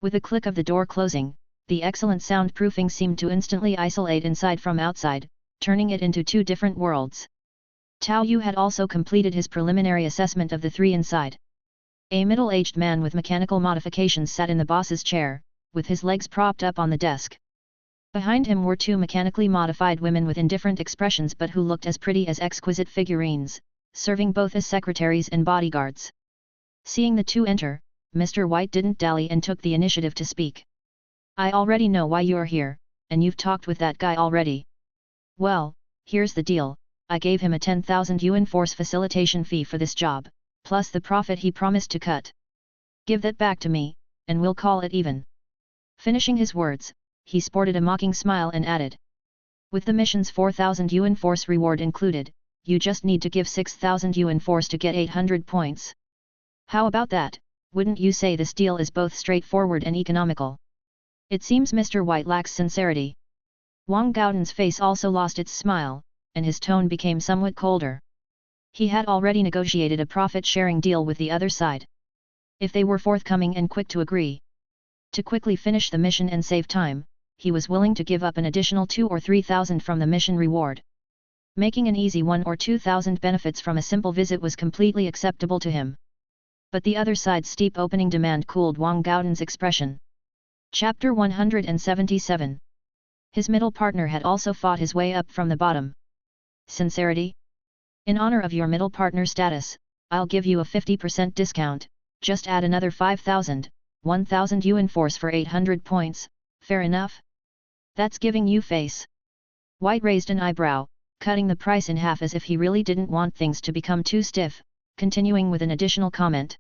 With a click of the door closing, the excellent soundproofing seemed to instantly isolate inside from outside, turning it into 2 different worlds. Tao Yu had also completed his preliminary assessment of the 3 inside. A middle-aged man with mechanical modifications sat in the boss's chair, with his legs propped up on the desk. Behind him were 2 mechanically modified women with indifferent expressions but who looked as pretty as exquisite figurines, serving both as secretaries and bodyguards. Seeing the 2 enter, Mr. White didn't dally and took the initiative to speak. I already know why you're here, and you've talked with that guy already. Well, here's the deal. I gave him a 10,000 Yuan Force facilitation fee for this job, plus the profit he promised to cut. Give that back to me, and we'll call it even. Finishing his words, he sported a mocking smile and added. With the mission's 4,000 Yuan Force reward included, you just need to give 6,000 Yuan Force to get 800 points. How about that, wouldn't you say this deal is both straightforward and economical? It seems Mr. White lacks sincerity. Wang Gaodan's face also lost its smile, and his tone became somewhat colder. He had already negotiated a profit-sharing deal with the other side. If they were forthcoming and quick to agree to quickly finish the mission and save time, he was willing to give up an additional 2,000 or 3,000 from the mission reward. Making an easy 1,000 or 2,000 benefits from a simple visit was completely acceptable to him. But the other side's steep opening demand cooled Wang Gaodan's expression. Chapter 177. His middle partner had also fought his way up from the bottom. Sincerity? In honor of your middle partner status, I'll give you a 50% discount, just add another 5,000, 1,000 Yuan Force for 800 points, fair enough? That's giving you face. White raised an eyebrow, cutting the price in half as if he really didn't want things to become too stiff, continuing with an additional comment.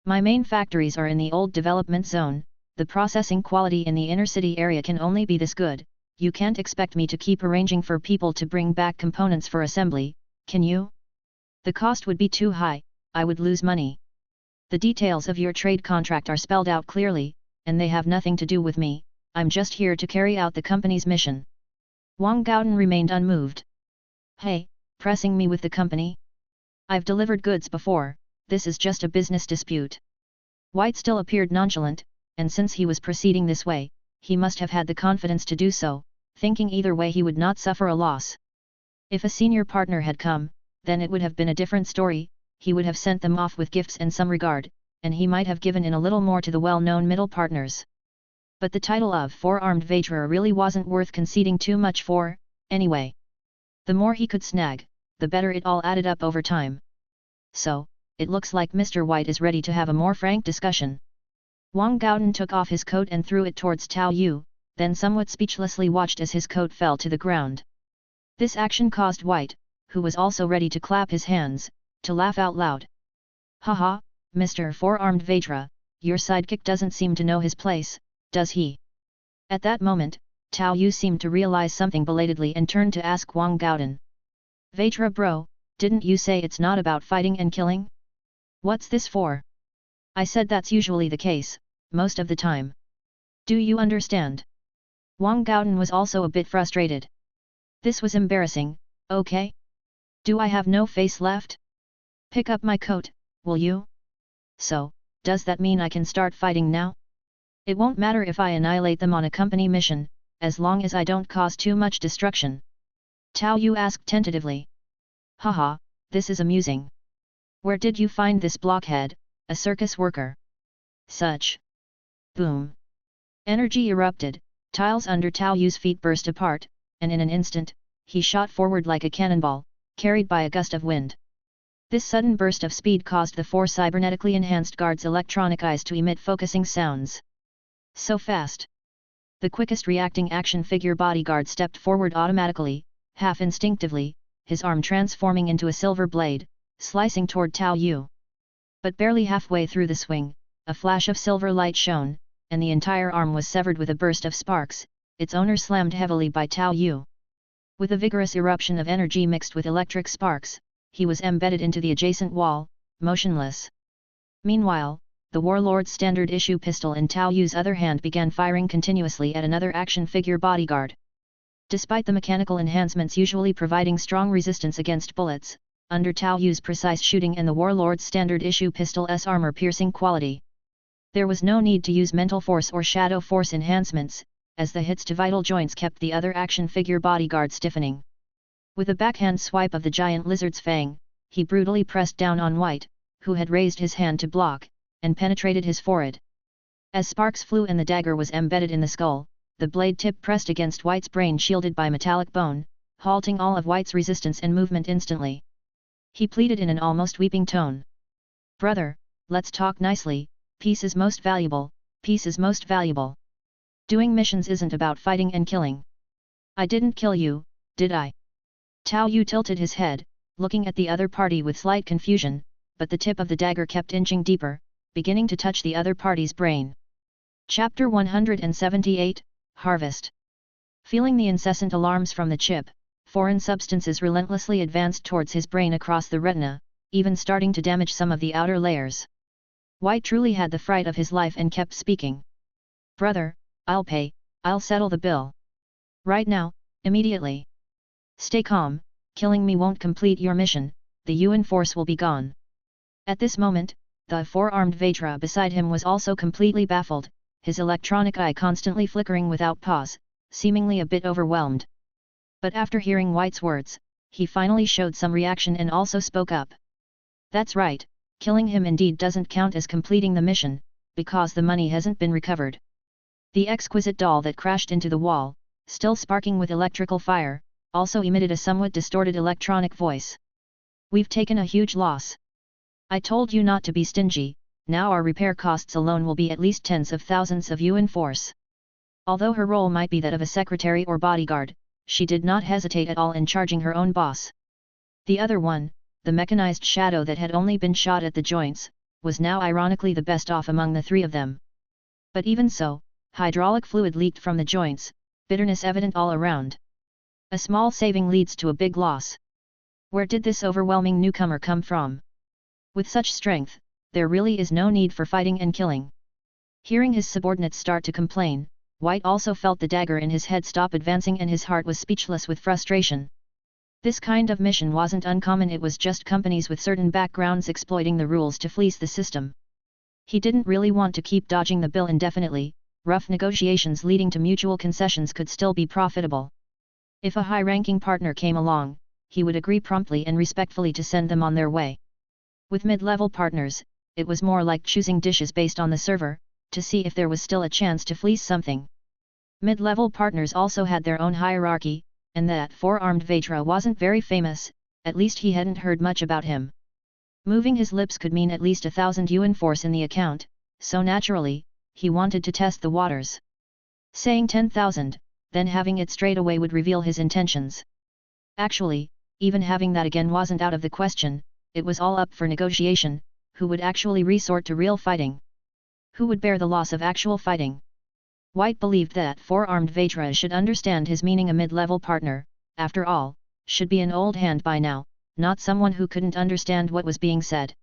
My main factories are in the old development zone, the processing quality in the inner city area can only be this good, you can't expect me to keep arranging for people to bring back components for assembly, can you? The cost would be too high, I would lose money. The details of your trade contract are spelled out clearly, and they have nothing to do with me, I'm just here to carry out the company's mission. Wang Gaodan remained unmoved. Hey, pressing me with the company? I've delivered goods before, this is just a business dispute. White still appeared nonchalant, and since he was proceeding this way, he must have had the confidence to do so, thinking either way he would not suffer a loss. If a senior partner had come, then it would have been a different story, he would have sent them off with gifts and some regard, and he might have given in a little more to the well-known middle partners. But the title of four-armed Vajra really wasn't worth conceding too much for, anyway. The more he could snag, the better it all added up over time. So, it looks like Mr. White is ready to have a more frank discussion. Wang Gaodan took off his coat and threw it towards Tao Yu, then somewhat speechlessly watched as his coat fell to the ground. This action caused White, who was also ready to clap his hands, to laugh out loud. Haha, Mr. Four-Armed Vajra, your sidekick doesn't seem to know his place, does he? At that moment, Tao Yu seemed to realize something belatedly and turned to ask Wang Gaodan. Vajra bro, didn't you say it's not about fighting and killing? What's this for? I said that's usually the case, most of the time. Do you understand? Wang Gaodan was also a bit frustrated. This was embarrassing, okay? Do I have no face left? Pick up my coat, will you? So, does that mean I can start fighting now? It won't matter if I annihilate them on a company mission, as long as I don't cause too much destruction. Tao Yu asked tentatively. Haha, this is amusing. Where did you find this blockhead, a circus worker? Such. Boom. Energy erupted, tiles under Tao Yu's feet burst apart, and in an instant, he shot forward like a cannonball, carried by a gust of wind. This sudden burst of speed caused the four cybernetically enhanced guards' electronic eyes to emit focusing sounds. So fast. The quickest reacting action figure bodyguard stepped forward automatically, half instinctively, his arm transforming into a silver blade, slicing toward Tao Yu. But barely halfway through the swing, a flash of silver light shone, and the entire arm was severed with a burst of sparks, its owner slammed heavily by Tao Yu. With a vigorous eruption of energy mixed with electric sparks, he was embedded into the adjacent wall, motionless. Meanwhile, the warlord's standard-issue pistol in Tao Yu's other hand began firing continuously at another action figure bodyguard. Despite the mechanical enhancements usually providing strong resistance against bullets, under Tao Yu's precise shooting and the warlord's standard-issue pistol's armor-piercing quality, there was no need to use mental force or shadow force enhancements, as the hits to vital joints kept the other action figure bodyguard stiffening. With a backhand swipe of the giant lizard's fang, he brutally pressed down on White, who had raised his hand to block, and penetrated his forehead. As sparks flew and the dagger was embedded in the skull, the blade tip pressed against White's brain shielded by metallic bone, halting all of White's resistance and movement instantly. He pleaded in an almost weeping tone. Brother, let's talk nicely, peace is most valuable, peace is most valuable. Doing missions isn't about fighting and killing. I didn't kill you, did I? Tao Yu tilted his head, looking at the other party with slight confusion, but the tip of the dagger kept inching deeper, beginning to touch the other party's brain. Chapter 178, Harvest. Feeling the incessant alarms from the chip, foreign substances relentlessly advanced towards his brain across the retina, even starting to damage some of the outer layers. White truly had the fright of his life and kept speaking. Brother, I'll pay, I'll settle the bill. Right now, immediately. Stay calm, killing me won't complete your mission, the Yuan Force will be gone. At this moment, the four-armed Vajra beside him was also completely baffled, his electronic eye constantly flickering without pause, seemingly a bit overwhelmed. But after hearing White's words, he finally showed some reaction and also spoke up. That's right, killing him indeed doesn't count as completing the mission, because the money hasn't been recovered. The exquisite doll that crashed into the wall, still sparking with electrical fire, also emitted a somewhat distorted electronic voice. We've taken a huge loss. I told you not to be stingy, now our repair costs alone will be at least tens of thousands of Yuan Force. Although her role might be that of a secretary or bodyguard, she did not hesitate at all in charging her own boss. The other one, the mechanized shadow that had only been shot at the joints, was now ironically the best off among the three of them. But even so, hydraulic fluid leaked from the joints, bitterness evident all around. A small saving leads to a big loss. Where did this overwhelming newcomer come from? With such strength, there really is no need for fighting and killing. Hearing his subordinates start to complain, White also felt the dagger in his head stop advancing and his heart was speechless with frustration. This kind of mission wasn't uncommon, it was just companies with certain backgrounds exploiting the rules to fleece the system. He didn't really want to keep dodging the bill indefinitely, rough negotiations leading to mutual concessions could still be profitable. If a high-ranking partner came along, he would agree promptly and respectfully to send them on their way. With mid-level partners, it was more like choosing dishes based on the server, to see if there was still a chance to fleece something. Mid-level partners also had their own hierarchy, and that four-armed Vetra wasn't very famous, at least he hadn't heard much about him. Moving his lips could mean at least 1,000 Yuan Force in the account, so naturally, he wanted to test the waters. Saying 10,000, then having it straight away would reveal his intentions. Actually, even having that again wasn't out of the question, it was all up for negotiation. Who would actually resort to real fighting? Who would bear the loss of actual fighting? White believed that four-armed Vetra should understand his meaning. A mid-level partner, after all, should be an old hand by now, not someone who couldn't understand what was being said.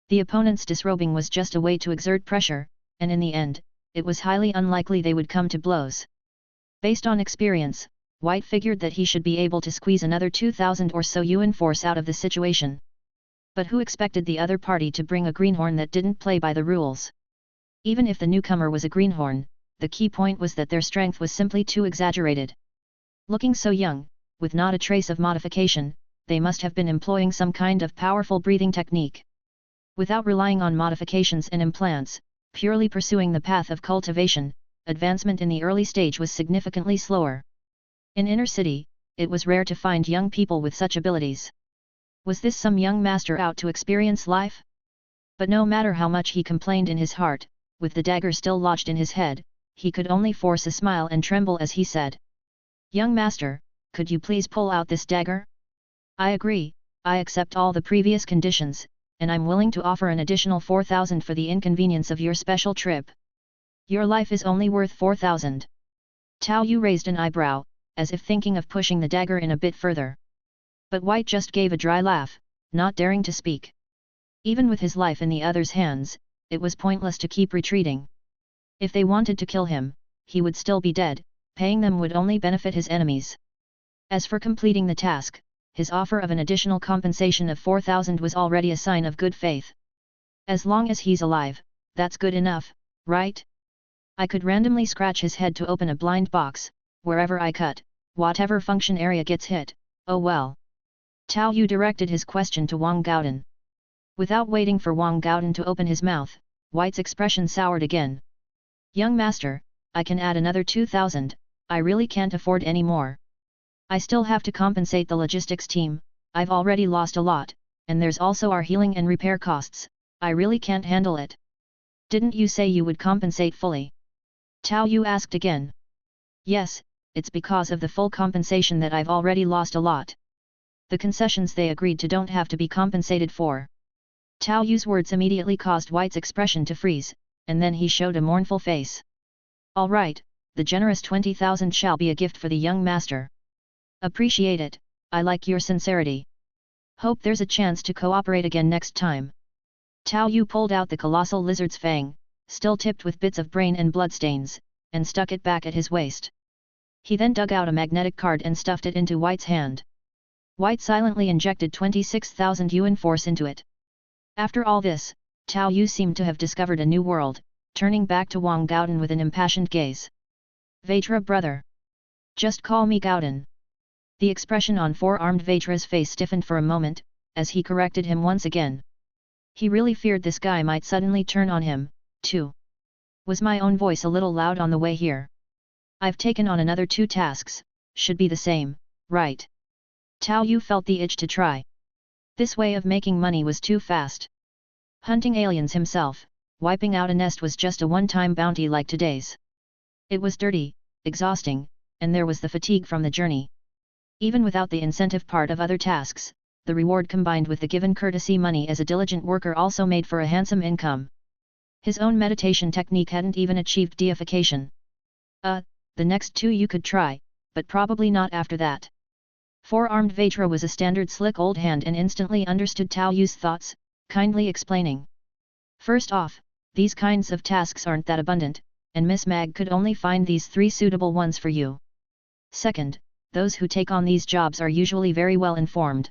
The opponent's disrobing was just a way to exert pressure, and in the end, it was highly unlikely they would come to blows. Based on experience, White figured that he should be able to squeeze another 2,000 or so Yuan Force out of the situation. But who expected the other party to bring a greenhorn that didn't play by the rules? Even if the newcomer was a greenhorn, the key point was that their strength was simply too exaggerated. Looking so young, with not a trace of modification, they must have been employing some kind of powerful breathing technique. Without relying on modifications and implants, purely pursuing the path of cultivation, advancement in the early stage was significantly slower. In inner city, it was rare to find young people with such abilities. Was this some young master out to experience life? But no matter how much he complained in his heart, with the dagger still lodged in his head, he could only force a smile and tremble as he said, "Young master, could you please pull out this dagger? I agree, I accept all the previous conditions, and I'm willing to offer an additional 4,000 for the inconvenience of your special trip. Your life is only worth 4,000. Tao Yu raised an eyebrow, as if thinking of pushing the dagger in a bit further. But White just gave a dry laugh, not daring to speak. Even with his life in the other's hands, it was pointless to keep retreating. If they wanted to kill him, he would still be dead, paying them would only benefit his enemies. As for completing the task, his offer of an additional compensation of 4,000 was already a sign of good faith. As long as he's alive, that's good enough, right? I could randomly scratch his head to open a blind box, wherever I cut, whatever function area gets hit, oh well. Tao Yu directed his question to Wang Gaodan. Without waiting for Wang Gaodan to open his mouth, White's expression soured again. Young master, I can add another 2,000, I really can't afford any more. I still have to compensate the logistics team, I've already lost a lot, and there's also our healing and repair costs, I really can't handle it. Didn't you say you would compensate fully? Tao Yu asked again. Yes, it's because of the full compensation that I've already lost a lot. The concessions they agreed to don't have to be compensated for. Tao Yu's words immediately caused White's expression to freeze, and then he showed a mournful face. All right, the generous 20,000 shall be a gift for the young master. Appreciate it, I like your sincerity. Hope there's a chance to cooperate again next time. Tao Yu pulled out the colossal lizard's fang, still tipped with bits of brain and bloodstains, and stuck it back at his waist. He then dug out a magnetic card and stuffed it into White's hand. White silently injected 26,000 Yuan Force into it. After all this, Tao Yu seemed to have discovered a new world, turning back to Wang Gaodan with an impassioned gaze. Vetra brother. Just call me Gaodan. The expression on four-armed Vetra's face stiffened for a moment, as he corrected him once again. He really feared this guy might suddenly turn on him, too. Was my own voice a little loud on the way here? I've taken on another 2 tasks, should be the same, right? Tao Yu felt the itch to try. This way of making money was too fast. Hunting aliens himself, wiping out a nest was just a one-time bounty like today's. It was dirty, exhausting, and there was the fatigue from the journey. Even without the incentive part of other tasks, the reward combined with the given courtesy money as a diligent worker also made for a handsome income. His own meditation technique hadn't even achieved deification. The next two you could try, but probably not after that. Four-armed Vajra was a standard slick old hand and instantly understood Tao Yu's thoughts, kindly explaining. First off, these kinds of tasks aren't that abundant, and Miss Mag could only find these 3 suitable ones for you. Second, those who take on these jobs are usually very well informed.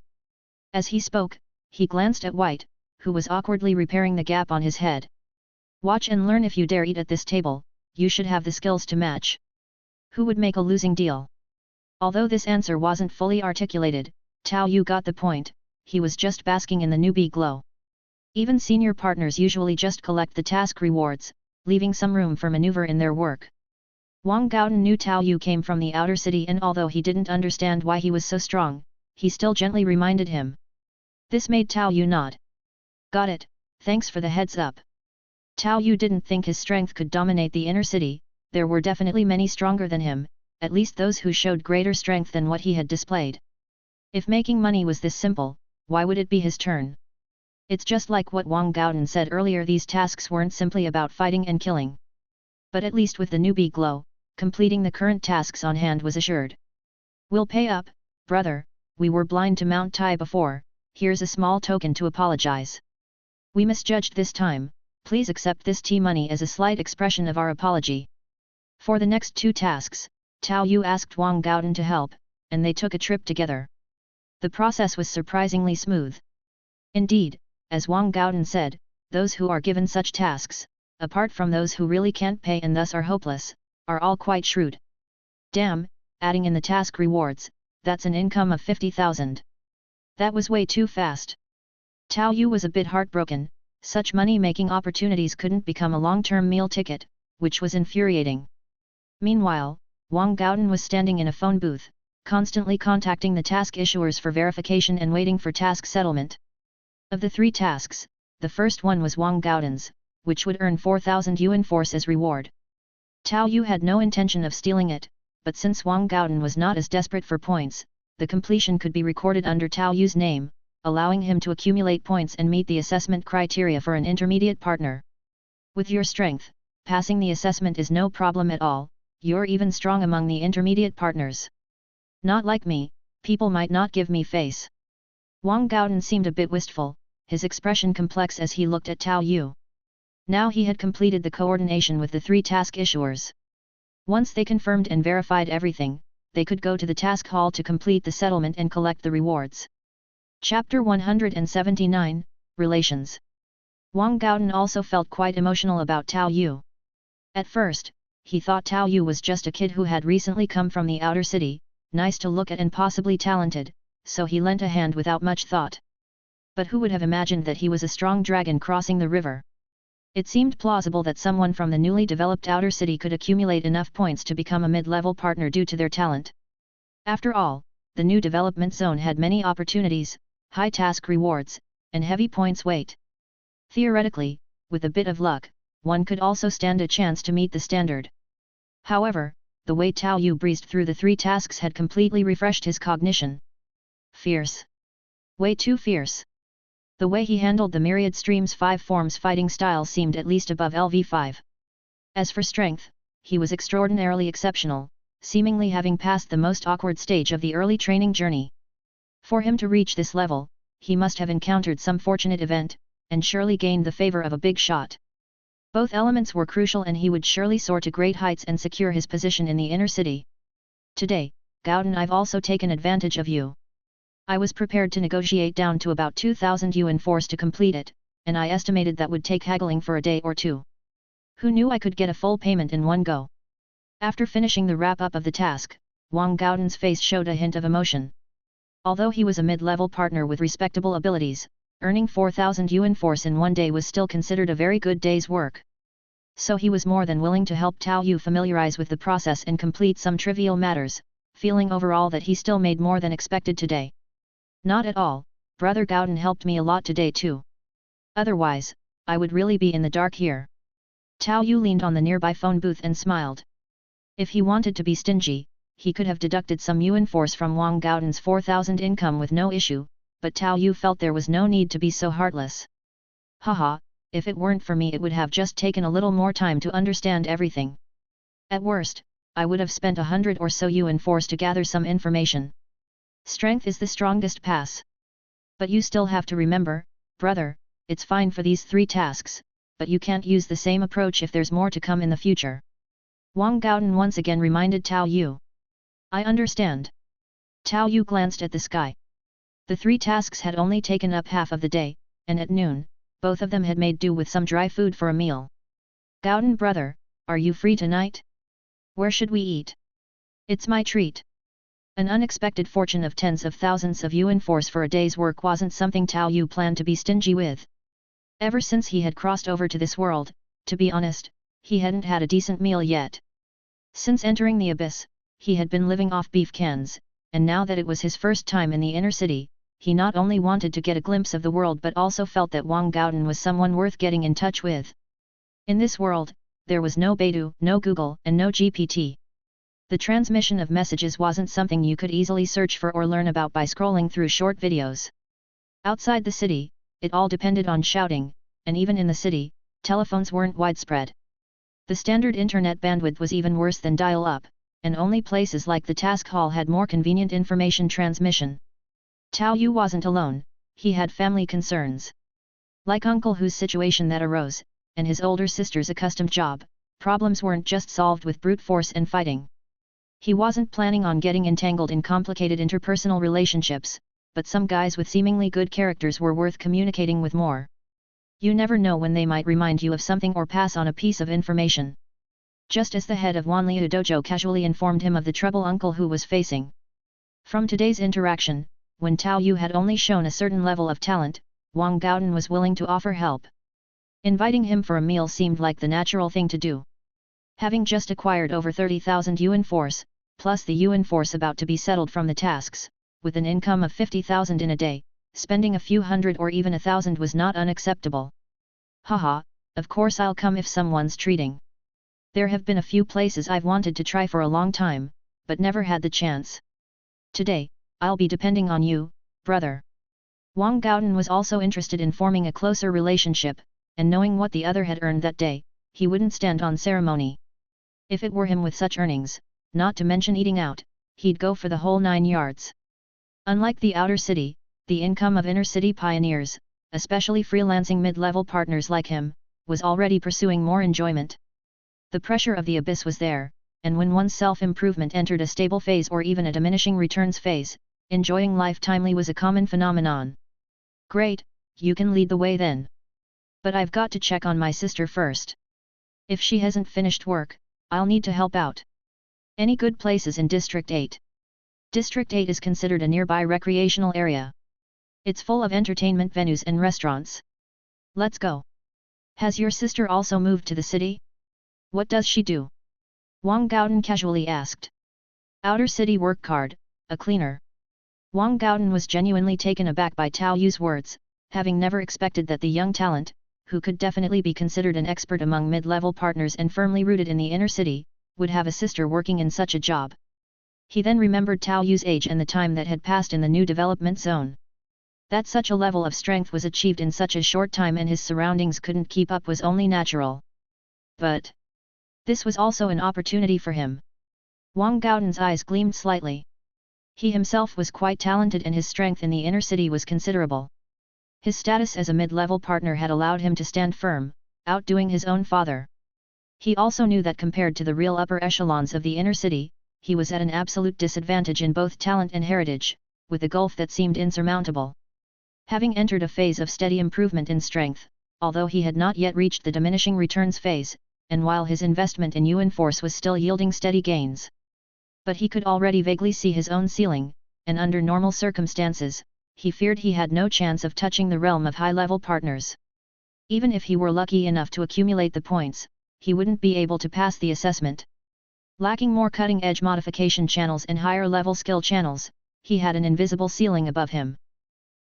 As he spoke, he glanced at White, who was awkwardly repairing the gap on his head. Watch and learn if you dare eat at this table, you should have the skills to match. Who would make a losing deal? Although this answer wasn't fully articulated, Tao Yu got the point, he was just basking in the newbie glow. Even senior partners usually just collect the task rewards, leaving some room for maneuver in their work. Wang Gaodan knew Tao Yu came from the outer city, and although he didn't understand why he was so strong, he still gently reminded him. This made Tao Yu nod. Got it, thanks for the heads up. Tao Yu didn't think his strength could dominate the inner city, there were definitely many stronger than him, at least those who showed greater strength than what he had displayed. If making money was this simple, why would it be his turn? It's just like what Wang Gaodan said earlier, these tasks weren't simply about fighting and killing. But at least with the newbie glow, completing the current tasks on hand was assured. We'll pay up, brother, we were blind to Mount Tai before, here's a small token to apologize. We misjudged this time, please accept this tea money as a slight expression of our apology. For the next 2 tasks, Tao Yu asked Wang Gaodan to help, and they took a trip together. The process was surprisingly smooth. Indeed, as Wang Gaodan said, those who are given such tasks, apart from those who really can't pay and thus are hopeless, are all quite shrewd. Damn, adding in the task rewards, that's an income of 50,000. That was way too fast. Tao Yu was a bit heartbroken, such money-making opportunities couldn't become a long-term meal ticket, which was infuriating. Meanwhile, Wang Gaodan was standing in a phone booth, constantly contacting the task issuers for verification and waiting for task settlement. Of the 3 tasks, the first one was Wang Gaodan's, which would earn 4,000 Yuan Force as reward. Tao Yu had no intention of stealing it, but since Wang Gaodan was not as desperate for points, the completion could be recorded under Tao Yu's name, allowing him to accumulate points and meet the assessment criteria for an intermediate partner. With your strength, passing the assessment is no problem at all, you're even strong among the intermediate partners. Not like me, people might not give me face. Wang Gaodan seemed a bit wistful, his expression complex as he looked at Tao Yu. Now he had completed the coordination with the 3 task issuers. Once they confirmed and verified everything, they could go to the task hall to complete the settlement and collect the rewards. Chapter 179, Relations. Wang Gaodan also felt quite emotional about Tao Yu. At first, he thought Tao Yu was just a kid who had recently come from the outer city, nice to look at and possibly talented, so he lent a hand without much thought. But who would have imagined that he was a strong dragon crossing the river? It seemed plausible that someone from the newly developed outer city could accumulate enough points to become a mid-level partner due to their talent. After all, the new development zone had many opportunities, high task rewards, and heavy points weight. Theoretically, with a bit of luck, one could also stand a chance to meet the standard. However, the way Tao Yu breezed through the 3 tasks had completely refreshed his cognition. Fierce. Way too fierce. The way he handled the myriad stream's 5 forms fighting style seemed at least above LV5. As for strength, he was extraordinarily exceptional, seemingly having passed the most awkward stage of the early training journey. For him to reach this level, he must have encountered some fortunate event, and surely gained the favor of a big shot. Both elements were crucial, and he would surely soar to great heights and secure his position in the inner city. Today, Gaodan, I've also taken advantage of you. I was prepared to negotiate down to about 2,000 Yuan Force to complete it, and I estimated that would take haggling for a day or 2. Who knew I could get a full payment in one go? After finishing the wrap-up of the task, Wang Gaodan's face showed a hint of emotion. Although he was a mid-level partner with respectable abilities, earning 4,000 Yuan Force in one day was still considered a very good day's work. So he was more than willing to help Tao Yu familiarize with the process and complete some trivial matters, feeling overall that he still made more than expected today. Not at all, Brother Gauden helped me a lot today too. Otherwise, I would really be in the dark here. Tao Yu leaned on the nearby phone booth and smiled. If he wanted to be stingy, he could have deducted some Yuan Force from Wang Gauden's 4,000 income with no issue, but Tao Yu felt there was no need to be so heartless. Haha, if it weren't for me it would have just taken a little more time to understand everything. At worst, I would have spent 100 or so Yuan Force to gather some information. Strength is the strongest pass. But you still have to remember, brother, it's fine for these 3 tasks, but you can't use the same approach if there's more to come in the future. Wang Gauden once again reminded Tao Yu. I understand. Tao Yu glanced at the sky. The 3 tasks had only taken up half of the day, and at noon, both of them had made do with some dry food for a meal. Gauden brother, are you free tonight? Where should we eat? It's my treat. An unexpected fortune of tens of thousands of Yuan Force for a day's work wasn't something Tao Yu planned to be stingy with. Ever since he had crossed over to this world, to be honest, he hadn't had a decent meal yet. Since entering the abyss, he had been living off beef cans, and now that it was his first time in the inner city, he not only wanted to get a glimpse of the world but also felt that Wang Gauden was someone worth getting in touch with. In this world, there was no Baidu, no Google, and no GPT. The transmission of messages wasn't something you could easily search for or learn about by scrolling through short videos. Outside the city, it all depended on shouting, and even in the city, telephones weren't widespread. The standard internet bandwidth was even worse than dial-up, and only places like the task hall had more convenient information transmission. Tao Yu wasn't alone, he had family concerns. Like Uncle whose situation that arose, and his older sister's accustomed job, problems weren't just solved with brute force and fighting. He wasn't planning on getting entangled in complicated interpersonal relationships, but some guys with seemingly good characters were worth communicating with more. You never know when they might remind you of something or pass on a piece of information. Just as the head of Wanliu Dojo casually informed him of the trouble Uncle Hu was facing. From today's interaction, when Tao Yu had only shown a certain level of talent, Wang Gauden was willing to offer help. Inviting him for a meal seemed like the natural thing to do. Having just acquired over 30,000 Yuan Force, plus the Yuan Force about to be settled from the tasks, with an income of 50,000 in a day, spending a few hundred or even 1,000 was not unacceptable. Haha, of course I'll come if someone's treating. There have been a few places I've wanted to try for a long time, but never had the chance. Today, I'll be depending on you, brother. Wang Gauden was also interested in forming a closer relationship, and knowing what the other had earned that day, he wouldn't stand on ceremony. If it were him with such earnings, not to mention eating out, he'd go for the whole 9 yards. Unlike the outer city, the income of inner city pioneers, especially freelancing mid-level partners like him, was already pursuing more enjoyment. The pressure of the abyss was there, and when one's self-improvement entered a stable phase or even a diminishing returns phase, enjoying life timely was a common phenomenon. Great, you can lead the way then. But I've got to check on my sister first. If she hasn't finished work, I'll need to help out. Any good places in District 8? District 8 is considered a nearby recreational area. It's full of entertainment venues and restaurants. Let's go. Has your sister also moved to the city? What does she do? Wang Gauden casually asked. Outer city work card, a cleaner. Wang Gauden was genuinely taken aback by Tao Yu's words, having never expected that the young talent, who could definitely be considered an expert among mid-level partners and firmly rooted in the inner city, would have a sister working in such a job. He then remembered Tao Yu's age and the time that had passed in the new development zone. That such a level of strength was achieved in such a short time and his surroundings couldn't keep up was only natural. But this was also an opportunity for him. Wang Gauden's eyes gleamed slightly. He himself was quite talented and his strength in the inner city was considerable. His status as a mid-level partner had allowed him to stand firm, outdoing his own father. He also knew that compared to the real upper echelons of the inner city, he was at an absolute disadvantage in both talent and heritage, with a gulf that seemed insurmountable. Having entered a phase of steady improvement in strength, although he had not yet reached the diminishing returns phase, and while his investment in Yuan Force was still yielding steady gains. But he could already vaguely see his own ceiling, and under normal circumstances, he feared he had no chance of touching the realm of high-level partners. Even if he were lucky enough to accumulate the points, he wouldn't be able to pass the assessment. Lacking more cutting-edge modification channels and higher-level skill channels, he had an invisible ceiling above him.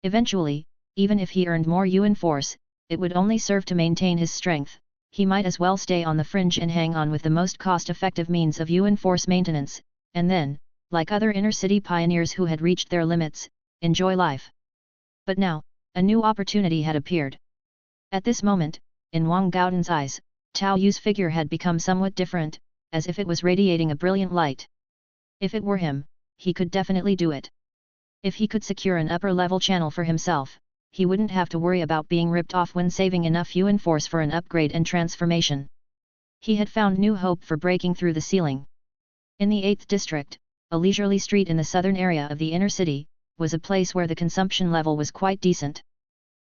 Eventually, even if he earned more Yuan Force, it would only serve to maintain his strength. He might as well stay on the fringe and hang on with the most cost-effective means of Yuan Force maintenance, and then, like other inner-city pioneers who had reached their limits, enjoy life. But now, a new opportunity had appeared. At this moment, in Wang Gaodan's eyes, Tao Yu's figure had become somewhat different, as if it was radiating a brilliant light. If it were him, he could definitely do it. If he could secure an upper-level channel for himself, he wouldn't have to worry about being ripped off when saving enough Yuan Force for an upgrade and transformation. He had found new hope for breaking through the ceiling. In the 8th district, a leisurely street in the southern area of the inner city, was a place where the consumption level was quite decent.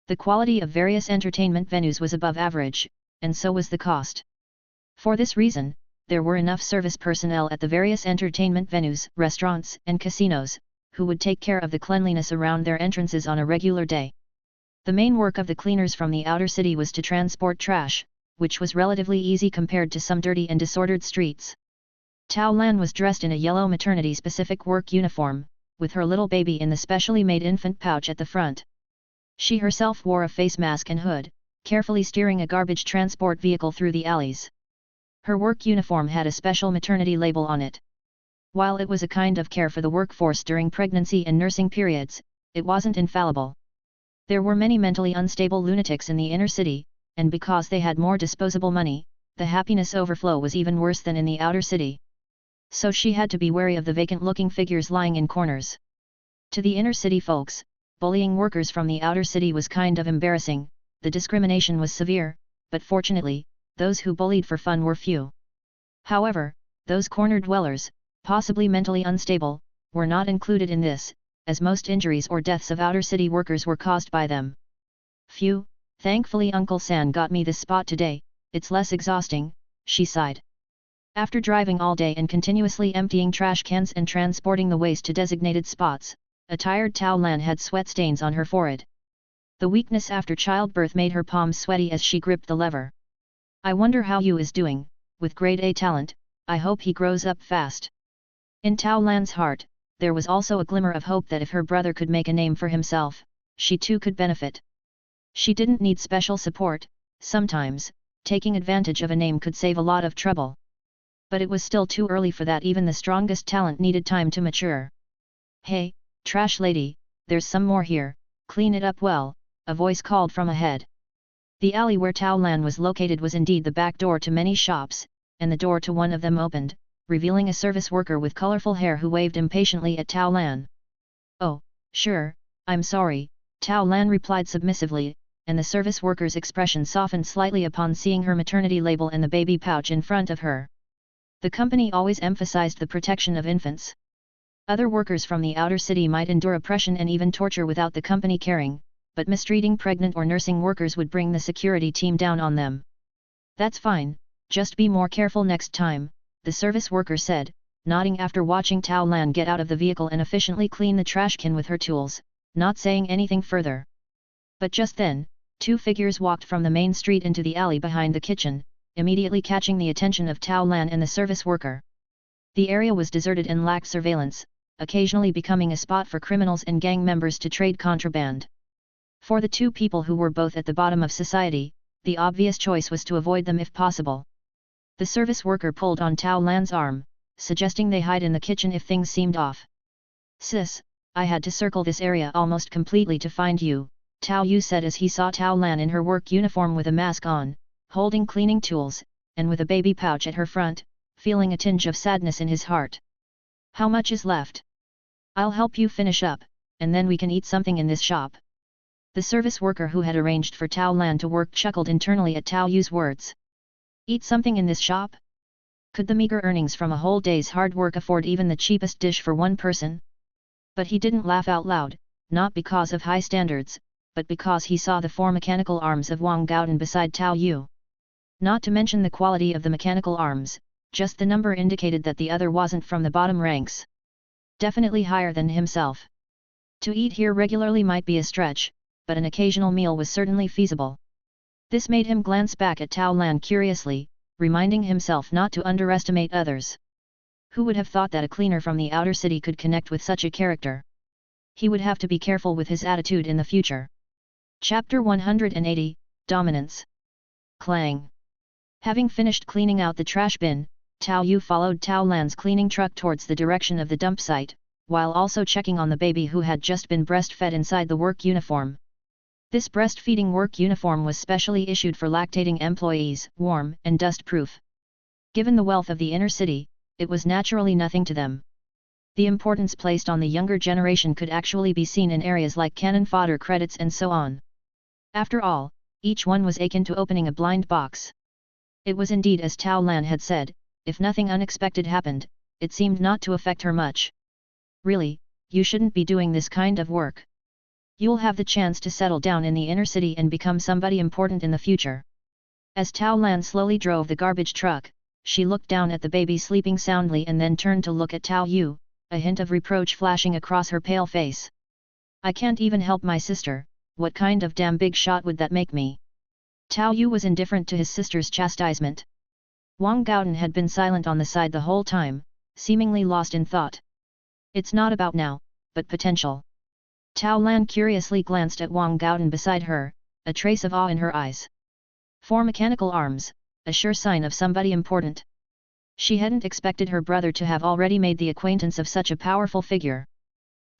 The quality of various entertainment venues was above average, and so was the cost. For this reason, there were enough service personnel at the various entertainment venues, restaurants, and casinos, who would take care of the cleanliness around their entrances on a regular day. The main work of the cleaners from the outer city was to transport trash, which was relatively easy compared to some dirty and disordered streets. Tao Lan was dressed in a yellow maternity-specific work uniform, with her little baby in the specially made infant pouch at the front. She herself wore a face mask and hood, carefully steering a garbage transport vehicle through the alleys. Her work uniform had a special maternity label on it. While it was a kind of care for the workforce during pregnancy and nursing periods, it wasn't infallible. There were many mentally unstable lunatics in the inner city, and because they had more disposable money, the happiness overflow was even worse than in the outer city. So she had to be wary of the vacant-looking figures lying in corners. To the inner city folks, bullying workers from the outer city was kind of embarrassing. The discrimination was severe, but fortunately, those who bullied for fun were few. However, those corner dwellers, possibly mentally unstable, were not included in this, as most injuries or deaths of outer city workers were caused by them. Phew, thankfully Uncle San got me this spot today, it's less exhausting, she sighed. After driving all day and continuously emptying trash cans and transporting the waste to designated spots, a tired Tao Lan had sweat stains on her forehead. The weakness after childbirth made her palms sweaty as she gripped the lever. I wonder how Yu is doing, with grade A talent, I hope he grows up fast. In Tao Lan's heart, there was also a glimmer of hope that if her brother could make a name for himself, she too could benefit. She didn't need special support, sometimes, taking advantage of a name could save a lot of trouble. But it was still too early for that. Even the strongest talent needed time to mature. Hey, trash lady, there's some more here, clean it up well, a voice called from ahead. The alley where Tao Lan was located was indeed the back door to many shops, and the door to one of them opened, revealing a service worker with colorful hair who waved impatiently at Tao Lan. Oh, sure, I'm sorry, Tao Lan replied submissively, and the service worker's expression softened slightly upon seeing her maternity label and the baby pouch in front of her. The company always emphasized the protection of infants. Other workers from the outer city might endure oppression and even torture without the company caring, but mistreating pregnant or nursing workers would bring the security team down on them. That's fine, just be more careful next time, the service worker said, nodding after watching Tao Lan get out of the vehicle and efficiently clean the trash can with her tools, not saying anything further. But just then, two figures walked from the main street into the alley behind the kitchen, immediately catching the attention of Tao Lan and the service worker. The area was deserted and lacked surveillance, occasionally becoming a spot for criminals and gang members to trade contraband. For the two people who were both at the bottom of society, the obvious choice was to avoid them if possible. The service worker pulled on Tao Lan's arm, suggesting they hide in the kitchen if things seemed off. Sis, I had to circle this area almost completely to find you, Tao Yu said as he saw Tao Lan in her work uniform with a mask on, holding cleaning tools, and with a baby pouch at her front, feeling a tinge of sadness in his heart. How much is left? I'll help you finish up, and then we can eat something in this shop. The service worker who had arranged for Tao Lan to work chuckled internally at Tao Yu's words. Eat something in this shop? Could the meager earnings from a whole day's hard work afford even the cheapest dish for one person? But he didn't laugh out loud, not because of high standards, but because he saw the four mechanical arms of Wang Gaodan beside Tao Yu. Not to mention the quality of the mechanical arms, just the number indicated that the other wasn't from the bottom ranks. Definitely higher than himself. To eat here regularly might be a stretch, but an occasional meal was certainly feasible. This made him glance back at Tao Lan curiously, reminding himself not to underestimate others. Who would have thought that a cleaner from the outer city could connect with such a character? He would have to be careful with his attitude in the future. Chapter 180, Dominance. Clang. Having finished cleaning out the trash bin, Tao Yu followed Tao Lan's cleaning truck towards the direction of the dump site, while also checking on the baby who had just been breastfed inside the work uniform. This breastfeeding work uniform was specially issued for lactating employees, warm and dust-proof. Given the wealth of the inner city, it was naturally nothing to them. The importance placed on the younger generation could actually be seen in areas like cannon fodder credits and so on. After all, each one was akin to opening a blind box. It was indeed as Tao Lan had said, if nothing unexpected happened, it seemed not to affect her much. Really, you shouldn't be doing this kind of work. You'll have the chance to settle down in the inner city and become somebody important in the future. As Tao Lan slowly drove the garbage truck, she looked down at the baby sleeping soundly and then turned to look at Tao Yu, a hint of reproach flashing across her pale face. I can't even help my sister, what kind of damn big shot would that make me? Tao Yu was indifferent to his sister's chastisement. Wang Gaodan had been silent on the side the whole time, seemingly lost in thought. It's not about now, but potential. Tao Lan curiously glanced at Wang Gaodan beside her, a trace of awe in her eyes. 4 mechanical arms, a sure sign of somebody important. She hadn't expected her brother to have already made the acquaintance of such a powerful figure.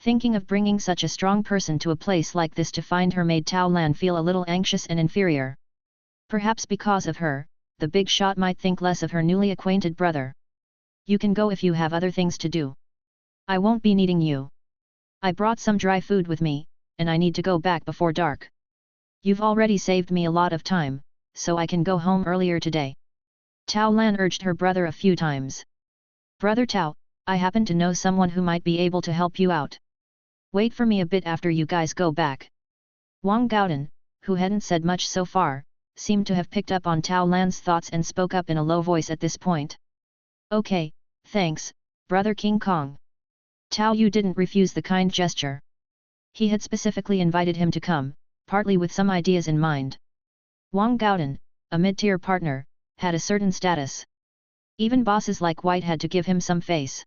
Thinking of bringing such a strong person to a place like this to find her made Tao Lan feel a little anxious and inferior. Perhaps because of her, the big shot might think less of her newly acquainted brother. You can go if you have other things to do. I won't be needing you. I brought some dry food with me, and I need to go back before dark. You've already saved me a lot of time, so I can go home earlier today. Tao Lan urged her brother a few times. Brother Tao, I happen to know someone who might be able to help you out. Wait for me a bit after you guys go back. Wang Gaodan, who hadn't said much so far, seemed to have picked up on Tao Lan's thoughts and spoke up in a low voice at this point. Okay, thanks, Brother King Kong. Tao Yu didn't refuse the kind gesture. He had specifically invited him to come, partly with some ideas in mind. Wang Gaodan, a mid-tier partner, had a certain status. Even bosses like White had to give him some face.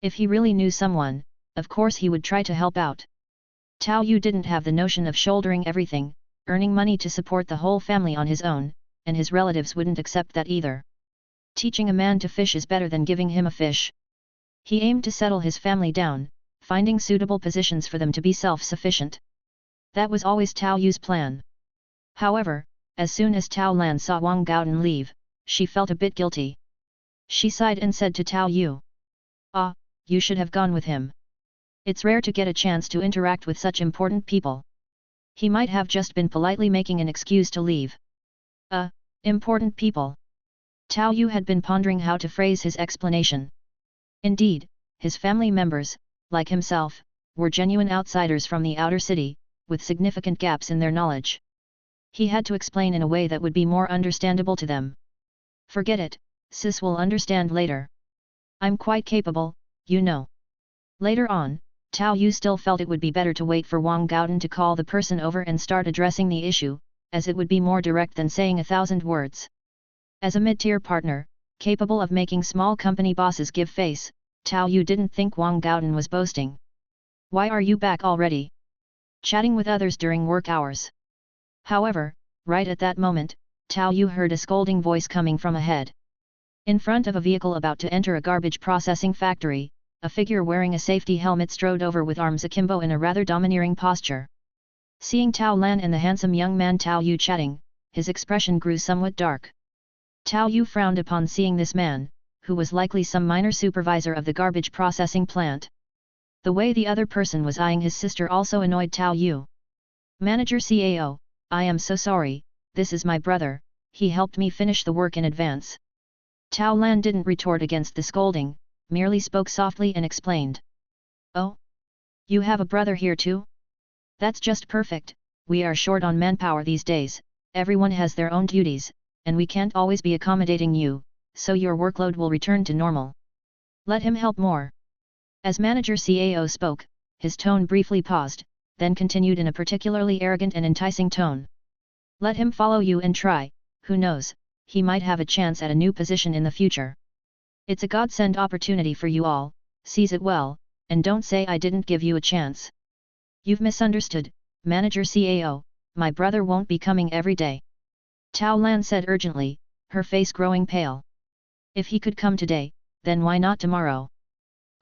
If he really knew someone, of course he would try to help out. Tao Yu didn't have the notion of shouldering everything, earning money to support the whole family on his own, and his relatives wouldn't accept that either. Teaching a man to fish is better than giving him a fish. He aimed to settle his family down, finding suitable positions for them to be self-sufficient. That was always Tao Yu's plan. However, as soon as Tao Lan saw Wang Gaodan leave, she felt a bit guilty. She sighed and said to Tao Yu, "Ah, you should have gone with him. It's rare to get a chance to interact with such important people." He might have just been politely making an excuse to leave. Important people. Tao Yu had been pondering how to phrase his explanation. Indeed, his family members, like himself, were genuine outsiders from the outer city, with significant gaps in their knowledge. He had to explain in a way that would be more understandable to them. Forget it, sis will understand later. I'm quite capable, you know. Later on, Tao Yu still felt it would be better to wait for Wang Gaodan to call the person over and start addressing the issue, as it would be more direct than saying 1,000 words. As a mid-tier partner, capable of making small company bosses give face, Tao Yu didn't think Wang Gaodan was boasting. Why are you back already? Chatting with others during work hours. However, right at that moment, Tao Yu heard a scolding voice coming from ahead. In front of a vehicle about to enter a garbage processing factory, a figure wearing a safety helmet strode over with arms akimbo in a rather domineering posture. Seeing Tao Lan and the handsome young man Tao Yu chatting, his expression grew somewhat dark. Tao Yu frowned upon seeing this man, who was likely some minor supervisor of the garbage processing plant. The way the other person was eyeing his sister also annoyed Tao Yu. Manager CAO, I am so sorry, this is my brother, he helped me finish the work in advance. Tao Lan didn't retort against the scolding, merely spoke softly and explained. Oh? You have a brother here too? That's just perfect, we are short on manpower these days, everyone has their own duties, and we can't always be accommodating you, so your workload will return to normal. Let him help more. As Manager CAO spoke, his tone briefly paused, then continued in a particularly arrogant and enticing tone. Let him follow you and try, who knows, he might have a chance at a new position in the future. It's a godsend opportunity for you all, seize it well, and don't say I didn't give you a chance. You've misunderstood, Manager CAO, my brother won't be coming every day. Tao Lan said urgently, her face growing pale. If he could come today, then why not tomorrow?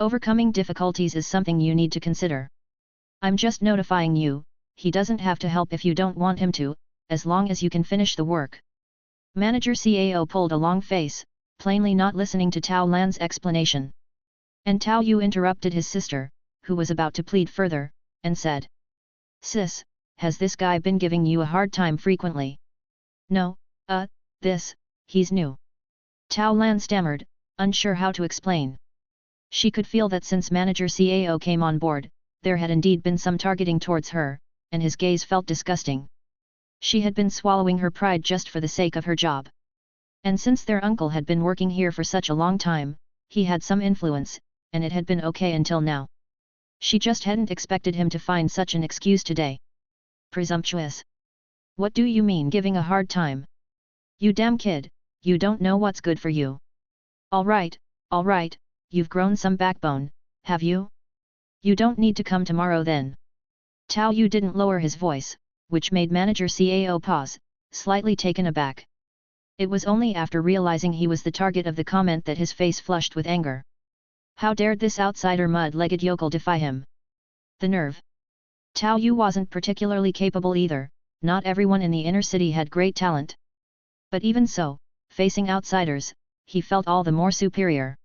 Overcoming difficulties is something you need to consider. I'm just notifying you, he doesn't have to help if you don't want him to, as long as you can finish the work. Manager CAO pulled a long face, plainly not listening to Tao Lan's explanation. And Tao Yu interrupted his sister, who was about to plead further, and said, Sis, has this guy been giving you a hard time frequently? No, he's new. Tao Lan stammered, unsure how to explain. She could feel that since Manager CAO came on board, there had indeed been some targeting towards her, and his gaze felt disgusting. She had been swallowing her pride just for the sake of her job. And since their uncle had been working here for such a long time, he had some influence, and it had been okay until now. She just hadn't expected him to find such an excuse today. Presumptuous. What do you mean giving a hard time? You damn kid, you don't know what's good for you. Alright, you've grown some backbone, have you? You don't need to come tomorrow then. Tao Yu didn't lower his voice, which made Manager CAO pause, slightly taken aback. It was only after realizing he was the target of the comment that his face flushed with anger. How dared this outsider mud-legged yokel defy him? The nerve. Tao Yu wasn't particularly capable either, not everyone in the inner city had great talent. But even so, facing outsiders, he felt all the more superior.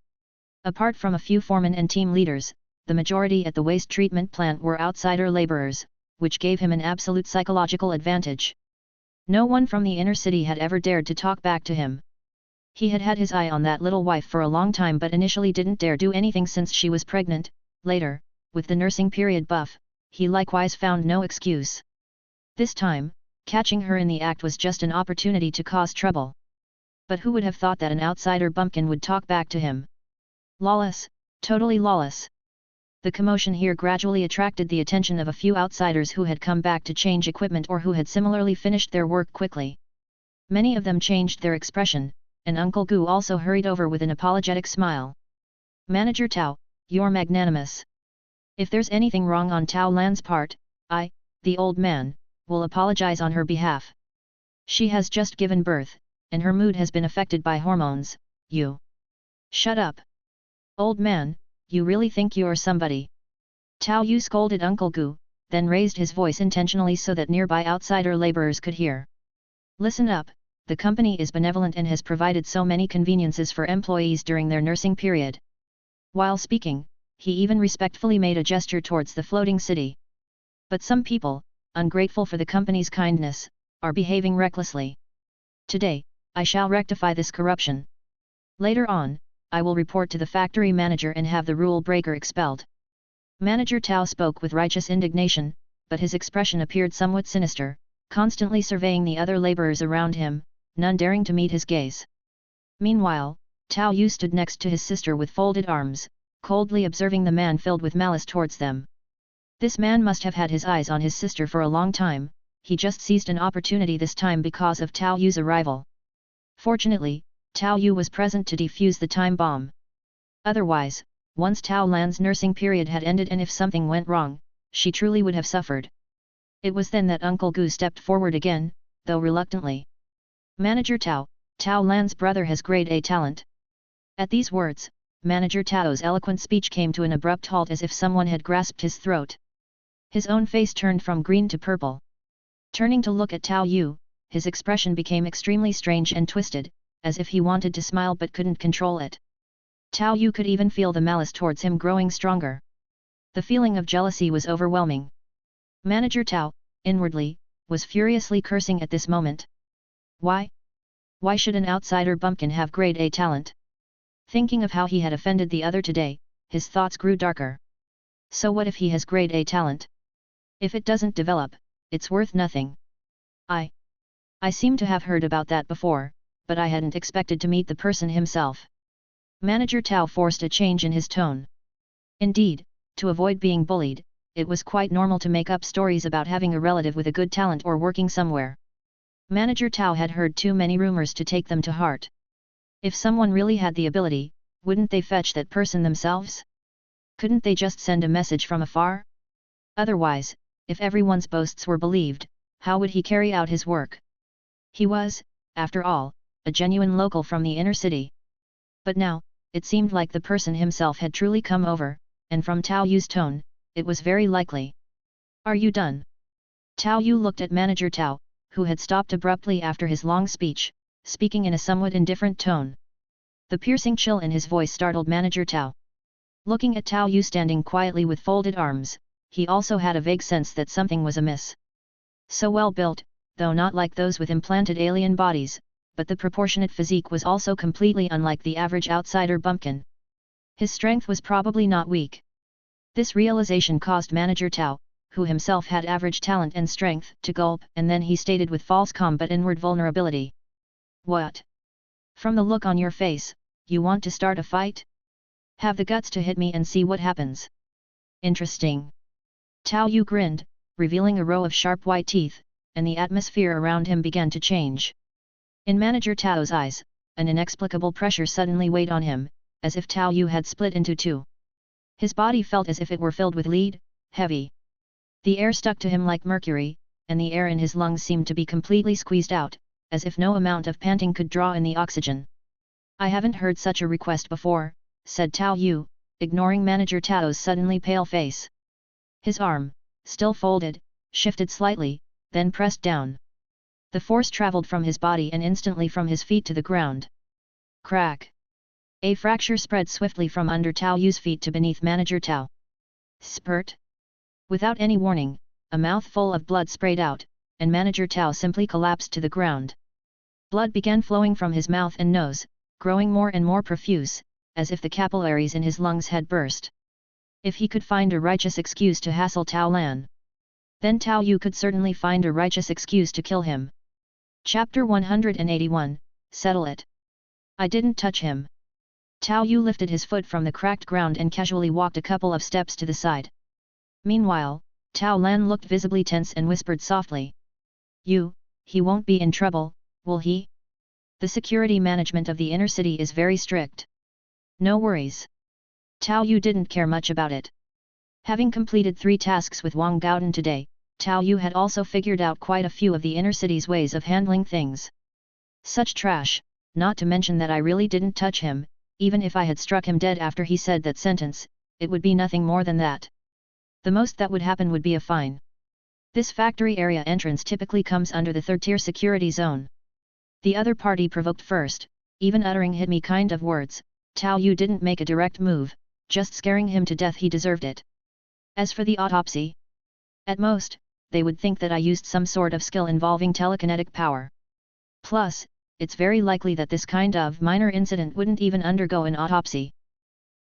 Apart from a few foremen and team leaders, the majority at the waste treatment plant were outsider laborers, which gave him an absolute psychological advantage. No one from the inner city had ever dared to talk back to him. He had had his eye on that little wife for a long time but initially didn't dare do anything since she was pregnant. Later, with the nursing period buff, he likewise found no excuse. This time, catching her in the act was just an opportunity to cause trouble. But who would have thought that an outsider bumpkin would talk back to him? Lawless, totally lawless. The commotion here gradually attracted the attention of a few outsiders who had come back to change equipment or who had similarly finished their work quickly. Many of them changed their expression, and Uncle Gu also hurried over with an apologetic smile. Manager Tao, you're magnanimous. If there's anything wrong on Tao Lan's part, I, the old man, will apologize on her behalf. She has just given birth, and her mood has been affected by hormones. You. Shut up. Old man, you really think you're somebody? Tao Yu scolded Uncle Gu, then raised his voice intentionally so that nearby outsider laborers could hear. Listen up, the company is benevolent and has provided so many conveniences for employees during their nursing period. While speaking, he even respectfully made a gesture towards the floating city. But some people, ungrateful for the company's kindness, are behaving recklessly. Today, I shall rectify this corruption. Later on, I will report to the factory manager and have the rule breaker expelled. Manager Tao spoke with righteous indignation, but his expression appeared somewhat sinister, constantly surveying the other laborers around him, none daring to meet his gaze. Meanwhile, Tao Yu stood next to his sister with folded arms, coldly observing the man filled with malice towards them. This man must have had his eyes on his sister for a long time, he just seized an opportunity this time because of Tao Yu's arrival. Fortunately, Tao Yu was present to defuse the time bomb. Otherwise, once Tao Lan's nursing period had ended and if something went wrong, she truly would have suffered. It was then that Uncle Gu stepped forward again, though reluctantly. Manager Tao, Tao Lan's brother has grade A talent. At these words, Manager Tao's eloquent speech came to an abrupt halt as if someone had grasped his throat. His own face turned from green to purple. Turning to look at Tao Yu, his expression became extremely strange and twisted, as if he wanted to smile but couldn't control it. Tao Yu could even feel the malice towards him growing stronger. The feeling of jealousy was overwhelming. Manager Tao, inwardly, was furiously cursing at this moment. Why? Why should an outsider bumpkin have grade A talent? Thinking of how he had offended the other today, his thoughts grew darker. So what if he has grade A talent? If it doesn't develop, it's worth nothing. I seem to have heard about that before, but I hadn't expected to meet the person himself. Manager Tao forced a change in his tone. Indeed, to avoid being bullied, it was quite normal to make up stories about having a relative with a good talent or working somewhere. Manager Tao had heard too many rumors to take them to heart. If someone really had the ability, wouldn't they fetch that person themselves? Couldn't they just send a message from afar? Otherwise, If everyone's boasts were believed, how would he carry out his work? He was, after all, a genuine local from the inner city. But now, it seemed like the person himself had truly come over, and from Tao Yu's tone, it was very likely. Are you done? Tao Yu looked at Manager Tao, who had stopped abruptly after his long speech, speaking in a somewhat indifferent tone. The piercing chill in his voice startled Manager Tao. Looking at Tao Yu standing quietly with folded arms, he also had a vague sense that something was amiss. So well built, though not like those with implanted alien bodies, but the proportionate physique was also completely unlike the average outsider bumpkin. His strength was probably not weak. This realization caused Manager Tao, who himself had average talent and strength, to gulp, and then he stated with false calm but inward vulnerability. What? From the look on your face, you want to start a fight? Have the guts to hit me and see what happens. Interesting. Tao Yu grinned, revealing a row of sharp white teeth, and the atmosphere around him began to change. In Manager Tao's eyes, an inexplicable pressure suddenly weighed on him, as if Tao Yu had split into two. His body felt as if it were filled with lead, heavy. The air stuck to him like mercury, and the air in his lungs seemed to be completely squeezed out, as if no amount of panting could draw in the oxygen. I haven't heard such a request before, said Tao Yu, ignoring Manager Tao's suddenly pale face. His arm, still folded, shifted slightly, then pressed down. The force traveled from his body and instantly from his feet to the ground. Crack! A fracture spread swiftly from under Tao Yu's feet to beneath Manager Tao. Spurt! Without any warning, a mouthful of blood sprayed out, and Manager Tao simply collapsed to the ground. Blood began flowing from his mouth and nose, growing more and more profuse, as if the capillaries in his lungs had burst. If he could find a righteous excuse to hassle Tao Lan, then Tao Yu could certainly find a righteous excuse to kill him. Chapter 181, Settle It. I didn't touch him. Tao Yu lifted his foot from the cracked ground and casually walked a couple of steps to the side. Meanwhile, Tao Lan looked visibly tense and whispered softly. He won't be in trouble, will he? The security management of the inner city is very strict. No worries. Tao Yu didn't care much about it. Having completed 3 tasks with Wang Gaodan today, Tao Yu had also figured out quite a few of the inner city's ways of handling things. Such trash, not to mention that I really didn't touch him, even if I had struck him dead after he said that sentence, it would be nothing more than that. The most that would happen would be a fine. This factory area entrance typically comes under the 3rd-tier security zone. The other party provoked first, even uttering hit me kind of words. Tao Yu didn't make a direct move, just scaring him to death. He deserved it. As for the autopsy, at most, they would think that I used some sort of skill involving telekinetic power. Plus, it's very likely that this kind of minor incident wouldn't even undergo an autopsy.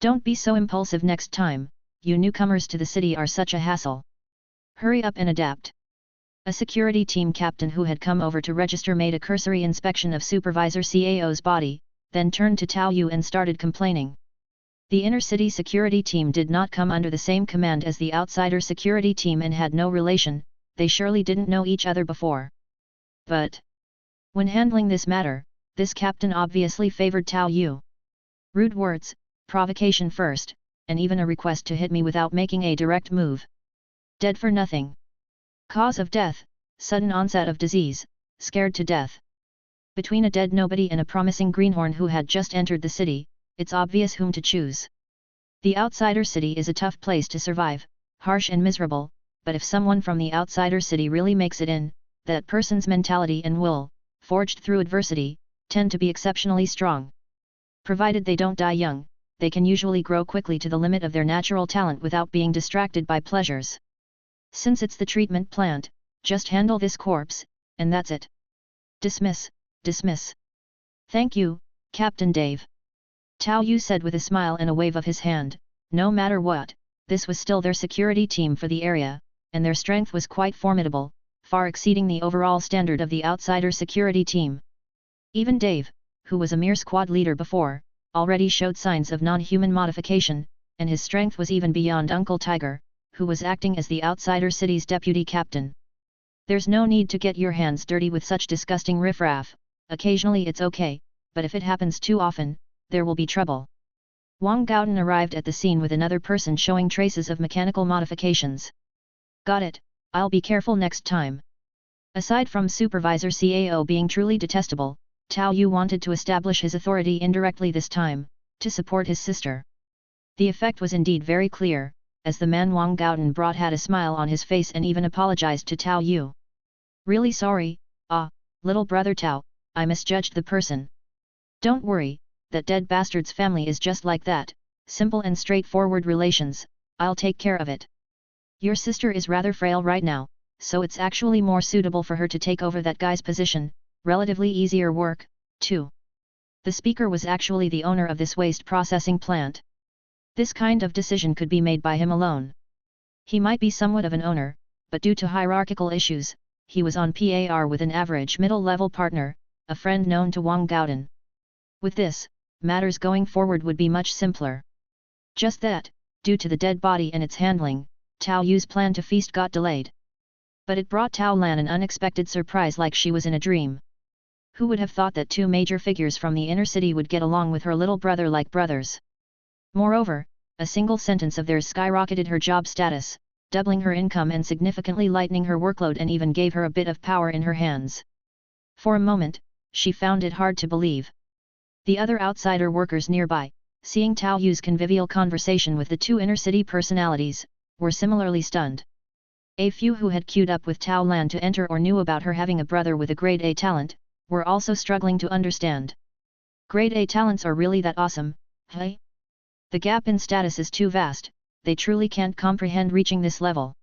Don't be so impulsive next time, you newcomers to the city are such a hassle. Hurry up and adapt. A security team captain who had come over to register made a cursory inspection of Supervisor Cao's body, then turned to Tao Yu and started complaining. The inner city security team did not come under the same command as the outsider security team and had no relation, they surely didn't know each other before. But when handling this matter, this captain obviously favored Tao Yu. Rude words, provocation first, and even a request to hit me without making a direct move. Dead for nothing. Cause of death, sudden onset of disease, scared to death. Between a dead nobody and a promising greenhorn who had just entered the city, it's obvious whom to choose. The outsider city is a tough place to survive, harsh and miserable, but if someone from the outsider city really makes it in, that person's mentality and will, forged through adversity, tend to be exceptionally strong. Provided they don't die young, they can usually grow quickly to the limit of their natural talent without being distracted by pleasures. Since it's the treatment plant, just handle this corpse, and that's it. Dismiss, dismiss. Thank you, Captain Dave. Tao Yu said with a smile and a wave of his hand. No matter what, this was still their security team for the area, and their strength was quite formidable, far exceeding the overall standard of the outsider security team. Even Dave, who was a mere squad leader before, already showed signs of non-human modification, and his strength was even beyond Uncle Tiger, who was acting as the outsider city's deputy captain. There's no need to get your hands dirty with such disgusting riffraff. Occasionally it's okay, but if it happens too often, there will be trouble. Wang Gaodan arrived at the scene with another person showing traces of mechanical modifications. Got it, I'll be careful next time. Aside from Supervisor Cao being truly detestable, Tao Yu wanted to establish his authority indirectly this time, to support his sister. The effect was indeed very clear, as the man Wang Gaodan brought had a smile on his face and even apologized to Tao Yu. Really sorry, little brother Tao, I misjudged the person. Don't worry, that dead bastard's family is just like that, simple and straightforward relations, I'll take care of it. Your sister is rather frail right now, so it's actually more suitable for her to take over that guy's position, relatively easier work, too. The speaker was actually the owner of this waste processing plant. This kind of decision could be made by him alone. He might be somewhat of an owner, but due to hierarchical issues, he was on par with an average middle-level partner, a friend known to Wang Gaodan. With this, matters going forward would be much simpler. Just that, due to the dead body and its handling, Tao Yu's plan to feast got delayed. But it brought Tao Lan an unexpected surprise like she was in a dream. Who would have thought that two major figures from the inner city would get along with her little brother like brothers? Moreover, a single sentence of theirs skyrocketed her job status, doubling her income and significantly lightening her workload, and even gave her a bit of power in her hands. For a moment, she found it hard to believe. The other outsider workers nearby, seeing Tao Yu's convivial conversation with the two inner-city personalities, were similarly stunned. A few who had queued up with Tao Lan to enter or knew about her having a brother with a grade A talent, were also struggling to understand. Grade A talents are really that awesome, hey? The gap in status is too vast, they truly can't comprehend reaching this level.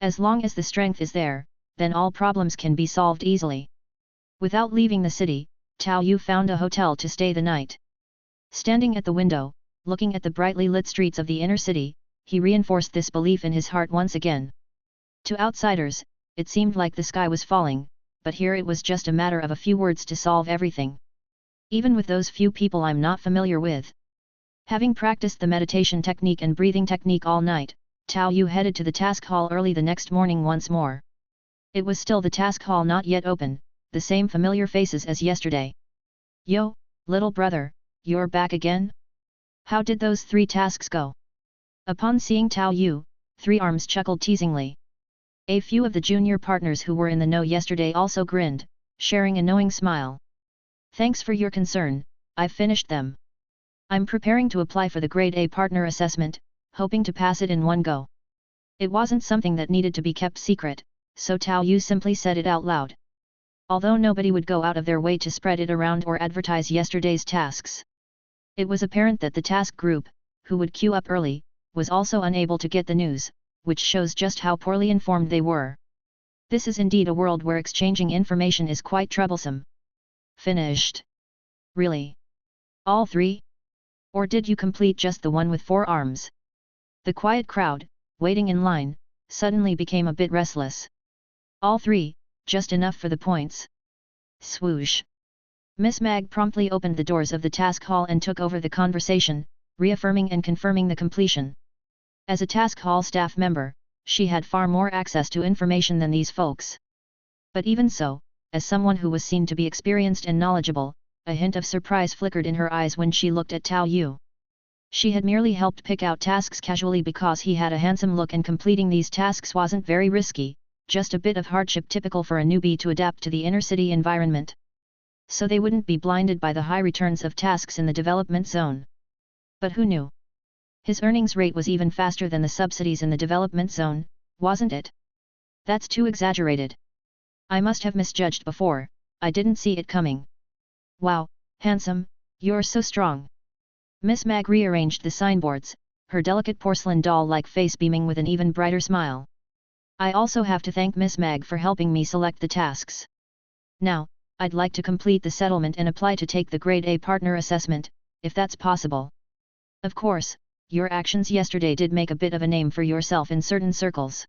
As long as the strength is there, then all problems can be solved easily. Without leaving the city, Tao Yu found a hotel to stay the night. Standing at the window, looking at the brightly lit streets of the inner city, he reinforced this belief in his heart once again. To outsiders, it seemed like the sky was falling, but here it was just a matter of a few words to solve everything. Even with those few people I'm not familiar with. Having practiced the meditation technique and breathing technique all night, Tao Yu headed to the task hall early the next morning once more. It was still the task hall not yet open, the same familiar faces as yesterday. Yo, little brother, you're back again? How did those 3 tasks go? Upon seeing Tao Yu, Three Arms chuckled teasingly. A few of the junior partners who were in the know yesterday also grinned, sharing a knowing smile. Thanks for your concern, I've finished them. I'm preparing to apply for the Grade A partner assessment, hoping to pass it in one go. It wasn't something that needed to be kept secret, so Tao Yu simply said it out loud. Although nobody would go out of their way to spread it around or advertise yesterday's tasks. It was apparent that the task group, who would queue up early, was also unable to get the news, which shows just how poorly informed they were. This is indeed a world where exchanging information is quite troublesome. Finished. Really? All 3? Or did you complete just the one with 4 arms? The quiet crowd, waiting in line, suddenly became a bit restless. All 3, just enough for the points. Swoosh. Miss Mag promptly opened the doors of the task hall and took over the conversation, reaffirming and confirming the completion. As a task hall staff member, she had far more access to information than these folks. But even so, as someone who was seen to be experienced and knowledgeable, a hint of surprise flickered in her eyes when she looked at Tao Yu. She had merely helped pick out tasks casually because he had a handsome look, and completing these tasks wasn't very risky, just a bit of hardship typical for a newbie to adapt to the inner city environment. So they wouldn't be blinded by the high returns of tasks in the development zone. But who knew? His earnings rate was even faster than the subsidies in the development zone, wasn't it? That's too exaggerated. I must have misjudged before, I didn't see it coming. Wow, handsome, you're so strong. Miss Mag rearranged the signboards, her delicate porcelain doll-like face beaming with an even brighter smile. I also have to thank Miss Mag for helping me select the tasks. Now, I'd like to complete the settlement and apply to take the Grade A partner assessment, if that's possible. Of course, your actions yesterday did make a bit of a name for yourself in certain circles.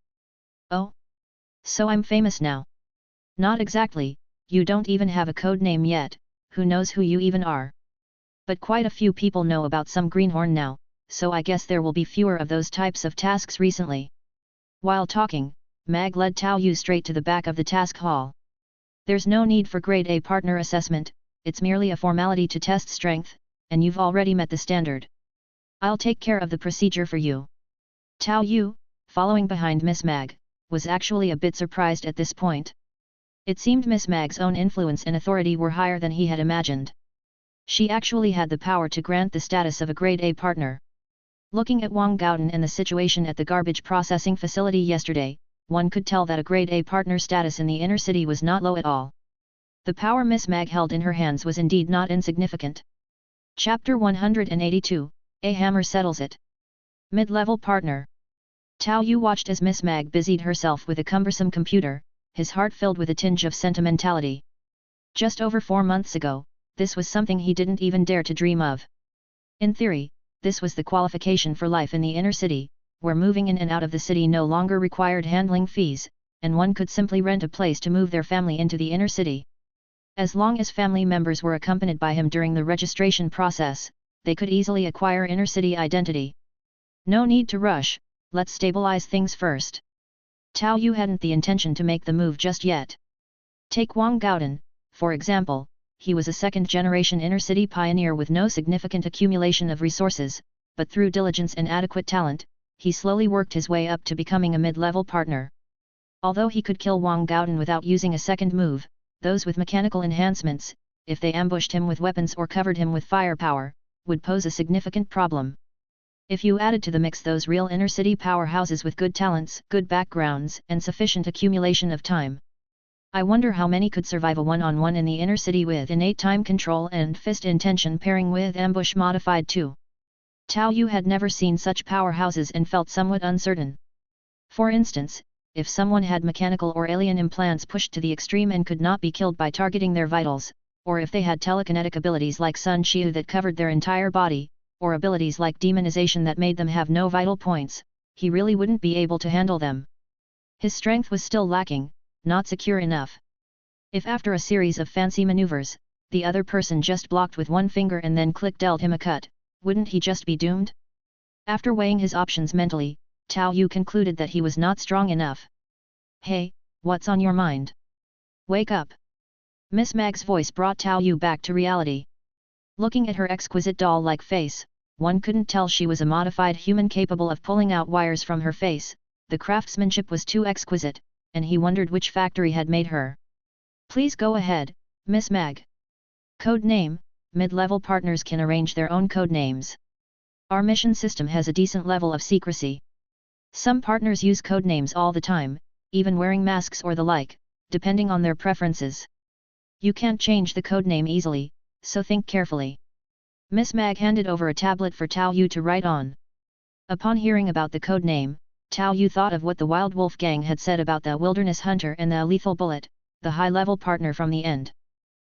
Oh? So I'm famous now? Not exactly, you don't even have a code name yet, who knows who you even are. But quite a few people know about some greenhorn now, so I guess there will be fewer of those types of tasks recently. While talking, Mag led Tao Yu straight to the back of the task hall. There's no need for Grade A partner assessment, it's merely a formality to test strength, and you've already met the standard. I'll take care of the procedure for you. Tao Yu, following behind Miss Mag, was actually a bit surprised at this point. It seemed Miss Mag's own influence and authority were higher than he had imagined. She actually had the power to grant the status of a Grade A partner. Looking at Wang Gaodan and the situation at the garbage processing facility yesterday, one could tell that a Grade A partner status in the inner city was not low at all. The power Miss Mag held in her hands was indeed not insignificant. Chapter 182, A Hammer Settles It. Mid-level partner. Tao Yu watched as Miss Mag busied herself with a cumbersome computer, his heart filled with a tinge of sentimentality. Just over 4 months ago, this was something he didn't even dare to dream of. In theory, this was the qualification for life in the inner city, where moving in and out of the city no longer required handling fees, and one could simply rent a place to move their family into the inner city. As long as family members were accompanied by him during the registration process, they could easily acquire inner city identity. No need to rush, let's stabilize things first. Tao Yu hadn't the intention to make the move just yet. Take Wang Gaodan, for example. He was a second-generation inner-city pioneer with no significant accumulation of resources, but through diligence and adequate talent, he slowly worked his way up to becoming a mid-level partner. Although he could kill Wang Gaodan without using a second move, those with mechanical enhancements, if they ambushed him with weapons or covered him with firepower, would pose a significant problem. If you added to the mix those real inner-city powerhouses with good talents, good backgrounds, and sufficient accumulation of time, I wonder how many could survive a one-on-one in the inner city with innate time control and fist intention pairing with ambush modified too. Tao Yu had never seen such powerhouses and felt somewhat uncertain. For instance, if someone had mechanical or alien implants pushed to the extreme and could not be killed by targeting their vitals, or if they had telekinetic abilities like Sun Xiu that covered their entire body, or abilities like demonization that made them have no vital points, he really wouldn't be able to handle them. His strength was still lacking, not secure enough. If after a series of fancy maneuvers, the other person just blocked with one finger and then dealt him a cut, wouldn't he just be doomed? After weighing his options mentally, Tao Yu concluded that he was not strong enough. Hey, what's on your mind? Wake up! Miss Mag's voice brought Tao Yu back to reality. Looking at her exquisite doll-like face, one couldn't tell she was a modified human capable of pulling out wires from her face. The craftsmanship was too exquisite, and he wondered which factory had made her. Please go ahead, Miss Mag. Code name: mid-level partners can arrange their own code names. Our mission system has a decent level of secrecy. Some partners use code names all the time, even wearing masks or the like, depending on their preferences. You can't change the code name easily, so think carefully. Miss Mag handed over a tablet for Tao Yu to write on. Upon hearing about the code name, Tao Yu thought of what the Wild Wolf Gang had said about the Wilderness Hunter and the Lethal Bullet, the high-level partner from the end.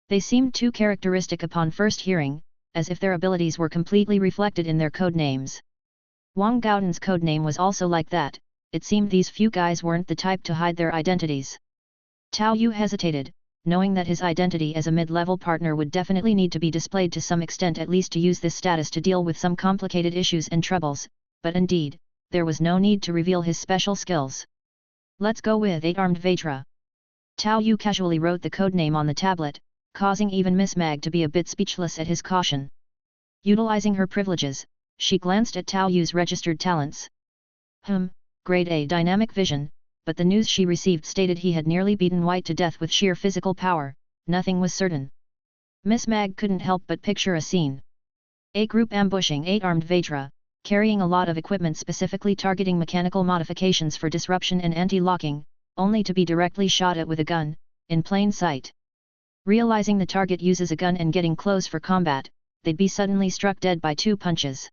They seemed too characteristic upon first hearing, as if their abilities were completely reflected in their code names. Wang Gaodan's code name was also like that. It seemed these few guys weren't the type to hide their identities. Tao Yu hesitated, knowing that his identity as a mid-level partner would definitely need to be displayed to some extent, at least to use this status to deal with some complicated issues and troubles, but indeed, there was no need to reveal his special skills. Let's go with 8-armed Vajra. Tao Yu casually wrote the codename on the tablet, causing even Miss Mag to be a bit speechless at his caution. Utilizing her privileges, she glanced at Tao Yu's registered talents. Grade A dynamic vision, but the news she received stated he had nearly beaten White to death with sheer physical power. Nothing was certain. Miss Mag couldn't help but picture a scene. A group ambushing 8-armed Vajra, carrying a lot of equipment specifically targeting mechanical modifications for disruption and anti-locking, only to be directly shot at with a gun, in plain sight. Realizing the target uses a gun and getting close for combat, they'd be suddenly struck dead by 2 punches.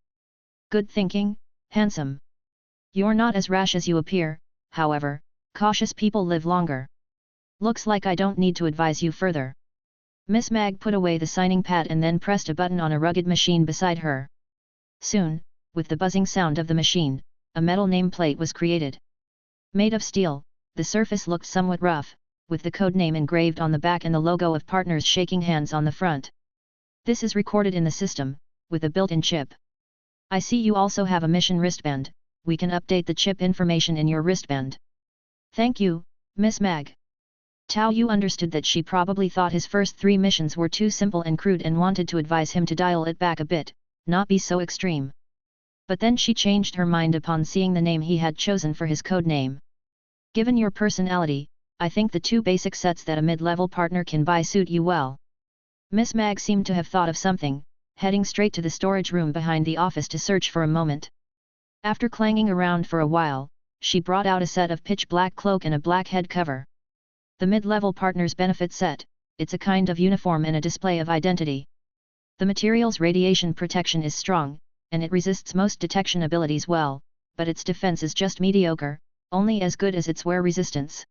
Good thinking, handsome. You're not as rash as you appear, however, cautious people live longer. Looks like I don't need to advise you further. Miss Mag put away the signing pad and then pressed a button on a rugged machine beside her. Soon, with the buzzing sound of the machine, a metal nameplate was created. Made of steel, the surface looked somewhat rough, with the code name engraved on the back and the logo of partners shaking hands on the front. This is recorded in the system, with a built-in chip. I see you also have a mission wristband. We can update the chip information in your wristband. Thank you, Miss Mag. Tao Yu understood that she probably thought his first 3 missions were too simple and crude and wanted to advise him to dial it back a bit, not be so extreme. But then she changed her mind upon seeing the name he had chosen for his code name. Given your personality, I think the 2 basic sets that a mid-level partner can buy suit you well. Miss Mag seemed to have thought of something, heading straight to the storage room behind the office to search for a moment. After clanging around for a while, she brought out a set of pitch black cloak and a black head cover. The mid-level partner's benefit set, it's a kind of uniform and a display of identity. The material's radiation protection is strong, and it resists most detection abilities well, but its defense is just mediocre, only as good as its wear resistance.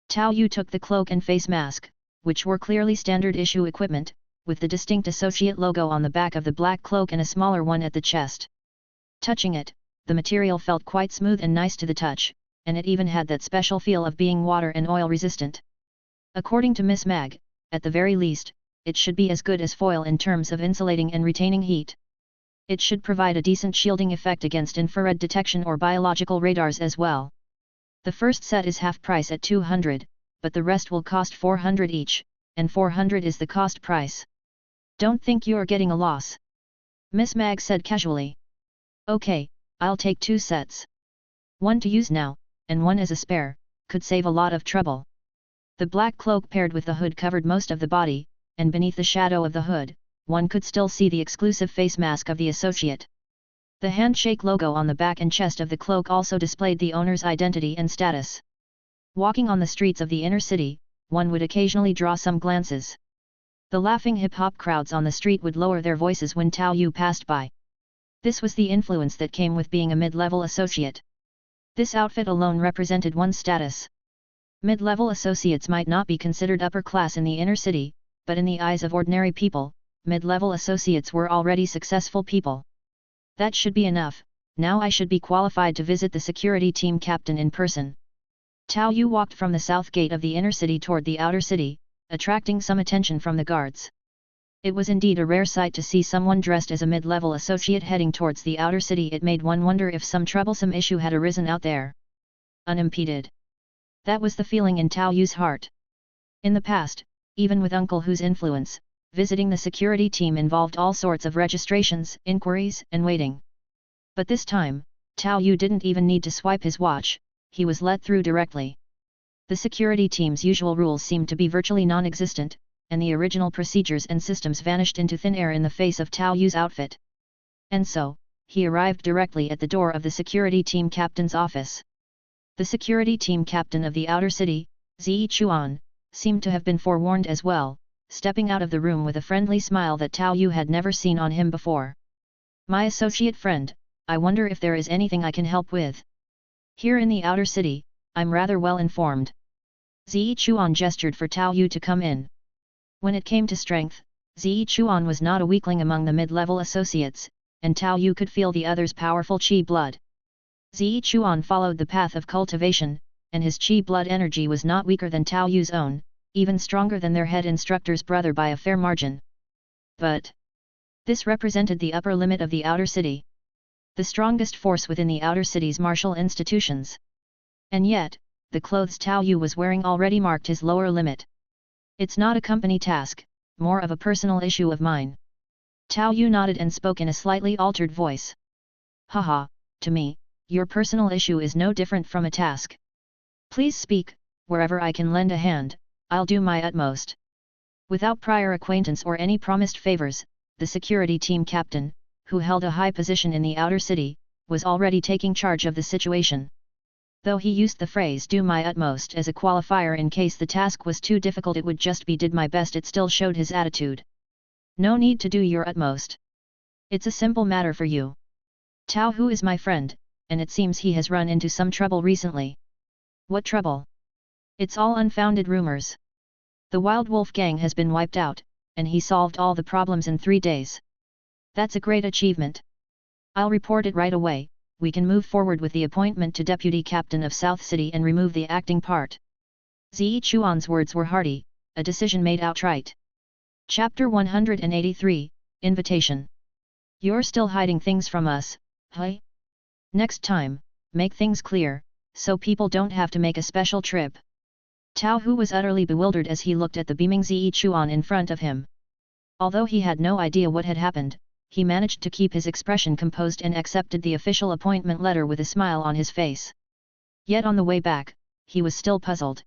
Tao Yu took the cloak and face mask, which were clearly standard issue equipment, with the distinct associate logo on the back of the black cloak and a smaller one at the chest. Touching it, the material felt quite smooth and nice to the touch, and it even had that special feel of being water and oil resistant. According to Miss Mag, at the very least, it should be as good as foil in terms of insulating and retaining heat. It should provide a decent shielding effect against infrared detection or biological radars as well. The first set is half price at 200, but the rest will cost 400 each, and 400 is the cost price. Don't think you're getting a loss. Miss Mag said casually. Okay, I'll take 2 sets. One to use now, and one as a spare, could save a lot of trouble. The black cloak paired with the hood covered most of the body, and beneath the shadow of the hood, one could still see the exclusive face mask of the associate. The handshake logo on the back and chest of the cloak also displayed the owner's identity and status. Walking on the streets of the inner city, one would occasionally draw some glances. The laughing hip-hop crowds on the street would lower their voices when Tao Yu passed by. This was the influence that came with being a mid-level associate. This outfit alone represented one's status. Mid-level associates might not be considered upper class in the inner city, but in the eyes of ordinary people, mid-level associates were already successful people. That should be enough. Now I should be qualified to visit the security team captain in person. Tao Yu walked from the south gate of the inner city toward the outer city, attracting some attention from the guards. It was indeed a rare sight to see someone dressed as a mid-level associate heading towards the outer city. It made one wonder if some troublesome issue had arisen out there. Unimpeded. That was the feeling in Tao Yu's heart. In the past, even with Uncle Hu's influence, visiting the security team involved all sorts of registrations, inquiries, and waiting. But this time, Tao Yu didn't even need to swipe his watch, he was let through directly. The security team's usual rules seemed to be virtually non-existent, and the original procedures and systems vanished into thin air in the face of Tao Yu's outfit. And so, he arrived directly at the door of the security team captain's office. The security team captain of the outer city, Ziyi Chuan, seemed to have been forewarned as well, stepping out of the room with a friendly smile that Tao Yu had never seen on him before. My associate friend, I wonder if there is anything I can help with. Here in the outer city, I'm rather well informed. Ziyi Chuan gestured for Tao Yu to come in. When it came to strength, Ziyi Chuan was not a weakling among the mid-level associates, and Tao Yu could feel the other's powerful qi blood. Ziyi Chuan followed the path of cultivation, and his qi blood energy was not weaker than Tao Yu's own, even stronger than their head instructor's brother by a fair margin. But this represented the upper limit of the outer city. The strongest force within the outer city's martial institutions. And yet, the clothes Tao Yu was wearing already marked his lower limit. It's not a company task, more of a personal issue of mine. Tao Yu nodded and spoke in a slightly altered voice. Haha, to me, your personal issue is no different from a task. Please speak, wherever I can lend a hand, I'll do my utmost. Without prior acquaintance or any promised favors, the security team captain, who held a high position in the outer city, was already taking charge of the situation. Though he used the phrase "do my utmost" as a qualifier in case the task was too difficult, it would just be "did my best," it still showed his attitude. No need to do your utmost. It's a simple matter for you. Tao Hu is my friend, and it seems he has run into some trouble recently. What trouble? It's all unfounded rumors. The Wild Wolf gang has been wiped out, and he solved all the problems in 3 days. That's a great achievement. I'll report it right away. We can move forward with the appointment to Deputy Captain of South City and remove the acting part. Ziyi Chuan's words were hearty, a decision made outright. Chapter 183, Invitation. You're still hiding things from us, huh? Next time, make things clear, so people don't have to make a special trip. Tao Hu was utterly bewildered as he looked at the beaming Ziyi Chuan in front of him. Although he had no idea what had happened, he managed to keep his expression composed and accepted the official appointment letter with a smile on his face. Yet on the way back, he was still puzzled.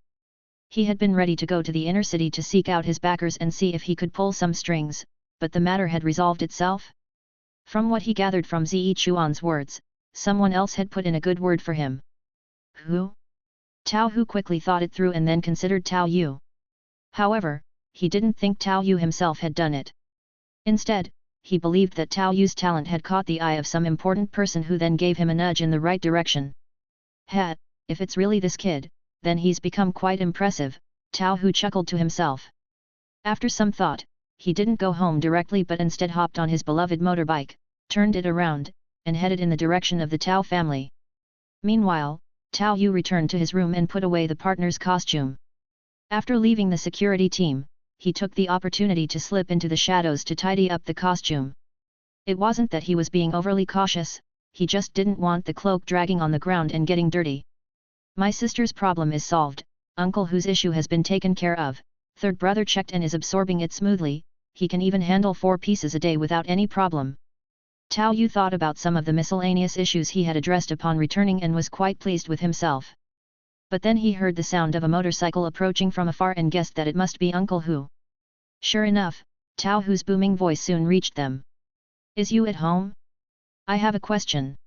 He had been ready to go to the inner city to seek out his backers and see if he could pull some strings, but the matter had resolved itself? From what he gathered from Zi Chuan's words, someone else had put in a good word for him. Who? Tao Yu quickly thought it through and then considered Tao Yu. However, he didn't think Tao Yu himself had done it. Instead, he believed that Tao Yu's talent had caught the eye of some important person who then gave him a nudge in the right direction. If it's really this kid, then he's become quite impressive, Tao Yu chuckled to himself. After some thought, he didn't go home directly but instead hopped on his beloved motorbike, turned it around, and headed in the direction of the Tao family. Meanwhile, Tao Yu returned to his room and put away the partner's costume. After leaving the security team, he took the opportunity to slip into the shadows to tidy up the costume. It wasn't that he was being overly cautious, he just didn't want the cloak dragging on the ground and getting dirty. My sister's problem is solved, uncle whose issue has been taken care of, third brother checked and is absorbing it smoothly, he can even handle 4 pieces a day without any problem. Tao Yu thought about some of the miscellaneous issues he had addressed upon returning and was quite pleased with himself. But then he heard the sound of a motorcycle approaching from afar and guessed that it must be Uncle Hu. Sure enough, Tao Yu's booming voice soon reached them. Is you at home? I have a question.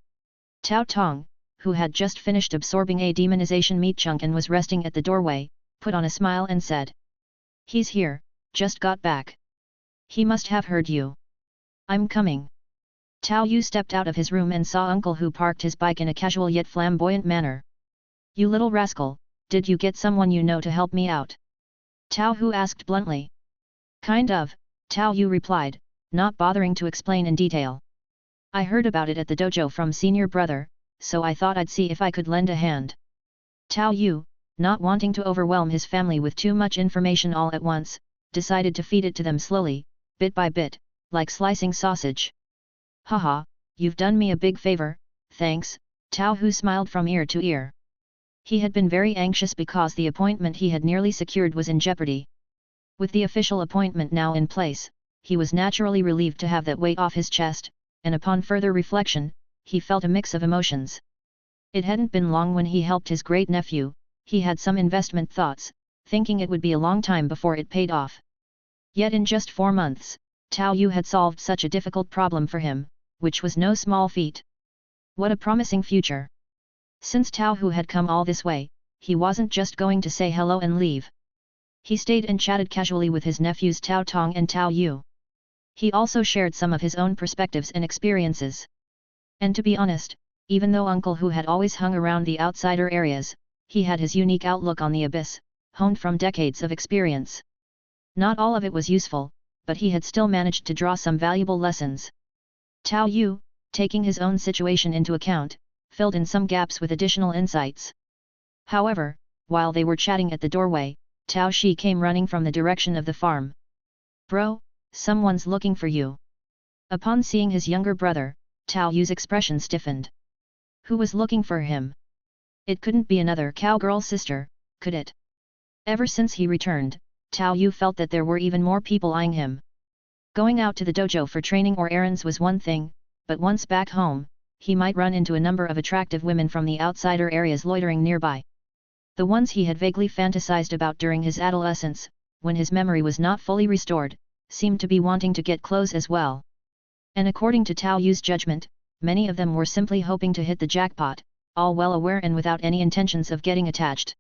Tao Tong, who had just finished absorbing a demonization meat chunk and was resting at the doorway, put on a smile and said. He's here, just got back. He must have heard you. I'm coming. Tao Yu stepped out of his room and saw Uncle Hu parked his bike in a casual yet flamboyant manner. You little rascal, did you get someone you know to help me out? Tao Yu asked bluntly. Kind of, Tao Yu replied, not bothering to explain in detail. I heard about it at the dojo from senior brother, so I thought I'd see if I could lend a hand. Tao Yu, not wanting to overwhelm his family with too much information all at once, decided to feed it to them slowly, bit by bit, like slicing sausage. Haha, you've done me a big favor, thanks, Tao Yu smiled from ear to ear. He had been very anxious because the appointment he had nearly secured was in jeopardy. With the official appointment now in place, he was naturally relieved to have that weight off his chest, and upon further reflection, he felt a mix of emotions. It hadn't been long when he helped his great-nephew, he had some investment thoughts, thinking it would be a long time before it paid off. Yet in just 4 months, Tao Yu had solved such a difficult problem for him, which was no small feat. What a promising future! Since Tao Yu had come all this way, he wasn't just going to say hello and leave. He stayed and chatted casually with his nephews Tao Tong and Tao Yu. He also shared some of his own perspectives and experiences. And to be honest, even though Uncle Hu had always hung around the outsider areas, he had his unique outlook on the abyss, honed from decades of experience. Not all of it was useful, but he had still managed to draw some valuable lessons. Tao Yu, taking his own situation into account, filled in some gaps with additional insights. However, while they were chatting at the doorway, Tao Shi came running from the direction of the farm. Bro, someone's looking for you. Upon seeing his younger brother, Tao Yu's expression stiffened. Who was looking for him? It couldn't be another cowgirl sister, could it? Ever since he returned, Tao Yu felt that there were even more people eyeing him. Going out to the dojo for training or errands was one thing, but once back home, he might run into a number of attractive women from the outsider areas loitering nearby. The ones he had vaguely fantasized about during his adolescence, when his memory was not fully restored, seemed to be wanting to get close as well. And according to Tao Yu's judgment, many of them were simply hoping to hit the jackpot, all well aware and without any intentions of getting attached.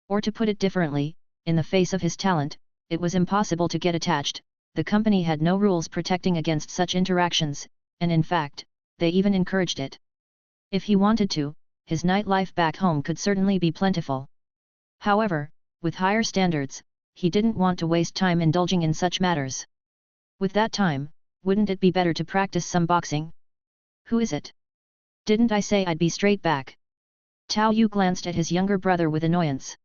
Or to put it differently, in the face of his talent, it was impossible to get attached, the company had no rules protecting against such interactions, and in fact, they even encouraged it. If he wanted to, his nightlife back home could certainly be plentiful. However, with higher standards, he didn't want to waste time indulging in such matters. With that time, wouldn't it be better to practice some boxing? Who is it? Didn't I say I'd be straight back? Tao Yu glanced at his younger brother with annoyance.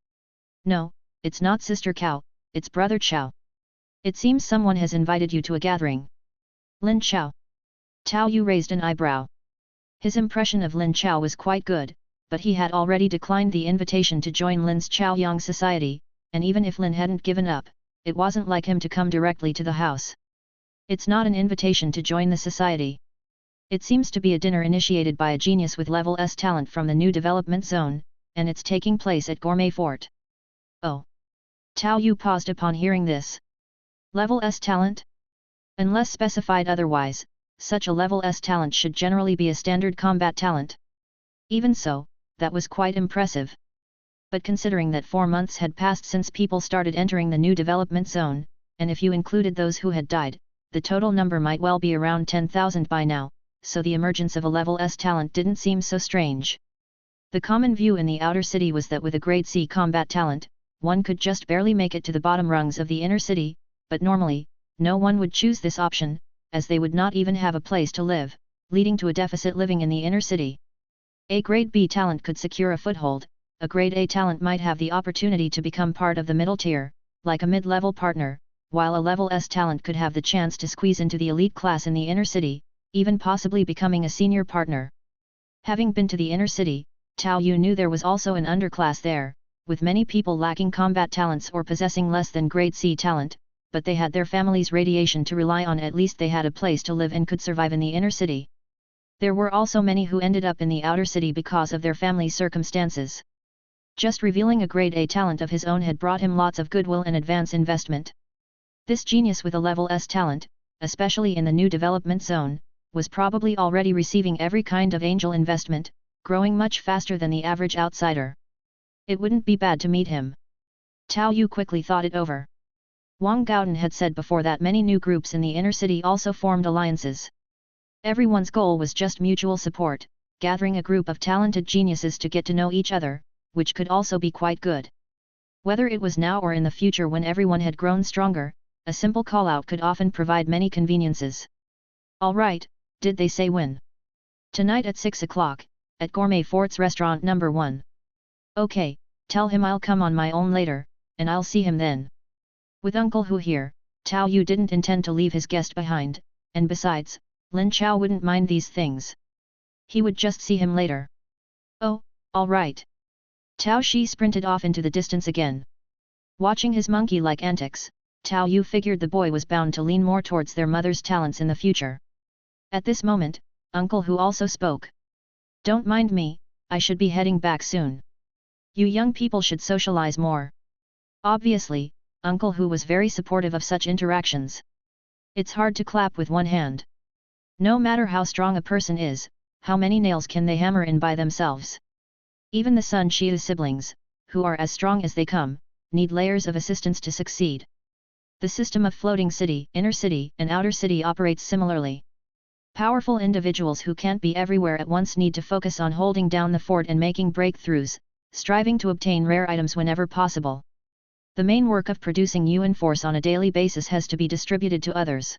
No, it's not Sister Cao, it's Brother Chao. It seems someone has invited you to a gathering. Lin Chao. Tao Yu raised an eyebrow. His impression of Lin Chao was quite good, but he had already declined the invitation to join Lin's Chaoyang society, and even if Lin hadn't given up, it wasn't like him to come directly to the house. It's not an invitation to join the society. It seems to be a dinner initiated by a genius with level S talent from the new development zone, and it's taking place at Gourmet Fort. Oh! Tao Yu paused upon hearing this. Level S talent? Unless specified otherwise, such a level S talent should generally be a standard combat talent. Even so, that was quite impressive. But considering that 4 months had passed since people started entering the new development zone, and if you included those who had died, the total number might well be around 10,000 by now, so the emergence of a level S talent didn't seem so strange. The common view in the outer city was that with a grade C combat talent, one could just barely make it to the bottom rungs of the inner city, but normally, no one would choose this option, as they would not even have a place to live, leading to a deficit living in the inner city. A grade B talent could secure a foothold, a grade A talent might have the opportunity to become part of the middle tier, like a mid-level partner, while a level S talent could have the chance to squeeze into the elite class in the inner city, even possibly becoming a senior partner. Having been to the inner city, Tao Yu knew there was also an underclass there, with many people lacking combat talents or possessing less than grade C talent, but they had their family's radiation to rely on. At least they had a place to live and could survive in the inner city. There were also many who ended up in the outer city because of their family's circumstances. Just revealing a grade A talent of his own had brought him lots of goodwill and advance investment. This genius with a level S talent, especially in the new development zone, was probably already receiving every kind of angel investment, growing much faster than the average outsider. It wouldn't be bad to meet him. Tao Yu quickly thought it over. Wang Gaodan had said before that many new groups in the inner city also formed alliances. Everyone's goal was just mutual support, gathering a group of talented geniuses to get to know each other, which could also be quite good. Whether it was now or in the future when everyone had grown stronger, a simple call-out could often provide many conveniences. All right, did they say when? Tonight at 6 o'clock, at Gourmet Fort's restaurant number 1. Okay, tell him I'll come on my own later, and I'll see him then. With Uncle Hu here, Tao Yu didn't intend to leave his guest behind, and besides, Lin Chao wouldn't mind these things. He would just see him later. Oh, all right. Tao Shi sprinted off into the distance again. Watching his monkey-like antics, Tao Yu figured the boy was bound to lean more towards their mother's talents in the future. At this moment, Uncle Hu also spoke. Don't mind me, I should be heading back soon. You young people should socialize more. Obviously, Uncle Hu was very supportive of such interactions. It's hard to clap with one hand. No matter how strong a person is, how many nails can they hammer in by themselves? Even the Sun Xiu siblings, who are as strong as they come, need layers of assistance to succeed. The system of floating city, inner city, and outer city operates similarly. Powerful individuals who can't be everywhere at once need to focus on holding down the fort and making breakthroughs, striving to obtain rare items whenever possible. The main work of producing Yuan Force on a daily basis has to be distributed to others.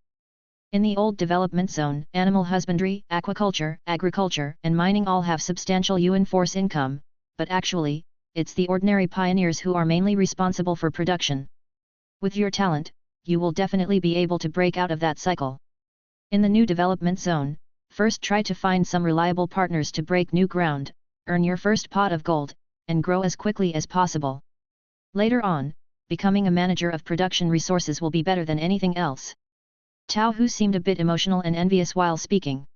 In the old development zone, animal husbandry, aquaculture, agriculture, and mining all have substantial Yuan Force income, but actually, it's the ordinary pioneers who are mainly responsible for production. With your talent, you will definitely be able to break out of that cycle. In the new development zone, first try to find some reliable partners to break new ground, earn your first pot of gold, and grow as quickly as possible. Later on, becoming a manager of production resources will be better than anything else. Tao Hu seemed a bit emotional and envious while speaking.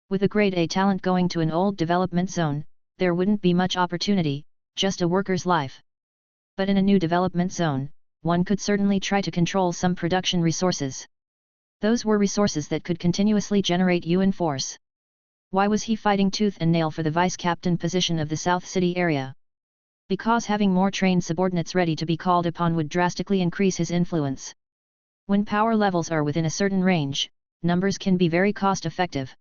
With a grade A talent going to an old development zone, there wouldn't be much opportunity, just a worker's life. But in a new development zone, one could certainly try to control some production resources. Those were resources that could continuously generate Yuan Force. Why was he fighting tooth and nail for the vice-captain position of the South City area? Because having more trained subordinates ready to be called upon would drastically increase his influence. When power levels are within a certain range, numbers can be very cost-effective.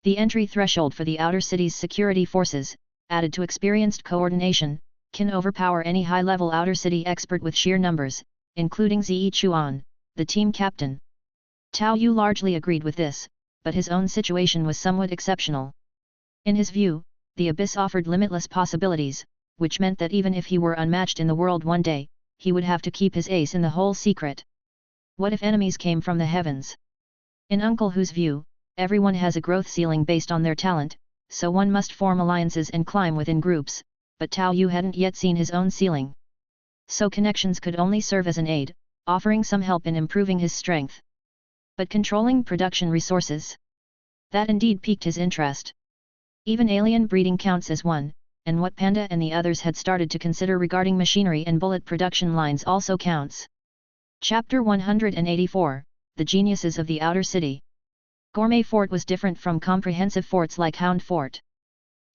The entry threshold for the outer city's security forces, added to experienced coordination, can overpower any high-level outer city expert with sheer numbers, including Ziyi Chuan, the team captain. Tao Yu largely agreed with this, but his own situation was somewhat exceptional. In his view, the abyss offered limitless possibilities, which meant that even if he were unmatched in the world one day, he would have to keep his ace in the hole secret. What if enemies came from the heavens? In Uncle Hu's view, everyone has a growth ceiling based on their talent, so one must form alliances and climb within groups, but Tao Yu hadn't yet seen his own ceiling. So connections could only serve as an aid, offering some help in improving his strength. But controlling production resources? That indeed piqued his interest. Even alien breeding counts as one, and what Panda and the others had started to consider regarding machinery and bullet production lines also counts. Chapter 184, The Geniuses of the Outer City. Gourmet Fort was different from comprehensive forts like Hound Fort.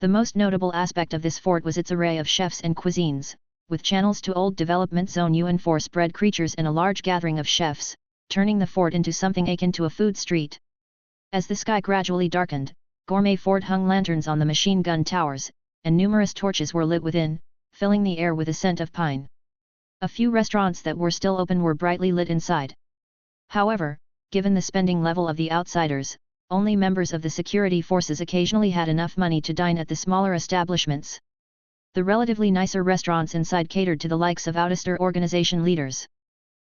The most notable aspect of this fort was its array of chefs and cuisines, with channels to old development zone Yuan Force bred creatures and a large gathering of chefs, turning the fort into something akin to a food street. As the sky gradually darkened, Gourmet Fort hung lanterns on the machine gun towers, and numerous torches were lit within, filling the air with a scent of pine. A few restaurants that were still open were brightly lit inside. However, given the spending level of the outsiders, only members of the security forces occasionally had enough money to dine at the smaller establishments. The relatively nicer restaurants inside catered to the likes of outsider organization leaders.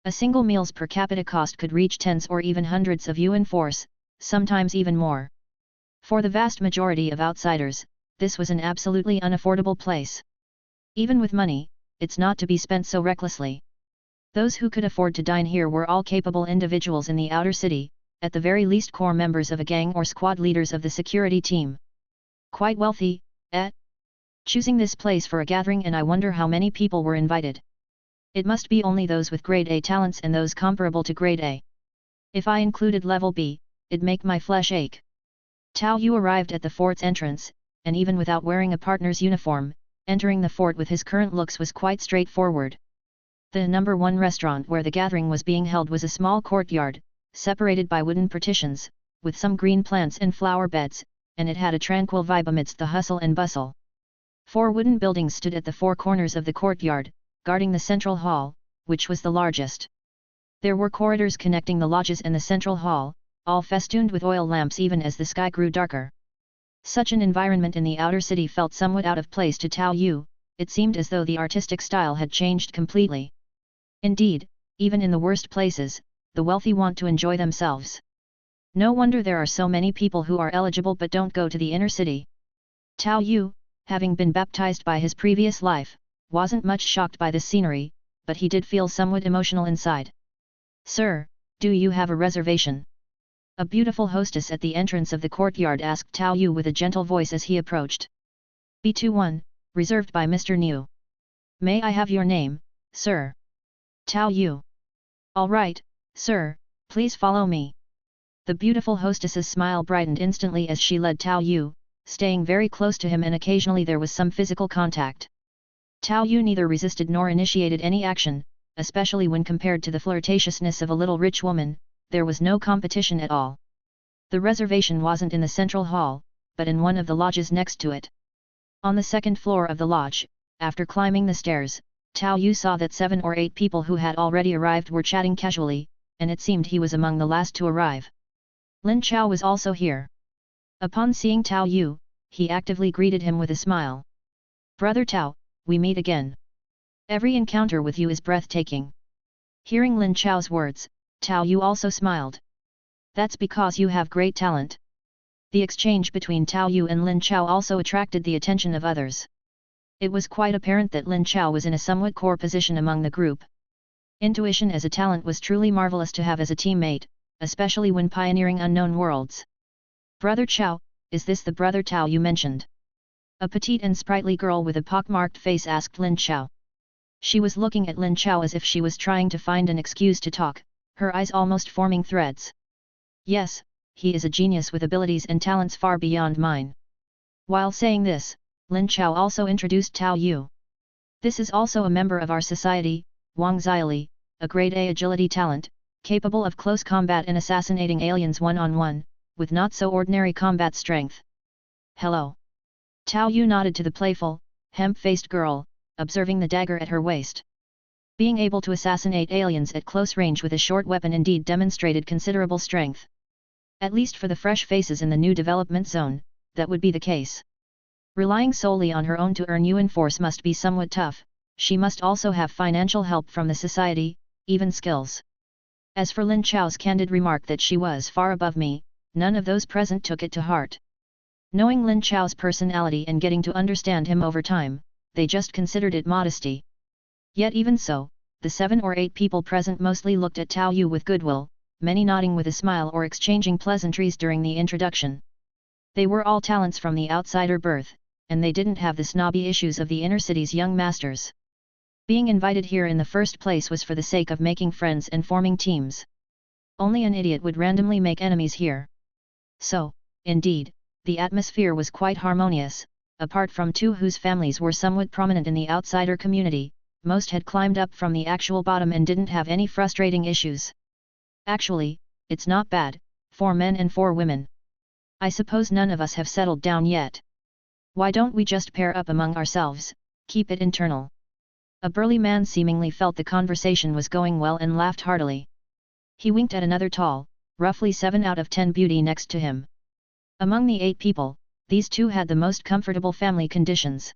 A single meal's per capita cost could reach tens or even hundreds of Yuan Force, sometimes even more. For the vast majority of outsiders, this was an absolutely unaffordable place. Even with money, it's not to be spent so recklessly. Those who could afford to dine here were all capable individuals in the outer city, at the very least core members of a gang or squad leaders of the security team. Quite wealthy, eh? Choosing this place for a gathering, and I wonder how many people were invited. It must be only those with grade A talents and those comparable to grade A. If I included level B, it'd make my flesh ache. Tao Yu arrived at the fort's entrance, and even without wearing a partner's uniform, entering the fort with his current looks was quite straightforward. The number 1 restaurant where the gathering was being held was a small courtyard, separated by wooden partitions, with some green plants and flower beds, and it had a tranquil vibe amidst the hustle and bustle. 4 wooden buildings stood at the 4 corners of the courtyard, guarding the central hall, which was the largest. There were corridors connecting the lodges and the central hall, all festooned with oil lamps even as the sky grew darker. Such an environment in the outer city felt somewhat out of place to Tao Yu. It seemed as though the artistic style had changed completely. Indeed, even in the worst places, the wealthy want to enjoy themselves. No wonder there are so many people who are eligible but don't go to the inner city. Tao Yu, having been baptized by his previous life, wasn't much shocked by this scenery, but he did feel somewhat emotional inside. "Sir, do you have a reservation?" A beautiful hostess at the entrance of the courtyard asked Tao Yu with a gentle voice as he approached. "B21, reserved by Mr. Niu. May I have your name, sir?" Tao Yu. "All right, sir, please follow me." The beautiful hostess's smile brightened instantly as she led Tao Yu, staying very close to him, and occasionally there was some physical contact. Tao Yu neither resisted nor initiated any action, especially when compared to the flirtatiousness of a little rich woman. There was no competition at all. The reservation wasn't in the central hall, but in one of the lodges next to it. On the second floor of the lodge, after climbing the stairs, Tao Yu saw that 7 or 8 people who had already arrived were chatting casually, and it seemed he was among the last to arrive. Lin Chao was also here. Upon seeing Tao Yu, he actively greeted him with a smile. "Brother Tao, we meet again. Every encounter with you is breathtaking." Hearing Lin Chao's words, Tao Yu also smiled. "That's because you have great talent." The exchange between Tao Yu and Lin Chao also attracted the attention of others. It was quite apparent that Lin Chao was in a somewhat core position among the group. Intuition as a talent was truly marvelous to have as a teammate, especially when pioneering unknown worlds. "Brother Chao, is this the brother Tao you mentioned?" A petite and sprightly girl with a pockmarked face asked Lin Chao. She was looking at Lin Chao as if she was trying to find an excuse to talk, her eyes almost forming threads. "Yes, he is a genius with abilities and talents far beyond mine." While saying this, Lin Chao also introduced Tao Yu. "This is also a member of our society, Wang Xiali, a grade A agility talent, capable of close combat and assassinating aliens one-on-one, with not so ordinary combat strength." "Hello." Tao Yu nodded to the playful, hemp-faced girl, observing the dagger at her waist. Being able to assassinate aliens at close range with a short weapon indeed demonstrated considerable strength. At least for the fresh faces in the new development zone, that would be the case. Relying solely on her own to earn Yuan Force must be somewhat tough. She must also have financial help from the society, even skills. As for Lin Chao's candid remark that she was far above me, none of those present took it to heart. Knowing Lin Chao's personality and getting to understand him over time, they just considered it modesty. Yet even so, the 7 or 8 people present mostly looked at Tao Yu with goodwill, many nodding with a smile or exchanging pleasantries during the introduction. They were all talents from the outsider birth, and they didn't have the snobby issues of the inner city's young masters. Being invited here in the first place was for the sake of making friends and forming teams. Only an idiot would randomly make enemies here. So, indeed, the atmosphere was quite harmonious. Apart from two whose families were somewhat prominent in the outsider community, most had climbed up from the actual bottom and didn't have any frustrating issues. Actually, it's not bad, 4 men and 4 women. I suppose none of us have settled down yet. Why don't we just pair up among ourselves, keep it internal? A burly man seemingly felt the conversation was going well and laughed heartily. He winked at another tall, roughly 7 out of 10 beauty next to him. Among the 8 people, these 2 had the most comfortable family conditions.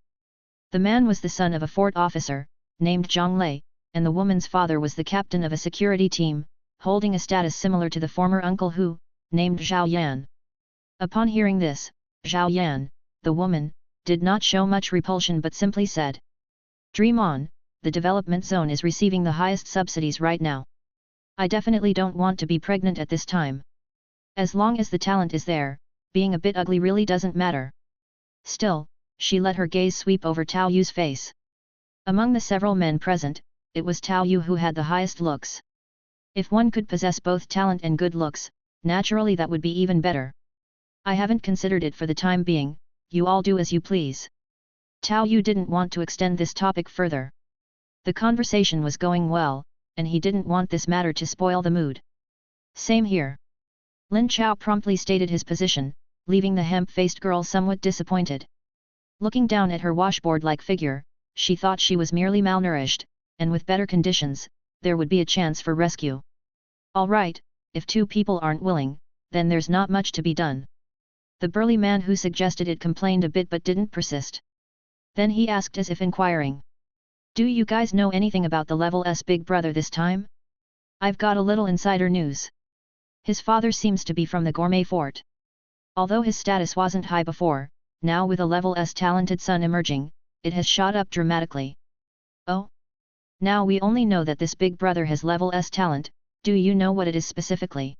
The man was the son of a fort officer, named Zhang Lei, and the woman's father was the captain of a security team, holding a status similar to the former uncle who, named Zhao Yan. Upon hearing this, Zhao Yan, the woman, did not show much repulsion but simply said, "Dream on, the development zone is receiving the highest subsidies right now. I definitely don't want to be pregnant at this time. As long as the talent is there, being a bit ugly really doesn't matter." Still, she let her gaze sweep over Tao Yu's face. Among the several men present, it was Tao Yu who had the highest looks. If one could possess both talent and good looks, naturally that would be even better. "I haven't considered it for the time being, you all do as you please." Tao Yu didn't want to extend this topic further. The conversation was going well, and he didn't want this matter to spoil the mood. "Same here." Lin Chao promptly stated his position, leaving the hemp-faced girl somewhat disappointed. Looking down at her washboard-like figure, she thought she was merely malnourished, and with better conditions, there would be a chance for rescue. "All right, if 2 people aren't willing, then there's not much to be done." The burly man who suggested it complained a bit but didn't persist. Then he asked as if inquiring, "Do you guys know anything about the Level S big brother this time? I've got a little insider news. His father seems to be from the gourmet fort. Although his status wasn't high before, now with a Level S talented son emerging, it has shot up dramatically." "Oh? Now we only know that this big brother has Level S talent, do you know what it is specifically?"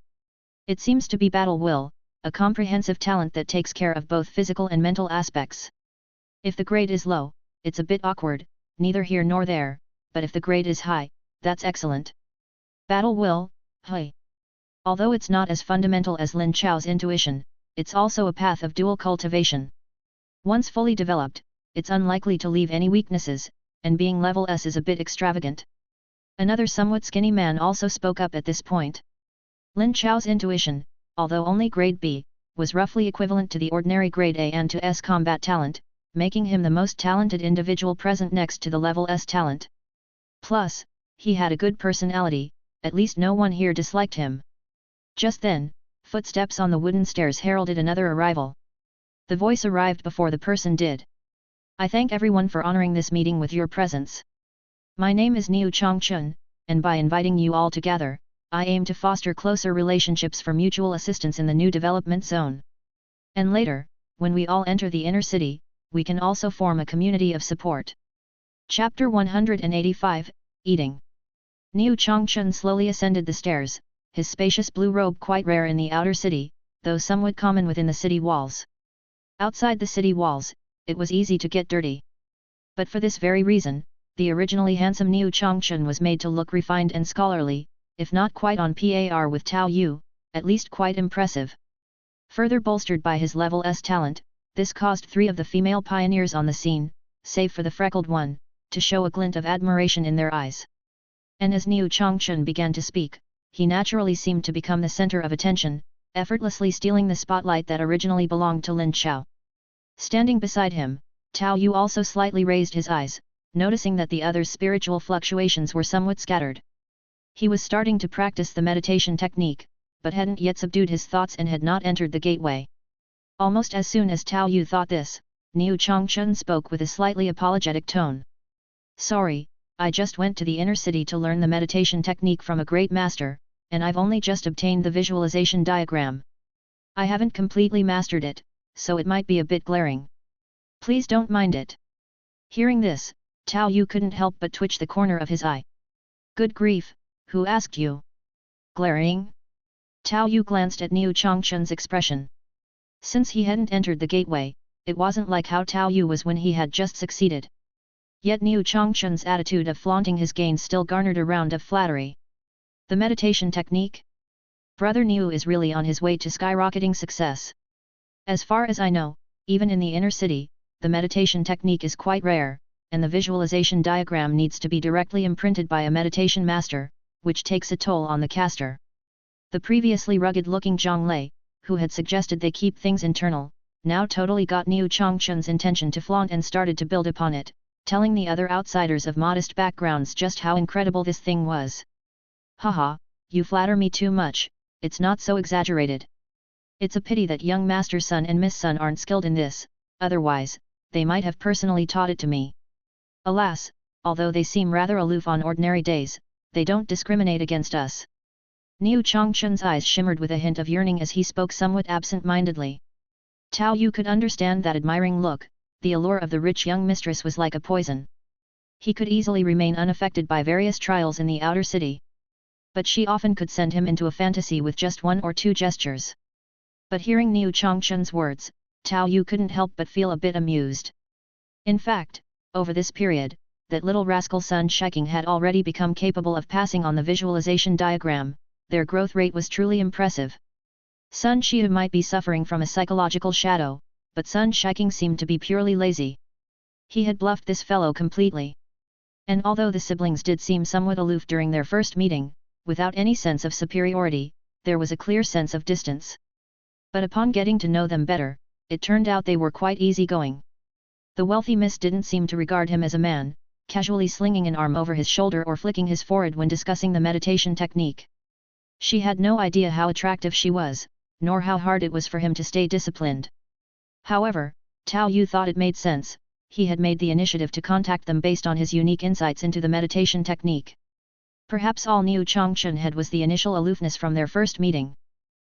"It seems to be battle will, a comprehensive talent that takes care of both physical and mental aspects. If the grade is low, it's a bit awkward, neither here nor there, but if the grade is high, that's excellent." "Battle will, hey. Although it's not as fundamental as Lin Chao's intuition, it's also a path of dual cultivation. Once fully developed, it's unlikely to leave any weaknesses, and being level S is a bit extravagant." Another somewhat skinny man also spoke up at this point. Lin Chao's intuition, although only grade B, was roughly equivalent to the ordinary grade A and to S combat talent, making him the most talented individual present next to the level S talent. Plus, he had a good personality, at least no one here disliked him. Just then, footsteps on the wooden stairs heralded another arrival. The voice arrived before the person did. "I thank everyone for honoring this meeting with your presence. My name is Niu Changchun, and by inviting you all together, I aim to foster closer relationships for mutual assistance in the new development zone. And later, when we all enter the inner city, we can also form a community of support." Chapter 185, Eating. Niu Changchun slowly ascended the stairs, his spacious blue robe quite rare in the outer city, though somewhat common within the city walls. Outside the city walls, it was easy to get dirty. But for this very reason, the originally handsome Niu Changchun was made to look refined and scholarly, if not quite on par with Tao Yu, at least quite impressive. Further bolstered by his level S talent, this caused 3 of the female pioneers on the scene, save for the freckled one, to show a glint of admiration in their eyes. And as Niu Changchun began to speak, he naturally seemed to become the center of attention, effortlessly stealing the spotlight that originally belonged to Lin Chao. Standing beside him, Tao Yu also slightly raised his eyes, noticing that the other's spiritual fluctuations were somewhat scattered. He was starting to practice the meditation technique, but hadn't yet subdued his thoughts and had not entered the gateway. Almost as soon as Tao Yu thought this, Niu Changchun spoke with a slightly apologetic tone. "Sorry, I just went to the inner city to learn the meditation technique from a great master, and I've only just obtained the visualization diagram. I haven't completely mastered it, so it might be a bit glaring. Please don't mind it." Hearing this, Tao Yu couldn't help but twitch the corner of his eye. "Good grief, who asked you? Glaring?" Tao Yu glanced at Niu Changchun's expression. Since he hadn't entered the gateway, it wasn't like how Tao Yu was when he had just succeeded. Yet Niu Chongchun's attitude of flaunting his gains still garnered a round of flattery. The meditation technique? Brother Niu is really on his way to skyrocketing success. As far as I know, even in the inner city, the meditation technique is quite rare, and the visualization diagram needs to be directly imprinted by a meditation master, which takes a toll on the caster. The previously rugged-looking Zhang Lei, who had suggested they keep things internal, now totally got Niu Chongchun's intention to flaunt and started to build upon it, telling the other outsiders of modest backgrounds just how incredible this thing was. Haha, you flatter me too much, it's not so exaggerated. It's a pity that young Master Sun and Miss Sun aren't skilled in this, otherwise, they might have personally taught it to me. Alas, although they seem rather aloof on ordinary days, they don't discriminate against us. Niu Chongchun's eyes shimmered with a hint of yearning as he spoke somewhat absent-mindedly. Tao Yu could understand that admiring look, the allure of the rich young mistress was like a poison. He could easily remain unaffected by various trials in the outer city. But she often could send him into a fantasy with just one or two gestures. But hearing Niu Chongchun's words, Tao Yu couldn't help but feel a bit amused. In fact, over this period, that little rascal Sun Shiking had already become capable of passing on the visualization diagram. Their growth rate was truly impressive. Sun Shih might be suffering from a psychological shadow, but Sun Shiking seemed to be purely lazy. He had bluffed this fellow completely. And although the siblings did seem somewhat aloof during their first meeting, without any sense of superiority, there was a clear sense of distance. But upon getting to know them better, it turned out they were quite easygoing. The wealthy miss didn't seem to regard him as a man, casually slinging an arm over his shoulder or flicking his forehead when discussing the meditation technique. She had no idea how attractive she was, nor how hard it was for him to stay disciplined. However, Tao Yu thought it made sense. He had made the initiative to contact them based on his unique insights into the meditation technique. Perhaps all Niu Chongchun had was the initial aloofness from their first meeting.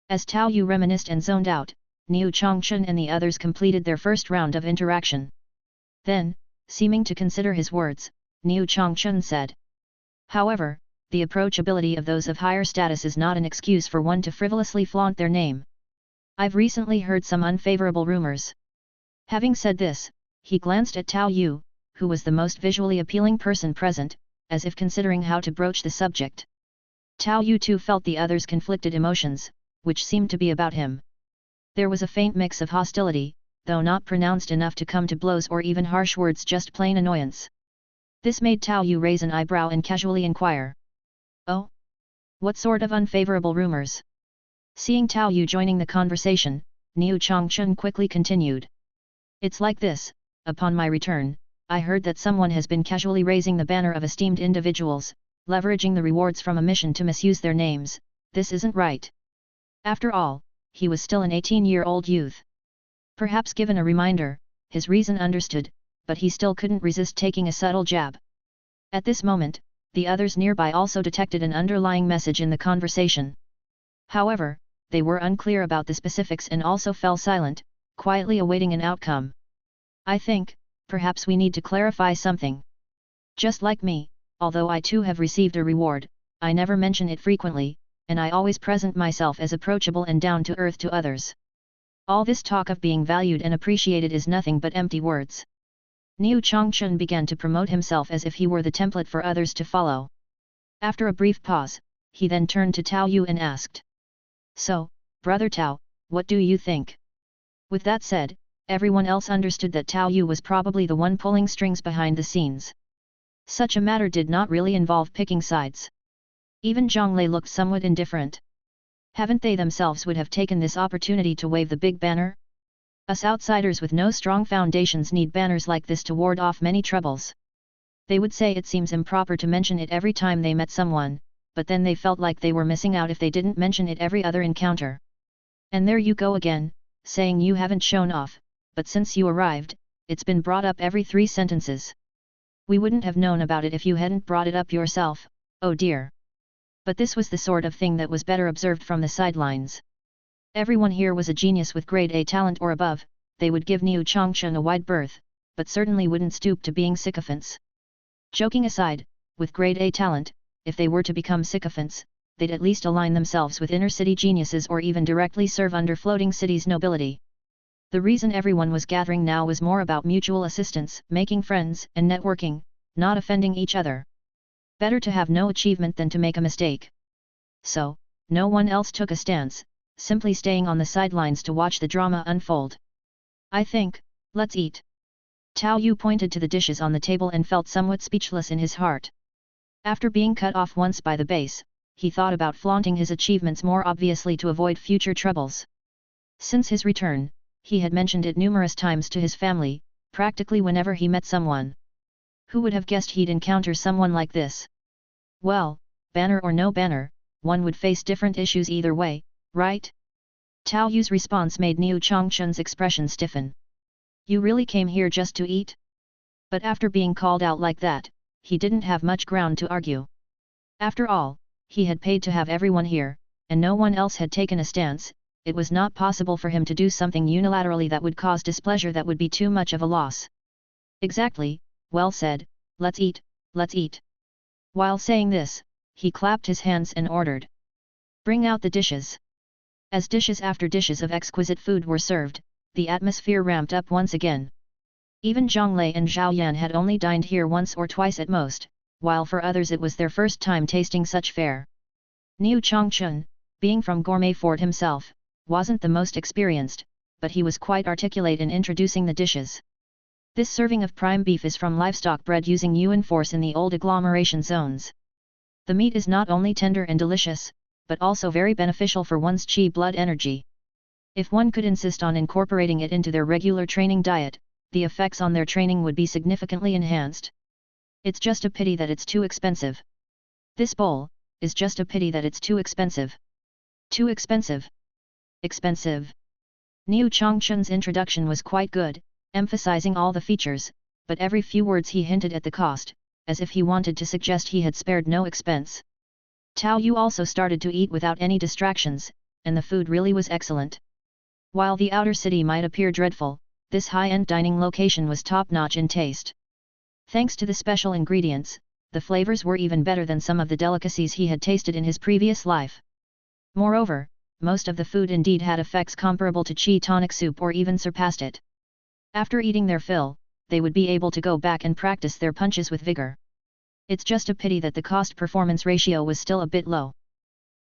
As Tao Yu reminisced and zoned out, Niu Chongchun and the others completed their first round of interaction. Then, seeming to consider his words, Niu Chongchun said. However, the approachability of those of higher status is not an excuse for one to frivolously flaunt their name. I've recently heard some unfavorable rumors. Having said this, he glanced at Tao Yu, who was the most visually appealing person present, as if considering how to broach the subject. Tao Yu too felt the others' conflicted emotions, which seemed to be about him. There was a faint mix of hostility, though not pronounced enough to come to blows or even harsh words, just plain annoyance. This made Tao Yu raise an eyebrow and casually inquire. Oh? What sort of unfavorable rumors? Seeing Tao Yu joining the conversation, Niu Chongchun quickly continued. It's like this, upon my return, I heard that someone has been casually raising the banner of esteemed individuals, leveraging the rewards from a mission to misuse their names. This isn't right. After all, he was still an 18-year-old youth. Perhaps given a reminder, his reason understood, but he still couldn't resist taking a subtle jab. At this moment, the others nearby also detected an underlying message in the conversation. However, they were unclear about the specifics and also fell silent, quietly awaiting an outcome. I think, perhaps we need to clarify something. Just like me, although I too have received a reward, I never mention it frequently, and I always present myself as approachable and down to earth to others. All this talk of being valued and appreciated is nothing but empty words. Niu Chongchun began to promote himself as if he were the template for others to follow. After a brief pause, he then turned to Tao Yu and asked. So, Brother Tao, what do you think? With that said, everyone else understood that Tao Yu was probably the one pulling strings behind the scenes. Such a matter did not really involve picking sides. Even Zhang Lei looked somewhat indifferent. Haven't they themselves would have taken this opportunity to wave the big banner? Us outsiders with no strong foundations need banners like this to ward off many troubles. They would say it seems improper to mention it every time they met someone, but then they felt like they were missing out if they didn't mention it every other encounter. And there you go again, saying you haven't shown off, but since you arrived, it's been brought up every 3 sentences. We wouldn't have known about it if you hadn't brought it up yourself, oh dear. But this was the sort of thing that was better observed from the sidelines. Everyone here was a genius with grade A talent or above, they would give Niu Chongchun a wide berth, but certainly wouldn't stoop to being sycophants. Joking aside, with grade A talent, if they were to become sycophants, they'd at least align themselves with inner city geniuses or even directly serve under floating cities nobility. The reason everyone was gathering now was more about mutual assistance, making friends, and networking, not offending each other. Better to have no achievement than to make a mistake. So, no one else took a stance, simply staying on the sidelines to watch the drama unfold. I think, let's eat. Tao Yu pointed to the dishes on the table and felt somewhat speechless in his heart. After being cut off once by the base, he thought about flaunting his achievements more obviously to avoid future troubles. Since his return, he had mentioned it numerous times to his family, practically whenever he met someone. Who would have guessed he'd encounter someone like this? Well, banner or no banner, one would face different issues either way, right? Tao Yu's response made Niu Changchun's expression stiffen. You really came here just to eat? But after being called out like that, he didn't have much ground to argue. After all, he had paid to have everyone here, and no one else had taken a stance. It was not possible for him to do something unilaterally that would cause displeasure that would be too much of a loss. Exactly, well said, let's eat, let's eat. While saying this, he clapped his hands and ordered. Bring out the dishes. As dishes after dishes of exquisite food were served, the atmosphere ramped up once again. Even Zhonglei and Zhao Yan had only dined here once or twice at most, while for others it was their first time tasting such fare. Niu Changchun, being from Gourmet Fort himself, wasn't the most experienced, but he was quite articulate in introducing the dishes. This serving of prime beef is from livestock bred using Yuan Force in the old agglomeration zones. The meat is not only tender and delicious, but also very beneficial for one's qi blood energy. If one could insist on incorporating it into their regular training diet, the effects on their training would be significantly enhanced. It's just a pity that it's too expensive. This bowl is just a pity that it's too expensive. Too expensive. Expensive. Niu Changchun's introduction was quite good, emphasizing all the features, but every few words he hinted at the cost, as if he wanted to suggest he had spared no expense. Tao Yu also started to eat without any distractions, and the food really was excellent. While the outer city might appear dreadful, this high-end dining location was top-notch in taste. Thanks to the special ingredients, the flavors were even better than some of the delicacies he had tasted in his previous life. Moreover, most of the food indeed had effects comparable to qi tonic soup or even surpassed it. After eating their fill, they would be able to go back and practice their punches with vigor. It's just a pity that the cost-performance ratio was still a bit low.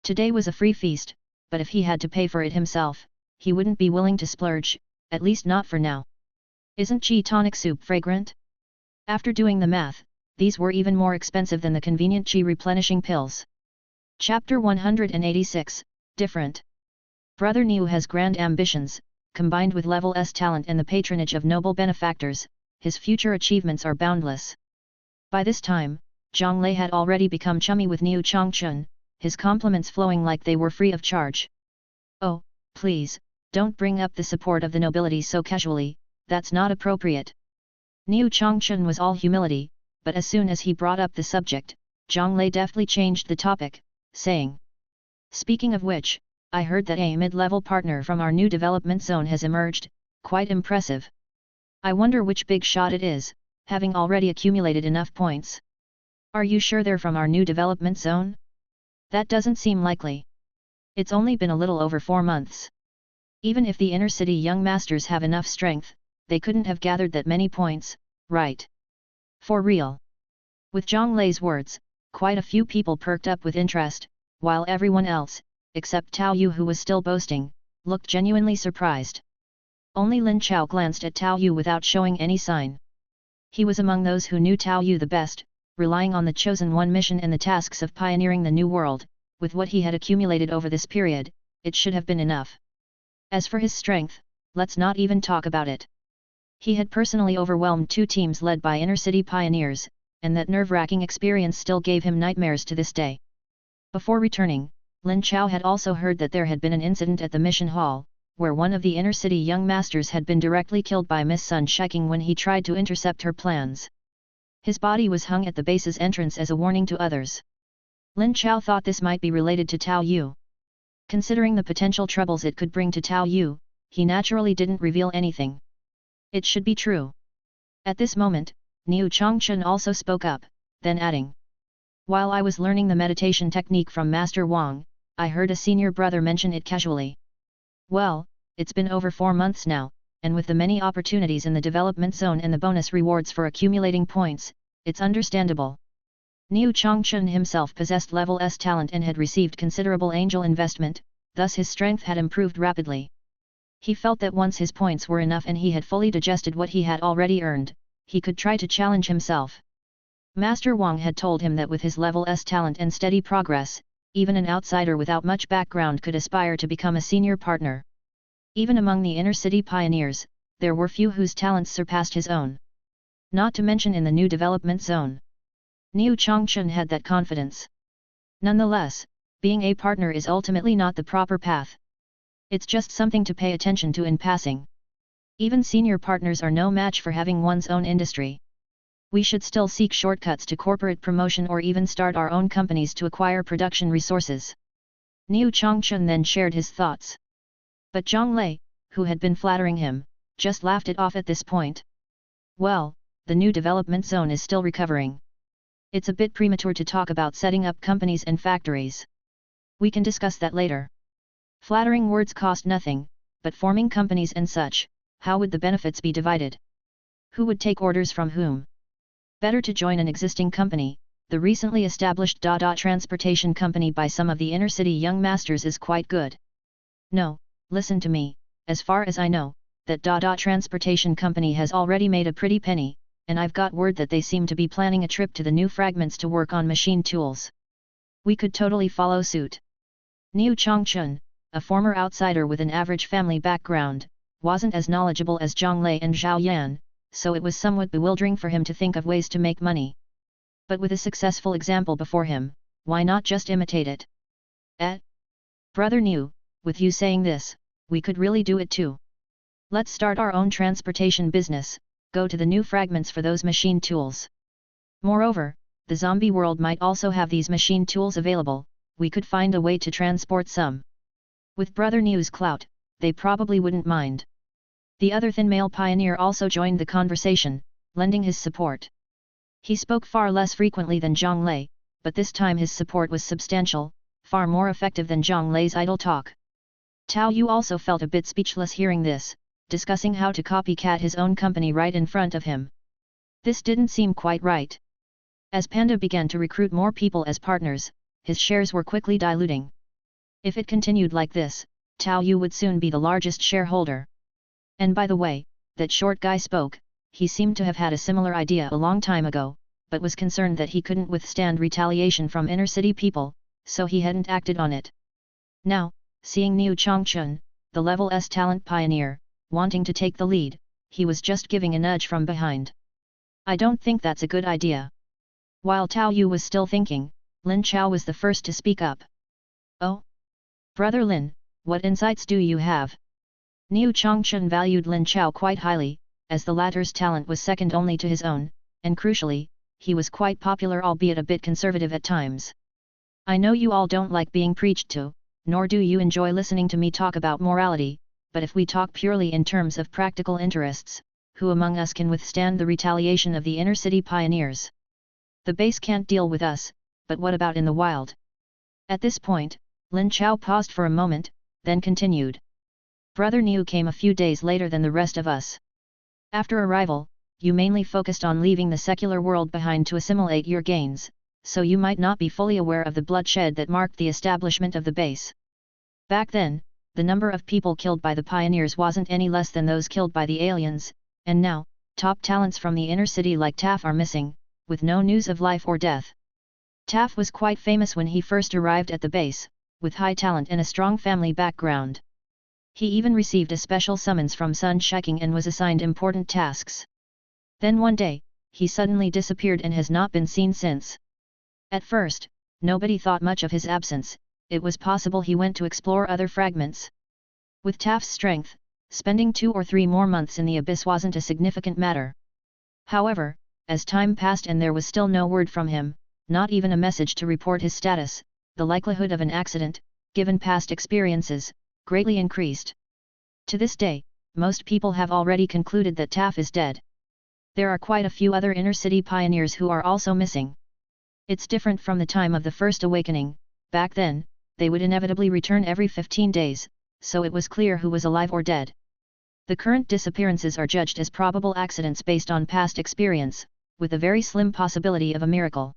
Today was a free feast, but if he had to pay for it himself, he wouldn't be willing to splurge, at least not for now. Isn't qi tonic soup fragrant? After doing the math, these were even more expensive than the convenient qi replenishing pills. Chapter 186, Different. Brother Niu has grand ambitions, combined with level S talent and the patronage of noble benefactors, his future achievements are boundless. By this time, Zhonglei had already become chummy with Niu Changchun, his compliments flowing like they were free of charge. Oh, please, don't bring up the support of the nobility so casually, that's not appropriate. Niu Changchun was all humility, but as soon as he brought up the subject, Zhonglei deftly changed the topic, saying, Speaking of which, I heard that a mid-level partner from our new development zone has emerged, quite impressive. I wonder which big shot it is, having already accumulated enough points. Are you sure they're from our new development zone? That doesn't seem likely. It's only been a little over 4 months. Even if the inner-city young masters have enough strength, they couldn't have gathered that many points, right? For real. With Zhonglei's words, quite a few people perked up with interest, while everyone else, except Tao Yu who was still boasting, looked genuinely surprised. Only Lin Chao glanced at Tao Yu without showing any sign. He was among those who knew Tao Yu the best, relying on the Chosen One mission and the tasks of pioneering the new world. With what he had accumulated over this period, it should have been enough. As for his strength, let's not even talk about it. He had personally overwhelmed 2 teams led by inner-city pioneers, and that nerve-wracking experience still gave him nightmares to this day. Before returning, Lin Chao had also heard that there had been an incident at the mission hall, where one of the inner-city young masters had been directly killed by Miss Sun Shiking when he tried to intercept her plans. His body was hung at the base's entrance as a warning to others. Lin Chao thought this might be related to Tao Yu. Considering the potential troubles it could bring to Tao Yu, he naturally didn't reveal anything. It should be true. At this moment, Niu Changchun also spoke up, then adding. While I was learning the meditation technique from Master Wang, I heard a senior brother mention it casually. Well, it's been over 4 months now, and with the many opportunities in the development zone and the bonus rewards for accumulating points, it's understandable. Niu Changchun himself possessed level S talent and had received considerable angel investment, thus his strength had improved rapidly. He felt that once his points were enough and he had fully digested what he had already earned, he could try to challenge himself. Master Wang had told him that with his level S talent and steady progress, even an outsider without much background could aspire to become a senior partner. Even among the inner-city pioneers, there were few whose talents surpassed his own. Not to mention in the new development zone. Niu Changchun had that confidence. Nonetheless, being a partner is ultimately not the proper path. It's just something to pay attention to in passing. Even senior partners are no match for having one's own industry. We should still seek shortcuts to corporate promotion or even start our own companies to acquire production resources. Niu Changchun then shared his thoughts. But Zhang Lei, who had been flattering him, just laughed it off at this point. Well, the new development zone is still recovering. It's a bit premature to talk about setting up companies and factories. We can discuss that later. Flattering words cost nothing, but forming companies and such, how would the benefits be divided? Who would take orders from whom? Better to join an existing company. The recently established transportation company by some of the inner-city young masters is quite good. No, listen to me, as far as I know, that transportation company has already made a pretty penny, and I've got word that they seem to be planning a trip to the new fragments to work on machine tools. We could totally follow suit. Niu Changchun, a former outsider with an average family background, wasn't as knowledgeable as Zhang Lei and Zhao Yan, so it was somewhat bewildering for him to think of ways to make money. But with a successful example before him, why not just imitate it? Brother Niu, with you saying this, we could really do it too. Let's start our own transportation business, go to the new fragments for those machine tools. Moreover, the zombie world might also have these machine tools available, we could find a way to transport some. With Brother Niu's clout, they probably wouldn't mind. The other thin male pioneer also joined the conversation, lending his support. He spoke far less frequently than Zhang Lei, but this time his support was substantial, far more effective than Zhang Lei's idle talk. Tao Yu also felt a bit speechless hearing this, discussing how to copycat his own company right in front of him. This didn't seem quite right. As Panda began to recruit more people as partners, his shares were quickly diluting. If it continued like this, Tao Yu would soon be the largest shareholder. And by the way, that short guy spoke, he seemed to have had a similar idea a long time ago, but was concerned that he couldn't withstand retaliation from inner-city people, so he hadn't acted on it. Now, seeing Niu Changchun, the level S talent pioneer, wanting to take the lead, he was just giving a nudge from behind. I don't think that's a good idea. While Tao Yu was still thinking, Lin Chao was the first to speak up. Oh? Brother Lin, what insights do you have? Niu Changchun valued Lin Chao quite highly, as the latter's talent was second only to his own, and crucially, he was quite popular albeit a bit conservative at times. I know you all don't like being preached to, nor do you enjoy listening to me talk about morality, but if we talk purely in terms of practical interests, who among us can withstand the retaliation of the inner-city pioneers? The base can't deal with us, but what about in the wild? At this point, Lin Chao paused for a moment, then continued. Brother Niu came a few days later than the rest of us. After arrival, you mainly focused on leaving the secular world behind to assimilate your gains, so you might not be fully aware of the bloodshed that marked the establishment of the base. Back then, the number of people killed by the pioneers wasn't any less than those killed by the aliens, and now, top talents from the inner city like Taff are missing, with no news of life or death. Taff was quite famous when he first arrived at the base, with high talent and a strong family background. He even received a special summons from Sun Shiking and was assigned important tasks. Then one day, he suddenly disappeared and has not been seen since. At first, nobody thought much of his absence, it was possible he went to explore other fragments. With Taff's strength, spending 2 or 3 more months in the abyss wasn't a significant matter. However, as time passed and there was still no word from him, not even a message to report his status, the likelihood of an accident, given past experiences, greatly increased. To this day, most people have already concluded that Taff is dead. There are quite a few other inner-city pioneers who are also missing. It's different from the time of the First Awakening. Back then, they would inevitably return every 15 days, so it was clear who was alive or dead. The current disappearances are judged as probable accidents based on past experience, with a very slim possibility of a miracle.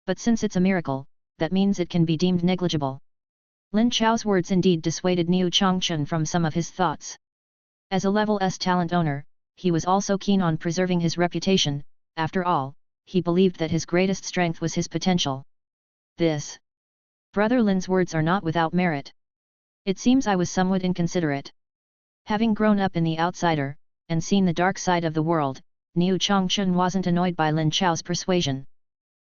But since it's a miracle, that means it can be deemed negligible. Lin Chao's words indeed dissuaded Niu Changchun from some of his thoughts. As a level S talent owner, he was also keen on preserving his reputation. After all, he believed that his greatest strength was his potential. This Brother Lin's words are not without merit. It seems I was somewhat inconsiderate. Having grown up in the outsider, and seen the dark side of the world, Niu Changchun wasn't annoyed by Lin Chao's persuasion.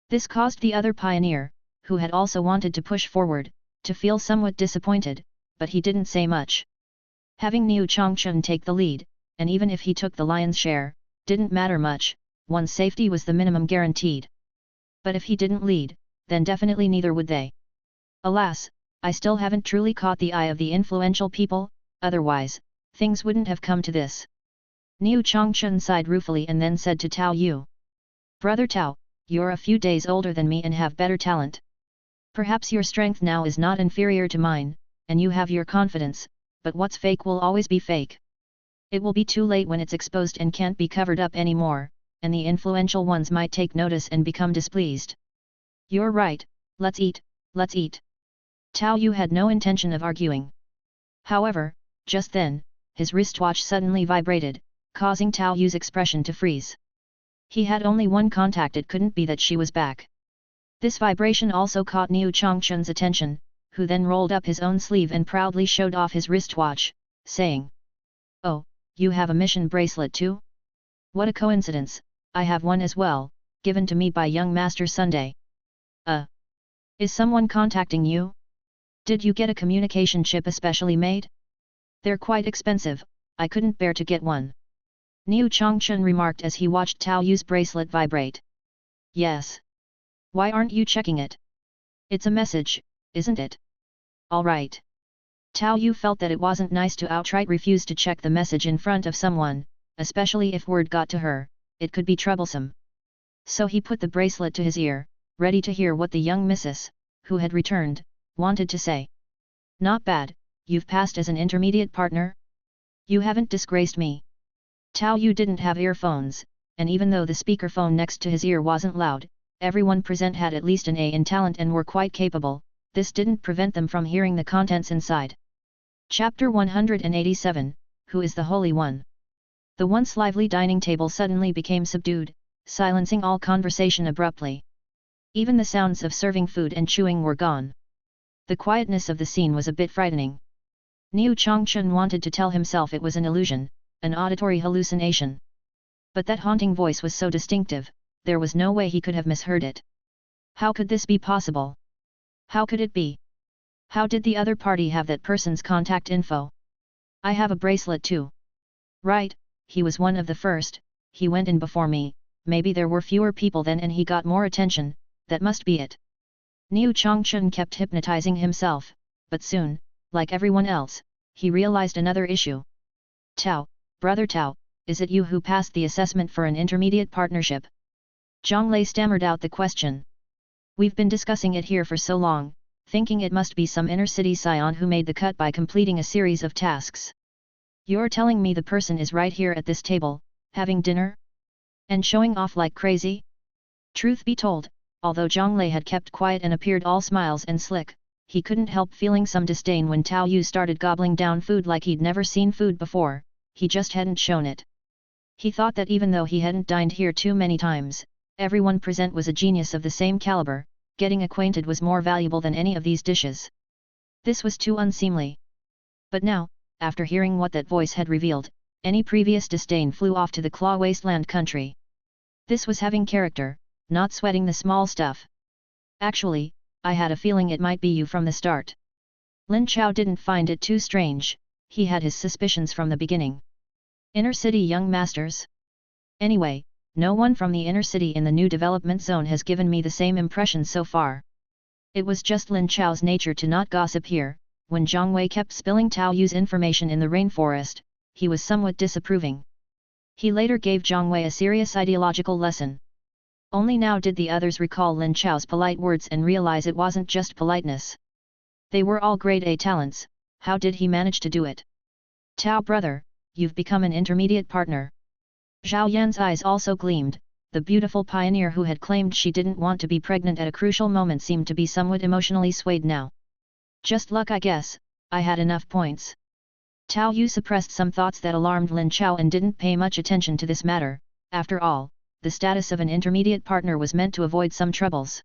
This caused the other pioneer, who had also wanted to push forward, to feel somewhat disappointed, but he didn't say much. Having Niu Changchun take the lead, and even if he took the lion's share, didn't matter much, one's safety was the minimum guaranteed. But if he didn't lead, then definitely neither would they. Alas, I still haven't truly caught the eye of the influential people, otherwise, things wouldn't have come to this. Niu Changchun sighed ruefully and then said to Tao Yu. Brother Tao, you're a few days older than me and have better talent. Perhaps your strength now is not inferior to mine, and you have your confidence, but what's fake will always be fake. It will be too late when it's exposed and can't be covered up anymore, and the influential ones might take notice and become displeased. You're right, let's eat, let's eat. Tao Yu had no intention of arguing. However, just then, his wristwatch suddenly vibrated, causing Tao Yu's expression to freeze. He had only one contact, it couldn't be that she was back. This vibration also caught Niu Changchun's attention, who then rolled up his own sleeve and proudly showed off his wristwatch, saying, "Oh, you have a mission bracelet too? What a coincidence, I have one as well, given to me by young Master Sunday." Is someone contacting you? Did you get a communication chip especially made? They're quite expensive, I couldn't bear to get one. Niu Changchun remarked as he watched Tao Yu's bracelet vibrate. Yes. Why aren't you checking it? It's a message, isn't it? All right. Tao Yu felt that it wasn't nice to outright refuse to check the message in front of someone, especially if word got to her, it could be troublesome. So he put the bracelet to his ear, ready to hear what the young missus, who had returned, wanted to say. Not bad, you've passed as an intermediate partner? You haven't disgraced me. Tao Yu didn't have earphones, and even though the speakerphone next to his ear wasn't loud, everyone present had at least an A in talent and were quite capable. This didn't prevent them from hearing the contents inside. Chapter 187, Who is the Holy One? The once lively dining table suddenly became subdued, silencing all conversation abruptly. Even the sounds of serving food and chewing were gone. The quietness of the scene was a bit frightening. Niu Changchun wanted to tell himself it was an illusion, an auditory hallucination. But that haunting voice was so distinctive, there was no way he could have misheard it. How could this be possible? How could it be? How did the other party have that person's contact info? I have a bracelet too. Right, he was one of the first, he went in before me, maybe there were fewer people then and he got more attention, that must be it. Niu Changchun kept hypnotizing himself, but soon, like everyone else, he realized another issue. Tao, brother Tao, is it you who passed the assessment for an intermediate partnership? Zhang Lei stammered out the question. We've been discussing it here for so long, thinking it must be some inner-city scion who made the cut by completing a series of tasks. You're telling me the person is right here at this table, having dinner? And showing off like crazy? Truth be told, although Zhang Lei had kept quiet and appeared all smiles and slick, he couldn't help feeling some disdain when Tao Yu started gobbling down food like he'd never seen food before, he just hadn't shown it. He thought that even though he hadn't dined here too many times, everyone present was a genius of the same caliber, getting acquainted was more valuable than any of these dishes. This was too unseemly. But now, after hearing what that voice had revealed, any previous disdain flew off to the Claw Wasteland country. This was having character, not sweating the small stuff. Actually, I had a feeling it might be you from the start. Lin Chao didn't find it too strange, he had his suspicions from the beginning. Inner city young masters? Anyway, no one from the inner city in the new development zone has given me the same impression so far. It was just Lin Chao's nature to not gossip here. When Zhang Wei kept spilling Tao Yu's information in the rainforest, he was somewhat disapproving. He later gave Zhang Wei a serious ideological lesson. Only now did the others recall Lin Chao's polite words and realize it wasn't just politeness. They were all grade A talents, how did he manage to do it? Tao brother, you've become an intermediate partner. Zhao Yan's eyes also gleamed. The beautiful pioneer who had claimed she didn't want to be pregnant at a crucial moment seemed to be somewhat emotionally swayed now. Just luck, I guess. I had enough points. Tao Yu suppressed some thoughts that alarmed Lin Chao and didn't pay much attention to this matter. After all, the status of an intermediate partner was meant to avoid some troubles.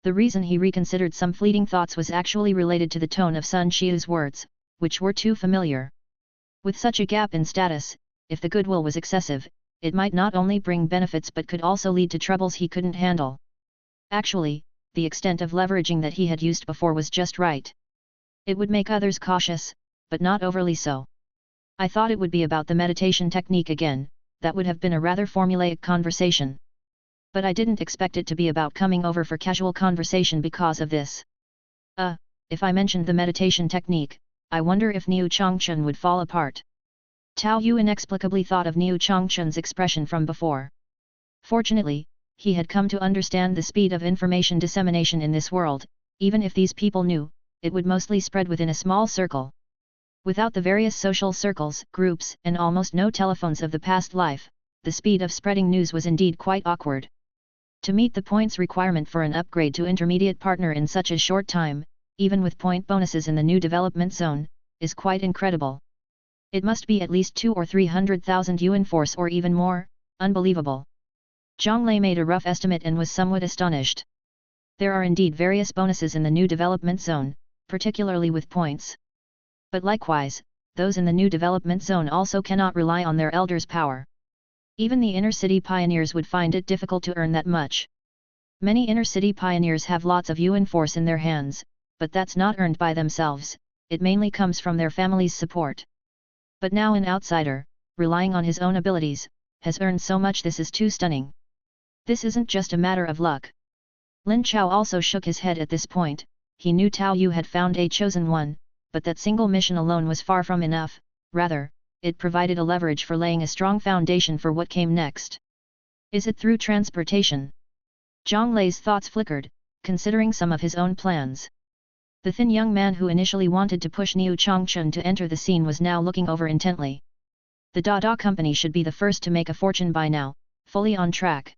The reason he reconsidered some fleeting thoughts was actually related to the tone of Sun Xiu's words, which were too familiar. With such a gap in status, if the goodwill was excessive, it might not only bring benefits but could also lead to troubles he couldn't handle. Actually, the extent of leveraging that he had used before was just right. It would make others cautious, but not overly so. I thought it would be about the meditation technique again. That would have been a rather formulaic conversation. But I didn't expect it to be about coming over for casual conversation because of this. If I mentioned the meditation technique, I wonder if Niu Changchun would fall apart. Tao Yu inexplicably thought of Niu Changchun's expression from before. Fortunately, he had come to understand the speed of information dissemination in this world. Even if these people knew, it would mostly spread within a small circle. Without the various social circles, groups, and almost no telephones of the past life, the speed of spreading news was indeed quite awkward. To meet the points requirement for an upgrade to intermediate partner in such a short time, even with point bonuses in the new development zone, is quite incredible. It must be at least 200,000 or 300,000 Yuan Force or even more. Unbelievable. Zhang Lei made a rough estimate and was somewhat astonished. There are indeed various bonuses in the new development zone, particularly with points. But likewise, those in the new development zone also cannot rely on their elders' power. Even the inner-city pioneers would find it difficult to earn that much. Many inner-city pioneers have lots of Yuan Force in their hands, but that's not earned by themselves, it mainly comes from their family's support. But now an outsider, relying on his own abilities, has earned so much. This is too stunning. This isn't just a matter of luck. Lin Chao also shook his head at this point. He knew Tao Yu had found a chosen one, but that single mission alone was far from enough. Rather, it provided a leverage for laying a strong foundation for what came next. Is it through transportation? Zhang Lei's thoughts flickered, considering some of his own plans. The thin young man who initially wanted to push Niu Changchun to enter the scene was now looking over intently. The Dada company should be the first to make a fortune by now, fully on track.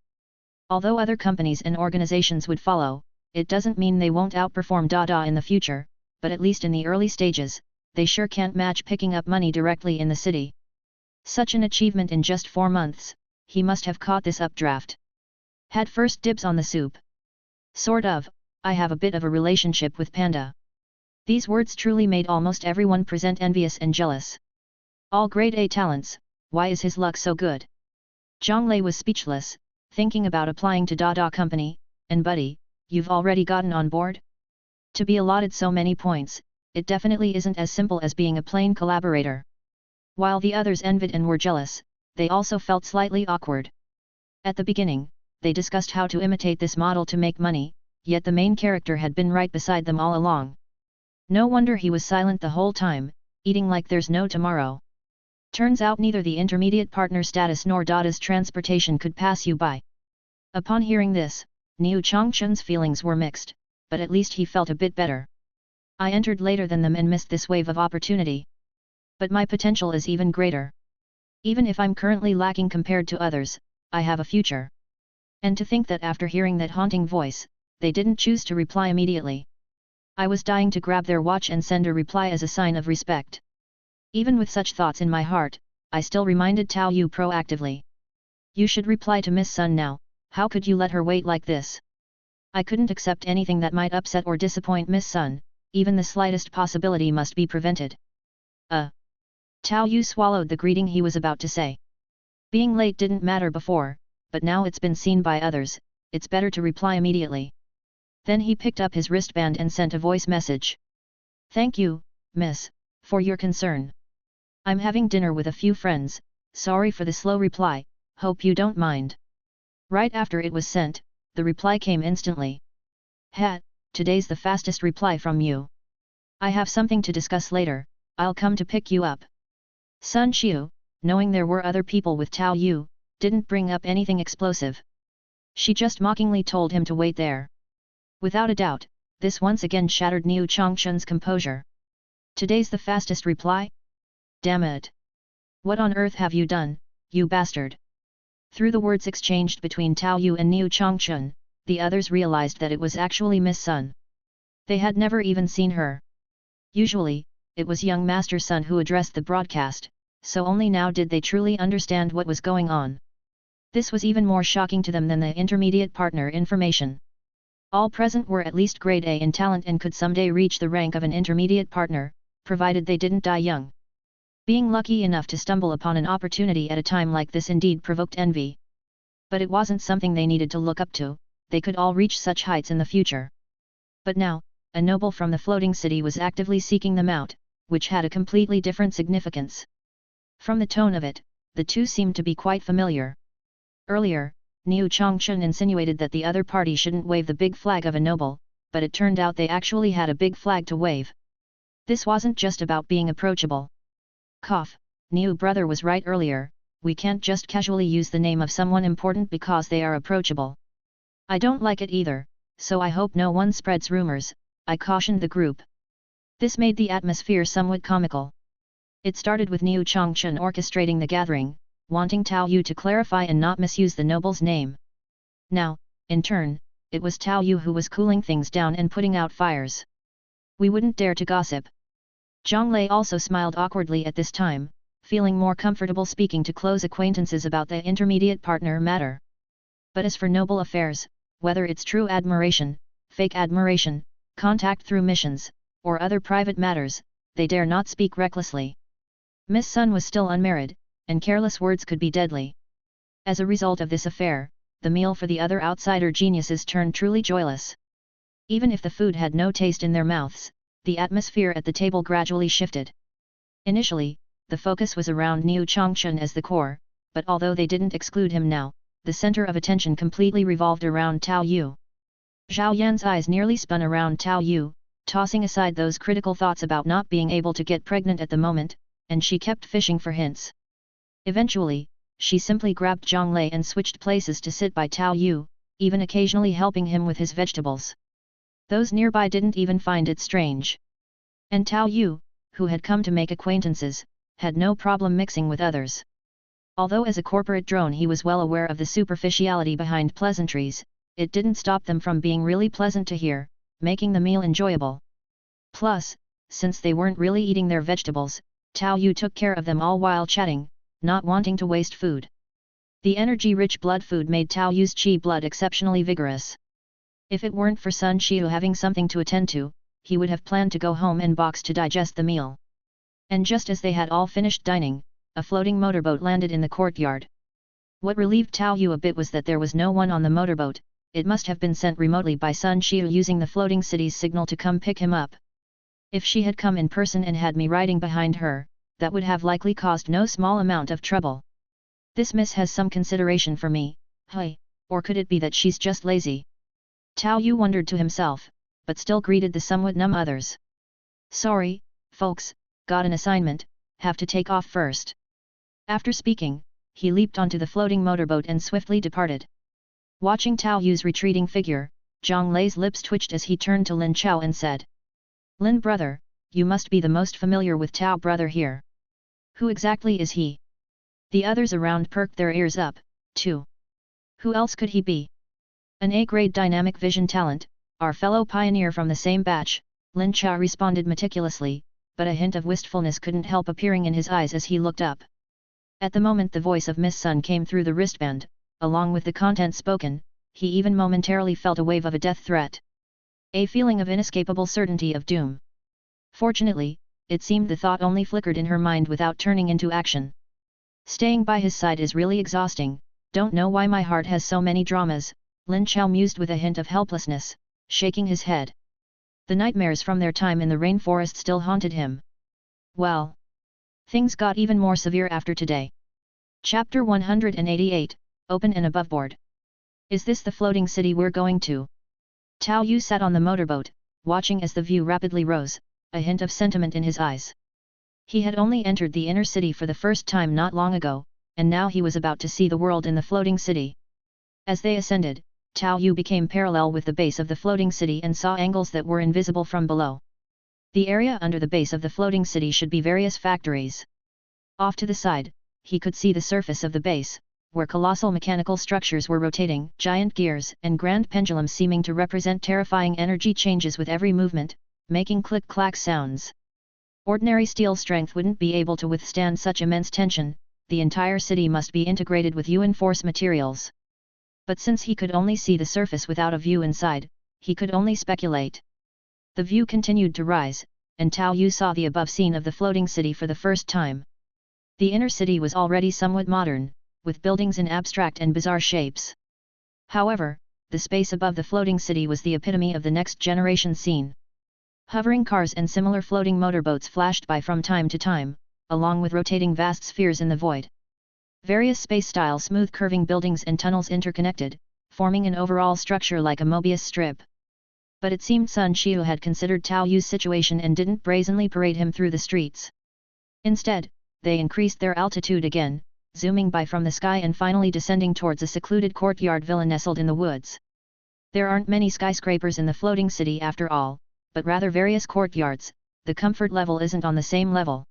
Although other companies and organizations would follow, it doesn't mean they won't outperform Dada in the future, but at least in the early stages, they sure can't match picking up money directly in the city. Such an achievement in just 4 months, he must have caught this updraft. Had first dibs on the soup. Sort of, I have a bit of a relationship with Panda. These words truly made almost everyone present envious and jealous. All grade A talents, why is his luck so good? Zhang Lei was speechless, thinking about applying to Dada Company. And buddy, you've already gotten on board? To be allotted so many points, it definitely isn't as simple as being a plain collaborator. While the others envied and were jealous, they also felt slightly awkward. At the beginning, they discussed how to imitate this model to make money, yet the main character had been right beside them all along. No wonder he was silent the whole time, eating like there's no tomorrow. Turns out neither the intermediate partner status nor Dada's transportation could pass you by. Upon hearing this, Niu Changchun's feelings were mixed, but at least he felt a bit better. I entered later than them and missed this wave of opportunity. But my potential is even greater. Even if I'm currently lacking compared to others, I have a future. And to think that after hearing that haunting voice, they didn't choose to reply immediately. I was dying to grab their watch and send a reply as a sign of respect. Even with such thoughts in my heart, I still reminded Tao Yu proactively. You should reply to Miss Sun now, how could you let her wait like this? I couldn't accept anything that might upset or disappoint Miss Sun, even the slightest possibility must be prevented. Tao Yu swallowed the greeting he was about to say. Being late didn't matter before, but now it's been seen by others, it's better to reply immediately. Then he picked up his wristband and sent a voice message. Thank you, miss, for your concern. I'm having dinner with a few friends, sorry for the slow reply, hope you don't mind. Right after it was sent, the reply came instantly. Today's the fastest reply from you. I have something to discuss later, I'll come to pick you up. Sun Xiu, knowing there were other people with Tao Yu, didn't bring up anything explosive. She just mockingly told him to wait there. Without a doubt, this once again shattered Niu Changchun's composure. Today's the fastest reply? Damn it! What on earth have you done, you bastard? Through the words exchanged between Tao Yu and Niu Changchun, the others realized that it was actually Miss Sun. They had never even seen her. Usually, it was young Master Sun who addressed the broadcast, so only now did they truly understand what was going on. This was even more shocking to them than the intermediate partner information. All present were at least grade A in talent and could someday reach the rank of an intermediate partner, provided they didn't die young. Being lucky enough to stumble upon an opportunity at a time like this indeed provoked envy. But it wasn't something they needed to look up to, they could all reach such heights in the future. But now, a noble from the floating city was actively seeking them out, which had a completely different significance. From the tone of it, the two seemed to be quite familiar. Earlier, Niu Changchun insinuated that the other party shouldn't wave the big flag of a noble, but it turned out they actually had a big flag to wave. This wasn't just about being approachable. Cough, Niu brother was right earlier, we can't just casually use the name of someone important because they are approachable. I don't like it either, so I hope no one spreads rumors, I cautioned the group. This made the atmosphere somewhat comical. It started with Niu Changchun orchestrating the gathering, wanting Tao Yu to clarify and not misuse the noble's name. Now, in turn, it was Tao Yu who was cooling things down and putting out fires. We wouldn't dare to gossip. Zhang Lei also smiled awkwardly at this time, feeling more comfortable speaking to close acquaintances about the intermediate partner matter. But as for noble affairs, whether it's true admiration, fake admiration, contact through missions, or other private matters, they dare not speak recklessly. Miss Sun was still unmarried, and careless words could be deadly. As a result of this affair, the meal for the other outsider geniuses turned truly joyless. Even if the food had no taste in their mouths, the atmosphere at the table gradually shifted. Initially, the focus was around Niu Changchun as the core, but although they didn't exclude him now, the center of attention completely revolved around Tao Yu. Zhao Yan's eyes nearly spun around Tao Yu, tossing aside those critical thoughts about not being able to get pregnant at the moment, and she kept fishing for hints. Eventually, she simply grabbed Zhang Lei and switched places to sit by Tao Yu, even occasionally helping him with his vegetables. Those nearby didn't even find it strange. And Tao Yu, who had come to make acquaintances, had no problem mixing with others. Although as a corporate drone he was well aware of the superficiality behind pleasantries, it didn't stop them from being really pleasant to hear, making the meal enjoyable. Plus, since they weren't really eating their vegetables, Tao Yu took care of them all while chatting, not wanting to waste food. The energy-rich blood food made Tao Yu's qi blood exceptionally vigorous. If it weren't for Sun Qiu having something to attend to, he would have planned to go home and box to digest the meal. And just as they had all finished dining, a floating motorboat landed in the courtyard. What relieved Tao Yu a bit was that there was no one on the motorboat, it must have been sent remotely by Sun Qiu using the floating city's signal to come pick him up. If she had come in person and had me riding behind her, that would have likely caused no small amount of trouble. This miss has some consideration for me, or could it be that she's just lazy? Tao Yu wondered to himself, but still greeted the somewhat numb others. Sorry, folks, got an assignment, have to take off first. After speaking, he leaped onto the floating motorboat and swiftly departed. Watching Tao Yu's retreating figure, Zhang Lei's lips twitched as he turned to Lin Chao and said, Lin brother, you must be the most familiar with Tao brother here. Who exactly is he? The others around perked their ears up, too. Who else could he be? An A-grade dynamic vision talent, our fellow pioneer from the same batch, Lin Chao responded meticulously, but a hint of wistfulness couldn't help appearing in his eyes as he looked up. At the moment the voice of Miss Sun came through the wristband, along with the content spoken, he even momentarily felt a wave of a death threat. A feeling of inescapable certainty of doom. Fortunately, it seemed the thought only flickered in her mind without turning into action. Staying by his side is really exhausting, don't know why my heart has so many dramas, Lin Chao mused with a hint of helplessness, shaking his head. The nightmares from their time in the rainforest still haunted him. Well, things got even more severe after today. Chapter 188, Open and Aboveboard. Is this the floating city we're going to? Tao Yu sat on the motorboat, watching as the view rapidly rose, a hint of sentiment in his eyes. He had only entered the inner city for the first time not long ago, and now he was about to see the world in the floating city. As they ascended, Tao Yu became parallel with the base of the floating city and saw angles that were invisible from below. The area under the base of the floating city should be various factories. Off to the side, he could see the surface of the base, where colossal mechanical structures were rotating, giant gears and grand pendulums seeming to represent terrifying energy changes with every movement, making click-clack sounds. Ordinary steel strength wouldn't be able to withstand such immense tension. The entire city must be integrated with Yuan Force materials. But since he could only see the surface without a view inside, he could only speculate. The view continued to rise, and Tao Yu saw the above scene of the floating city for the first time. The inner city was already somewhat modern, with buildings in abstract and bizarre shapes. However, the space above the floating city was the epitome of the next generation scene. Hovering cars and similar floating motorboats flashed by from time to time, along with rotating vast spheres in the void. Various space-style smooth curving buildings and tunnels interconnected, forming an overall structure like a Mobius strip. But it seemed Sun Xiu had considered Tao Yu's situation and didn't brazenly parade him through the streets. Instead, they increased their altitude again, zooming by from the sky and finally descending towards a secluded courtyard villa nestled in the woods. There aren't many skyscrapers in the floating city after all, but rather various courtyards. The comfort level isn't on the same level.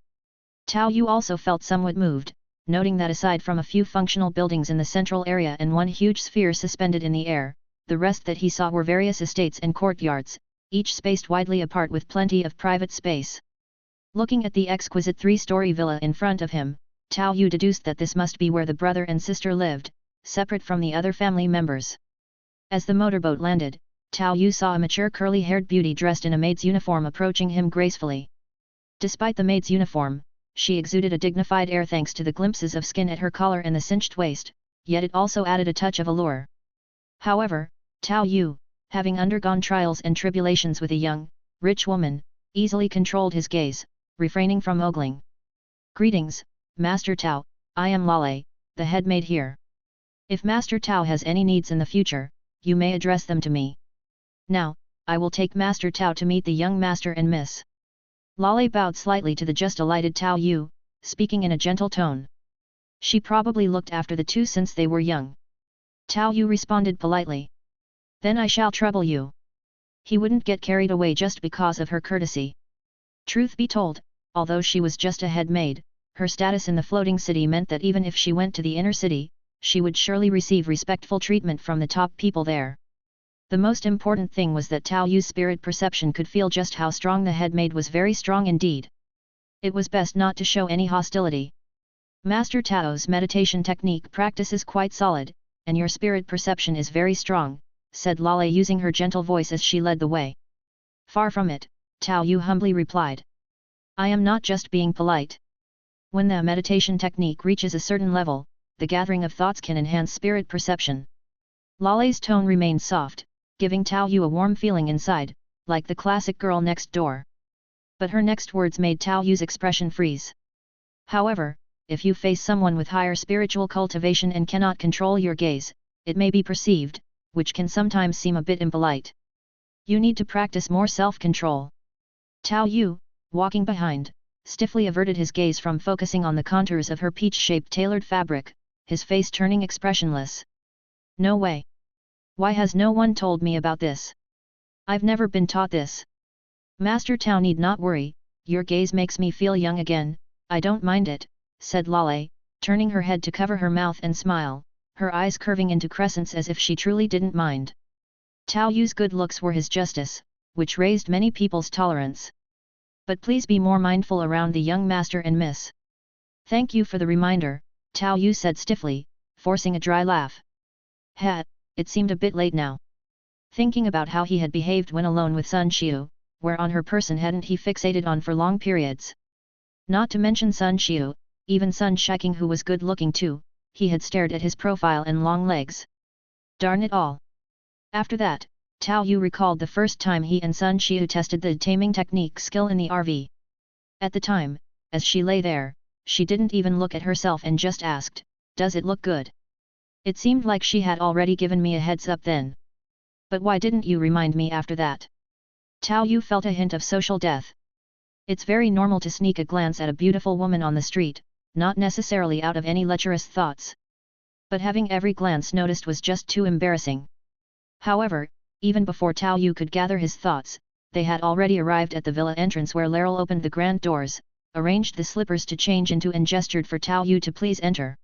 Tao Yu also felt somewhat moved, noting that aside from a few functional buildings in the central area and one huge sphere suspended in the air, the rest that he saw were various estates and courtyards, each spaced widely apart with plenty of private space. Looking at the exquisite three-story villa in front of him, Tao Yu deduced that this must be where the brother and sister lived, separate from the other family members. As the motorboat landed, Tao Yu saw a mature curly-haired beauty dressed in a maid's uniform approaching him gracefully. Despite the maid's uniform, she exuded a dignified air thanks to the glimpses of skin at her collar and the cinched waist, yet it also added a touch of allure. However, Tao Yu, having undergone trials and tribulations with a young, rich woman, easily controlled his gaze, refraining from ogling. "Greetings, Master Tao, I am Lale, the head maid here. If Master Tao has any needs in the future, you may address them to me. Now, I will take Master Tao to meet the young master and miss." Lale bowed slightly to the just alighted Tao Yu, speaking in a gentle tone. She probably looked after the two since they were young. Tao Yu responded politely. "Then I shall trouble you." He wouldn't get carried away just because of her courtesy. Truth be told, although she was just a head maid, her status in the floating city meant that even if she went to the inner city, she would surely receive respectful treatment from the top people there. The most important thing was that Tao Yu's spirit perception could feel just how strong the head maid was, very strong indeed. It was best not to show any hostility. "Master Tao's meditation technique practice is quite solid, and your spirit perception is very strong," said Lale using her gentle voice as she led the way. "Far from it," Tao Yu humbly replied. "I am not just being polite. When the meditation technique reaches a certain level, the gathering of thoughts can enhance spirit perception." Lale's tone remained soft, giving Tao Yu a warm feeling inside, like the classic girl next door. But her next words made Tao Yu's expression freeze. "However, if you face someone with higher spiritual cultivation and cannot control your gaze, it may be perceived, which can sometimes seem a bit impolite. You need to practice more self-control." Tao Yu, walking behind, stiffly averted his gaze from focusing on the contours of her peach-shaped tailored fabric, his face turning expressionless. "No way. Why has no one told me about this? I've never been taught this. Master Tao need not worry, your gaze makes me feel young again, I don't mind it," said Lale, turning her head to cover her mouth and smile, her eyes curving into crescents as if she truly didn't mind. Tao Yu's good looks were his justice, which raised many people's tolerance. "But please be more mindful around the young master and miss." "Thank you for the reminder," Tao Yu said stiffly, forcing a dry laugh. It seemed a bit late now. Thinking about how he had behaved when alone with Sun Xiu, where on her person hadn't he fixated on for long periods. Not to mention Sun Xiu, even Sun Shiking, who was good-looking too, he had stared at his profile and long legs. Darn it all. After that, Tao Yu recalled the first time he and Sun Xiu tested the taming technique skill in the RV. At the time, as she lay there, she didn't even look at herself and just asked, "Does it look good?" It seemed like she had already given me a heads up then. But why didn't you remind me after that? Tao Yu felt a hint of social death. It's very normal to sneak a glance at a beautiful woman on the street, not necessarily out of any lecherous thoughts. But having every glance noticed was just too embarrassing. However, even before Tao Yu could gather his thoughts, they had already arrived at the villa entrance where Laryl opened the grand doors, arranged the slippers to change into and gestured for Tao Yu to please enter.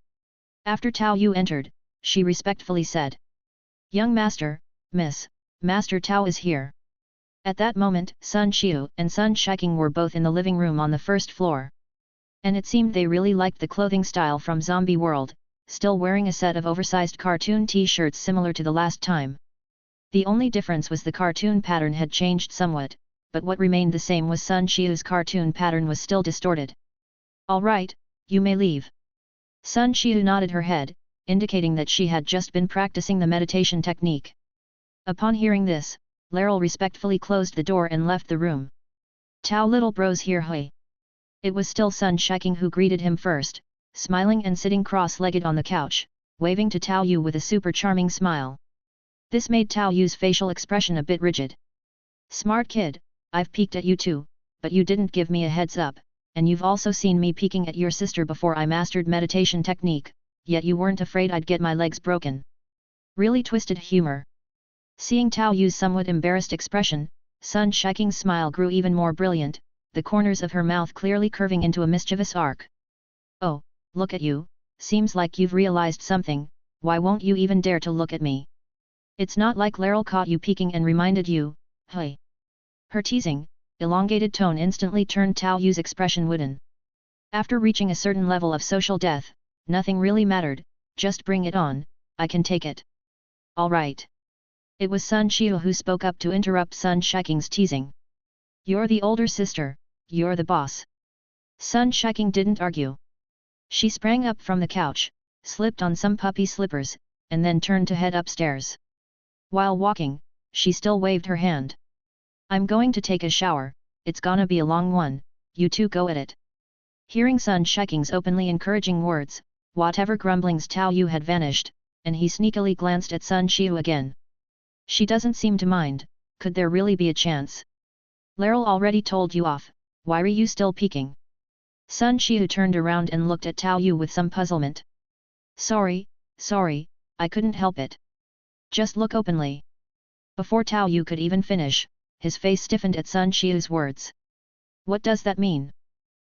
After Tao Yu entered, she respectfully said, "Young master, Miss, Master Tao is here." At that moment, Sun Xiu and Sun Shiking were both in the living room on the first floor. And it seemed they really liked the clothing style from Zombie World, still wearing a set of oversized cartoon t-shirts similar to the last time. The only difference was the cartoon pattern had changed somewhat, but what remained the same was Sun Xiu's cartoon pattern was still distorted. "All right, you may leave." Sun Xiu nodded her head, indicating that she had just been practicing the meditation technique. Upon hearing this, Laurel respectfully closed the door and left the room. "Tao little bros here hui." It was still Sun Shiking who greeted him first, smiling and sitting cross-legged on the couch, waving to Tao Yu with a super charming smile. This made Tao Yu's facial expression a bit rigid. "Smart kid, I've peeked at you too, but you didn't give me a heads up, and you've also seen me peeking at your sister before I mastered meditation technique, yet you weren't afraid I'd get my legs broken." Really twisted humor. Seeing Tao Yu's somewhat embarrassed expression, Sun Shiking's smile grew even more brilliant, the corners of her mouth clearly curving into a mischievous arc. "Oh, look at you, seems like you've realized something, why won't you even dare to look at me? It's not like Laurel caught you peeking and reminded you, hey." Her teasing, elongated tone instantly turned Tao Yu's expression wooden. After reaching a certain level of social death, nothing really mattered, just bring it on, I can take it. "All right." It was Sun Xiu who spoke up to interrupt Sun Shiking's teasing. "You're the older sister, you're the boss." Sun Shiking didn't argue. She sprang up from the couch, slipped on some puppy slippers, and then turned to head upstairs. While walking, she still waved her hand. "I'm going to take a shower, it's gonna be a long one, you two go at it." Hearing Sun Shiking's openly encouraging words, whatever grumblings Tao Yu had vanished, and he sneakily glanced at Sun Xiu again. "She doesn't seem to mind, could there really be a chance? Laurel already told you off, why are you still peeking?" Sun Xiu turned around and looked at Tao Yu with some puzzlement. Sorry, I couldn't help it. Just look openly." Before Tao Yu could even finish, his face stiffened at Sun Xiu's words. "What does that mean?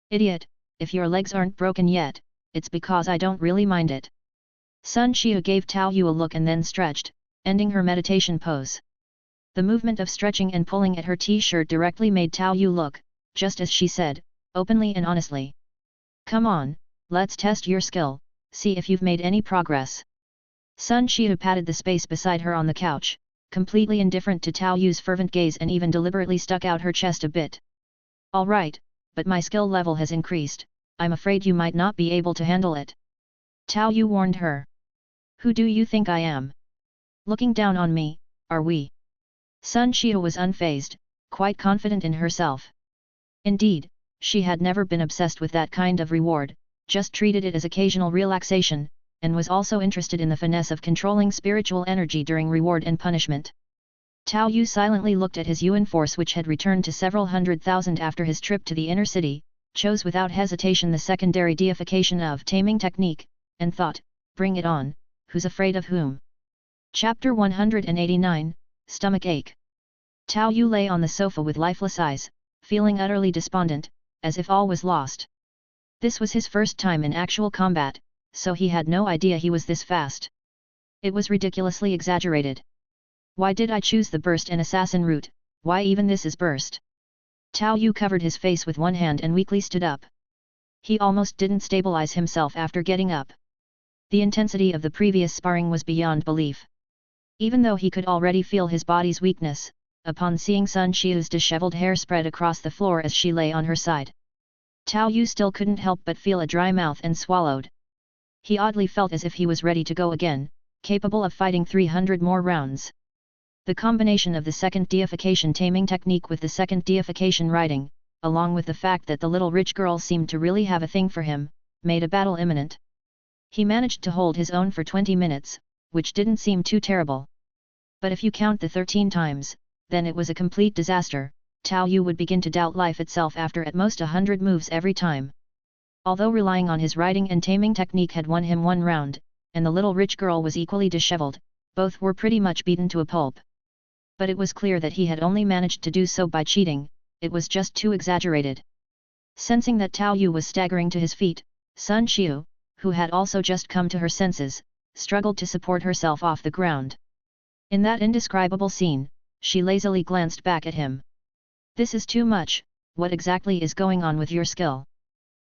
Idiot, if your legs aren't broken yet, it's because I don't really mind it." Sun Xiu gave Tao Yu a look and then stretched, ending her meditation pose. The movement of stretching and pulling at her t-shirt directly made Tao Yu look, just as she said, openly and honestly. "Come on, let's test your skill, see if you've made any progress." Sun Xiu patted the space beside her on the couch, completely indifferent to Tao Yu's fervent gaze and even deliberately stuck out her chest a bit. "All right, but my skill level has increased, I'm afraid you might not be able to handle it." Tao Yu warned her. "Who do you think I am? Looking down on me, are we?" Sun Xiu was unfazed, quite confident in herself. Indeed, she had never been obsessed with that kind of reward, just treated it as occasional relaxation, and was also interested in the finesse of controlling spiritual energy during reward and punishment. Tao Yu silently looked at his Yuan Force, which had returned to several 100,000 after his trip to the inner city, chose without hesitation the secondary deification of taming technique, and thought, bring it on, who's afraid of whom? Chapter 189, Stomach Ache. Tao Yu lay on the sofa with lifeless eyes, feeling utterly despondent, as if all was lost. This was his first time in actual combat, so he had no idea he was this fast. It was ridiculously exaggerated. Why did I choose the burst and assassin route, why even this is burst? Tao Yu covered his face with one hand and weakly stood up. He almost didn't stabilize himself after getting up. The intensity of the previous sparring was beyond belief. Even though he could already feel his body's weakness, upon seeing Sun Xiu's disheveled hair spread across the floor as she lay on her side, Tao Yu still couldn't help but feel a dry mouth and swallowed. He oddly felt as if he was ready to go again, capable of fighting 300 more rounds. The combination of the second deification taming technique with the second deification riding, along with the fact that the little rich girl seemed to really have a thing for him, made a battle imminent. He managed to hold his own for 20 minutes, which didn't seem too terrible. But if you count the 13 times, then it was a complete disaster. Tao Yu would begin to doubt life itself after at most 100 moves every time. Although relying on his riding and taming technique had won him one round, and the little rich girl was equally disheveled, both were pretty much beaten to a pulp. But it was clear that he had only managed to do so by cheating, it was just too exaggerated. Sensing that Tao Yu was staggering to his feet, Sun Xiu, who had also just come to her senses, struggled to support herself off the ground. In that indescribable scene, she lazily glanced back at him. This is too much, what exactly is going on with your skill?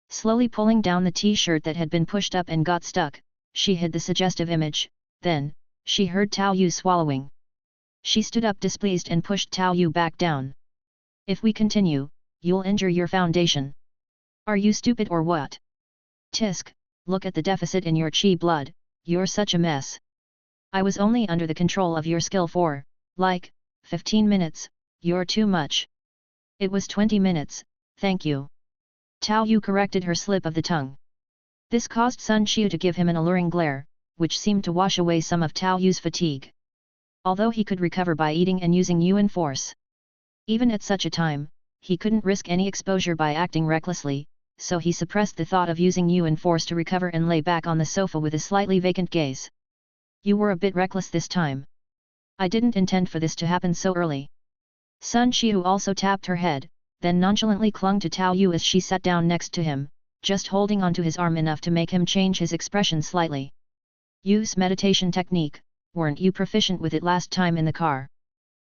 Slowly pulling down the t-shirt that had been pushed up and got stuck, she hid the suggestive image, then, she heard Tao Yu swallowing. She stood up displeased and pushed Tao Yu back down. If we continue, you'll injure your foundation. Are you stupid or what? Tisk, look at the deficit in your chi blood, you're such a mess. I was only under the control of your skill for, 15 minutes, you're too much. It was 20 minutes, thank you. Tao Yu corrected her slip of the tongue. This caused Sun Xiu to give him an alluring glare, which seemed to wash away some of Tao Yu's fatigue. Although he could recover by eating and using Yuan Force. Even at such a time, he couldn't risk any exposure by acting recklessly, so he suppressed the thought of using Yuan Force to recover and lay back on the sofa with a slightly vacant gaze. You were a bit reckless this time. I didn't intend for this to happen so early. Sun Xiu also tapped her head, then nonchalantly clung to Tao Yu as she sat down next to him, just holding onto his arm enough to make him change his expression slightly. Use meditation technique, weren't you proficient with it last time in the car?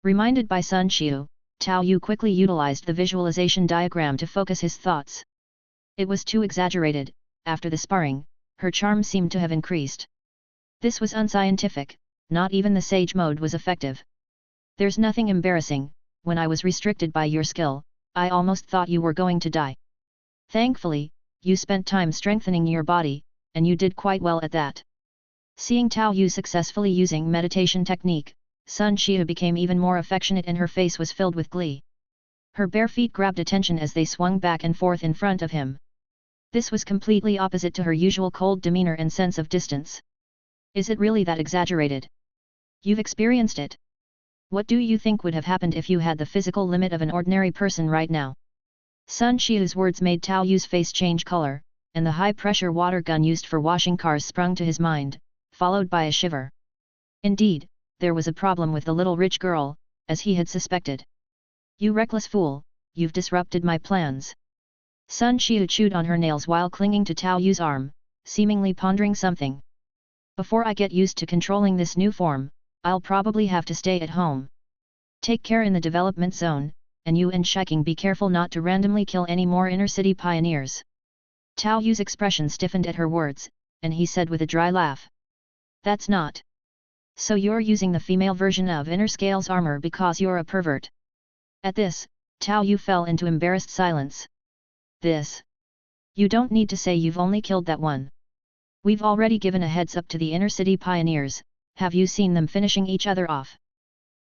Reminded by Sun Xiu, Tao Yu quickly utilized the visualization diagram to focus his thoughts. It was too exaggerated, after the sparring, her charm seemed to have increased. This was unscientific, not even the sage mode was effective. There's nothing embarrassing, when I was restricted by your skill, I almost thought you were going to die. Thankfully, you spent time strengthening your body, and you did quite well at that. Seeing Tao Yu successfully using meditation technique, Sun Xiu became even more affectionate and her face was filled with glee. Her bare feet grabbed attention as they swung back and forth in front of him. This was completely opposite to her usual cold demeanor and sense of distance. Is it really that exaggerated? You've experienced it. What do you think would have happened if you had the physical limit of an ordinary person right now? Sun Xiu's words made Tao Yu's face change color, and the high-pressure water gun used for washing cars sprung to his mind, followed by a shiver. Indeed, there was a problem with the little rich girl, as he had suspected. You reckless fool, you've disrupted my plans. Sun Xiu chewed on her nails while clinging to Tao Yu's arm, seemingly pondering something. Before I get used to controlling this new form, I'll probably have to stay at home. Take care in the development zone, and you and Shiking be careful not to randomly kill any more inner-city pioneers. Tao Yu's expression stiffened at her words, and he said with a dry laugh. That's not. So you're using the female version of Inner Scales armor because you're a pervert. At this, Tao Yu fell into embarrassed silence. This. You don't need to say you've only killed that one. We've already given a heads up to the inner-city pioneers, have you seen them finishing each other off?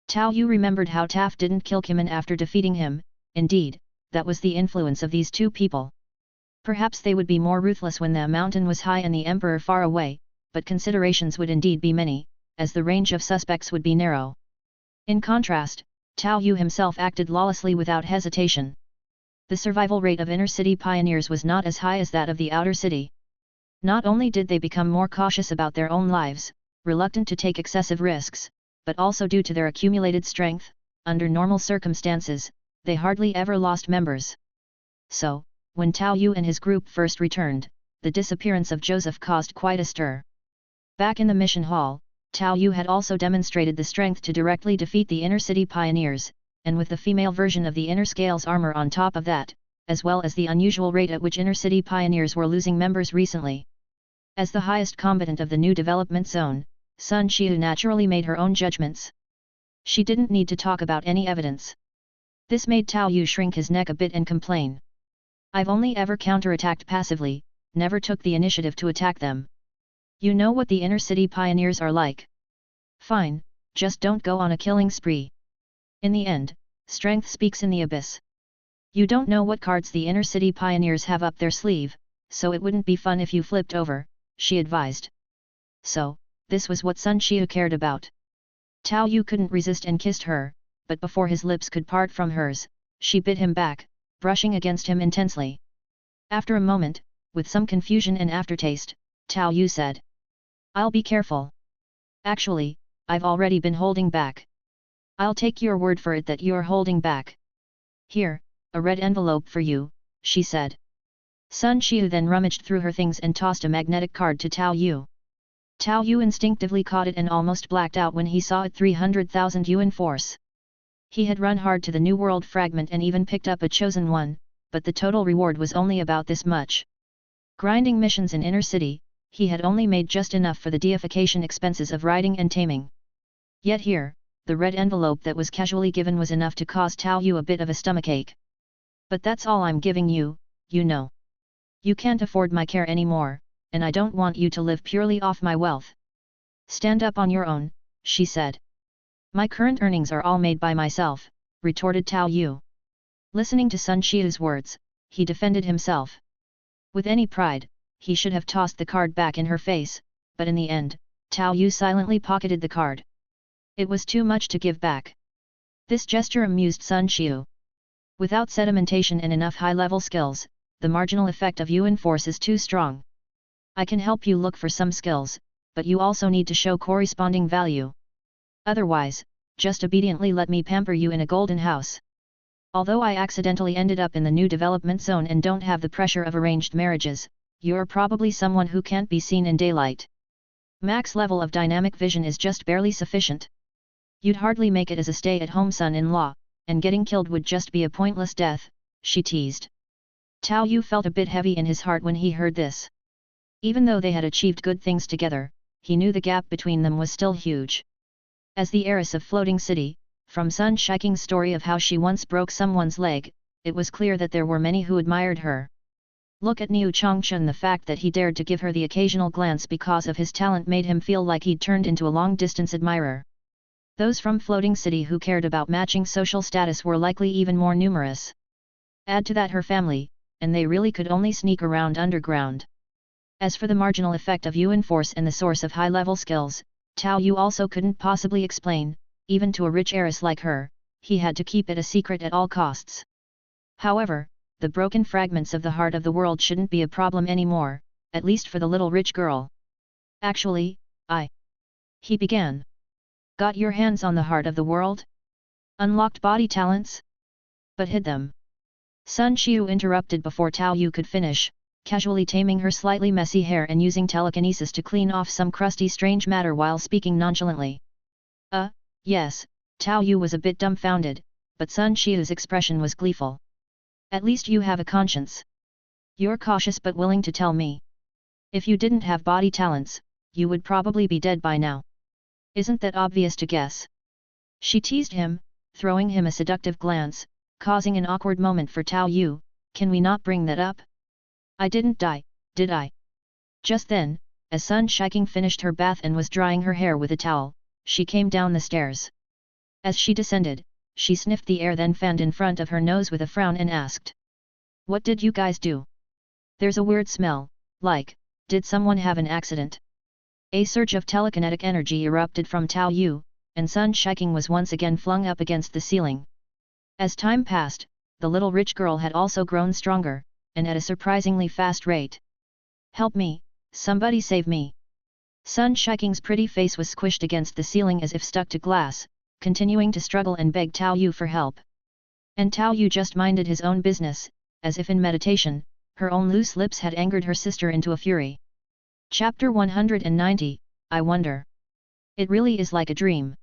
Tao Yu remembered how Taff didn't kill Kimin after defeating him, indeed, that was the influence of these two people. Perhaps they would be more ruthless when the mountain was high and the emperor far away, but considerations would indeed be many, as the range of suspects would be narrow. In contrast, Tao Yu himself acted lawlessly without hesitation. The survival rate of inner-city pioneers was not as high as that of the outer city. Not only did they become more cautious about their own lives, reluctant to take excessive risks, but also due to their accumulated strength, under normal circumstances, they hardly ever lost members. So, when Tao Yu and his group first returned, the disappearance of Joseph caused quite a stir. Back in the mission hall, Tao Yu had also demonstrated the strength to directly defeat the inner-city pioneers, and with the female version of the Inner Scales armor on top of that, as well as the unusual rate at which inner-city pioneers were losing members recently. As the highest combatant of the new development zone, Sun Xiu naturally made her own judgments. She didn't need to talk about any evidence. This made Tao Yu shrink his neck a bit and complain. I've only ever counterattacked passively, never took the initiative to attack them. You know what the inner-city pioneers are like. Fine, just don't go on a killing spree. In the end, strength speaks in the abyss. You don't know what cards the inner-city pioneers have up their sleeve, so it wouldn't be fun if you flipped over, she advised. So, this was what Sun Xiu cared about. Tao Yu couldn't resist and kissed her, but before his lips could part from hers, she bit him back, brushing against him intensely. After a moment, with some confusion and aftertaste, Tao Yu said. I'll be careful. Actually, I've already been holding back. I'll take your word for it that you're holding back. Here, a red envelope for you, she said. Sun Xiu then rummaged through her things and tossed a magnetic card to Tao Yu. Tao Yu instinctively caught it and almost blacked out when he saw it 300,000 Yuan Force. He had run hard to the New World fragment and even picked up a chosen one, but the total reward was only about this much. Grinding missions in inner city, he had only made just enough for the deification expenses of riding and taming. Yet here, the red envelope that was casually given was enough to cause Tao Yu a bit of a stomachache. But that's all I'm giving you, you know. You can't afford my care anymore, and I don't want you to live purely off my wealth. Stand up on your own, she said. My current earnings are all made by myself, retorted Tao Yu. Listening to Sun Xiu's words, he defended himself. With any pride, he should have tossed the card back in her face, but in the end, Tao Yu silently pocketed the card. It was too much to give back. This gesture amused Sun Xiu. Without sedimentation and enough high-level skills, the marginal effect of Yuan Force is too strong. I can help you look for some skills, but you also need to show corresponding value. Otherwise, just obediently let me pamper you in a golden house. Although I accidentally ended up in the new development zone and don't have the pressure of arranged marriages, you're probably someone who can't be seen in daylight. Max level of dynamic vision is just barely sufficient. You'd hardly make it as a stay-at-home son-in-law, and getting killed would just be a pointless death, she teased. Tao Yu felt a bit heavy in his heart when he heard this. Even though they had achieved good things together, he knew the gap between them was still huge. As the heiress of Floating City, from Sun Shiking's story of how she once broke someone's leg, it was clear that there were many who admired her. Look at Niu Chongchun. The fact that he dared to give her the occasional glance because of his talent made him feel like he'd turned into a long-distance admirer. Those from Floating City who cared about matching social status were likely even more numerous. Add to that her family, and they really could only sneak around underground. As for the marginal effect of Yuan Force and the source of high-level skills, Tao Yu also couldn't possibly explain, even to a rich heiress like her, he had to keep it a secret at all costs. However, the broken fragments of the heart of the world shouldn't be a problem anymore, at least for the little rich girl. Actually, he began. Got your hands on the heart of the world? Unlocked body talents? But hid them. Sun Xiu interrupted before Tao Yu could finish, casually taming her slightly messy hair and using telekinesis to clean off some crusty strange matter while speaking nonchalantly. Yes, Tao Yu was a bit dumbfounded, but Sun Xiu's expression was gleeful. At least you have a conscience. You're cautious but willing to tell me. If you didn't have body talents, you would probably be dead by now. Isn't that obvious to guess? She teased him, throwing him a seductive glance, causing an awkward moment for Tao Yu. Can we not bring that up? I didn't die, did I? Just then, as Sun Shiking finished her bath and was drying her hair with a towel, she came down the stairs. As she descended, she sniffed the air, then fanned in front of her nose with a frown and asked. What did you guys do? There's a weird smell, like, did someone have an accident? A surge of telekinetic energy erupted from Tao Yu, and Sun Shiking was once again flung up against the ceiling. As time passed, the little rich girl had also grown stronger, and at a surprisingly fast rate. Help me, somebody save me. Sun Shiking's pretty face was squished against the ceiling as if stuck to glass, continuing to struggle and beg Tao Yu for help. And Tao Yu just minded his own business, as if in meditation, her own loose lips had angered her sister into a fury. Chapter 190, I Wonder. It really is like a dream.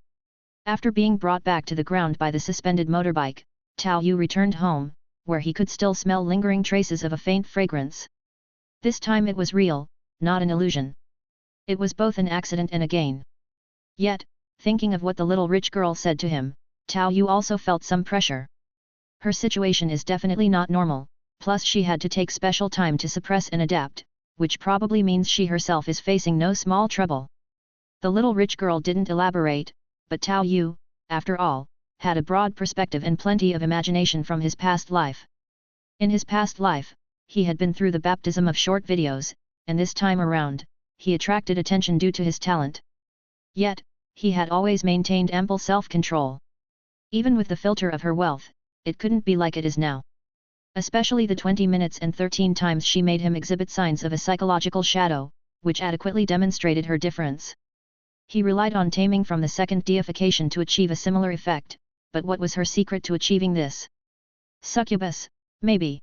After being brought back to the ground by the suspended motorbike, Tao Yu returned home, where he could still smell lingering traces of a faint fragrance. This time it was real, not an illusion. It was both an accident and a gain. Yet, thinking of what the little rich girl said to him, Tao Yu also felt some pressure. Her situation is definitely not normal, plus she had to take special time to suppress and adapt, which probably means she herself is facing no small trouble. The little rich girl didn't elaborate, but Tao Yu, after all, had a broad perspective and plenty of imagination from his past life. In his past life, he had been through the baptism of short videos, and this time around, he attracted attention due to his talent. Yet, he had always maintained ample self-control. Even with the filter of her wealth, it couldn't be like it is now. Especially the 20 minutes and 13 times she made him exhibit signs of a psychological shadow, which adequately demonstrated her difference. He relied on taming from the second deification to achieve a similar effect, but what was her secret to achieving this? Succubus, maybe.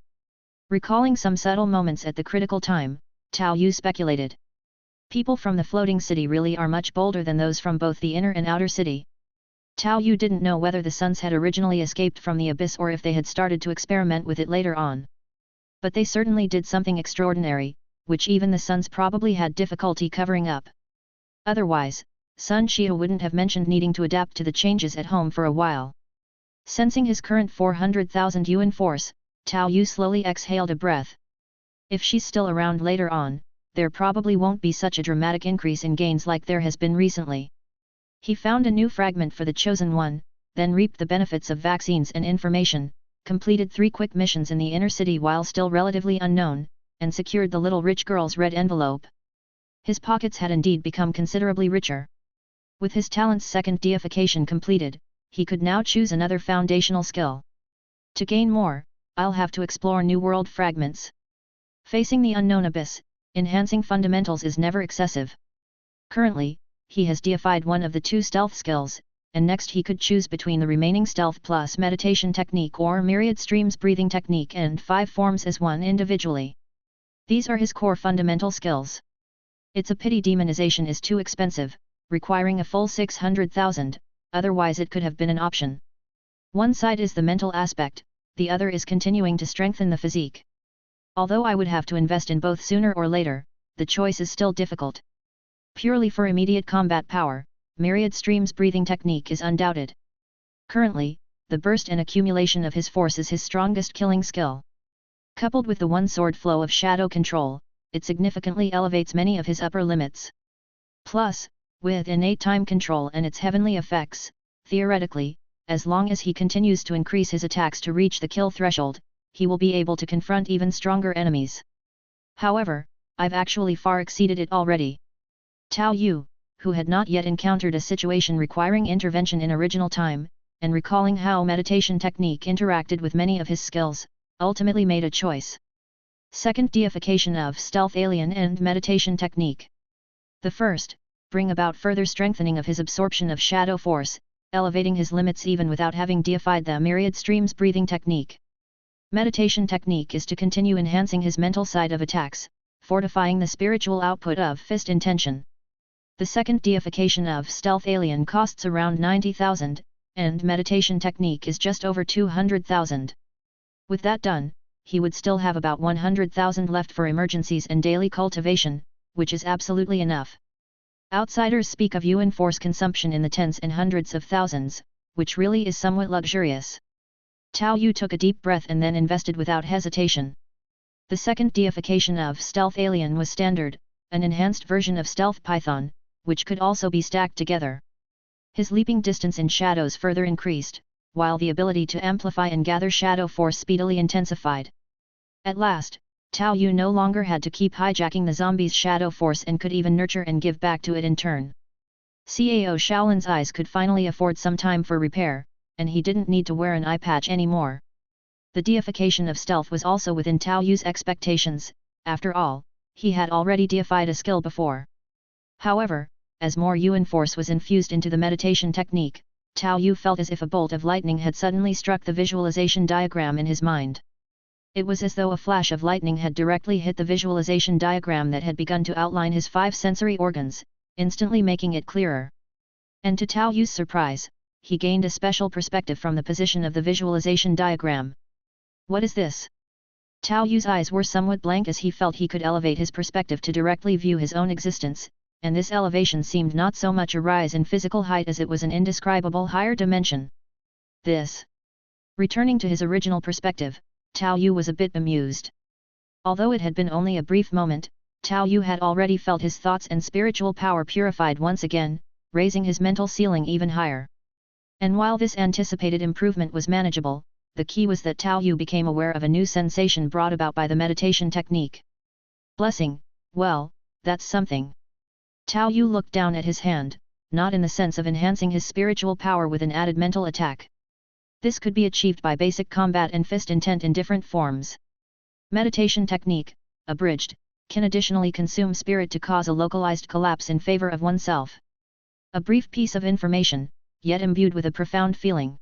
Recalling some subtle moments at the critical time, Tao Yu speculated. People from the floating city really are much bolder than those from both the inner and outer city. Tao Yu didn't know whether the suns had originally escaped from the abyss or if they had started to experiment with it later on. But they certainly did something extraordinary, which even the suns probably had difficulty covering up. Otherwise, Sun Xia wouldn't have mentioned needing to adapt to the changes at home for a while. Sensing his current 400,000 Yuan Force, Tao Yu slowly exhaled a breath. If she's still around later on, there probably won't be such a dramatic increase in gains like there has been recently. He found a new fragment for the Chosen One, then reaped the benefits of vaccines and information, completed 3 quick missions in the inner city while still relatively unknown, and secured the little rich girl's red envelope. His pockets had indeed become considerably richer. With his talent's second deification completed, he could now choose another foundational skill. To gain more, I'll have to explore new world fragments. Facing the unknown abyss, enhancing fundamentals is never excessive. Currently, he has deified one of the 2 stealth skills, and next he could choose between the remaining stealth plus meditation technique or myriad streams breathing technique and 5 forms as one individually. These are his core fundamental skills. It's a pity demonization is too expensive, requiring a full 600,000, otherwise it could have been an option. One side is the mental aspect, the other is continuing to strengthen the physique. Although I would have to invest in both sooner or later, the choice is still difficult. Purely for immediate combat power, myriad streams breathing technique is undoubted. Currently, the burst and accumulation of his force is his strongest killing skill. Coupled with the one sword flow of shadow control, it significantly elevates many of his upper limits. Plus, with innate time control and its heavenly effects, theoretically, as long as he continues to increase his attacks to reach the kill threshold, he will be able to confront even stronger enemies. However, I've actually far exceeded it already. Tao Yu, who had not yet encountered a situation requiring intervention in original time, and recalling how meditation technique interacted with many of his skills, ultimately made a choice. Second deification of stealth alien and meditation technique. The first, bring about further strengthening of his absorption of shadow force, elevating his limits even without having deified the myriad streams breathing technique. Meditation technique is to continue enhancing his mental side of attacks, fortifying the spiritual output of fist intention. The second deification of stealth alien costs around 90,000, and meditation technique is just over 200,000. With that done, he would still have about 100,000 left for emergencies and daily cultivation, which is absolutely enough. Outsiders speak of Yuan Force consumption in the tens and hundreds of thousands, which really is somewhat luxurious. Tao Yu took a deep breath and then invested without hesitation. The second deification of stealth alien was standard, an enhanced version of stealth python, which could also be stacked together. His leaping distance in shadows further increased, while the ability to amplify and gather shadow force speedily intensified. At last, Tao Yu no longer had to keep hijacking the zombie's shadow force and could even nurture and give back to it in turn. Cao Shaolin's eyes could finally afford some time for repair, and he didn't need to wear an eye patch anymore. The deification of stealth was also within Tao Yu's expectations, after all, he had already deified a skill before. However, as more Yuan Force was infused into the meditation technique, Tao Yu felt as if a bolt of lightning had suddenly struck the visualization diagram in his mind. It was as though a flash of lightning had directly hit the visualization diagram that had begun to outline his 5 sensory organs, instantly making it clearer. And to Tao Yu's surprise, he gained a special perspective from the position of the visualization diagram. What is this? Tao Yu's eyes were somewhat blank as he felt he could elevate his perspective to directly view his own existence, and this elevation seemed not so much a rise in physical height as it was an indescribable higher dimension. This. Returning to his original perspective, Tao Yu was a bit bemused. Although it had been only a brief moment, Tao Yu had already felt his thoughts and spiritual power purified once again, raising his mental ceiling even higher. And while this anticipated improvement was manageable, the key was that Tao Yu became aware of a new sensation brought about by the meditation technique. Blessing, well, that's something. Tao Yu looked down at his hand, not in the sense of enhancing his spiritual power with an added mental attack. This could be achieved by basic combat and fist intent in different forms. Meditation technique, abridged, can additionally consume spirit to cause a localized collapse in favor of oneself. A brief piece of information, yet imbued with a profound feeling.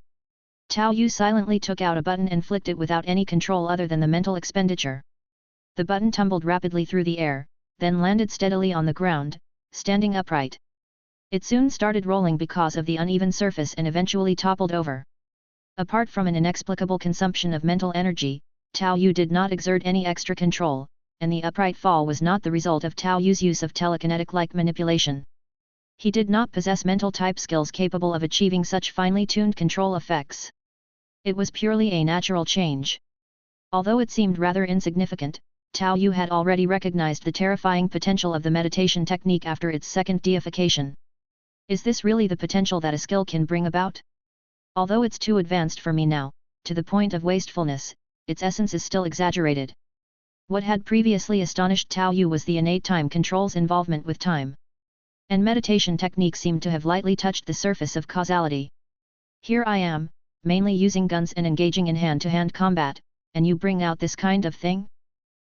Tao Yu silently took out a button and flicked it without any control other than the mental expenditure. The button tumbled rapidly through the air, then landed steadily on the ground, standing upright. It soon started rolling because of the uneven surface and eventually toppled over. Apart from an inexplicable consumption of mental energy, Tao Yu did not exert any extra control, and the upright fall was not the result of Tao Yu's use of telekinetic-like manipulation. He did not possess mental type skills capable of achieving such finely tuned control effects. It was purely a natural change. Although it seemed rather insignificant, Tao Yu had already recognized the terrifying potential of the meditation technique after its second deification. Is this really the potential that a skill can bring about? Although it's too advanced for me now, to the point of wastefulness, its essence is still exaggerated. What had previously astonished Tao Yu was the innate time control's involvement with time. And meditation technique seemed to have lightly touched the surface of causality. Here I am, mainly using guns and engaging in hand-to-hand combat, and you bring out this kind of thing?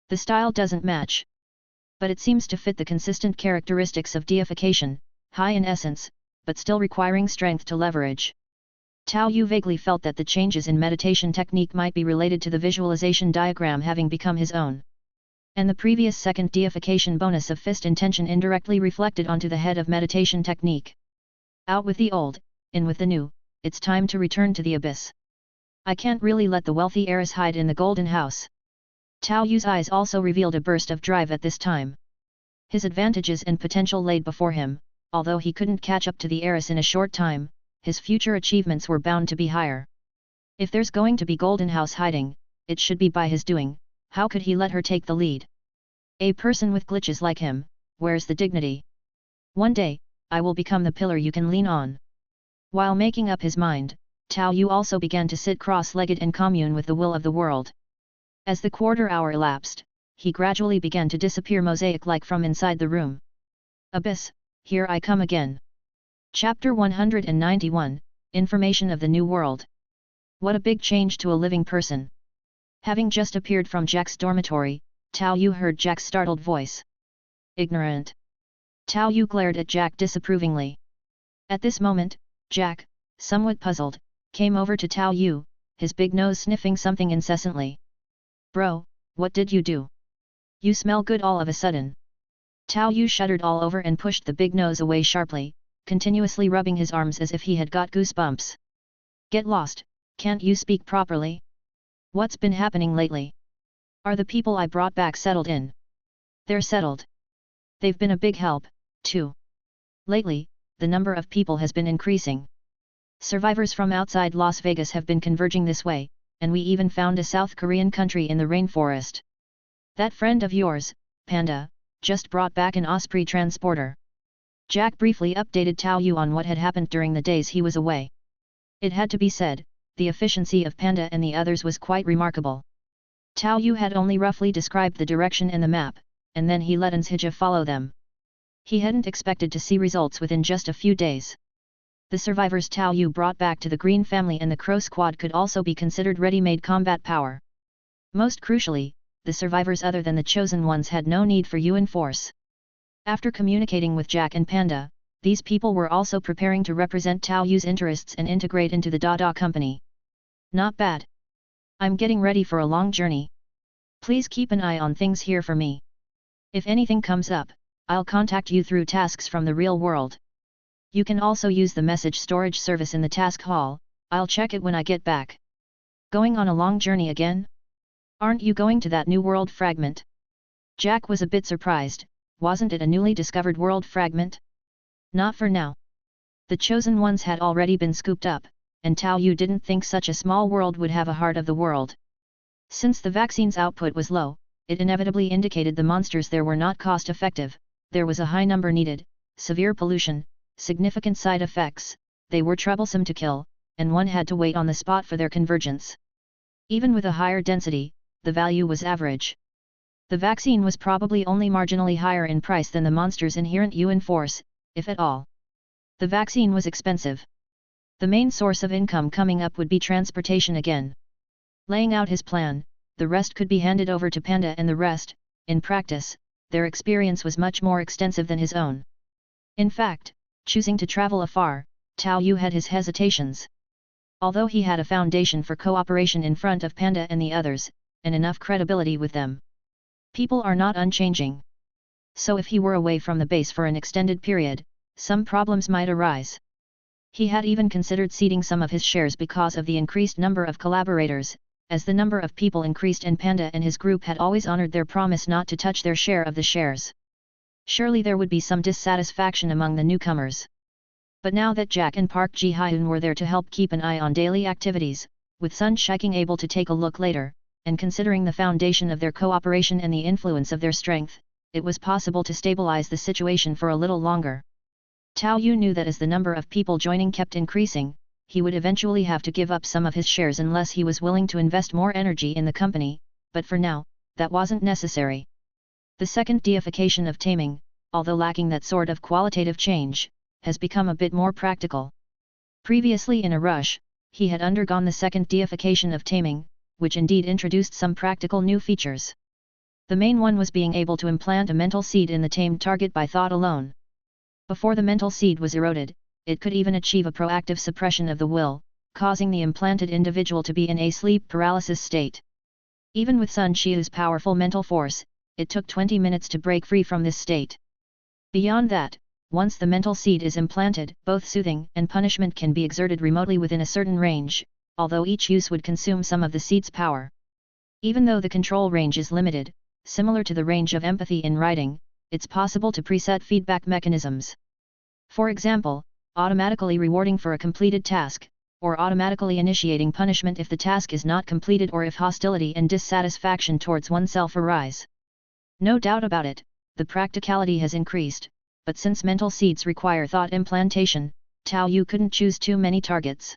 The style doesn't match. But it seems to fit the consistent characteristics of deification, high in essence, but still requiring strength to leverage. Tao Yu vaguely felt that the changes in meditation technique might be related to the visualization diagram having become his own. And the previous second deification bonus of fist intention indirectly reflected onto the head of meditation technique. Out with the old, in with the new, it's time to return to the abyss. I can't really let the wealthy heiress hide in the golden house. Tao Yu's eyes also revealed a burst of drive at this time. His advantages and potential laid before him, although he couldn't catch up to the heiress in a short time, his future achievements were bound to be higher. If there's going to be golden house hiding, it should be by his doing. How could he let her take the lead? A person with glitches like him, where's the dignity? One day, I will become the pillar you can lean on. While making up his mind, Tao Yu also began to sit cross-legged and commune with the will of the world. As the quarter hour elapsed, he gradually began to disappear mosaic-like from inside the room. Abyss, here I come again. Chapter 191, Information of the New World. What a big change to a living person. Having just appeared from Jack's dormitory, Tao Yu heard Jack's startled voice. Ignorant. Tao Yu glared at Jack disapprovingly. At this moment, Jack, somewhat puzzled, came over to Tao Yu, his big nose sniffing something incessantly. Bro, what did you do? You smell good all of a sudden. Tao Yu shuddered all over and pushed the big nose away sharply, continuously rubbing his arms as if he had got goosebumps. Get lost, can't you speak properly? What's been happening lately? Are the people I brought back settled in? They're settled. They've been a big help, too. Lately, the number of people has been increasing. Survivors from outside Las Vegas have been converging this way, and we even found a South Korean country in the rainforest. That friend of yours, Panda, just brought back an Osprey transporter. Jack briefly updated Tao Yu on what had happened during the days he was away. It had to be said, the efficiency of Panda and the others was quite remarkable. Tao Yu had only roughly described the direction and the map, and then he let Anshija follow them. He hadn't expected to see results within just a few days. The survivors Tao Yu brought back to the Green family and the Crow Squad could also be considered ready-made combat power. Most crucially, the survivors other than the chosen ones had no need for Yuan Force. After communicating with Jack and Panda, these people were also preparing to represent Tao Yu's interests and integrate into the Dada company. Not bad. I'm getting ready for a long journey. Please keep an eye on things here for me. If anything comes up, I'll contact you through tasks from the real world. You can also use the message storage service in the task hall, I'll check it when I get back. Going on a long journey again? Aren't you going to that new world fragment? Jack was a bit surprised, wasn't it a newly discovered world fragment? Not for now. The chosen ones had already been scooped up, and Tao Yu didn't think such a small world would have a heart of the world. Since the vaccine's output was low, it inevitably indicated the monsters there were not cost-effective, there was a high number needed, severe pollution, significant side effects, they were troublesome to kill, and one had to wait on the spot for their convergence. Even with a higher density, the value was average. The vaccine was probably only marginally higher in price than the monster's inherent Yuan Force, if at all. The vaccine was expensive. The main source of income coming up would be transportation again. Laying out his plan, the rest could be handed over to Panda and the rest, in practice, their experience was much more extensive than his own. In fact, choosing to travel afar, Tao Yu had his hesitations. Although he had a foundation for cooperation in front of Panda and the others, and enough credibility with them. People are not unchanging. So if he were away from the base for an extended period, some problems might arise. He had even considered ceding some of his shares because of the increased number of collaborators, as the number of people increased and Panda and his group had always honored their promise not to touch their share of the shares. Surely there would be some dissatisfaction among the newcomers. But now that Jack and Park Ji-hyun were there to help keep an eye on daily activities, with Sun Shiking able to take a look later, and considering the foundation of their cooperation and the influence of their strength, it was possible to stabilize the situation for a little longer. Tao Yu knew that as the number of people joining kept increasing, he would eventually have to give up some of his shares unless he was willing to invest more energy in the company, but for now, that wasn't necessary. The second deification of taming, although lacking that sort of qualitative change, has become a bit more practical. Previously in a rush, he had undergone the second deification of taming, which indeed introduced some practical new features. The main one was being able to implant a mental seed in the tamed target by thought alone. Before the mental seed was eroded, it could even achieve a proactive suppression of the will, causing the implanted individual to be in a sleep paralysis state. Even with Sun Qiu's powerful mental force, it took 20 minutes to break free from this state. Beyond that, once the mental seed is implanted, both soothing and punishment can be exerted remotely within a certain range, although each use would consume some of the seed's power. Even though the control range is limited, similar to the range of empathy in writing, it's possible to preset feedback mechanisms. For example, automatically rewarding for a completed task, or automatically initiating punishment if the task is not completed or if hostility and dissatisfaction towards oneself arise. No doubt about it, the practicality has increased, but since mental seeds require thought implantation, Tao Yu couldn't choose too many targets.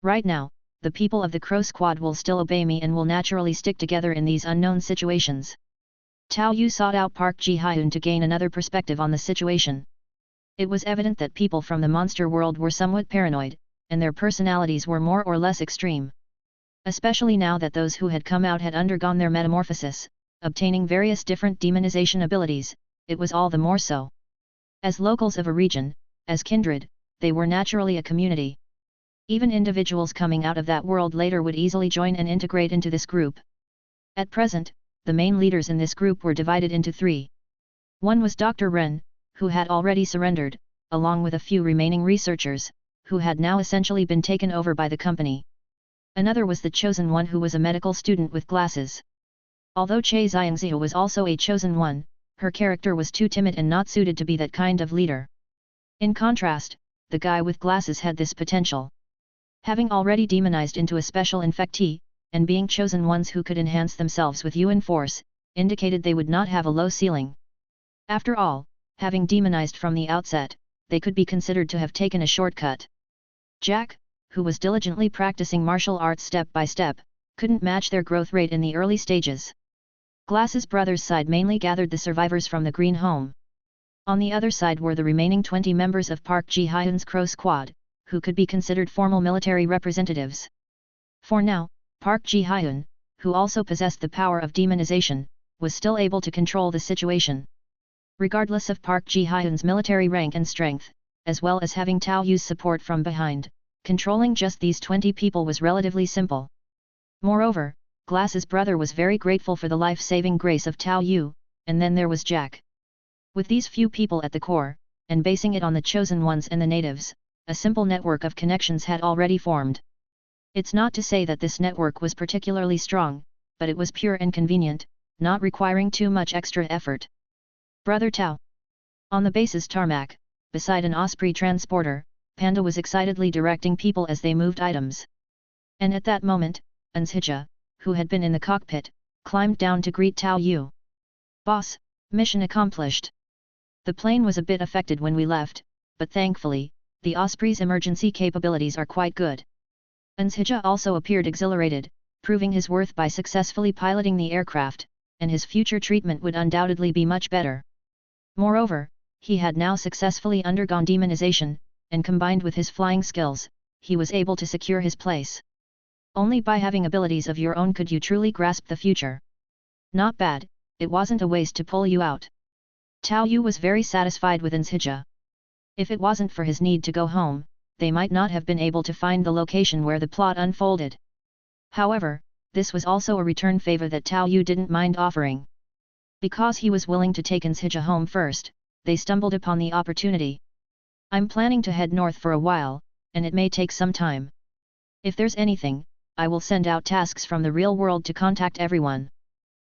Right now, the people of the Crow Squad will still obey me and will naturally stick together in these unknown situations. Tao Yu sought out Park Ji-hyun to gain another perspective on the situation. It was evident that people from the monster world were somewhat paranoid, and their personalities were more or less extreme. Especially now that those who had come out had undergone their metamorphosis, obtaining various different demonization abilities, it was all the more so. As locals of a region, as kindred, they were naturally a community. Even individuals coming out of that world later would easily join and integrate into this group. At present, the main leaders in this group were divided into three. One was Dr. Ren, who had already surrendered, along with a few remaining researchers, who had now essentially been taken over by the company. Another was the chosen one, who was a medical student with glasses. Although Che Xiangxiu was also a chosen one, her character was too timid and not suited to be that kind of leader. In contrast, the guy with glasses had this potential. Having already demonized into a special infectee, and being chosen ones who could enhance themselves with Yuan Force, indicated they would not have a low ceiling. After all, having demonized from the outset, they could be considered to have taken a shortcut. Jack, who was diligently practicing martial arts step by step, couldn't match their growth rate in the early stages. Glasses Brothers' side mainly gathered the survivors from the Green Home. On the other side were the remaining 20 members of Park Ji-hyun's Crow Squad, who could be considered formal military representatives. For now, Park Ji-hyun, who also possessed the power of demonization, was still able to control the situation. Regardless of Park Ji-hyun's military rank and strength, as well as having Tao Yu's support from behind, controlling just these 20 people was relatively simple. Moreover, Glass's brother was very grateful for the life-saving grace of Tao Yu, and then there was Jack. With these few people at the core, and basing it on the chosen ones and the natives, a simple network of connections had already formed. It's not to say that this network was particularly strong, but it was pure and convenient, not requiring too much extra effort. Brother Tao. On the base's tarmac, beside an Osprey transporter, Panda was excitedly directing people as they moved items. And at that moment, Anshija, who had been in the cockpit, climbed down to greet Tao Yu. "Boss, mission accomplished. The plane was a bit affected when we left, but thankfully, the Osprey's emergency capabilities are quite good." Anshija also appeared exhilarated, proving his worth by successfully piloting the aircraft, and his future treatment would undoubtedly be much better. Moreover, he had now successfully undergone demonization, and combined with his flying skills, he was able to secure his place. Only by having abilities of your own could you truly grasp the future. Not bad, it wasn't a waste to pull you out. Tao Yu was very satisfied with Anshija. If it wasn't for his need to go home, they might not have been able to find the location where the plot unfolded. However, this was also a return favor that Tao Yu didn't mind offering. Because he was willing to take Hija home first, they stumbled upon the opportunity. I'm planning to head north for a while, and it may take some time. If there's anything, I will send out tasks from the real world to contact everyone.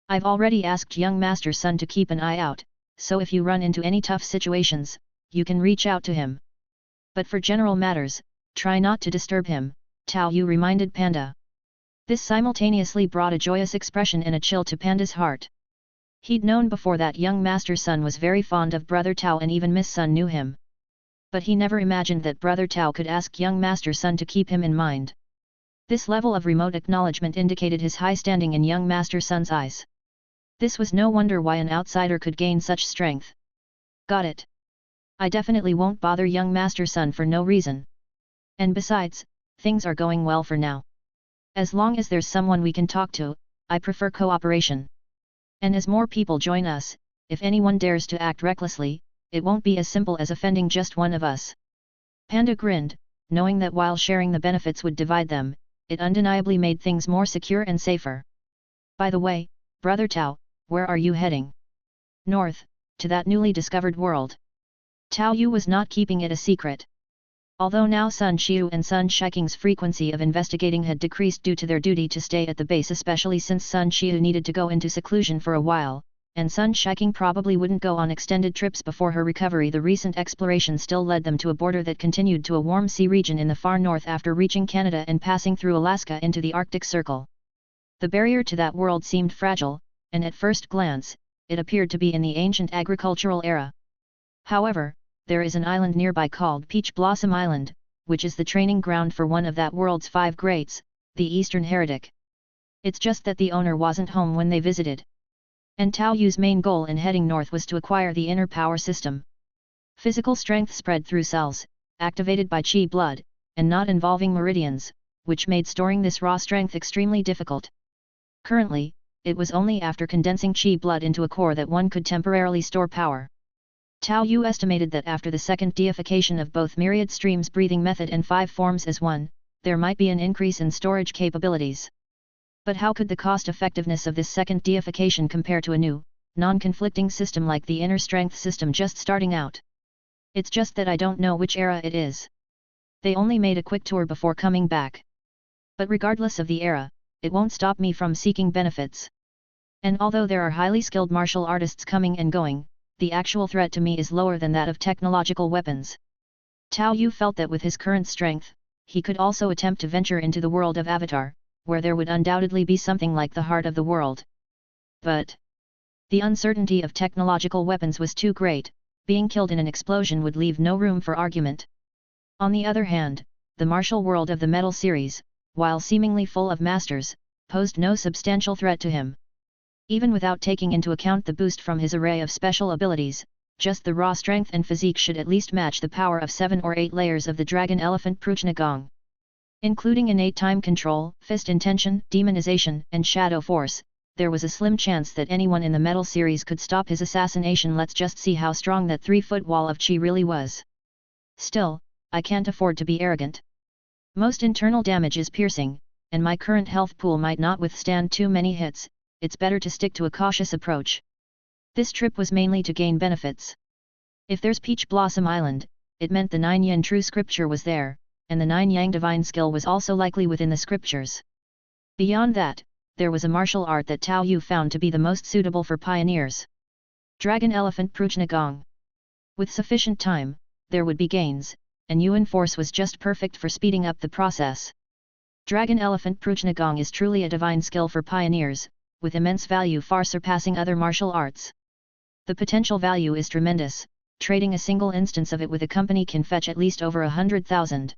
I've already asked young Master's son to keep an eye out, so if you run into any tough situations, you can reach out to him. But for general matters, try not to disturb him, Tao Yu reminded Panda. This simultaneously brought a joyous expression and a chill to Panda's heart. He'd known before that young Master's son was very fond of Brother Tao, and even Miss Sun knew him. But he never imagined that Brother Tao could ask young Master's son to keep him in mind. This level of remote acknowledgement indicated his high standing in young Master's son's eyes. This was no wonder why an outsider could gain such strength. Got it. I definitely won't bother young Master's son for no reason. And besides, things are going well for now. As long as there's someone we can talk to, I prefer cooperation. And as more people join us, if anyone dares to act recklessly, it won't be as simple as offending just one of us. Panda grinned, knowing that while sharing the benefits would divide them, it undeniably made things more secure and safer. By the way, Brother Tao, where are you heading? North, to that newly discovered world. Tao Yu was not keeping it a secret. Although now Sun Xiu and Sun Shiking's frequency of investigating had decreased due to their duty to stay at the base, especially since Sun Xiu needed to go into seclusion for a while, and Sun Shiking probably wouldn't go on extended trips before her recovery, the recent exploration still led them to a border that continued to a warm sea region in the far north after reaching Canada and passing through Alaska into the Arctic Circle. The barrier to that world seemed fragile, and at first glance, it appeared to be in the ancient agricultural era. However, there is an island nearby called Peach Blossom Island, which is the training ground for one of that world's 5 greats, the Eastern Heretic. It's just that the owner wasn't home when they visited. And Tao Yu's main goal in heading north was to acquire the inner power system. Physical strength spread through cells, activated by Qi blood, and not involving meridians, which made storing this raw strength extremely difficult. Currently, it was only after condensing Qi blood into a core that one could temporarily store power. Tao Yu estimated that after the second deification of both myriad streams breathing method and 5 forms as one, there might be an increase in storage capabilities. But how could the cost-effectiveness of this second deification compare to a new, non-conflicting system like the inner strength system just starting out? It's just that I don't know which era it is. They only made a quick tour before coming back. But regardless of the era, it won't stop me from seeking benefits. And although there are highly skilled martial artists coming and going, the actual threat to me is lower than that of technological weapons. Tao Yu felt that with his current strength, he could also attempt to venture into the world of Avatar, where there would undoubtedly be something like the heart of the world. But the uncertainty of technological weapons was too great, being killed in an explosion would leave no room for argument. On the other hand, the martial world of the Metal series, while seemingly full of masters, posed no substantial threat to him. Even without taking into account the boost from his array of special abilities, just the raw strength and physique should at least match the power of 7 or 8 layers of the Dragon Elephant Prujnagong. Including innate time control, fist intention, demonization, and shadow force, there was a slim chance that anyone in the Metal series could stop his assassination. Let's just see how strong that 3-foot wall of Qi really was. Still, I can't afford to be arrogant. Most internal damage is piercing, and my current health pool might not withstand too many hits. It's better to stick to a cautious approach. This trip was mainly to gain benefits. If there's Peach Blossom Island, it meant the 9 Yin true scripture was there, and the 9 Yang divine skill was also likely within the scriptures. Beyond that, there was a martial art that Tao Yu found to be the most suitable for pioneers. Dragon Elephant Prujnagong. With sufficient time, there would be gains, and Yuan Force was just perfect for speeding up the process. Dragon Elephant Prujnagong is truly a divine skill for pioneers, with immense value far surpassing other martial arts. The potential value is tremendous, trading a single instance of it with a company can fetch at least over 100,000.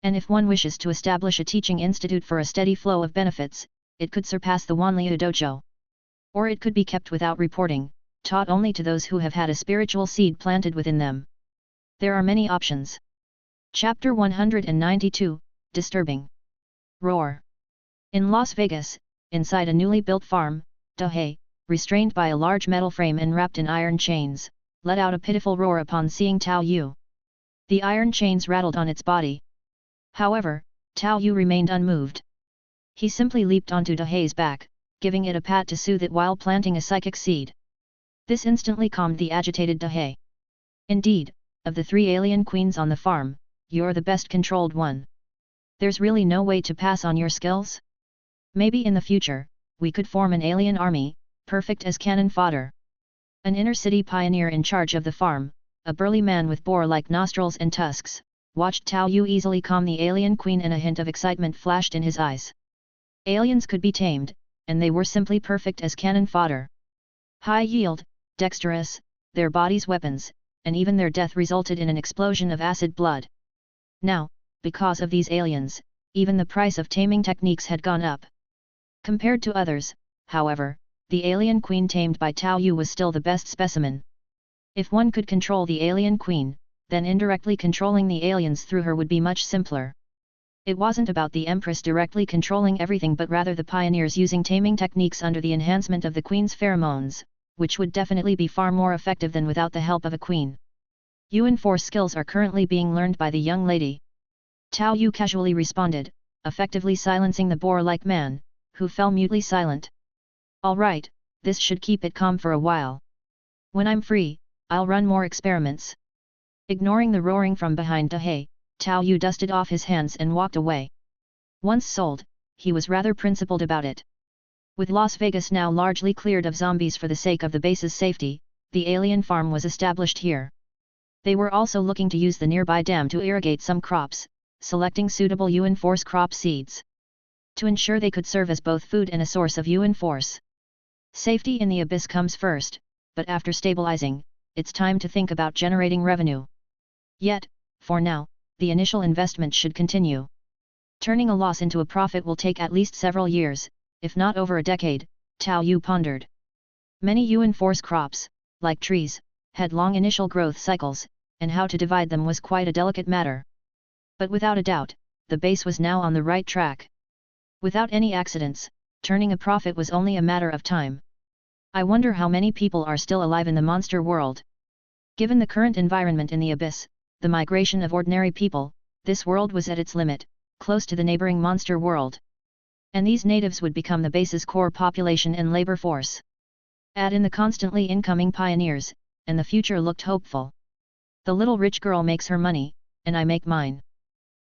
And if one wishes to establish a teaching institute for a steady flow of benefits, it could surpass the Wanliu Dojo. Or it could be kept without reporting, taught only to those who have had a spiritual seed planted within them. There are many options. Chapter 192, Disturbing. Roar. In Las Vegas, inside a newly built farm, Dahei, restrained by a large metal frame and wrapped in iron chains, let out a pitiful roar upon seeing Tao Yu. The iron chains rattled on its body. However, Tao Yu remained unmoved. He simply leaped onto Dahei's back, giving it a pat to soothe it while planting a psychic seed. This instantly calmed the agitated Dahei. Indeed, of the 3 alien queens on the farm, you're the best controlled one. There's really no way to pass on your skills? Maybe in the future, we could form an alien army, perfect as cannon fodder. An inner-city pioneer in charge of the farm, a burly man with boar-like nostrils and tusks, watched Tao Yu easily calm the alien queen, and a hint of excitement flashed in his eyes. Aliens could be tamed, and they were simply perfect as cannon fodder. High yield, dexterous, their bodies weapons, and even their death resulted in an explosion of acid blood. Now, because of these aliens, even the price of taming techniques had gone up. Compared to others, however, the alien queen tamed by Tao Yu was still the best specimen. If one could control the alien queen, then indirectly controlling the aliens through her would be much simpler. It wasn't about the Empress directly controlling everything, but rather the pioneers using taming techniques under the enhancement of the queen's pheromones, which would definitely be far more effective than without the help of a queen. Yuan Force skills are currently being learned by the young lady. Tao Yu casually responded, effectively silencing the boar-like man, who fell mutely silent. All right, this should keep it calm for a while. When I'm free, I'll run more experiments. Ignoring the roaring from behind Dahei, Tao Yu dusted off his hands and walked away. Once sold, he was rather principled about it. With Las Vegas now largely cleared of zombies for the sake of the base's safety, the alien farm was established here. They were also looking to use the nearby dam to irrigate some crops, selecting suitable Yuan Force crop seeds. To ensure they could serve as both food and a source of Yuan Force. Safety in the abyss comes first, but after stabilizing, it's time to think about generating revenue. Yet, for now, the initial investment should continue. Turning a loss into a profit will take at least several years, if not over a decade, Tao Yu pondered. Many Yuan Force crops, like trees, had long initial growth cycles, and how to divide them was quite a delicate matter. But without a doubt, the base was now on the right track. Without any accidents, turning a profit was only a matter of time. I wonder how many people are still alive in the monster world. Given the current environment in the abyss, the migration of ordinary people, this world was at its limit, close to the neighboring monster world. And these natives would become the base's core population and labor force. Add in the constantly incoming pioneers, and the future looked hopeful. The little rich girl makes her money, and I make mine.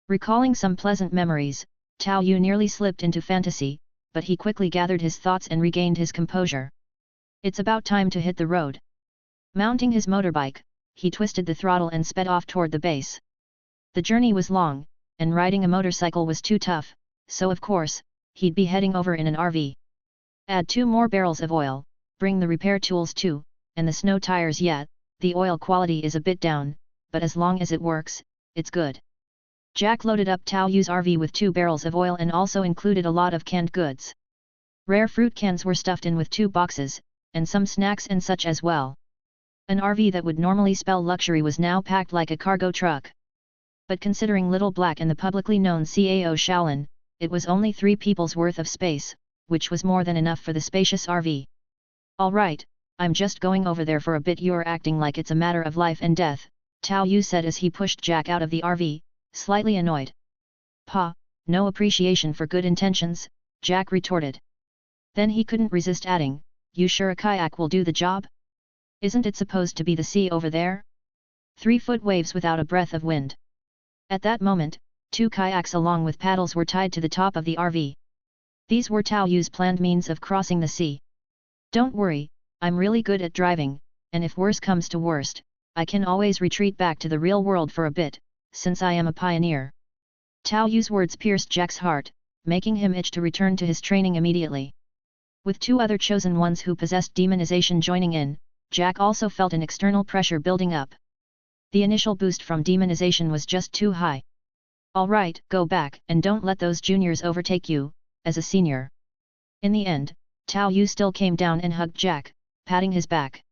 Recalling some pleasant memories, Tao Yu nearly slipped into fantasy, but he quickly gathered his thoughts and regained his composure. It's about time to hit the road. Mounting his motorbike, he twisted the throttle and sped off toward the base. The journey was long, and riding a motorcycle was too tough, so of course, he'd be heading over in an RV. Add 2 more barrels of oil, bring the repair tools too, and the snow tires. Yet, the oil quality is a bit down, but as long as it works, it's good. Jack loaded up Tao Yu's RV with 2 barrels of oil and also included a lot of canned goods. Rare fruit cans were stuffed in with 2 boxes, and some snacks and such as well. An RV that would normally spell luxury was now packed like a cargo truck. But considering Little Black and the publicly known CAO Shaolin, it was only 3 people's worth of space, which was more than enough for the spacious RV. All right, I'm just going over there for a bit. You're acting like it's a matter of life and death, Tao Yu said as he pushed Jack out of the RV, slightly annoyed. Pa, no appreciation for good intentions, Jack retorted. Then he couldn't resist adding, you sure a kayak will do the job? Isn't it supposed to be the sea over there? 3-foot waves without a breath of wind. At that moment, 2 kayaks along with paddles were tied to the top of the RV. These were Tao Yu's planned means of crossing the sea. Don't worry, I'm really good at driving, and if worse comes to worst, I can always retreat back to the real world for a bit, since I am a pioneer. Tao Yu's words pierced Jack's heart, making him itch to return to his training immediately. With 2 other chosen ones who possessed demonization joining in, Jack also felt an external pressure building up. The initial boost from demonization was just too high. All right, go back and don't let those juniors overtake you, as a senior. In the end, Tao Yu still came down and hugged Jack, patting his back.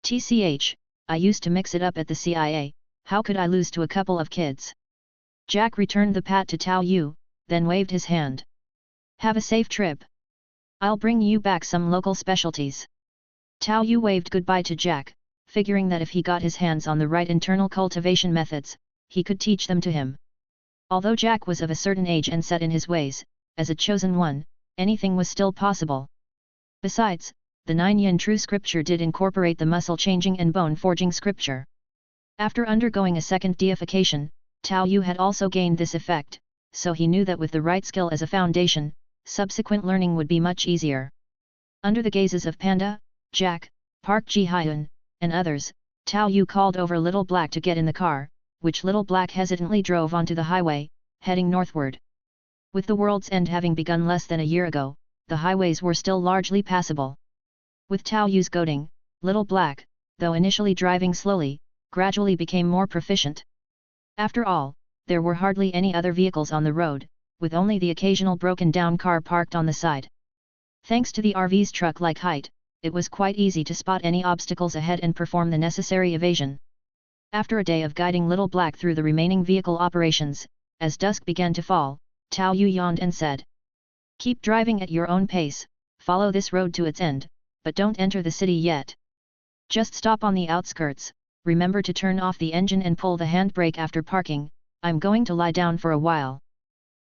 TCH, I used to mix it up at the CIA, how could I lose to a couple of kids? Jack returned the pat to Tao Yu, then waved his hand. Have a safe trip. I'll bring you back some local specialties. Tao Yu waved goodbye to Jack, figuring that if he got his hands on the right internal cultivation methods, he could teach them to him. Although Jack was of a certain age and set in his ways, as a chosen one, anything was still possible. Besides, the 9 yin true scripture did incorporate the muscle-changing and bone-forging scripture. After undergoing a second deification, Tao Yu had also gained this effect, so he knew that with the right skill as a foundation, subsequent learning would be much easier. Under the gazes of Panda, Jack, Park Ji-hyun, and others, Tao Yu called over Little Black to get in the car, which Little Black hesitantly drove onto the highway, heading northward. With the world's end having begun less than a year ago, the highways were still largely passable. With Tao Yu's goading, Little Black, though initially driving slowly, gradually became more proficient. After all, there were hardly any other vehicles on the road, with only the occasional broken-down car parked on the side. Thanks to the RV's truck-like height, it was quite easy to spot any obstacles ahead and perform the necessary evasion. After a day of guiding Little Black through the remaining vehicle operations, as dusk began to fall, Tao Yu yawned and said, "Keep driving at your own pace, follow this road to its end, but don't enter the city yet. Just stop on the outskirts, remember to turn off the engine and pull the handbrake after parking, I'm going to lie down for a while."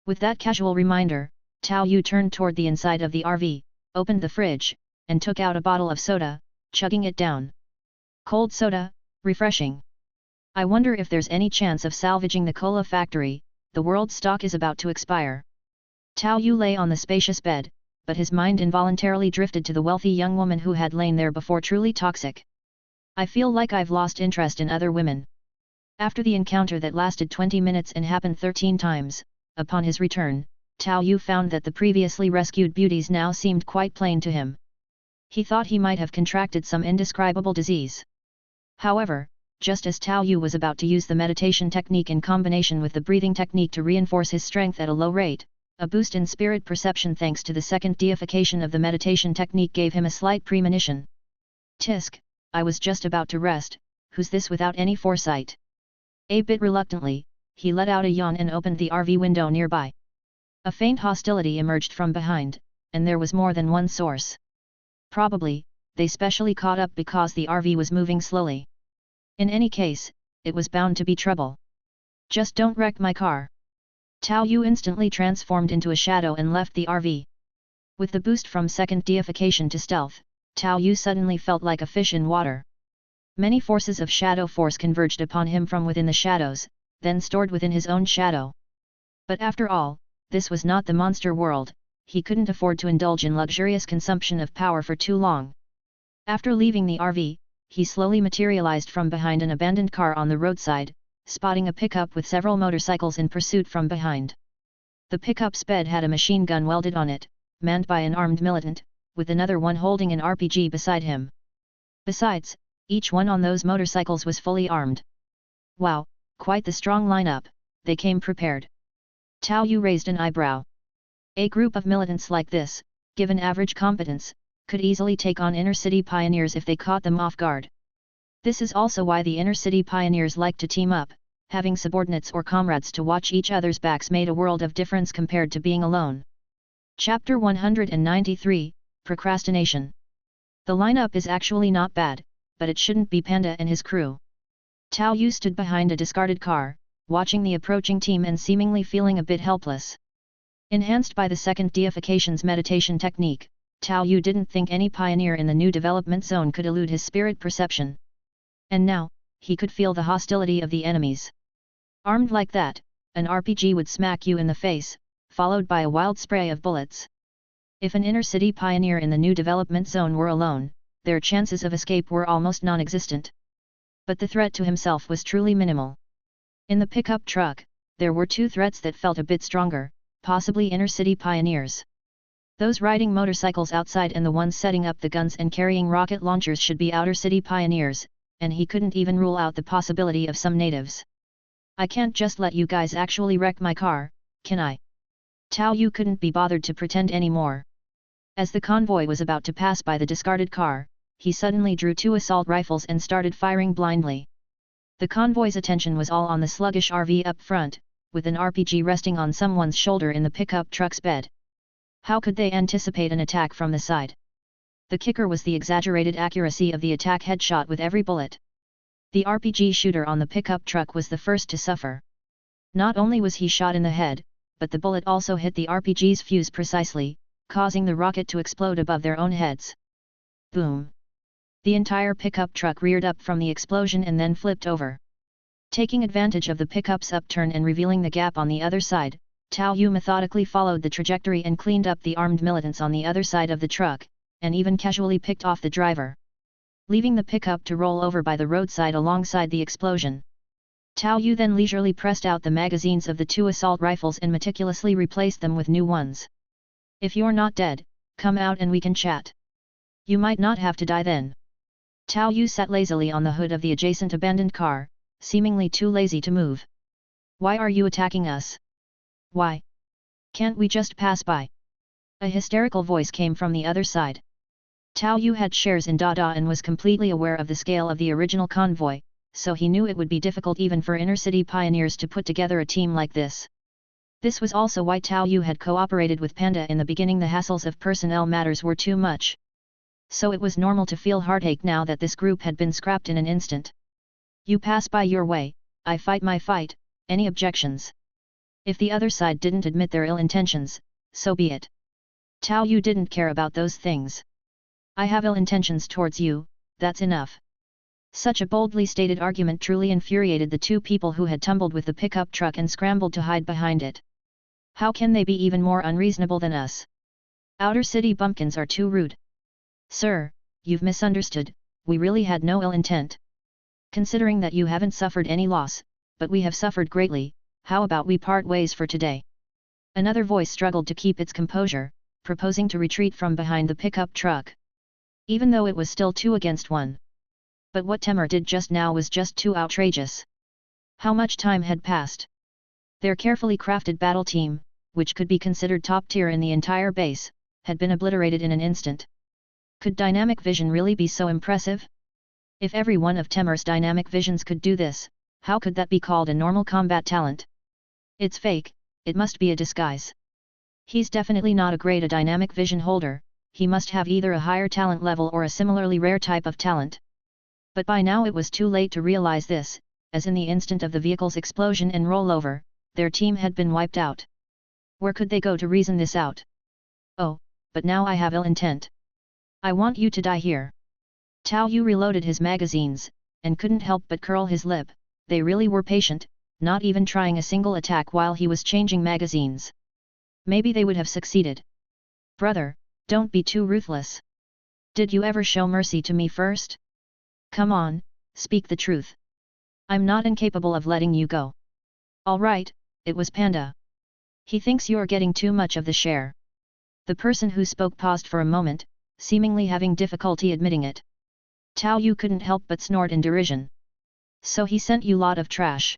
With that casual reminder, Tao Yu turned toward the inside of the RV, opened the fridge, and took out a bottle of soda, chugging it down. Cold soda, refreshing. I wonder if there's any chance of salvaging the cola factory, the world's stock is about to expire. Tao Yu lay on the spacious bed, but his mind involuntarily drifted to the wealthy young woman who had lain there before. Truly toxic. I feel like I've lost interest in other women. After the encounter that lasted 20 minutes and happened 13 times, upon his return, Tao Yu found that the previously rescued beauties now seemed quite plain to him. He thought he might have contracted some indescribable disease. However, just as Tao Yu was about to use the meditation technique in combination with the breathing technique to reinforce his strength at a low rate, a boost in spirit perception thanks to the second deification of the meditation technique gave him a slight premonition. Tisk, I was just about to rest, who's this without any foresight? A bit reluctantly, he let out a yawn and opened the RV window nearby. A faint hostility emerged from behind, and there was more than one source. Probably, they specially caught up because the RV was moving slowly. In any case, it was bound to be trouble. Just don't wreck my car. Tao Yu instantly transformed into a shadow and left the RV. With the boost from second deification to stealth, Tao Yu suddenly felt like a fish in water. Many forces of shadow force converged upon him from within the shadows, then stored within his own shadow. But after all, this was not the monster world, he couldn't afford to indulge in luxurious consumption of power for too long. After leaving the RV, he slowly materialized from behind an abandoned car on the roadside, spotting a pickup with several motorcycles in pursuit from behind. The pickup's bed had a machine gun welded on it, manned by an armed militant, with another one holding an RPG beside him. Besides, each one on those motorcycles was fully armed. Wow, quite the strong lineup, they came prepared. Tao Yu raised an eyebrow. A group of militants like this, given average competence, could easily take on inner-city pioneers if they caught them off guard. This is also why the inner-city pioneers like to team up, having subordinates or comrades to watch each other's backs made a world of difference compared to being alone. Chapter 193, Procrastination. The lineup is actually not bad, but it shouldn't be Panda and his crew. Tao Yu stood behind a discarded car, watching the approaching team and seemingly feeling a bit helpless. Enhanced by the second deification's meditation technique, Tao Yu didn't think any pioneer in the new development zone could elude his spirit perception. And now, he could feel the hostility of the enemies. Armed like that, an RPG would smack you in the face, followed by a wild spray of bullets. If an inner-city pioneer in the new development zone were alone, their chances of escape were almost non-existent. But the threat to himself was truly minimal. In the pickup truck, there were two threats that felt a bit stronger, possibly inner-city pioneers. Those riding motorcycles outside and the ones setting up the guns and carrying rocket launchers should be outer-city pioneers, and he couldn't even rule out the possibility of some natives. I can't just let you guys actually wreck my car, can I? Tao Yu couldn't be bothered to pretend anymore. As the convoy was about to pass by the discarded car, he suddenly drew two assault rifles and started firing blindly. The convoy's attention was all on the sluggish RV up front, with an RPG resting on someone's shoulder in the pickup truck's bed. How could they anticipate an attack from the side? The kicker was the exaggerated accuracy of the attack headshot with every bullet. The RPG shooter on the pickup truck was the first to suffer. Not only was he shot in the head, but the bullet also hit the RPG's fuse precisely, causing the rocket to explode above their own heads. Boom! The entire pickup truck reared up from the explosion and then flipped over. Taking advantage of the pickup's upturn and revealing the gap on the other side, Tao Yu methodically followed the trajectory and cleaned up the armed militants on the other side of the truck, and even casually picked off the driver, leaving the pickup to roll over by the roadside alongside the explosion. Tao Yu then leisurely pressed out the magazines of the 2 assault rifles and meticulously replaced them with new ones. If you're not dead, come out and we can chat. You might not have to die then. Tao Yu sat lazily on the hood of the adjacent abandoned car, seemingly too lazy to move. Why are you attacking us? Why? Can't we just pass by? A hysterical voice came from the other side. Tao Yu had shares in Dada and was completely aware of the scale of the original convoy, so he knew it would be difficult even for inner-city pioneers to put together a team like this. This was also why Tao Yu had cooperated with Panda in the beginning. The hassles of personnel matters were too much. So it was normal to feel heartache now that this group had been scrapped in an instant. You pass by your way, I fight my fight, any objections? If the other side didn't admit their ill intentions, so be it. Tao Yu didn't care about those things. I have ill intentions towards you, that's enough. Such a boldly stated argument truly infuriated the 2 people who had tumbled with the pickup truck and scrambled to hide behind it. How can they be even more unreasonable than us? Outer city bumpkins are too rude. Sir, you've misunderstood, we really had no ill intent. Considering that you haven't suffered any loss, but we have suffered greatly, how about we part ways for today? Another voice struggled to keep its composure, proposing to retreat from behind the pickup truck. Even though it was still 2 against 1. But what Temur did just now was just too outrageous. How much time had passed? Their carefully crafted battle team, which could be considered top tier in the entire base, had been obliterated in an instant. Could dynamic vision really be so impressive? If every one of Temur's dynamic visions could do this, how could that be called a normal combat talent? It's fake, it must be a disguise. He's definitely not a great dynamic vision holder, he must have either a higher talent level or a similarly rare type of talent. But by now it was too late to realize this, as in the instant of the vehicle's explosion and rollover, their team had been wiped out. Where could they go to reason this out? Oh, but now I have ill intent. I want you to die here. Tao Yu reloaded his magazines, and couldn't help but curl his lip. They really were patient, not even trying a single attack while he was changing magazines. Maybe they would have succeeded. Brother, don't be too ruthless. Did you ever show mercy to me first? Come on, speak the truth. I'm not incapable of letting you go. All right, it was Panda. He thinks you're getting too much of the share. The person who spoke paused for a moment, seemingly having difficulty admitting it. Tao Yu couldn't help but snort in derision. So he sent you lot of trash.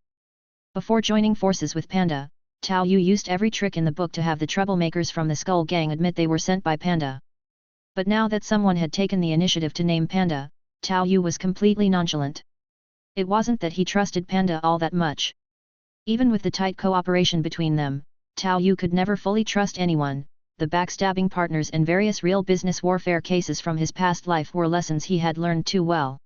Before joining forces with Panda, Tao Yu used every trick in the book to have the troublemakers from the Skull Gang admit they were sent by Panda. But now that someone had taken the initiative to name Panda, Tao Yu was completely nonchalant. It wasn't that he trusted Panda all that much. Even with the tight cooperation between them, Tao Yu could never fully trust anyone. The backstabbing partners and various real business warfare cases from his past life were lessons he had learned too well.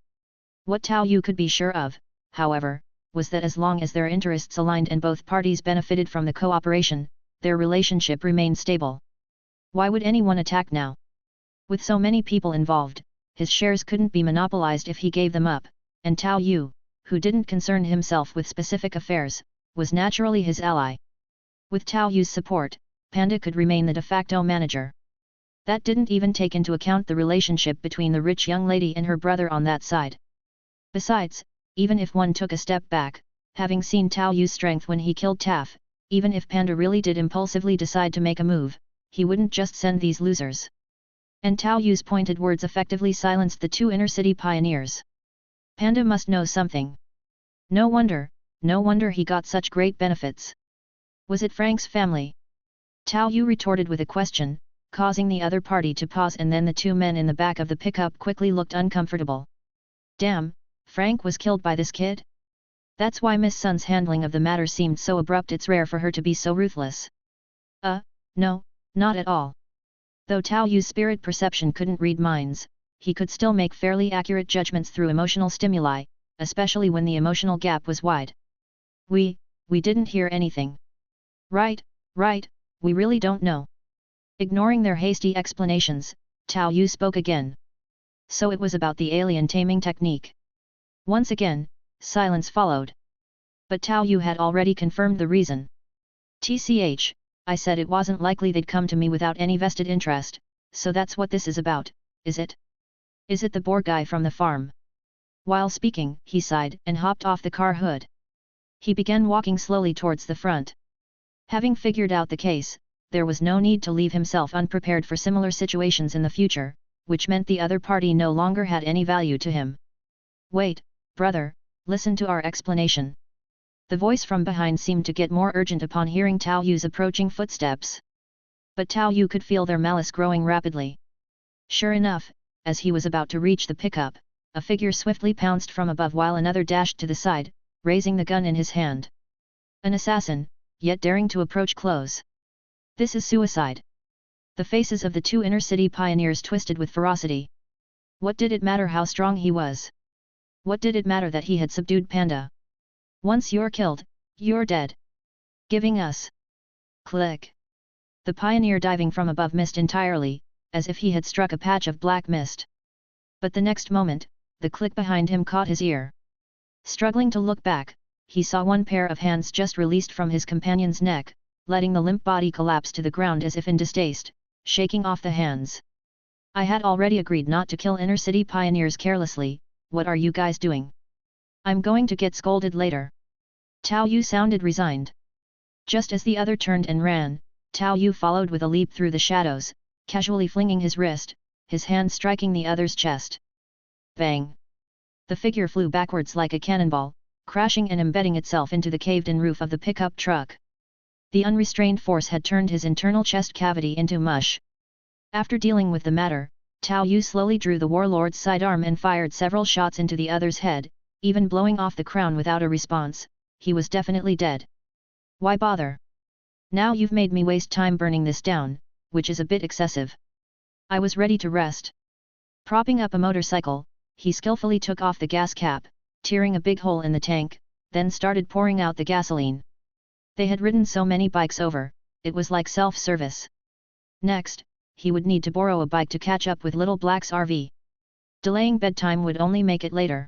What Tao Yu could be sure of, however, was that as long as their interests aligned and both parties benefited from the cooperation, their relationship remained stable. Why would anyone attack now? With so many people involved, his shares couldn't be monopolized if he gave them up, and Tao Yu, who didn't concern himself with specific affairs, was naturally his ally. With Tao Yu's support, Panda could remain the de facto manager. That didn't even take into account the relationship between the rich young lady and her brother on that side. Besides, even if one took a step back, having seen Tao Yu's strength when he killed Taff, even if Panda really did impulsively decide to make a move, he wouldn't just send these losers. And Tao Yu's pointed words effectively silenced the 2 inner-city pioneers. Panda must know something. No wonder he got such great benefits. Was it Frank's family? Tao Yu retorted with a question, causing the other party to pause, and then the 2 men in the back of the pickup quickly looked uncomfortable. Damn, Frank was killed by this kid? That's why Miss Sun's handling of the matter seemed so abrupt. It's rare for her to be so ruthless. No, not at all. Though Tao Yu's spirit perception couldn't read minds, he could still make fairly accurate judgments through emotional stimuli, especially when the emotional gap was wide. We didn't hear anything. Right, we really don't know. Ignoring their hasty explanations, Tao Yu spoke again. So it was about the alien taming technique. Once again, silence followed. But Tao Yu had already confirmed the reason. TCH, I said it wasn't likely they'd come to me without any vested interest, so that's what this is about, is it? Is it the boar guy from the farm? While speaking, he sighed and hopped off the car hood. He began walking slowly towards the front. Having figured out the case, there was no need to leave himself unprepared for similar situations in the future, which meant the other party no longer had any value to him. Wait, brother, listen to our explanation. The voice from behind seemed to get more urgent upon hearing Tao Yu's approaching footsteps. But Tao Yu could feel their malice growing rapidly. Sure enough, as he was about to reach the pickup, a figure swiftly pounced from above while another dashed to the side, raising the gun in his hand. An assassin, yet daring to approach close. This is suicide. The faces of the two inner-city pioneers twisted with ferocity. What did it matter how strong he was? What did it matter that he had subdued Panda? Once you're killed, you're dead. Giving us. Click. The pioneer diving from above missed entirely, as if he had struck a patch of black mist. But the next moment, the click behind him caught his ear. Struggling to look back, he saw one pair of hands just released from his companion's neck, letting the limp body collapse to the ground as if in distaste, shaking off the hands. I had already agreed not to kill inner-city pioneers carelessly, what are you guys doing? I'm going to get scolded later. Tao Yu sounded resigned. Just as the other turned and ran, Tao Yu followed with a leap through the shadows, casually flinging his wrist, his hand striking the other's chest. Bang! The figure flew backwards like a cannonball, crashing and embedding itself into the caved-in roof of the pickup truck. The unrestrained force had turned his internal chest cavity into mush. After dealing with the matter, Tao Yu slowly drew the warlord's sidearm and fired several shots into the other's head, even blowing off the crown without a response. He was definitely dead. Why bother? Now you've made me waste time burning this down, which is a bit excessive. I was ready to rest. Propping up a motorcycle, he skillfully took off the gas cap, tearing a big hole in the tank, then started pouring out the gasoline. They had ridden so many bikes over, it was like self-service. Next, he would need to borrow a bike to catch up with Little Black's RV. Delaying bedtime would only make it later.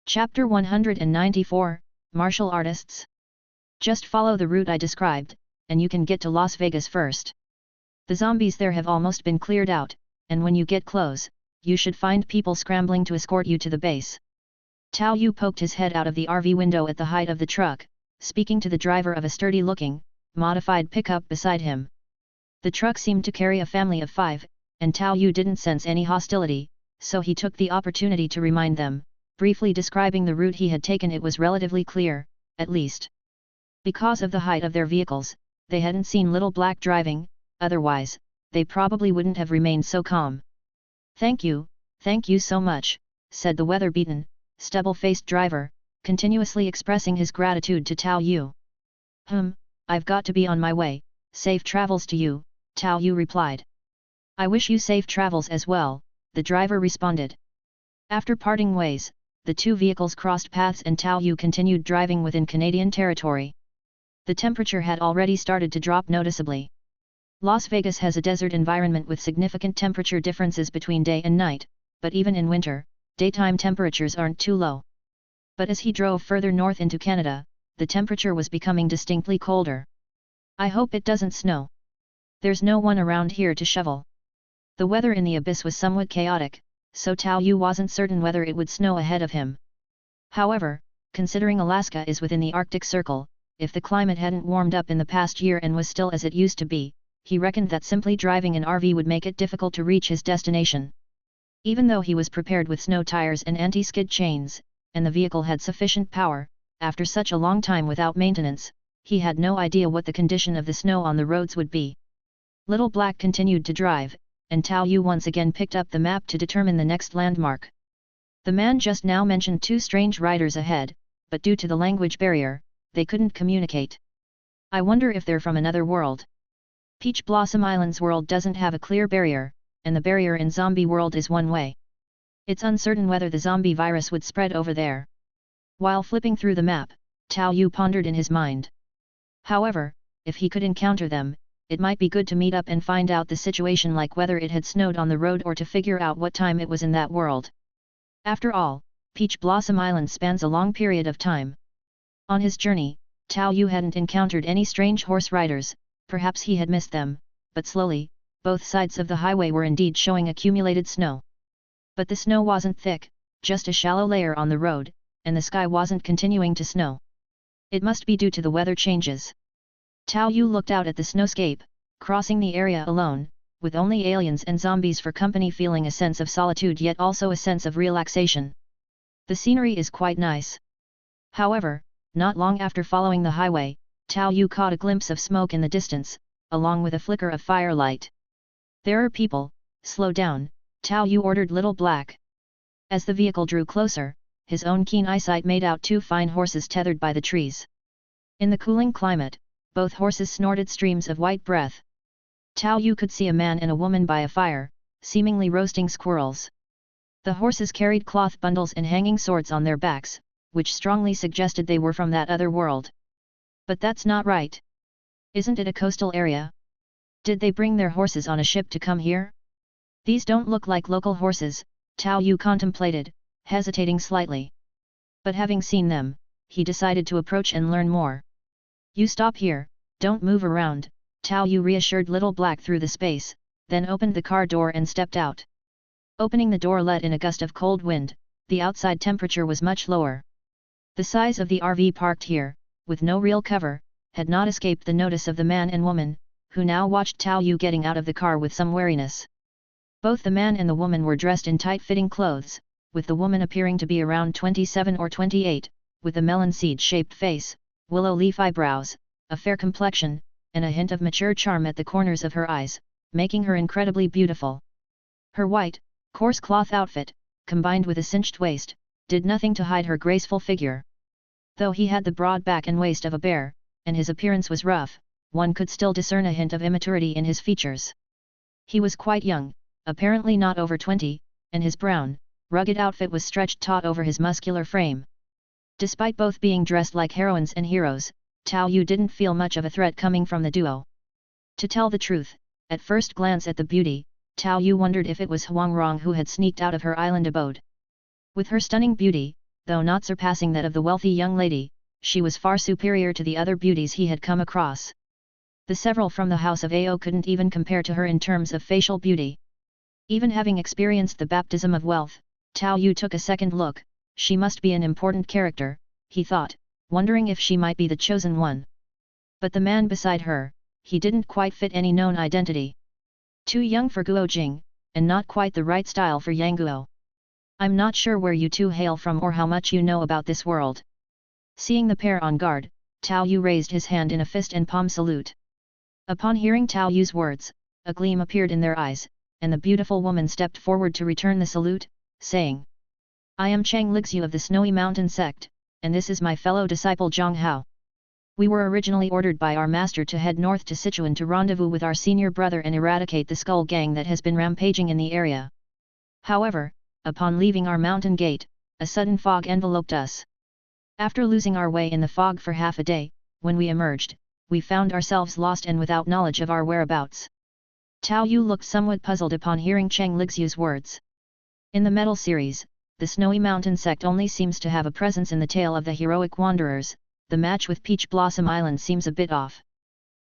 Chapter 194, Martial Artists. Just follow the route I described, and you can get to Las Vegas first. The zombies there have almost been cleared out, and when you get close, you should find people scrambling to escort you to the base. Tao Yu poked his head out of the RV window at the height of the truck, speaking to the driver of a sturdy-looking, modified pickup beside him. The truck seemed to carry a family of 5, and Tao Yu didn't sense any hostility, so he took the opportunity to remind them, briefly describing the route he had taken. It was relatively clear, at least. Because of the height of their vehicles, they hadn't seen Little Black driving, otherwise, they probably wouldn't have remained so calm. Thank you so much, said the weather-beaten, stubble-faced driver, continuously expressing his gratitude to Tao Yu. I've got to be on my way, safe travels to you, Tao Yu replied. I wish you safe travels as well, the driver responded. After parting ways, the two vehicles crossed paths and Tao Yu continued driving within Canadian territory. The temperature had already started to drop noticeably. Las Vegas has a desert environment with significant temperature differences between day and night, but even in winter, daytime temperatures aren't too low. But as he drove further north into Canada, the temperature was becoming distinctly colder. I hope it doesn't snow. There's no one around here to shovel. The weather in the abyss was somewhat chaotic, so Tao Yu wasn't certain whether it would snow ahead of him. However, considering Alaska is within the Arctic Circle, if the climate hadn't warmed up in the past year and was still as it used to be, he reckoned that simply driving an RV would make it difficult to reach his destination. Even though he was prepared with snow tires and anti-skid chains, and the vehicle had sufficient power, after such a long time without maintenance, he had no idea what the condition of the snow on the roads would be. Little Black continued to drive, and Tao Yu once again picked up the map to determine the next landmark. The man just now mentioned 2 strange riders ahead, but due to the language barrier, they couldn't communicate. I wonder if they're from another world. Peach Blossom Island's world doesn't have a clear barrier, and the barrier in zombie world is one way. It's uncertain whether the zombie virus would spread over there. While flipping through the map, Tao Yu pondered in his mind. However, if he could encounter them, it might be good to meet up and find out the situation, like whether it had snowed on the road or to figure out what time it was in that world. After all, Peach Blossom Island spans a long period of time. On his journey, Tao Yu hadn't encountered any strange horse riders, perhaps he had missed them, but slowly, both sides of the highway were indeed showing accumulated snow. But the snow wasn't thick, just a shallow layer on the road, and the sky wasn't continuing to snow. It must be due to the weather changes. Tao Yu looked out at the snowscape, crossing the area alone, with only aliens and zombies for company, feeling a sense of solitude yet also a sense of relaxation. The scenery is quite nice. However, not long after following the highway, Tao Yu caught a glimpse of smoke in the distance, along with a flicker of firelight. "There are people, slow down," Tao Yu ordered Little Black. As the vehicle drew closer, his own keen eyesight made out two fine horses tethered by the trees. In the cooling climate, both horses snorted streams of white breath. Tao Yu could see a man and a woman by a fire, seemingly roasting squirrels. The horses carried cloth bundles and hanging swords on their backs, which strongly suggested they were from that other world. But that's not right. Isn't it a coastal area? Did they bring their horses on a ship to come here? These don't look like local horses, Tao Yu contemplated, hesitating slightly. But having seen them, he decided to approach and learn more. "You stop here, don't move around," Tao Yu reassured Little Black through the space, then opened the car door and stepped out. Opening the door let in a gust of cold wind. The outside temperature was much lower. The size of the RV parked here, with no real cover, had not escaped the notice of the man and woman, who now watched Tao Yu getting out of the car with some wariness. Both the man and the woman were dressed in tight-fitting clothes, with the woman appearing to be around 27 or 28, with a melon seed-shaped face, willow leaf eyebrows, a fair complexion, and a hint of mature charm at the corners of her eyes, making her incredibly beautiful. Her white, coarse cloth outfit, combined with a cinched waist, did nothing to hide her graceful figure. Though he had the broad back and waist of a bear, and his appearance was rough, one could still discern a hint of immaturity in his features. He was quite young, apparently not over 20, and his brown, rugged outfit was stretched taut over his muscular frame. Despite both being dressed like heroines and heroes, Tao Yu didn't feel much of a threat coming from the duo. To tell the truth, at first glance at the beauty, Tao Yu wondered if it was Huang Rong who had sneaked out of her island abode. With her stunning beauty, though not surpassing that of the wealthy young lady, she was far superior to the other beauties he had come across. The several from the house of Ao couldn't even compare to her in terms of facial beauty. Even having experienced the baptism of wealth, Tao Yu took a second look. She must be an important character, he thought, wondering if she might be the chosen one. But the man beside her, he didn't quite fit any known identity. Too young for Guo Jing, and not quite the right style for Yang Guo. "I'm not sure where you two hail from or how much you know about this world." Seeing the pair on guard, Tao Yu raised his hand in a fist and palm salute. Upon hearing Tao Yu's words, a gleam appeared in their eyes, and the beautiful woman stepped forward to return the salute, saying, "I am Chang Lixu of the Snowy Mountain sect, and this is my fellow disciple Zhang Hao. We were originally ordered by our master to head north to Sichuan to rendezvous with our senior brother and eradicate the skull gang that has been rampaging in the area. However, upon leaving our mountain gate, a sudden fog enveloped us. After losing our way in the fog for half a day, when we emerged, we found ourselves lost and without knowledge of our whereabouts." Tao Yu looked somewhat puzzled upon hearing Chang Lixu's words. In the Metal series, the Snowy Mountain sect only seems to have a presence in the tale of the heroic wanderers. The match with Peach Blossom Island seems a bit off.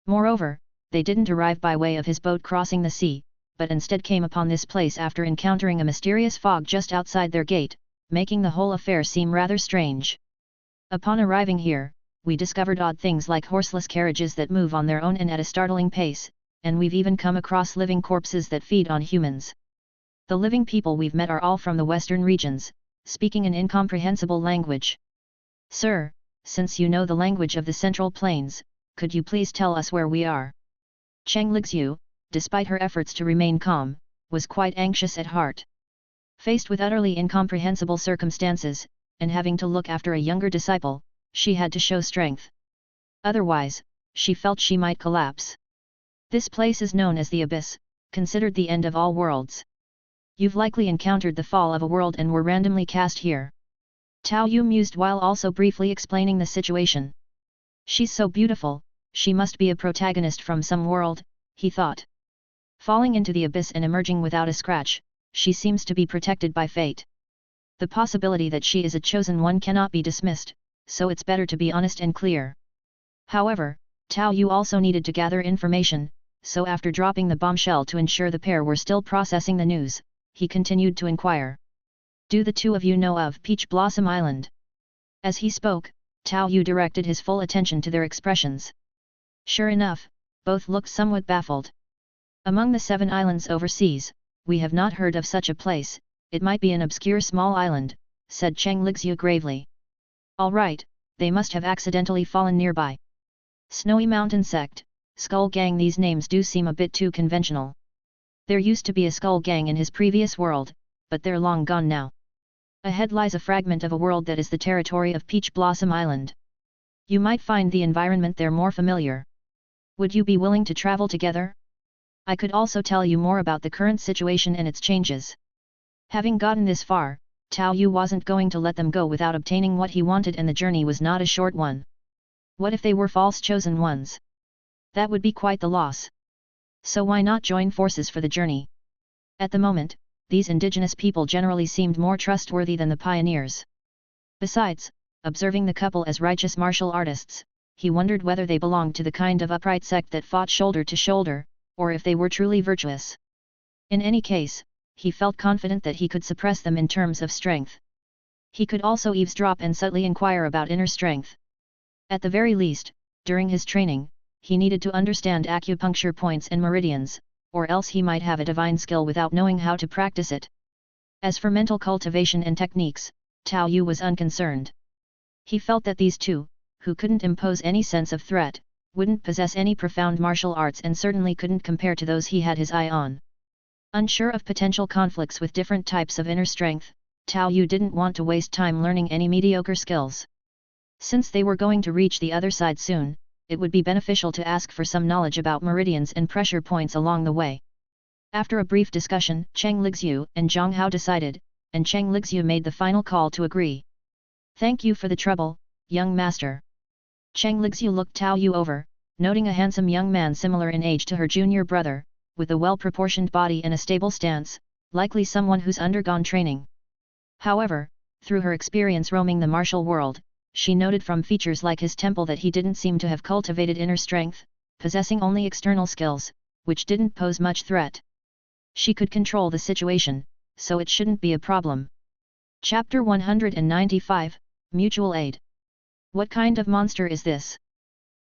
Moreover, they didn't arrive by way of his boat crossing the sea, but instead came upon this place after encountering a mysterious fog just outside their gate, making the whole affair seem rather strange. Upon arriving here, we discovered odd things like horseless carriages that move on their own and at a startling pace, and we've even come across living corpses that feed on humans. The living people we've met are all from the western regions, speaking an incomprehensible language. Sir, since you know the language of the Central Plains, could you please tell us where we are? Chang Lixu, despite her efforts to remain calm, was quite anxious at heart. Faced with utterly incomprehensible circumstances, and having to look after a younger disciple, she had to show strength. Otherwise, she felt she might collapse. This place is known as the Abyss, considered the end of all worlds. You've likely encountered the fall of a world and were randomly cast here. Tao Yu mused while also briefly explaining the situation. She's so beautiful, she must be a protagonist from some world, he thought. Falling into the abyss and emerging without a scratch, she seems to be protected by fate. The possibility that she is a chosen one cannot be dismissed, so it's better to be honest and clear. However, Tao Yu also needed to gather information, so after dropping the bombshell to ensure the pair were still processing the news, he continued to inquire. Do the two of you know of Peach Blossom Island? As he spoke, Tao Yu directed his full attention to their expressions. Sure enough, both looked somewhat baffled. Among the 7 islands overseas, we have not heard of such a place, it might be an obscure small island, said Cheng Lixiu gravely. All right, they must have accidentally fallen nearby. Snowy Mountain Sect, Skull Gang. These names do seem a bit too conventional. There used to be a Skull Gang in his previous world, but they're long gone now. Ahead lies a fragment of a world that is the territory of Peach Blossom Island. You might find the environment there more familiar. Would you be willing to travel together? I could also tell you more about the current situation and its changes. Having gotten this far, Tao Yu wasn't going to let them go without obtaining what he wanted, and the journey was not a short one. What if they were false chosen ones? That would be quite the loss. So why not join forces for the journey? At the moment, these indigenous people generally seemed more trustworthy than the pioneers. Besides, observing the couple as righteous martial artists, he wondered whether they belonged to the kind of upright sect that fought shoulder to shoulder, or if they were truly virtuous. In any case, he felt confident that he could suppress them in terms of strength. He could also eavesdrop and subtly inquire about inner strength. At the very least, during his training, he needed to understand acupuncture points and meridians, or else he might have a divine skill without knowing how to practice it. As for mental cultivation and techniques, Tao Yu was unconcerned. He felt that these two, who couldn't impose any sense of threat, wouldn't possess any profound martial arts and certainly couldn't compare to those he had his eye on. Unsure of potential conflicts with different types of inner strength, Tao Yu didn't want to waste time learning any mediocre skills. Since they were going to reach the other side soon, it would be beneficial to ask for some knowledge about meridians and pressure points along the way. After a brief discussion, Cheng Lixiu and Zhang Hao decided, and Cheng Lixiu made the final call to agree. Thank you for the trouble, young master. Cheng Lixiu looked Tao Yu over, noting a handsome young man similar in age to her junior brother, with a well-proportioned body and a stable stance, likely someone who's undergone training. However, through her experience roaming the martial world, she noted from features like his temple that he didn't seem to have cultivated inner strength, possessing only external skills, which didn't pose much threat. She could control the situation, so it shouldn't be a problem. Chapter 195, Mutual Aid. What kind of monster is this?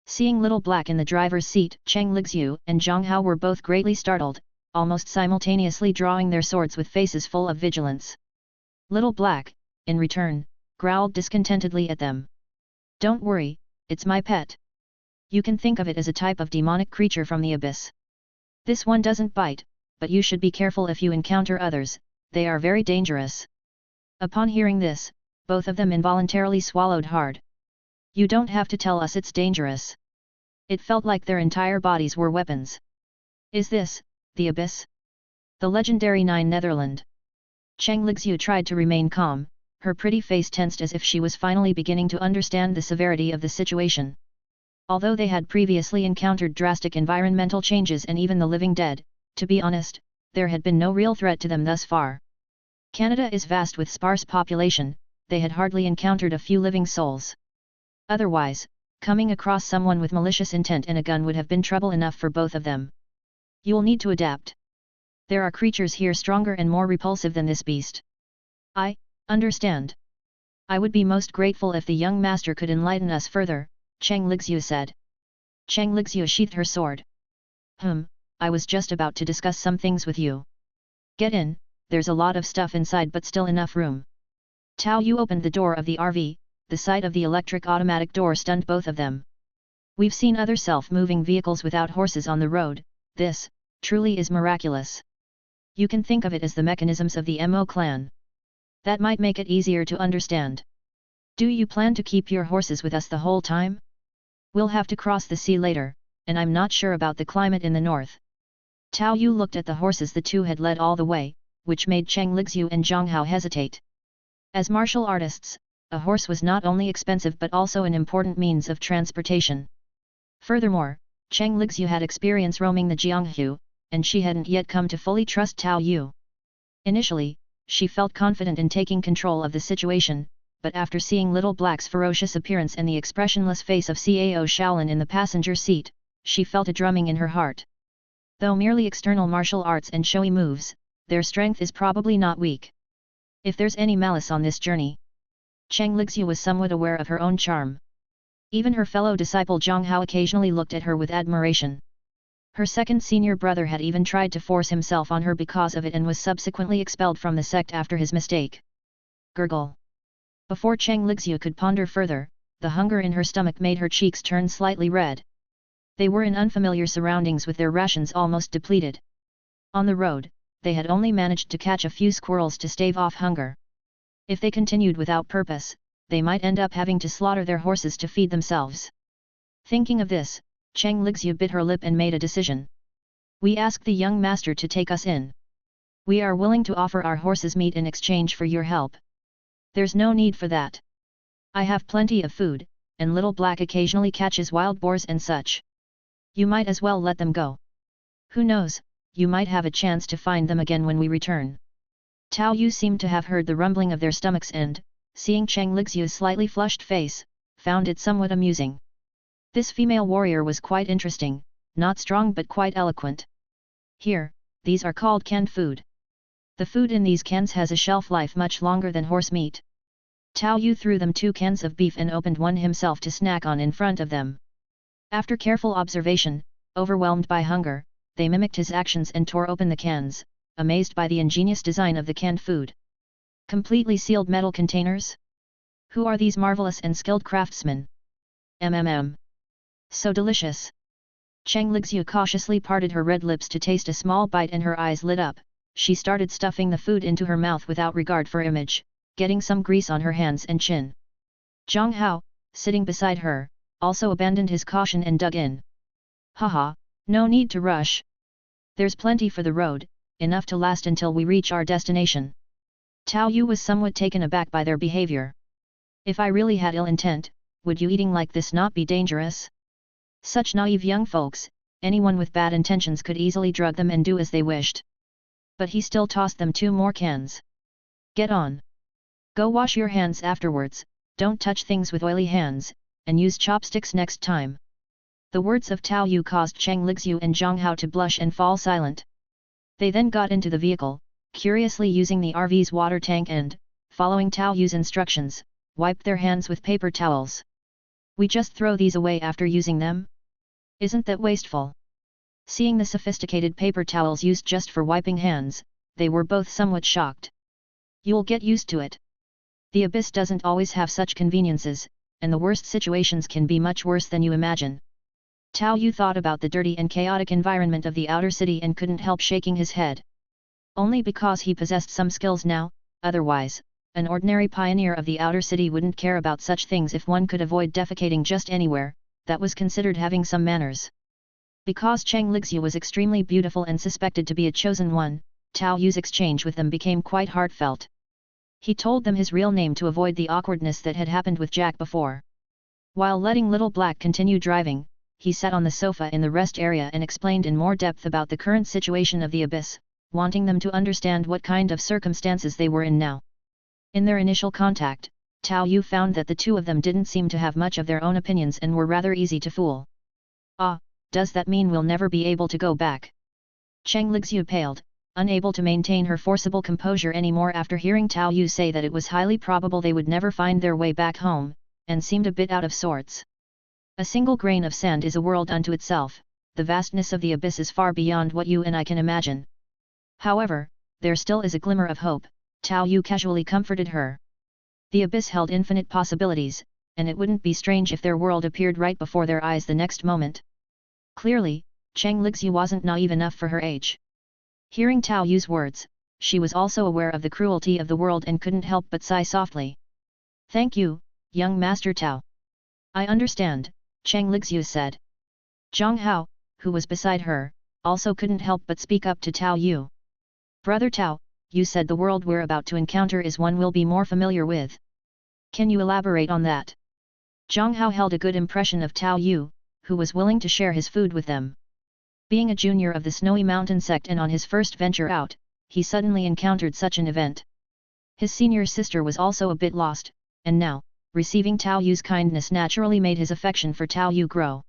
Seeing Little Black in the driver's seat, Cheng Lixiu and Zhang Hao were both greatly startled, almost simultaneously drawing their swords with faces full of vigilance. Little Black, in return, growled discontentedly at them. Don't worry, it's my pet. You can think of it as a type of demonic creature from the abyss. This one doesn't bite, but you should be careful if you encounter others, they are very dangerous. Upon hearing this, both of them involuntarily swallowed hard. You don't have to tell us it's dangerous. It felt like their entire bodies were weapons. Is this, the abyss? The legendary Nine Netherland? Cheng Lixiu tried to remain calm, her pretty face tensed as if she was finally beginning to understand the severity of the situation. Although they had previously encountered drastic environmental changes and even the living dead, to be honest, there had been no real threat to them thus far. Canada is vast with sparse population, they had hardly encountered a few living souls. Otherwise, coming across someone with malicious intent and a gun would have been trouble enough for both of them. You'll need to adapt. There are creatures here stronger and more repulsive than this beast. I understand. I would be most grateful if the young master could enlighten us further, Cheng Lixiu said. Cheng Lixiu sheathed her sword. I was just about to discuss some things with you. Get in, there's a lot of stuff inside but still enough room. Tao Yu opened the door of the RV, the sight of the electric automatic door stunned both of them. We've seen other self-moving vehicles without horses on the road, this, truly is miraculous. You can think of it as the mechanisms of the Mo clan. That might make it easier to understand. Do you plan to keep your horses with us the whole time? We'll have to cross the sea later, and I'm not sure about the climate in the north. Tao Yu looked at the horses the two had led all the way, which made Cheng Lixiu and Zhang Hao hesitate. As martial artists, a horse was not only expensive but also an important means of transportation. Furthermore, Cheng Lixiu had experience roaming the Jianghu, and she hadn't yet come to fully trust Tao Yu. Initially, she felt confident in taking control of the situation, but after seeing Little Black's ferocious appearance and the expressionless face of Cao Shaolin in the passenger seat, she felt a drumming in her heart. Though merely external martial arts and showy moves, their strength is probably not weak. If there's any malice on this journey. Cheng Lixiu was somewhat aware of her own charm. Even her fellow disciple Zhang Hao occasionally looked at her with admiration. Her second senior brother had even tried to force himself on her because of it and was subsequently expelled from the sect after his mistake. Gurgle. Before Cheng Lixiu could ponder further, the hunger in her stomach made her cheeks turn slightly red. They were in unfamiliar surroundings with their rations almost depleted. On the road, they had only managed to catch a few squirrels to stave off hunger. If they continued without purpose, they might end up having to slaughter their horses to feed themselves. Thinking of this, Cheng Lixiu bit her lip and made a decision. We asked the young master to take us in. We are willing to offer our horses meat in exchange for your help. There's no need for that. I have plenty of food, and Little Black occasionally catches wild boars and such. You might as well let them go. Who knows, you might have a chance to find them again when we return. Tao Yu seemed to have heard the rumbling of their stomachs and, seeing Cheng Lixiu's slightly flushed face, found it somewhat amusing. This female warrior was quite interesting, not strong but quite eloquent. Here, these are called canned food. The food in these cans has a shelf life much longer than horse meat. Tao Yu threw them 2 cans of beef and opened one himself to snack on in front of them. After careful observation, overwhelmed by hunger, they mimicked his actions and tore open the cans, amazed by the ingenious design of the canned food. Completely sealed metal containers? Who are these marvelous and skilled craftsmen? So delicious. Cheng Lixiu cautiously parted her red lips to taste a small bite and her eyes lit up. She started stuffing the food into her mouth without regard for image, getting some grease on her hands and chin. Zhang Hao, sitting beside her, also abandoned his caution and dug in. Haha, no need to rush. There's plenty for the road, enough to last until we reach our destination. Tao Yu was somewhat taken aback by their behavior. If I really had ill intent, would you eating like this not be dangerous? Such naive young folks, anyone with bad intentions could easily drug them and do as they wished. But he still tossed them 2 more cans. Get on. Go wash your hands afterwards, don't touch things with oily hands, and use chopsticks next time. The words of Tao Yu caused Cheng Lixiu and Zhang Hao to blush and fall silent. They then got into the vehicle, curiously using the RV's water tank and, following Tao Yu's instructions, wiped their hands with paper towels. We just throw these away after using them? Isn't that wasteful? Seeing the sophisticated paper towels used just for wiping hands, they were both somewhat shocked. You'll get used to it. The abyss doesn't always have such conveniences, and the worst situations can be much worse than you imagine. Tao Yu thought about the dirty and chaotic environment of the outer city and couldn't help shaking his head. Only because he possessed some skills now, otherwise, an ordinary pioneer of the outer city wouldn't care about such things if one could avoid defecating just anywhere, that was considered having some manners. Because Cheng Lixiu was extremely beautiful and suspected to be a chosen one, Tao Yu's exchange with them became quite heartfelt. He told them his real name to avoid the awkwardness that had happened with Jack before. While letting Little Black continue driving, he sat on the sofa in the rest area and explained in more depth about the current situation of the abyss, wanting them to understand what kind of circumstances they were in now. In their initial contact, Tao Yu found that the 2 of them didn't seem to have much of their own opinions and were rather easy to fool. Ah, does that mean we'll never be able to go back? Cheng Lixiu paled, unable to maintain her forcible composure anymore after hearing Tao Yu say that it was highly probable they would never find their way back home, and seemed a bit out of sorts. A single grain of sand is a world unto itself, the vastness of the abyss is far beyond what you and I can imagine. However, there still is a glimmer of hope, Tao Yu casually comforted her. The abyss held infinite possibilities, and it wouldn't be strange if their world appeared right before their eyes the next moment. Clearly, Cheng Lixiu wasn't naive enough for her age. Hearing Tao Yu's words, she was also aware of the cruelty of the world and couldn't help but sigh softly. Thank you, young Master Tao. I understand, Cheng Lixiu said. Zhang Hao, who was beside her, also couldn't help but speak up to Tao Yu. Brother Tao, you said the world we're about to encounter is one we'll be more familiar with. Can you elaborate on that? Zhang Hao held a good impression of Tao Yu, who was willing to share his food with them. Being a junior of the Snowy Mountain sect and on his first venture out, he suddenly encountered such an event. His senior sister was also a bit lost, and now, receiving Tao Yu's kindness naturally made his affection for Tao Yu grow.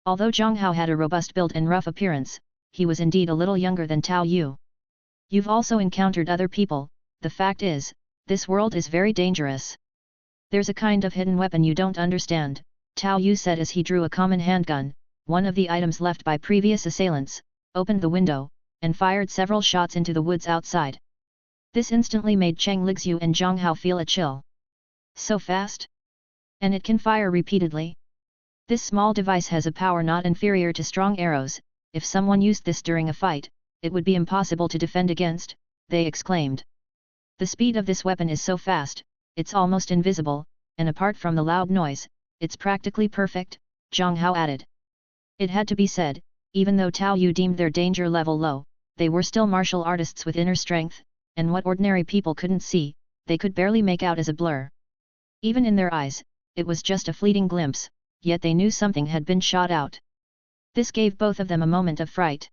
Although Zhang Hao had a robust build and rough appearance, he was indeed a little younger than Tao Yu. You've also encountered other people, the fact is, this world is very dangerous. There's a kind of hidden weapon you don't understand, Tao Yu said as he drew a common handgun, one of the items left by previous assailants, opened the window, and fired several shots into the woods outside. This instantly made Cheng Lixu and Zhang Hao feel a chill. So fast? And it can fire repeatedly? This small device has a power not inferior to strong arrows. If someone used this during a fight, it would be impossible to defend against, they exclaimed. The speed of this weapon is so fast, it's almost invisible, and apart from the loud noise, it's practically perfect, Zhang Hao added. It had to be said, even though Tao Yu deemed their danger level low, they were still martial artists with inner strength, and what ordinary people couldn't see, they could barely make out as a blur. Even in their eyes, it was just a fleeting glimpse, yet they knew something had been shot out. This gave both of them a moment of fright.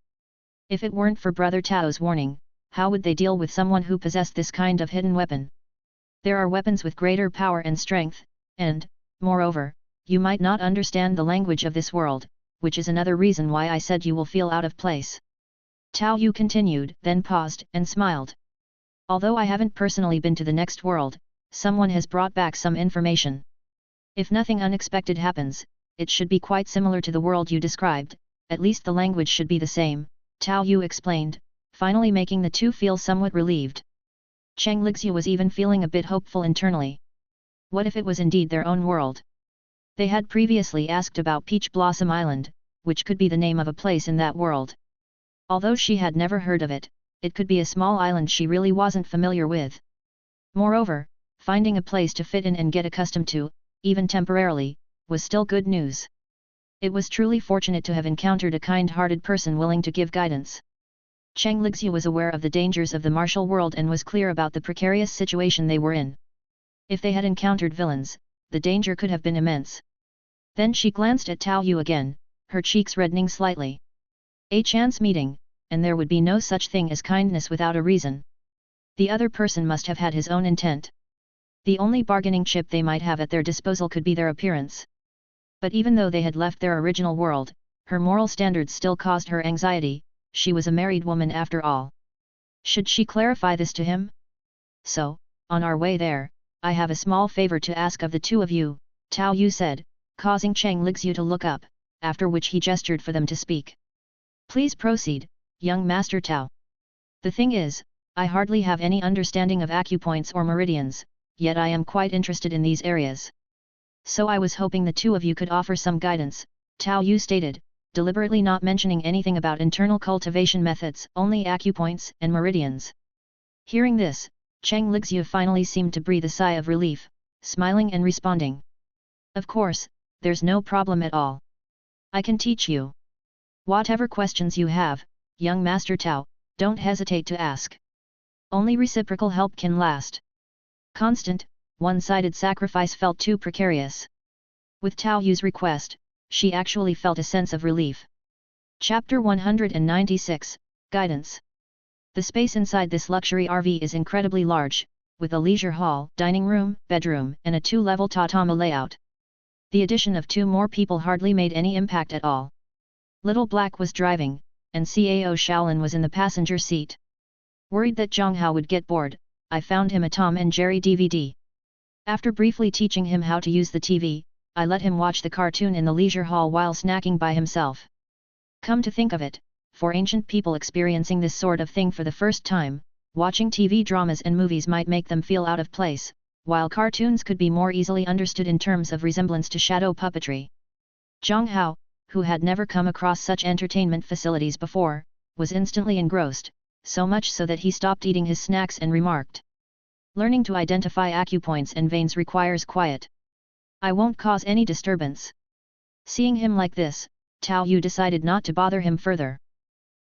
If it weren't for Brother Tao's warning, how would they deal with someone who possessed this kind of hidden weapon? There are weapons with greater power and strength, and, moreover, you might not understand the language of this world, which is another reason why I said you will feel out of place. Tao Yu continued, then paused and smiled. Although I haven't personally been to the next world, someone has brought back some information. If nothing unexpected happens, it should be quite similar to the world you described, at least the language should be the same, Tao Yu explained, finally making the two feel somewhat relieved. Cheng Lixu was even feeling a bit hopeful internally. What if it was indeed their own world? They had previously asked about Peach Blossom Island, which could be the name of a place in that world. Although she had never heard of it, it could be a small island she really wasn't familiar with. Moreover, finding a place to fit in and get accustomed to, even temporarily, was still good news. It was truly fortunate to have encountered a kind-hearted person willing to give guidance. Cheng Lixu was aware of the dangers of the martial world and was clear about the precarious situation they were in. If they had encountered villains, the danger could have been immense. Then she glanced at Tao Yu again, her cheeks reddening slightly. A chance meeting, and there would be no such thing as kindness without a reason. The other person must have had his own intent. The only bargaining chip they might have at their disposal could be their appearance. But even though they had left their original world, her moral standards still caused her anxiety. She was a married woman after all. Should she clarify this to him? So, on our way there, I have a small favor to ask of the two of you, Tao Yu said, causing Cheng Lixu to look up, after which he gestured for them to speak. Please proceed, young Master Tao. The thing is, I hardly have any understanding of acupoints or meridians, yet I am quite interested in these areas. So I was hoping the two of you could offer some guidance, Tao Yu stated, deliberately not mentioning anything about internal cultivation methods, only acupoints and meridians. Hearing this, Cheng Lixu finally seemed to breathe a sigh of relief, smiling and responding. Of course, there's no problem at all. I can teach you. Whatever questions you have, young Master Tao, don't hesitate to ask. Only reciprocal help can last. Constant, one-sided sacrifice felt too precarious. With Tao Yu's request, she actually felt a sense of relief. Chapter 196, Guidance. The space inside this luxury RV is incredibly large, with a leisure hall, dining room, bedroom, and a two-level tatami layout. The addition of two more people hardly made any impact at all. Little Black was driving, and Cao Shaolin was in the passenger seat. Worried that Zhang Hao would get bored, I found him a Tom and Jerry DVD. After briefly teaching him how to use the TV, I let him watch the cartoon in the leisure hall while snacking by himself. Come to think of it, for ancient people experiencing this sort of thing for the first time, watching TV dramas and movies might make them feel out of place, while cartoons could be more easily understood in terms of resemblance to shadow puppetry. Zhang Hao, who had never come across such entertainment facilities before, was instantly engrossed, so much so that he stopped eating his snacks and remarked. Learning to identify acupoints and veins requires quiet. I won't cause any disturbance. Seeing him like this, Tao Yu decided not to bother him further.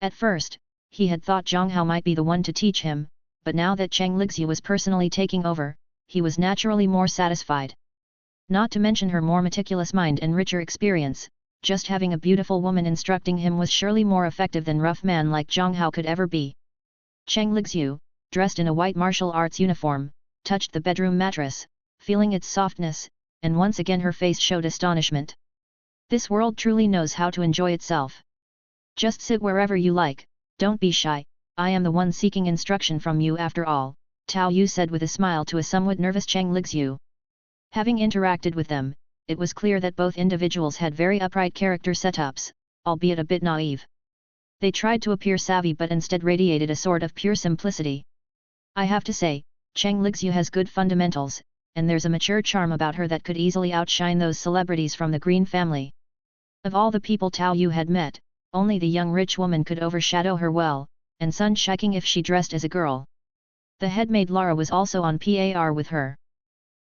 At first, he had thought Zhang Hao might be the one to teach him, but now that Cheng Lixu was personally taking over, he was naturally more satisfied. Not to mention her more meticulous mind and richer experience, just having a beautiful woman instructing him was surely more effective than rough man like Zhang Hao could ever be. Cheng Lixiu, dressed in a white martial arts uniform, touched the bedroom mattress, feeling its softness, and once again her face showed astonishment. This world truly knows how to enjoy itself. Just sit wherever you like, don't be shy, I am the one seeking instruction from you after all, Tao Yu said with a smile to a somewhat nervous Cheng Lixiu. Having interacted with them, it was clear that both individuals had very upright character setups, albeit a bit naive. They tried to appear savvy but instead radiated a sort of pure simplicity. I have to say, Cheng Lixiu has good fundamentals, and there's a mature charm about her that could easily outshine those celebrities from the Green family. Of all the people Tao Yu had met, only the young rich woman could overshadow her well, and sun-shining if she dressed as a girl. The head maid Lara was also on par with her.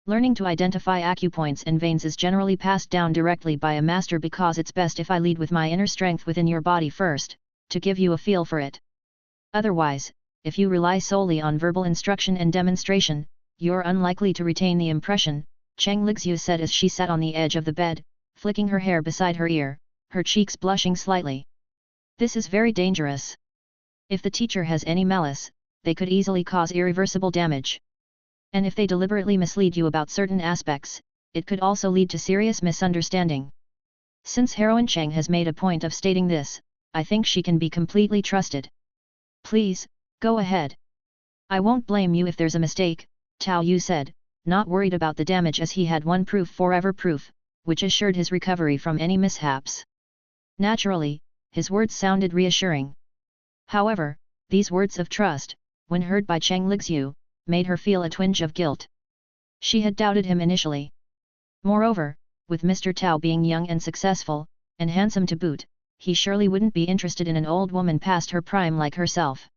Learning to identify acupoints and veins is generally passed down directly by a master because it's best if I lead with my inner strength within your body first, to give you a feel for it. Otherwise, if you rely solely on verbal instruction and demonstration, you're unlikely to retain the impression, Cheng Lixiu said as she sat on the edge of the bed, flicking her hair beside her ear, her cheeks blushing slightly. This is very dangerous. If the teacher has any malice, they could easily cause irreversible damage. And if they deliberately mislead you about certain aspects, it could also lead to serious misunderstanding. Since heroine Cheng has made a point of stating this, I think she can be completely trusted. Please, go ahead. I won't blame you if there's a mistake, Tao Yu said, not worried about the damage as he had one proof forever proof, which assured his recovery from any mishaps. Naturally, his words sounded reassuring. However, these words of trust, when heard by Cheng Lixiu, made her feel a twinge of guilt. She had doubted him initially. Moreover, with Mr. Tao being young and successful, and handsome to boot, he surely wouldn't be interested in an old woman past her prime like herself.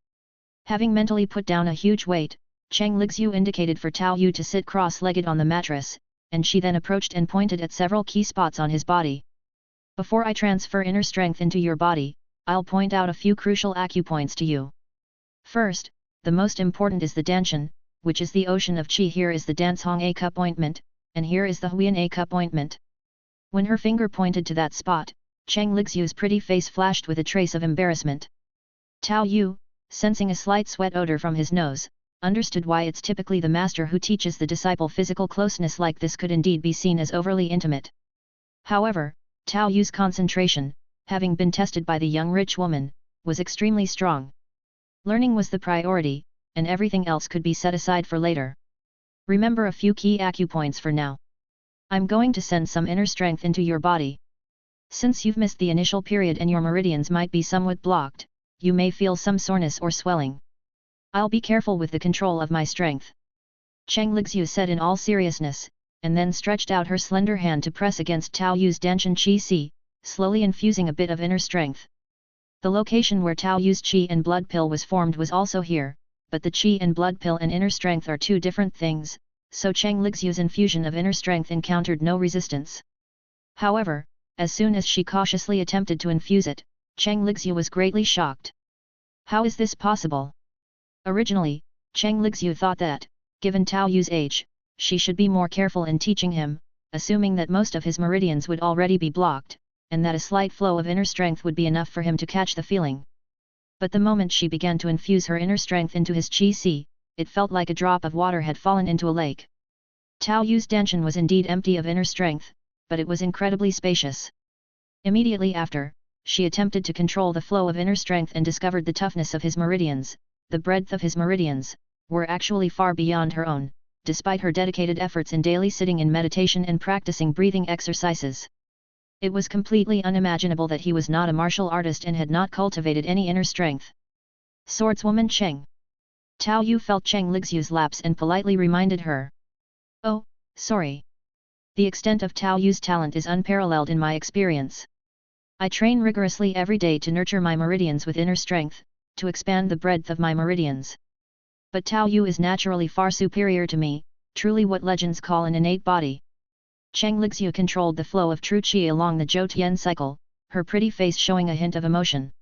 Having mentally put down a huge weight, Cheng Lixiu indicated for Tao Yu to sit cross-legged on the mattress, and she then approached and pointed at several key spots on his body. Before I transfer inner strength into your body, I'll point out a few crucial acupoints to you. First, the most important is the Danshan, which is the ocean of qi. Here is the Danshong A cup ointment, and here is the Huian A cup ointment. When her finger pointed to that spot, Cheng Lixiu's pretty face flashed with a trace of embarrassment. Tao Yu, sensing a slight sweat odor from his nose, understood why it's typically the master who teaches the disciple physical closeness like this could indeed be seen as overly intimate. However, Tao Yu's concentration, having been tested by the young rich woman, was extremely strong. Learning was the priority, and everything else could be set aside for later. Remember a few key acupoints for now. I'm going to send some inner strength into your body. Since you've missed the initial period and your meridians might be somewhat blocked, you may feel some soreness or swelling. I'll be careful with the control of my strength. Cheng Lixiu said in all seriousness, and then stretched out her slender hand to press against Tao Yu's Danshan Qi Si, slowly infusing a bit of inner strength. The location where Tao Yu's Qi and blood pill was formed was also here, but the Qi and blood pill and inner strength are two different things, so Cheng Lixiu's infusion of inner strength encountered no resistance. However, as soon as she cautiously attempted to infuse it, Cheng Lixiu was greatly shocked. How is this possible? Originally, Cheng Lixiu thought that, given Tao Yu's age, she should be more careful in teaching him, assuming that most of his meridians would already be blocked, and that a slight flow of inner strength would be enough for him to catch the feeling. But the moment she began to infuse her inner strength into his Qi Si, it felt like a drop of water had fallen into a lake. Tao Yu's Danshan was indeed empty of inner strength, but it was incredibly spacious. Immediately after, she attempted to control the flow of inner strength and discovered the toughness of his meridians, the breadth of his meridians, were actually far beyond her own, despite her dedicated efforts in daily sitting in meditation and practicing breathing exercises. It was completely unimaginable that he was not a martial artist and had not cultivated any inner strength. Swordswoman Cheng. Tao Yu felt Cheng Lixiu's lapse and politely reminded her. Oh, sorry. The extent of Tao Yu's talent is unparalleled in my experience. I train rigorously every day to nurture my meridians with inner strength, to expand the breadth of my meridians. But Tao Yu is naturally far superior to me, truly what legends call an innate body. Cheng Lixiu controlled the flow of true qi along the Zhou Tian cycle, her pretty face showing a hint of emotion.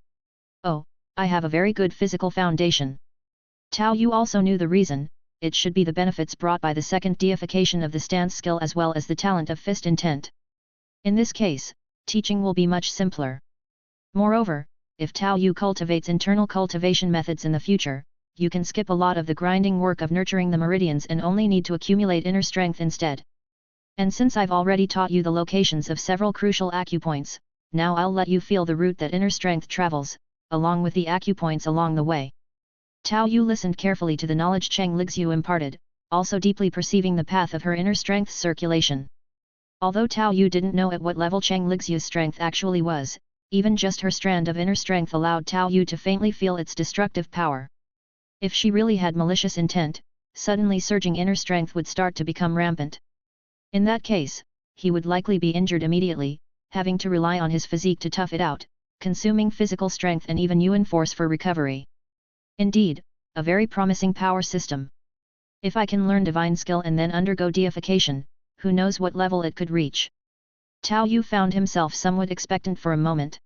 Oh, I have a very good physical foundation. Tao Yu also knew the reason, it should be the benefits brought by the second deification of the stance skill as well as the talent of fist intent. In this case, teaching will be much simpler. Moreover, if Tao Yu cultivates internal cultivation methods in the future, you can skip a lot of the grinding work of nurturing the meridians and only need to accumulate inner strength instead. And since I've already taught you the locations of several crucial acupoints, now I'll let you feel the route that inner strength travels, along with the acupoints along the way. Tao Yu listened carefully to the knowledge Cheng Lixu imparted, also deeply perceiving the path of her inner strength's circulation. Although Tao Yu didn't know at what level Cheng Lixu's strength actually was, even just her strand of inner strength allowed Tao Yu to faintly feel its destructive power. If she really had malicious intent, suddenly surging inner strength would start to become rampant. In that case, he would likely be injured immediately, having to rely on his physique to tough it out, consuming physical strength and even Yuan Force for recovery. Indeed, a very promising power system. If I can learn divine skill and then undergo deification, who knows what level it could reach. Tao Yu found himself somewhat expectant for a moment.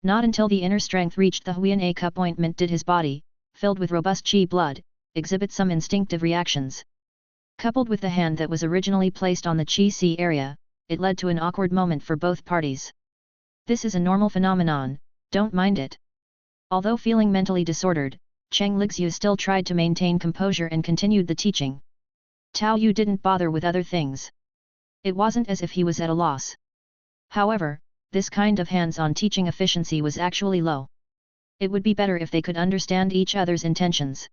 Not until the inner strength reached the Huan A cup ointment did his body, filled with robust qi blood, exhibit some instinctive reactions. Coupled with the hand that was originally placed on the qi C area, it led to an awkward moment for both parties. This is a normal phenomenon, don't mind it. Although feeling mentally disordered, Cheng Lixu still tried to maintain composure and continued the teaching. Tao Yu didn't bother with other things. It wasn't as if he was at a loss. However, this kind of hands-on teaching efficiency was actually low. It would be better if they could understand each other's intentions.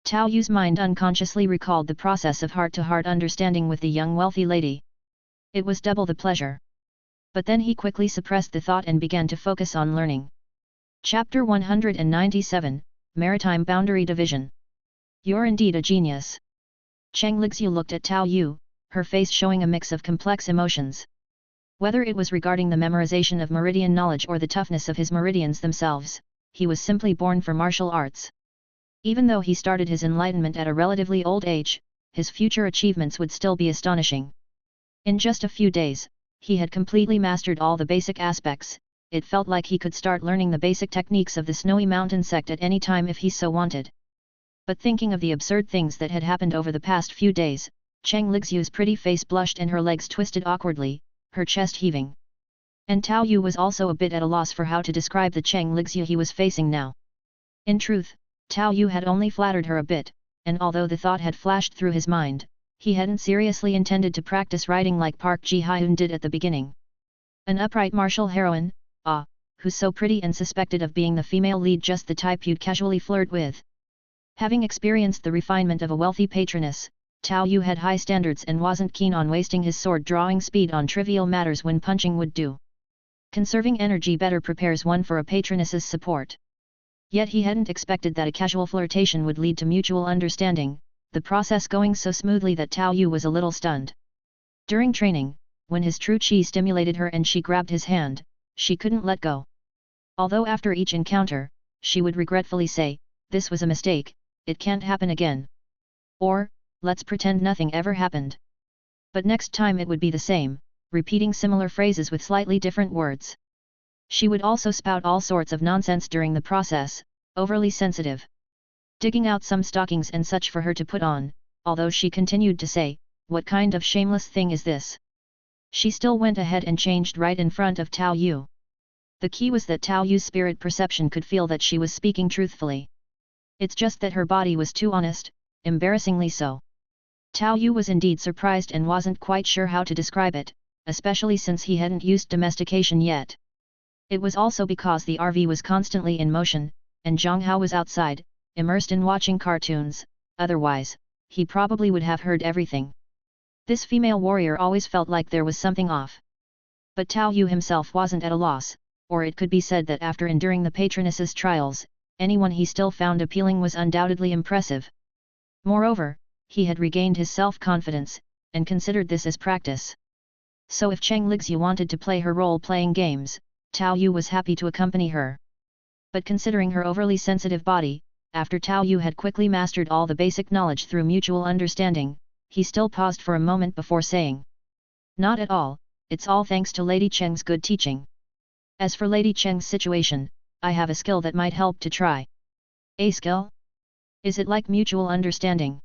Tao Yu's mind unconsciously recalled the process of heart-to-heart understanding with the young wealthy lady. It was double the pleasure. But then he quickly suppressed the thought and began to focus on learning. Chapter 197, Maritime Boundary Division. You're indeed a genius. Cheng Lixu looked at Tao Yu, her face showing a mix of complex emotions. Whether it was regarding the memorization of meridian knowledge or the toughness of his meridians themselves, he was simply born for martial arts. Even though he started his enlightenment at a relatively old age, his future achievements would still be astonishing. In just a few days, he had completely mastered all the basic aspects. It felt like he could start learning the basic techniques of the Snowy Mountain sect at any time if he so wanted. But thinking of the absurd things that had happened over the past few days, Cheng Lixu's pretty face blushed and her legs twisted awkwardly, her chest heaving. And Tao Yu was also a bit at a loss for how to describe the Cheng Lixu he was facing now. In truth, Tao Yu had only flattered her a bit, and although the thought had flashed through his mind, he hadn't seriously intended to practice writing like Park Ji-hyun did at the beginning. An upright martial heroine, who's so pretty and suspected of being the female lead, just the type you'd casually flirt with. Having experienced the refinement of a wealthy patroness, Tao Yu had high standards and wasn't keen on wasting his sword-drawing speed on trivial matters when punching would do. Conserving energy better prepares one for a patroness's support. Yet he hadn't expected that a casual flirtation would lead to mutual understanding, the process going so smoothly that Tao Yu was a little stunned. During training, when his true qi stimulated her and she grabbed his hand, she couldn't let go. Although after each encounter, she would regretfully say, "This was a mistake, it can't happen again." Or, "Let's pretend nothing ever happened." But next time it would be the same, repeating similar phrases with slightly different words. She would also spout all sorts of nonsense during the process, overly sensitive. Digging out some stockings and such for her to put on, although she continued to say, "What kind of shameless thing is this?" She still went ahead and changed right in front of Tao Yu. The key was that Tao Yu's spirit perception could feel that she was speaking truthfully. It's just that her body was too honest, embarrassingly so. Tao Yu was indeed surprised and wasn't quite sure how to describe it, especially since he hadn't used domestication yet. It was also because the RV was constantly in motion, and Zhang Hao was outside, immersed in watching cartoons, otherwise, he probably would have heard everything. This female warrior always felt like there was something off. But Tao Yu himself wasn't at a loss, or it could be said that after enduring the patroness's trials, anyone he still found appealing was undoubtedly impressive. Moreover, he had regained his self-confidence, and considered this as practice. So if Cheng Lixu wanted to play her role-playing games, Tao Yu was happy to accompany her. But considering her overly sensitive body, after Tao Yu had quickly mastered all the basic knowledge through mutual understanding, he still paused for a moment before saying, "Not at all, it's all thanks to Lady Cheng's good teaching. As for Lady Cheng's situation, I have a skill that might help to try." "A skill? Is it like mutual understanding?"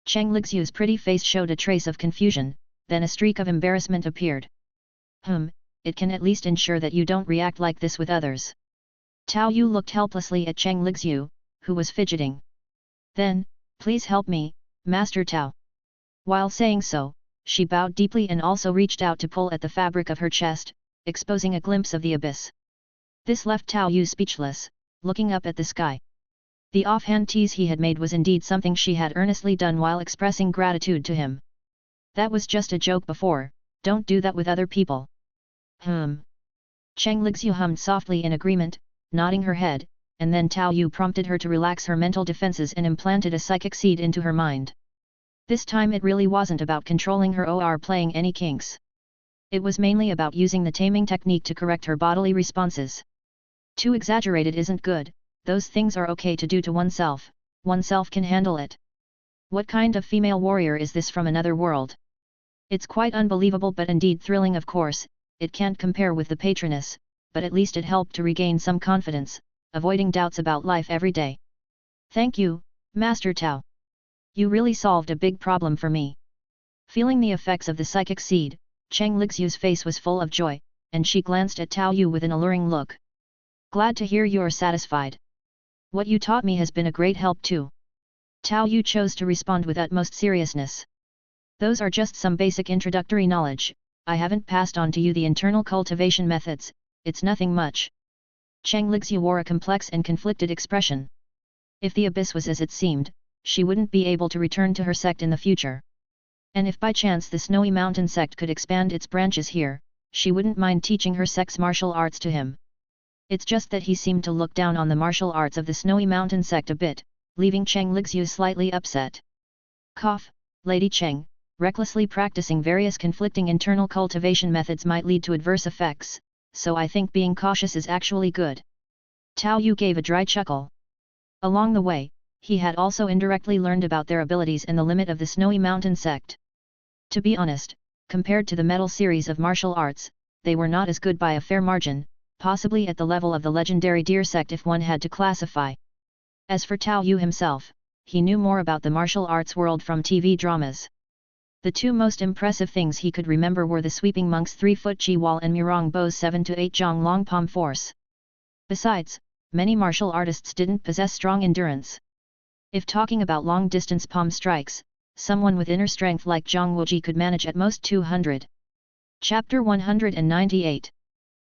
Cheng Lixu's pretty face showed a trace of confusion, then a streak of embarrassment appeared. It can at least ensure that you don't react like this with others. Tao Yu looked helplessly at Cheng Lixu, who was fidgeting. Then, please help me, Master Tao. While saying so, she bowed deeply and also reached out to pull at the fabric of her chest, exposing a glimpse of the abyss. This left Tao Yu speechless, looking up at the sky. The offhand tease he had made was indeed something she had earnestly done while expressing gratitude to him. That was just a joke before, don't do that with other people. Cheng Lixu hummed softly in agreement, nodding her head, and then Tao Yu prompted her to relax her mental defenses and implanted a psychic seed into her mind. This time it really wasn't about controlling her or playing any kinks. It was mainly about using the taming technique to correct her bodily responses. Too exaggerated isn't good, those things are okay to do to oneself, oneself can handle it. What kind of female warrior is this from another world? It's quite unbelievable but indeed thrilling of course, it can't compare with the patroness, but at least it helped to regain some confidence, avoiding doubts about life every day. Thank you, Master Tao. You really solved a big problem for me. Feeling the effects of the psychic seed, Cheng Lixu's face was full of joy, and she glanced at Tao Yu with an alluring look. Glad to hear you're satisfied. What you taught me has been a great help too. Tao Yu chose to respond with utmost seriousness. Those are just some basic introductory knowledge, I haven't passed on to you the internal cultivation methods, it's nothing much. Cheng Lixu wore a complex and conflicted expression. If the abyss was as it seemed, she wouldn't be able to return to her sect in the future. And if by chance the Snowy Mountain sect could expand its branches here, she wouldn't mind teaching her sect's martial arts to him. It's just that he seemed to look down on the martial arts of the Snowy Mountain sect a bit, leaving Cheng Lixu slightly upset. Cough, Lady Cheng, recklessly practicing various conflicting internal cultivation methods might lead to adverse effects, so I think being cautious is actually good. Tao Yu gave a dry chuckle. Along the way, he had also indirectly learned about their abilities and the limit of the Snowy Mountain sect. To be honest, compared to the metal series of martial arts, they were not as good by a fair margin, possibly at the level of the legendary Deer sect if one had to classify. As for Tao Yu himself, he knew more about the martial arts world from TV dramas. The two most impressive things he could remember were the Sweeping Monk's 3-foot chi wall and Murong Bo's 7 to 8 zhong long palm force. Besides, many martial artists didn't possess strong endurance. If talking about long-distance palm strikes, someone with inner strength like Zhang Wuji could manage at most 200. Chapter 198.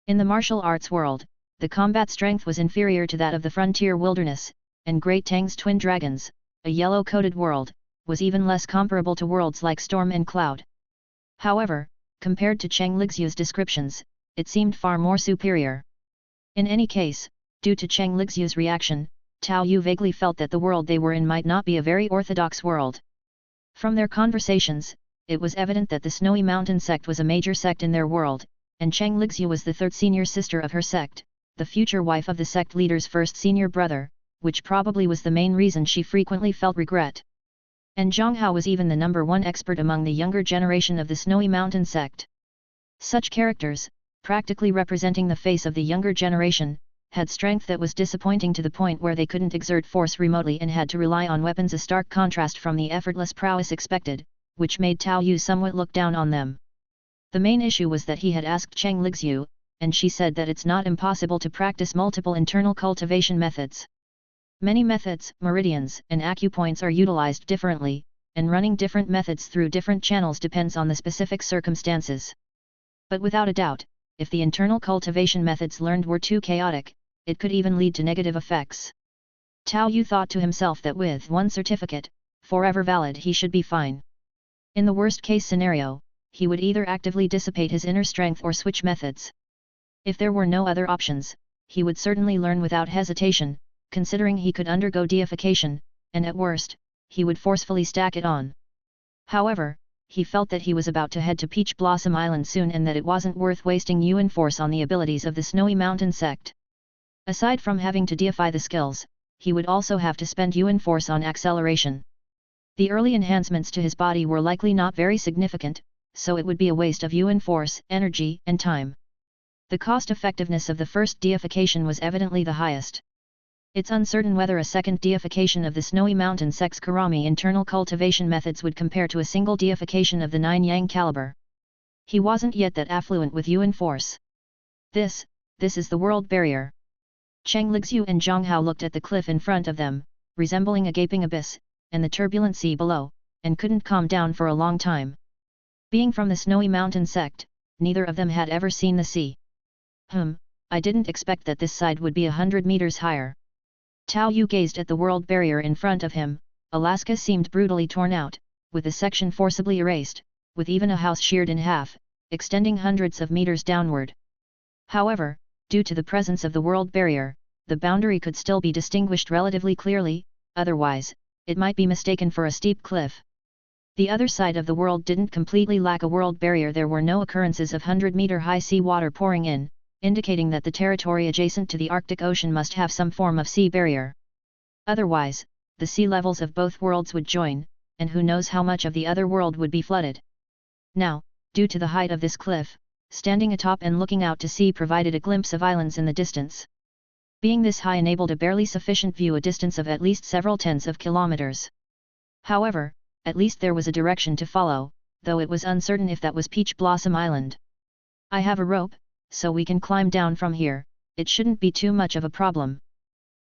In the martial arts world, the combat strength was inferior to that of the frontier wilderness, and Great Tang's twin dragons, a yellow-coated world, was even less comparable to worlds like Storm and Cloud. However, compared to Cheng Lixu's descriptions, it seemed far more superior. In any case, due to Cheng Lixu's reaction, Tao Yu vaguely felt that the world they were in might not be a very orthodox world. From their conversations, it was evident that the Snowy Mountain sect was a major sect in their world, and Cheng Lixu was the third senior sister of her sect, the future wife of the sect leader's first senior brother, which probably was the main reason she frequently felt regret. And Zhang Hao was even the #1 expert among the younger generation of the Snowy Mountain sect. Such characters, practically representing the face of the younger generation, had strength that was disappointing to the point where they couldn't exert force remotely and had to rely on weapons, a stark contrast from the effortless prowess expected, which made Tao Yu somewhat look down on them. The main issue was that he had asked Cheng Lixu, and she said that it's not impossible to practice multiple internal cultivation methods. Many methods, meridians, and acupoints are utilized differently, and running different methods through different channels depends on the specific circumstances. But without a doubt, if the internal cultivation methods learned were too chaotic, it could even lead to negative effects. Tao Yu thought to himself that with one certificate, forever valid, he should be fine. In the worst-case scenario, he would either actively dissipate his inner strength or switch methods. If there were no other options, he would certainly learn without hesitation, considering he could undergo deification, and at worst, he would forcefully stack it on. However, he felt that he was about to head to Peach Blossom Island soon and that it wasn't worth wasting Yuan Force on the abilities of the Snowy Mountain sect. Aside from having to deify the skills, he would also have to spend Yuan Force on acceleration. The early enhancements to his body were likely not very significant, so it would be a waste of Yuan Force, energy, and time. The cost-effectiveness of the first deification was evidently the highest. It's uncertain whether a second deification of the Snowy Mountain Sect's Karami internal cultivation methods would compare to a single deification of the Nine Yang caliber. He wasn't yet that affluent with Yuan Force. This is the world barrier. Cheng Lixiu and Zhang Hao looked at the cliff in front of them, resembling a gaping abyss, and the turbulent sea below, and couldn't calm down for a long time. Being from the Snowy Mountain Sect, neither of them had ever seen the sea. I didn't expect that this side would be 100 meters higher. Tao Yu gazed at the world barrier in front of him. Alaska seemed brutally torn out, with a section forcibly erased, with even a house sheared in half, extending hundreds of meters downward. However, due to the presence of the world barrier, the boundary could still be distinguished relatively clearly, otherwise, it might be mistaken for a steep cliff. The other side of the world didn't completely lack a world barrier. There were no occurrences of 100-meter-high sea water pouring in, indicating that the territory adjacent to the Arctic Ocean must have some form of sea barrier. Otherwise, the sea levels of both worlds would join, and who knows how much of the other world would be flooded. Now, due to the height of this cliff, standing atop and looking out to sea provided a glimpse of islands in the distance. Being this high enabled a barely sufficient view a distance of at least several tens of kilometers. However, at least there was a direction to follow, though it was uncertain if that was Peach Blossom Island. I have a rope, so we can climb down from here, it shouldn't be too much of a problem.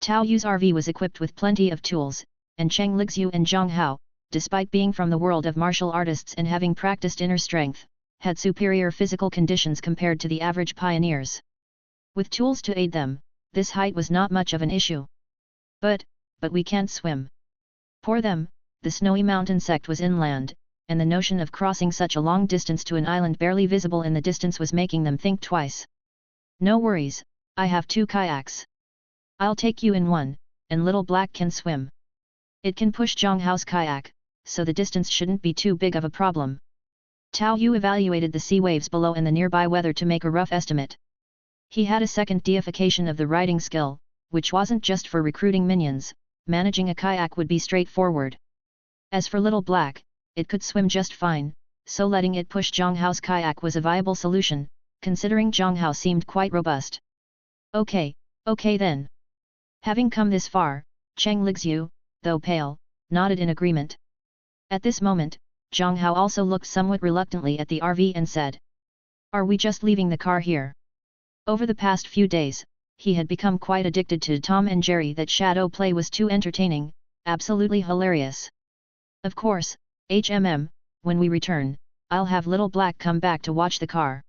Tao Yu's RV was equipped with plenty of tools, and Cheng Lixiu and Zhang Hao, despite being from the world of martial artists and having practiced inner strength, had superior physical conditions compared to the average pioneers. With tools to aid them, this height was not much of an issue. But we can't swim. Poor them, the Snowy Mountain Sect was inland, and the notion of crossing such a long distance to an island barely visible in the distance was making them think twice. No worries, I have 2 kayaks. I'll take you in one, and Little Black can swim. It can push Zhang Hao's kayak, so the distance shouldn't be too big of a problem. Tao Yu evaluated the sea waves below and the nearby weather to make a rough estimate. He had a second deification of the riding skill, which wasn't just for recruiting minions. Managing a kayak would be straightforward. As for Little Black, it could swim just fine, so letting it push Zhang Hao's kayak was a viable solution, considering Zhang Hao seemed quite robust. Okay then. Having come this far, Cheng Lixiu, though pale, nodded in agreement. At this moment, Zhang Hao also looked somewhat reluctantly at the RV and said, "Are we just leaving the car here?" Over the past few days, he had become quite addicted to Tom and Jerry. That shadow play was too entertaining, absolutely hilarious. Of course, when we return, I'll have Little Black come back to watch the car.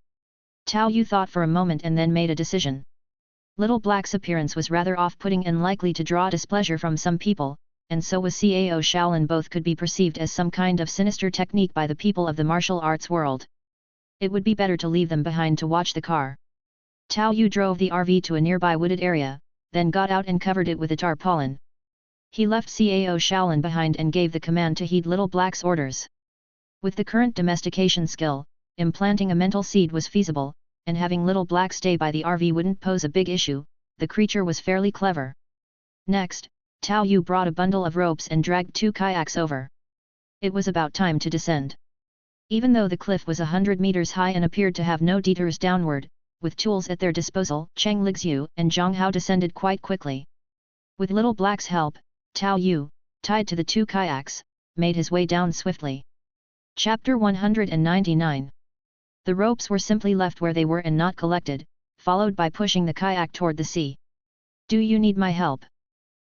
Tao Yu thought for a moment and then made a decision. Little Black's appearance was rather off-putting and likely to draw displeasure from some people, and so was Cao Shaolin. Both could be perceived as some kind of sinister technique by the people of the martial arts world. It would be better to leave them behind to watch the car. Tao Yu drove the RV to a nearby wooded area, then got out and covered it with a tarpaulin. He left Cao Shaolin behind and gave the command to heed Little Black's orders. With the current domestication skill, implanting a mental seed was feasible, and having Little Black stay by the RV wouldn't pose a big issue. The creature was fairly clever. Next, Tao Yu brought a bundle of ropes and dragged 2 kayaks over. It was about time to descend. Even though the cliff was 100 meters high and appeared to have no detours downward, with tools at their disposal, Cheng Lixiu and Zhang Hao descended quite quickly. With Little Black's help, Tao Yu, tied to the 2 kayaks, made his way down swiftly. Chapter 199. The ropes were simply left where they were and not collected, followed by pushing the kayak toward the sea. "Do you need my help?"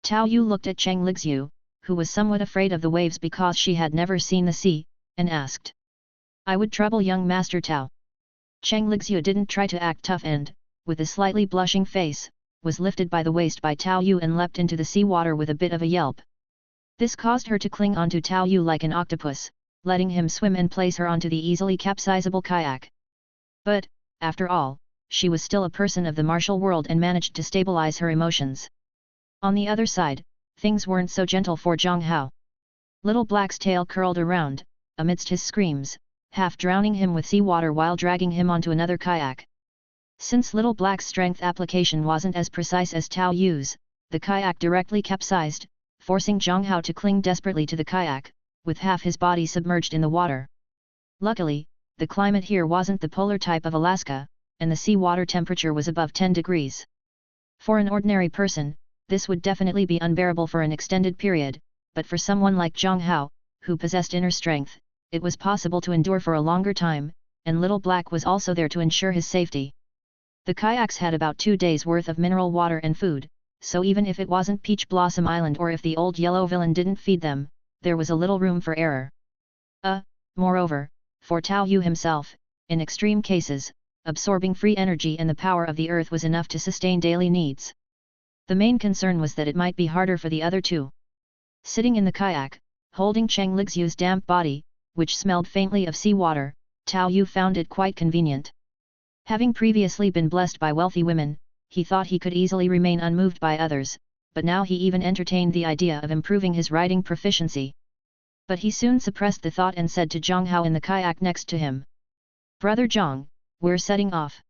Tao Yu looked at Cheng Lixiu, who was somewhat afraid of the waves because she had never seen the sea, and asked. "I would trouble young Master Tao." Cheng Lixiu didn't try to act tough and, with a slightly blushing face, was lifted by the waist by Tao Yu and leapt into the seawater with a bit of a yelp. This caused her to cling onto Tao Yu like an octopus, letting him swim and place her onto the easily capsizable kayak. But, after all, she was still a person of the martial world and managed to stabilize her emotions. On the other side, things weren't so gentle for Zhang Hao. Little Black's tail curled around, amidst his screams, half drowning him with seawater while dragging him onto another kayak. Since Little Black's strength application wasn't as precise as Tao Yu's, the kayak directly capsized, forcing Zhang Hao to cling desperately to the kayak, with half his body submerged in the water. Luckily, the climate here wasn't the polar type of Alaska, and the seawater temperature was above 10 degrees. For an ordinary person, this would definitely be unbearable for an extended period, but for someone like Zhang Hao, who possessed inner strength, it was possible to endure for a longer time, and Little Black was also there to ensure his safety. The kayaks had about 2 days' worth of mineral water and food, so even if it wasn't Peach Blossom Island or if the old yellow villain didn't feed them, there was a little room for error. Moreover, for Tao Yu himself, in extreme cases, absorbing free energy and the power of the earth was enough to sustain daily needs. The main concern was that it might be harder for the other two. Sitting in the kayak, holding Cheng Lixu's damp body, which smelled faintly of seawater, Tao Yu found it quite convenient. Having previously been blessed by wealthy women, he thought he could easily remain unmoved by others, but now he even entertained the idea of improving his writing proficiency. But he soon suppressed the thought and said to Zhang Hao in the kayak next to him, "Brother Zhang, we're setting off.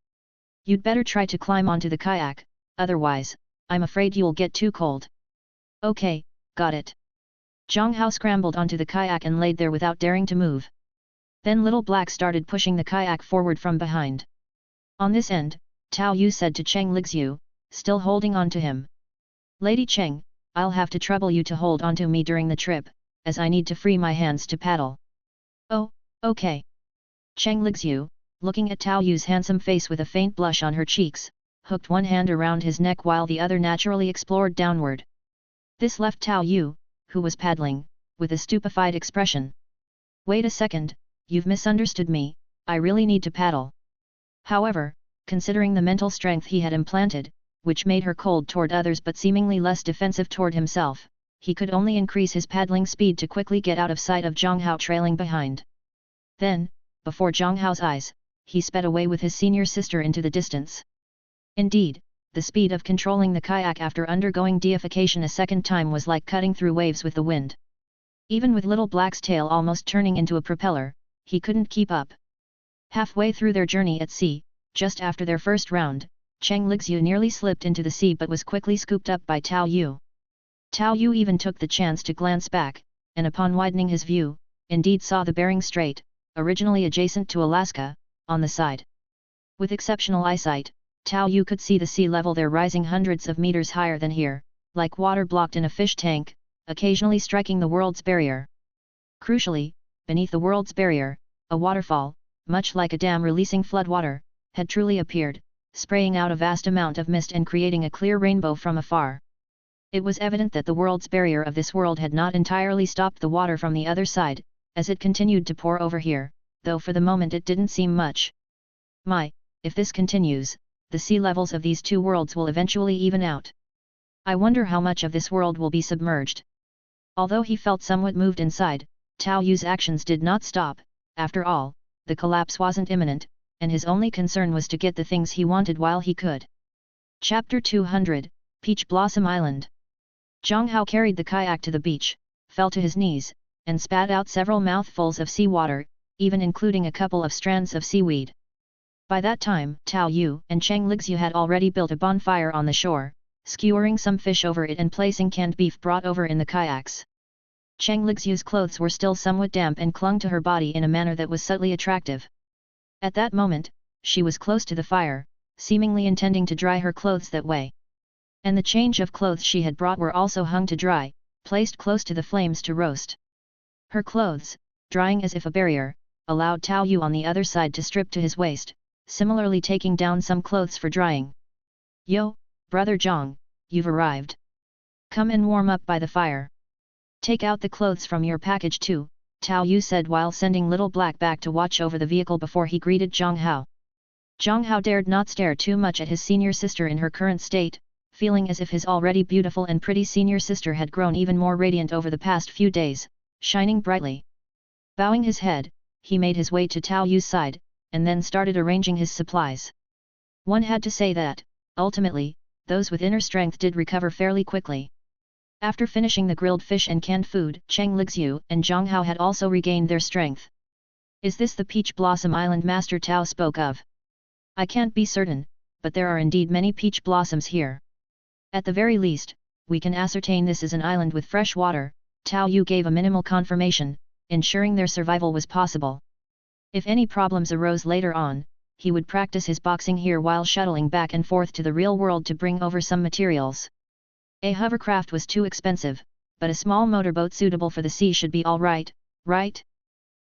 You'd better try to climb onto the kayak, otherwise, I'm afraid you'll get too cold." "Okay, got it." Zhang Hao scrambled onto the kayak and laid there without daring to move. Then Little Black started pushing the kayak forward from behind. On this end, Tao Yu said to Cheng Lixu, still holding on to him, "Lady Cheng, I'll have to trouble you to hold onto me during the trip, as I need to free my hands to paddle." "Oh, okay." Cheng Lixu, looking at Tao Yu's handsome face with a faint blush on her cheeks, hooked one hand around his neck while the other naturally explored downward. This left Tao Yu, who was paddling, with a stupefied expression. "Wait a second, you've misunderstood me, I really need to paddle." However, considering the mental strength he had implanted, which made her cold toward others but seemingly less defensive toward himself, he could only increase his paddling speed to quickly get out of sight of Zhang Hao trailing behind. Then, before Zhang Hao's eyes, he sped away with his senior sister into the distance. Indeed, the speed of controlling the kayak after undergoing deification a second time was like cutting through waves with the wind. Even with Little Black's tail almost turning into a propeller, he couldn't keep up. Halfway through their journey at sea, just after their first round, Cheng Lixu nearly slipped into the sea but was quickly scooped up by Tao Yu. Tao Yu even took the chance to glance back, and upon widening his view, indeed saw the Bering Strait, originally adjacent to Alaska, on the side. With exceptional eyesight, Tao Yu could see the sea level there rising hundreds of meters higher than here, like water blocked in a fish tank, occasionally striking the world's barrier. Crucially, beneath the world's barrier, a waterfall, much like a dam releasing floodwater, had truly appeared, spraying out a vast amount of mist and creating a clear rainbow from afar. It was evident that the world's barrier of this world had not entirely stopped the water from the other side, as it continued to pour over here, though for the moment it didn't seem much. My, if this continues, the sea levels of these two worlds will eventually even out. I wonder how much of this world will be submerged. Although he felt somewhat moved inside, Tao Yu's actions did not stop. After all, the collapse wasn't imminent, and his only concern was to get the things he wanted while he could. Chapter 200, Peach Blossom Island. Zhang Hao carried the kayak to the beach, fell to his knees, and spat out several mouthfuls of seawater, even including a couple of strands of seaweed. By that time, Tao Yu and Cheng Lixu had already built a bonfire on the shore, skewering some fish over it and placing canned beef brought over in the kayaks. Cheng Lixu's clothes were still somewhat damp and clung to her body in a manner that was subtly attractive. At that moment, she was close to the fire, seemingly intending to dry her clothes that way. And the change of clothes she had brought were also hung to dry, placed close to the flames to roast. Her clothes, drying as if a barrier, allowed Tao Yu on the other side to strip to his waist, similarly taking down some clothes for drying. "Yo, brother Zhang, you've arrived. Come and warm up by the fire. Take out the clothes from your package too," Tao Yu said while sending Little Black back to watch over the vehicle before he greeted Zhang Hao. Zhang Hao dared not stare too much at his senior sister in her current state, feeling as if his already beautiful and pretty senior sister had grown even more radiant over the past few days, shining brightly. Bowing his head, he made his way to Tao Yu's side, and then started arranging his supplies. One had to say that, ultimately, those with inner strength did recover fairly quickly. After finishing the grilled fish and canned food, Cheng Lixu and Zhang Hao had also regained their strength. "Is this the Peach Blossom Island Master Tao spoke of? I can't be certain, but there are indeed many peach blossoms here. At the very least, we can ascertain this is an island with fresh water." Tao Yu gave a minimal confirmation, ensuring their survival was possible. If any problems arose later on, he would practice his boxing here while shuttling back and forth to the real world to bring over some materials. A hovercraft was too expensive, but a small motorboat suitable for the sea should be all right, right?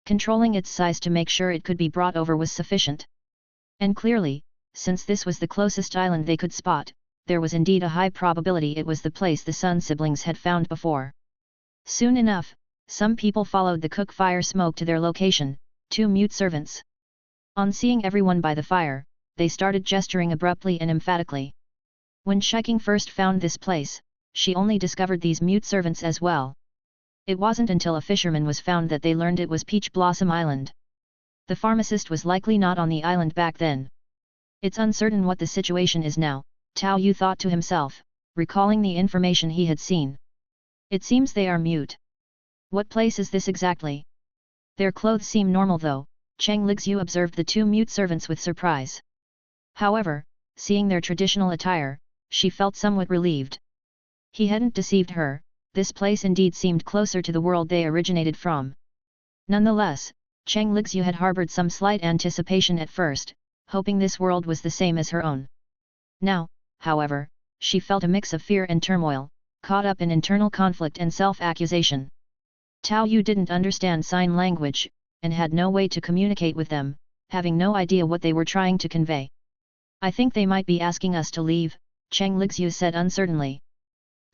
Controlling its size to make sure it could be brought over was sufficient. And clearly, since this was the closest island they could spot, there was indeed a high probability it was the place the Sun siblings had found before. Soon enough, some people followed the cook fire smoke to their location, 2 mute servants. On seeing everyone by the fire, they started gesturing abruptly and emphatically. When Shiking first found this place, she only discovered these mute servants as well. It wasn't until a fisherman was found that they learned it was Peach Blossom Island. The pharmacist was likely not on the island back then. It's uncertain what the situation is now, Tao Yu thought to himself, recalling the information he had seen. It seems they are mute. What place is this exactly? Their clothes seem normal though, Cheng Lixu observed the 2 mute servants with surprise. However, seeing their traditional attire, she felt somewhat relieved. He hadn't deceived her, this place indeed seemed closer to the world they originated from. Nonetheless, Cheng Lixu had harbored some slight anticipation at first, hoping this world was the same as her own. Now, however, she felt a mix of fear and turmoil, caught up in internal conflict and self-accusation. Tao Yu didn't understand sign language, and had no way to communicate with them, having no idea what they were trying to convey. I think they might be asking us to leave, Cheng Lixu said uncertainly.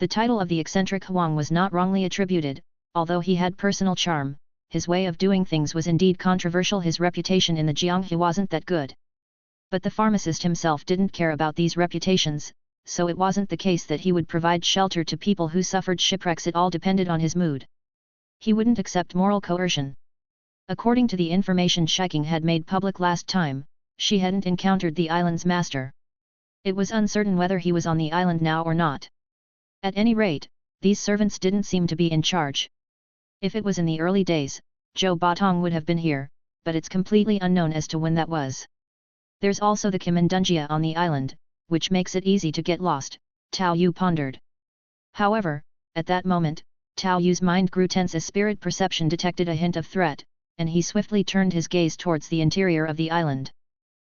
The title of the eccentric Huang was not wrongly attributed, although he had personal charm, his way of doing things was indeed controversial. His reputation in the Jianghe wasn't that good. But the pharmacist himself didn't care about these reputations, so it wasn't the case that he would provide shelter to people who suffered shipwrecks. It all depended on his mood. He wouldn't accept moral coercion. According to the information Shiking had made public last time, she hadn't encountered the island's master. It was uncertain whether he was on the island now or not. At any rate, these servants didn't seem to be in charge. If it was in the early days, Zhou Batong would have been here, but it's completely unknown as to when that was. There's also the Kimendunjia on the island, which makes it easy to get lost, Tao Yu pondered. However, at that moment, Tao Yu's mind grew tense as spirit perception detected a hint of threat, and he swiftly turned his gaze towards the interior of the island.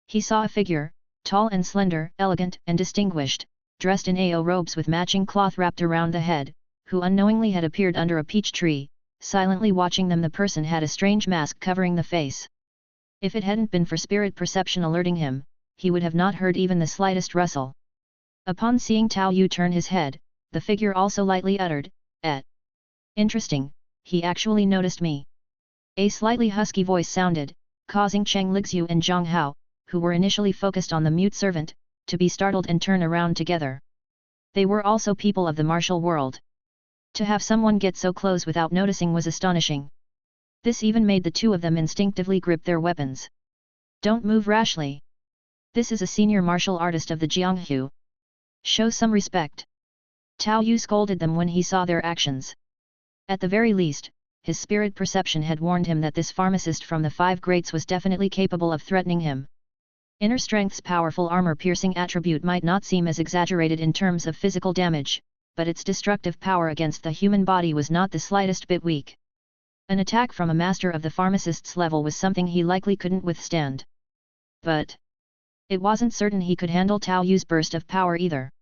He saw a figure, tall and slender, elegant and distinguished, dressed in Ao robes with matching cloth wrapped around the head, who unknowingly had appeared under a peach tree, silently watching them. The person had a strange mask covering the face. If it hadn't been for spirit perception alerting him, he would have not heard even the slightest rustle. Upon seeing Tao Yu turn his head, the figure also lightly uttered, "Eh. Interesting, he actually noticed me." A slightly husky voice sounded, causing Cheng Lixu and Zhang Hao, who were initially focused on the mute servant, to be startled and turn around together. They were also people of the martial world. To have someone get so close without noticing was astonishing. This even made the two of them instinctively grip their weapons. "Don't move rashly. This is a senior martial artist of the Jianghu. Show some respect." Tao Yu scolded them when he saw their actions. At the very least, his spirit perception had warned him that this pharmacist from the 5 Greats was definitely capable of threatening him. Inner strength's powerful armor-piercing attribute might not seem as exaggerated in terms of physical damage, but its destructive power against the human body was not the slightest bit weak. An attack from a master of the pharmacist's level was something he likely couldn't withstand. But it wasn't certain he could handle Tao Yu's burst of power either.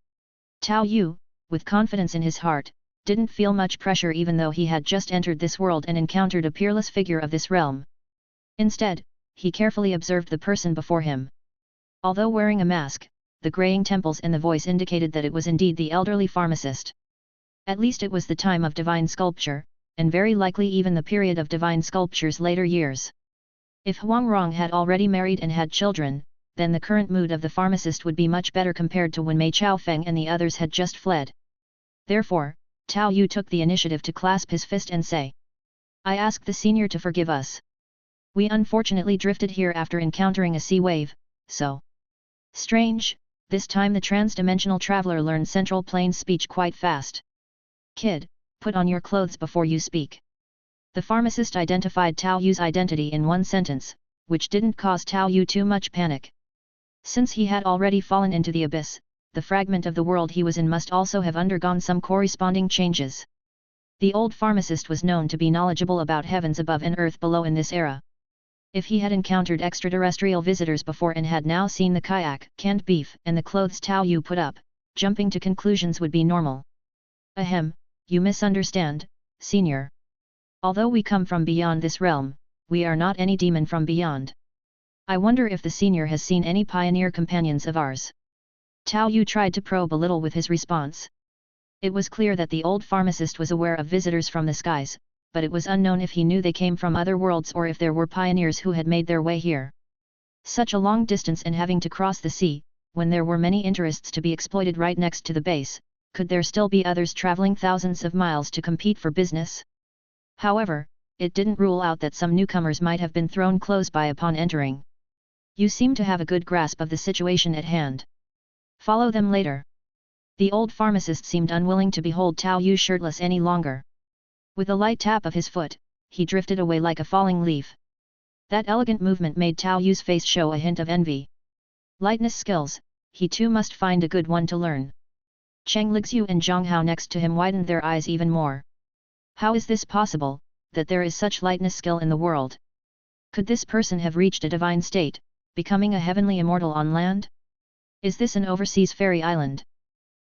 Tao Yu, with confidence in his heart, didn't feel much pressure even though he had just entered this world and encountered a peerless figure of this realm. Instead, he carefully observed the person before him. Although wearing a mask, the graying temples and the voice indicated that it was indeed the elderly pharmacist. At least it was the time of divine sculpture, and very likely even the period of divine sculpture's later years. If Huang Rong had already married and had children, then the current mood of the pharmacist would be much better compared to when Mei Chaofeng and the others had just fled. Therefore, Tao Yu took the initiative to clasp his fist and say, "I ask the senior to forgive us. We unfortunately drifted here after encountering a sea wave, so strange." This time the trans-dimensional traveler learned Central Plains speech quite fast. "Kid, put on your clothes before you speak." The pharmacist identified Tao Yu's identity in one sentence, which didn't cause Tao Yu too much panic. Since he had already fallen into the abyss, the fragment of the world he was in must also have undergone some corresponding changes. The old pharmacist was known to be knowledgeable about heavens above and earth below in this era. If he had encountered extraterrestrial visitors before and had now seen the kayak, canned beef and the clothes Tao Yu put up, jumping to conclusions would be normal. Ahem, you misunderstand, senior. Although we come from beyond this realm, we are not any demon from beyond. I wonder if the senior has seen any pioneer companions of ours. Tao Yu tried to probe a little with his response. It was clear that the old pharmacist was aware of visitors from the skies, but it was unknown if he knew they came from other worlds or if there were pioneers who had made their way here. Such a long distance and having to cross the sea, when there were many interests to be exploited right next to the base, could there still be others traveling thousands of miles to compete for business? However, it didn't rule out that some newcomers might have been thrown close by upon entering. You seem to have a good grasp of the situation at hand. Follow them later. The old pharmacist seemed unwilling to behold Tao Yu shirtless any longer. With a light tap of his foot, he drifted away like a falling leaf. That elegant movement made Tao Yu's face show a hint of envy. Lightness skills, he too must find a good one to learn. Cheng Lixu and Zhang Hao next to him widened their eyes even more. How is this possible, that there is such lightness skill in the world? Could this person have reached a divine state, becoming a heavenly immortal on land? Is this an overseas fairy island?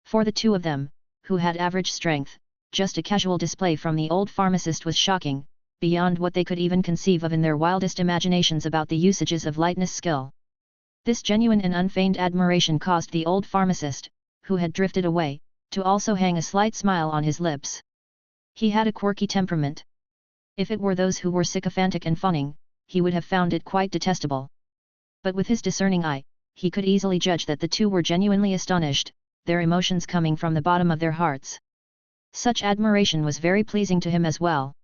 For the two of them, who had average strength, just a casual display from the old pharmacist was shocking, beyond what they could even conceive of in their wildest imaginations about the usages of lightness skill. This genuine and unfeigned admiration caused the old pharmacist, who had drifted away, to also hang a slight smile on his lips. He had a quirky temperament. If it were those who were sycophantic and fawning, he would have found it quite detestable. But with his discerning eye, he could easily judge that the two were genuinely astonished, their emotions coming from the bottom of their hearts. Such admiration was very pleasing to him as well.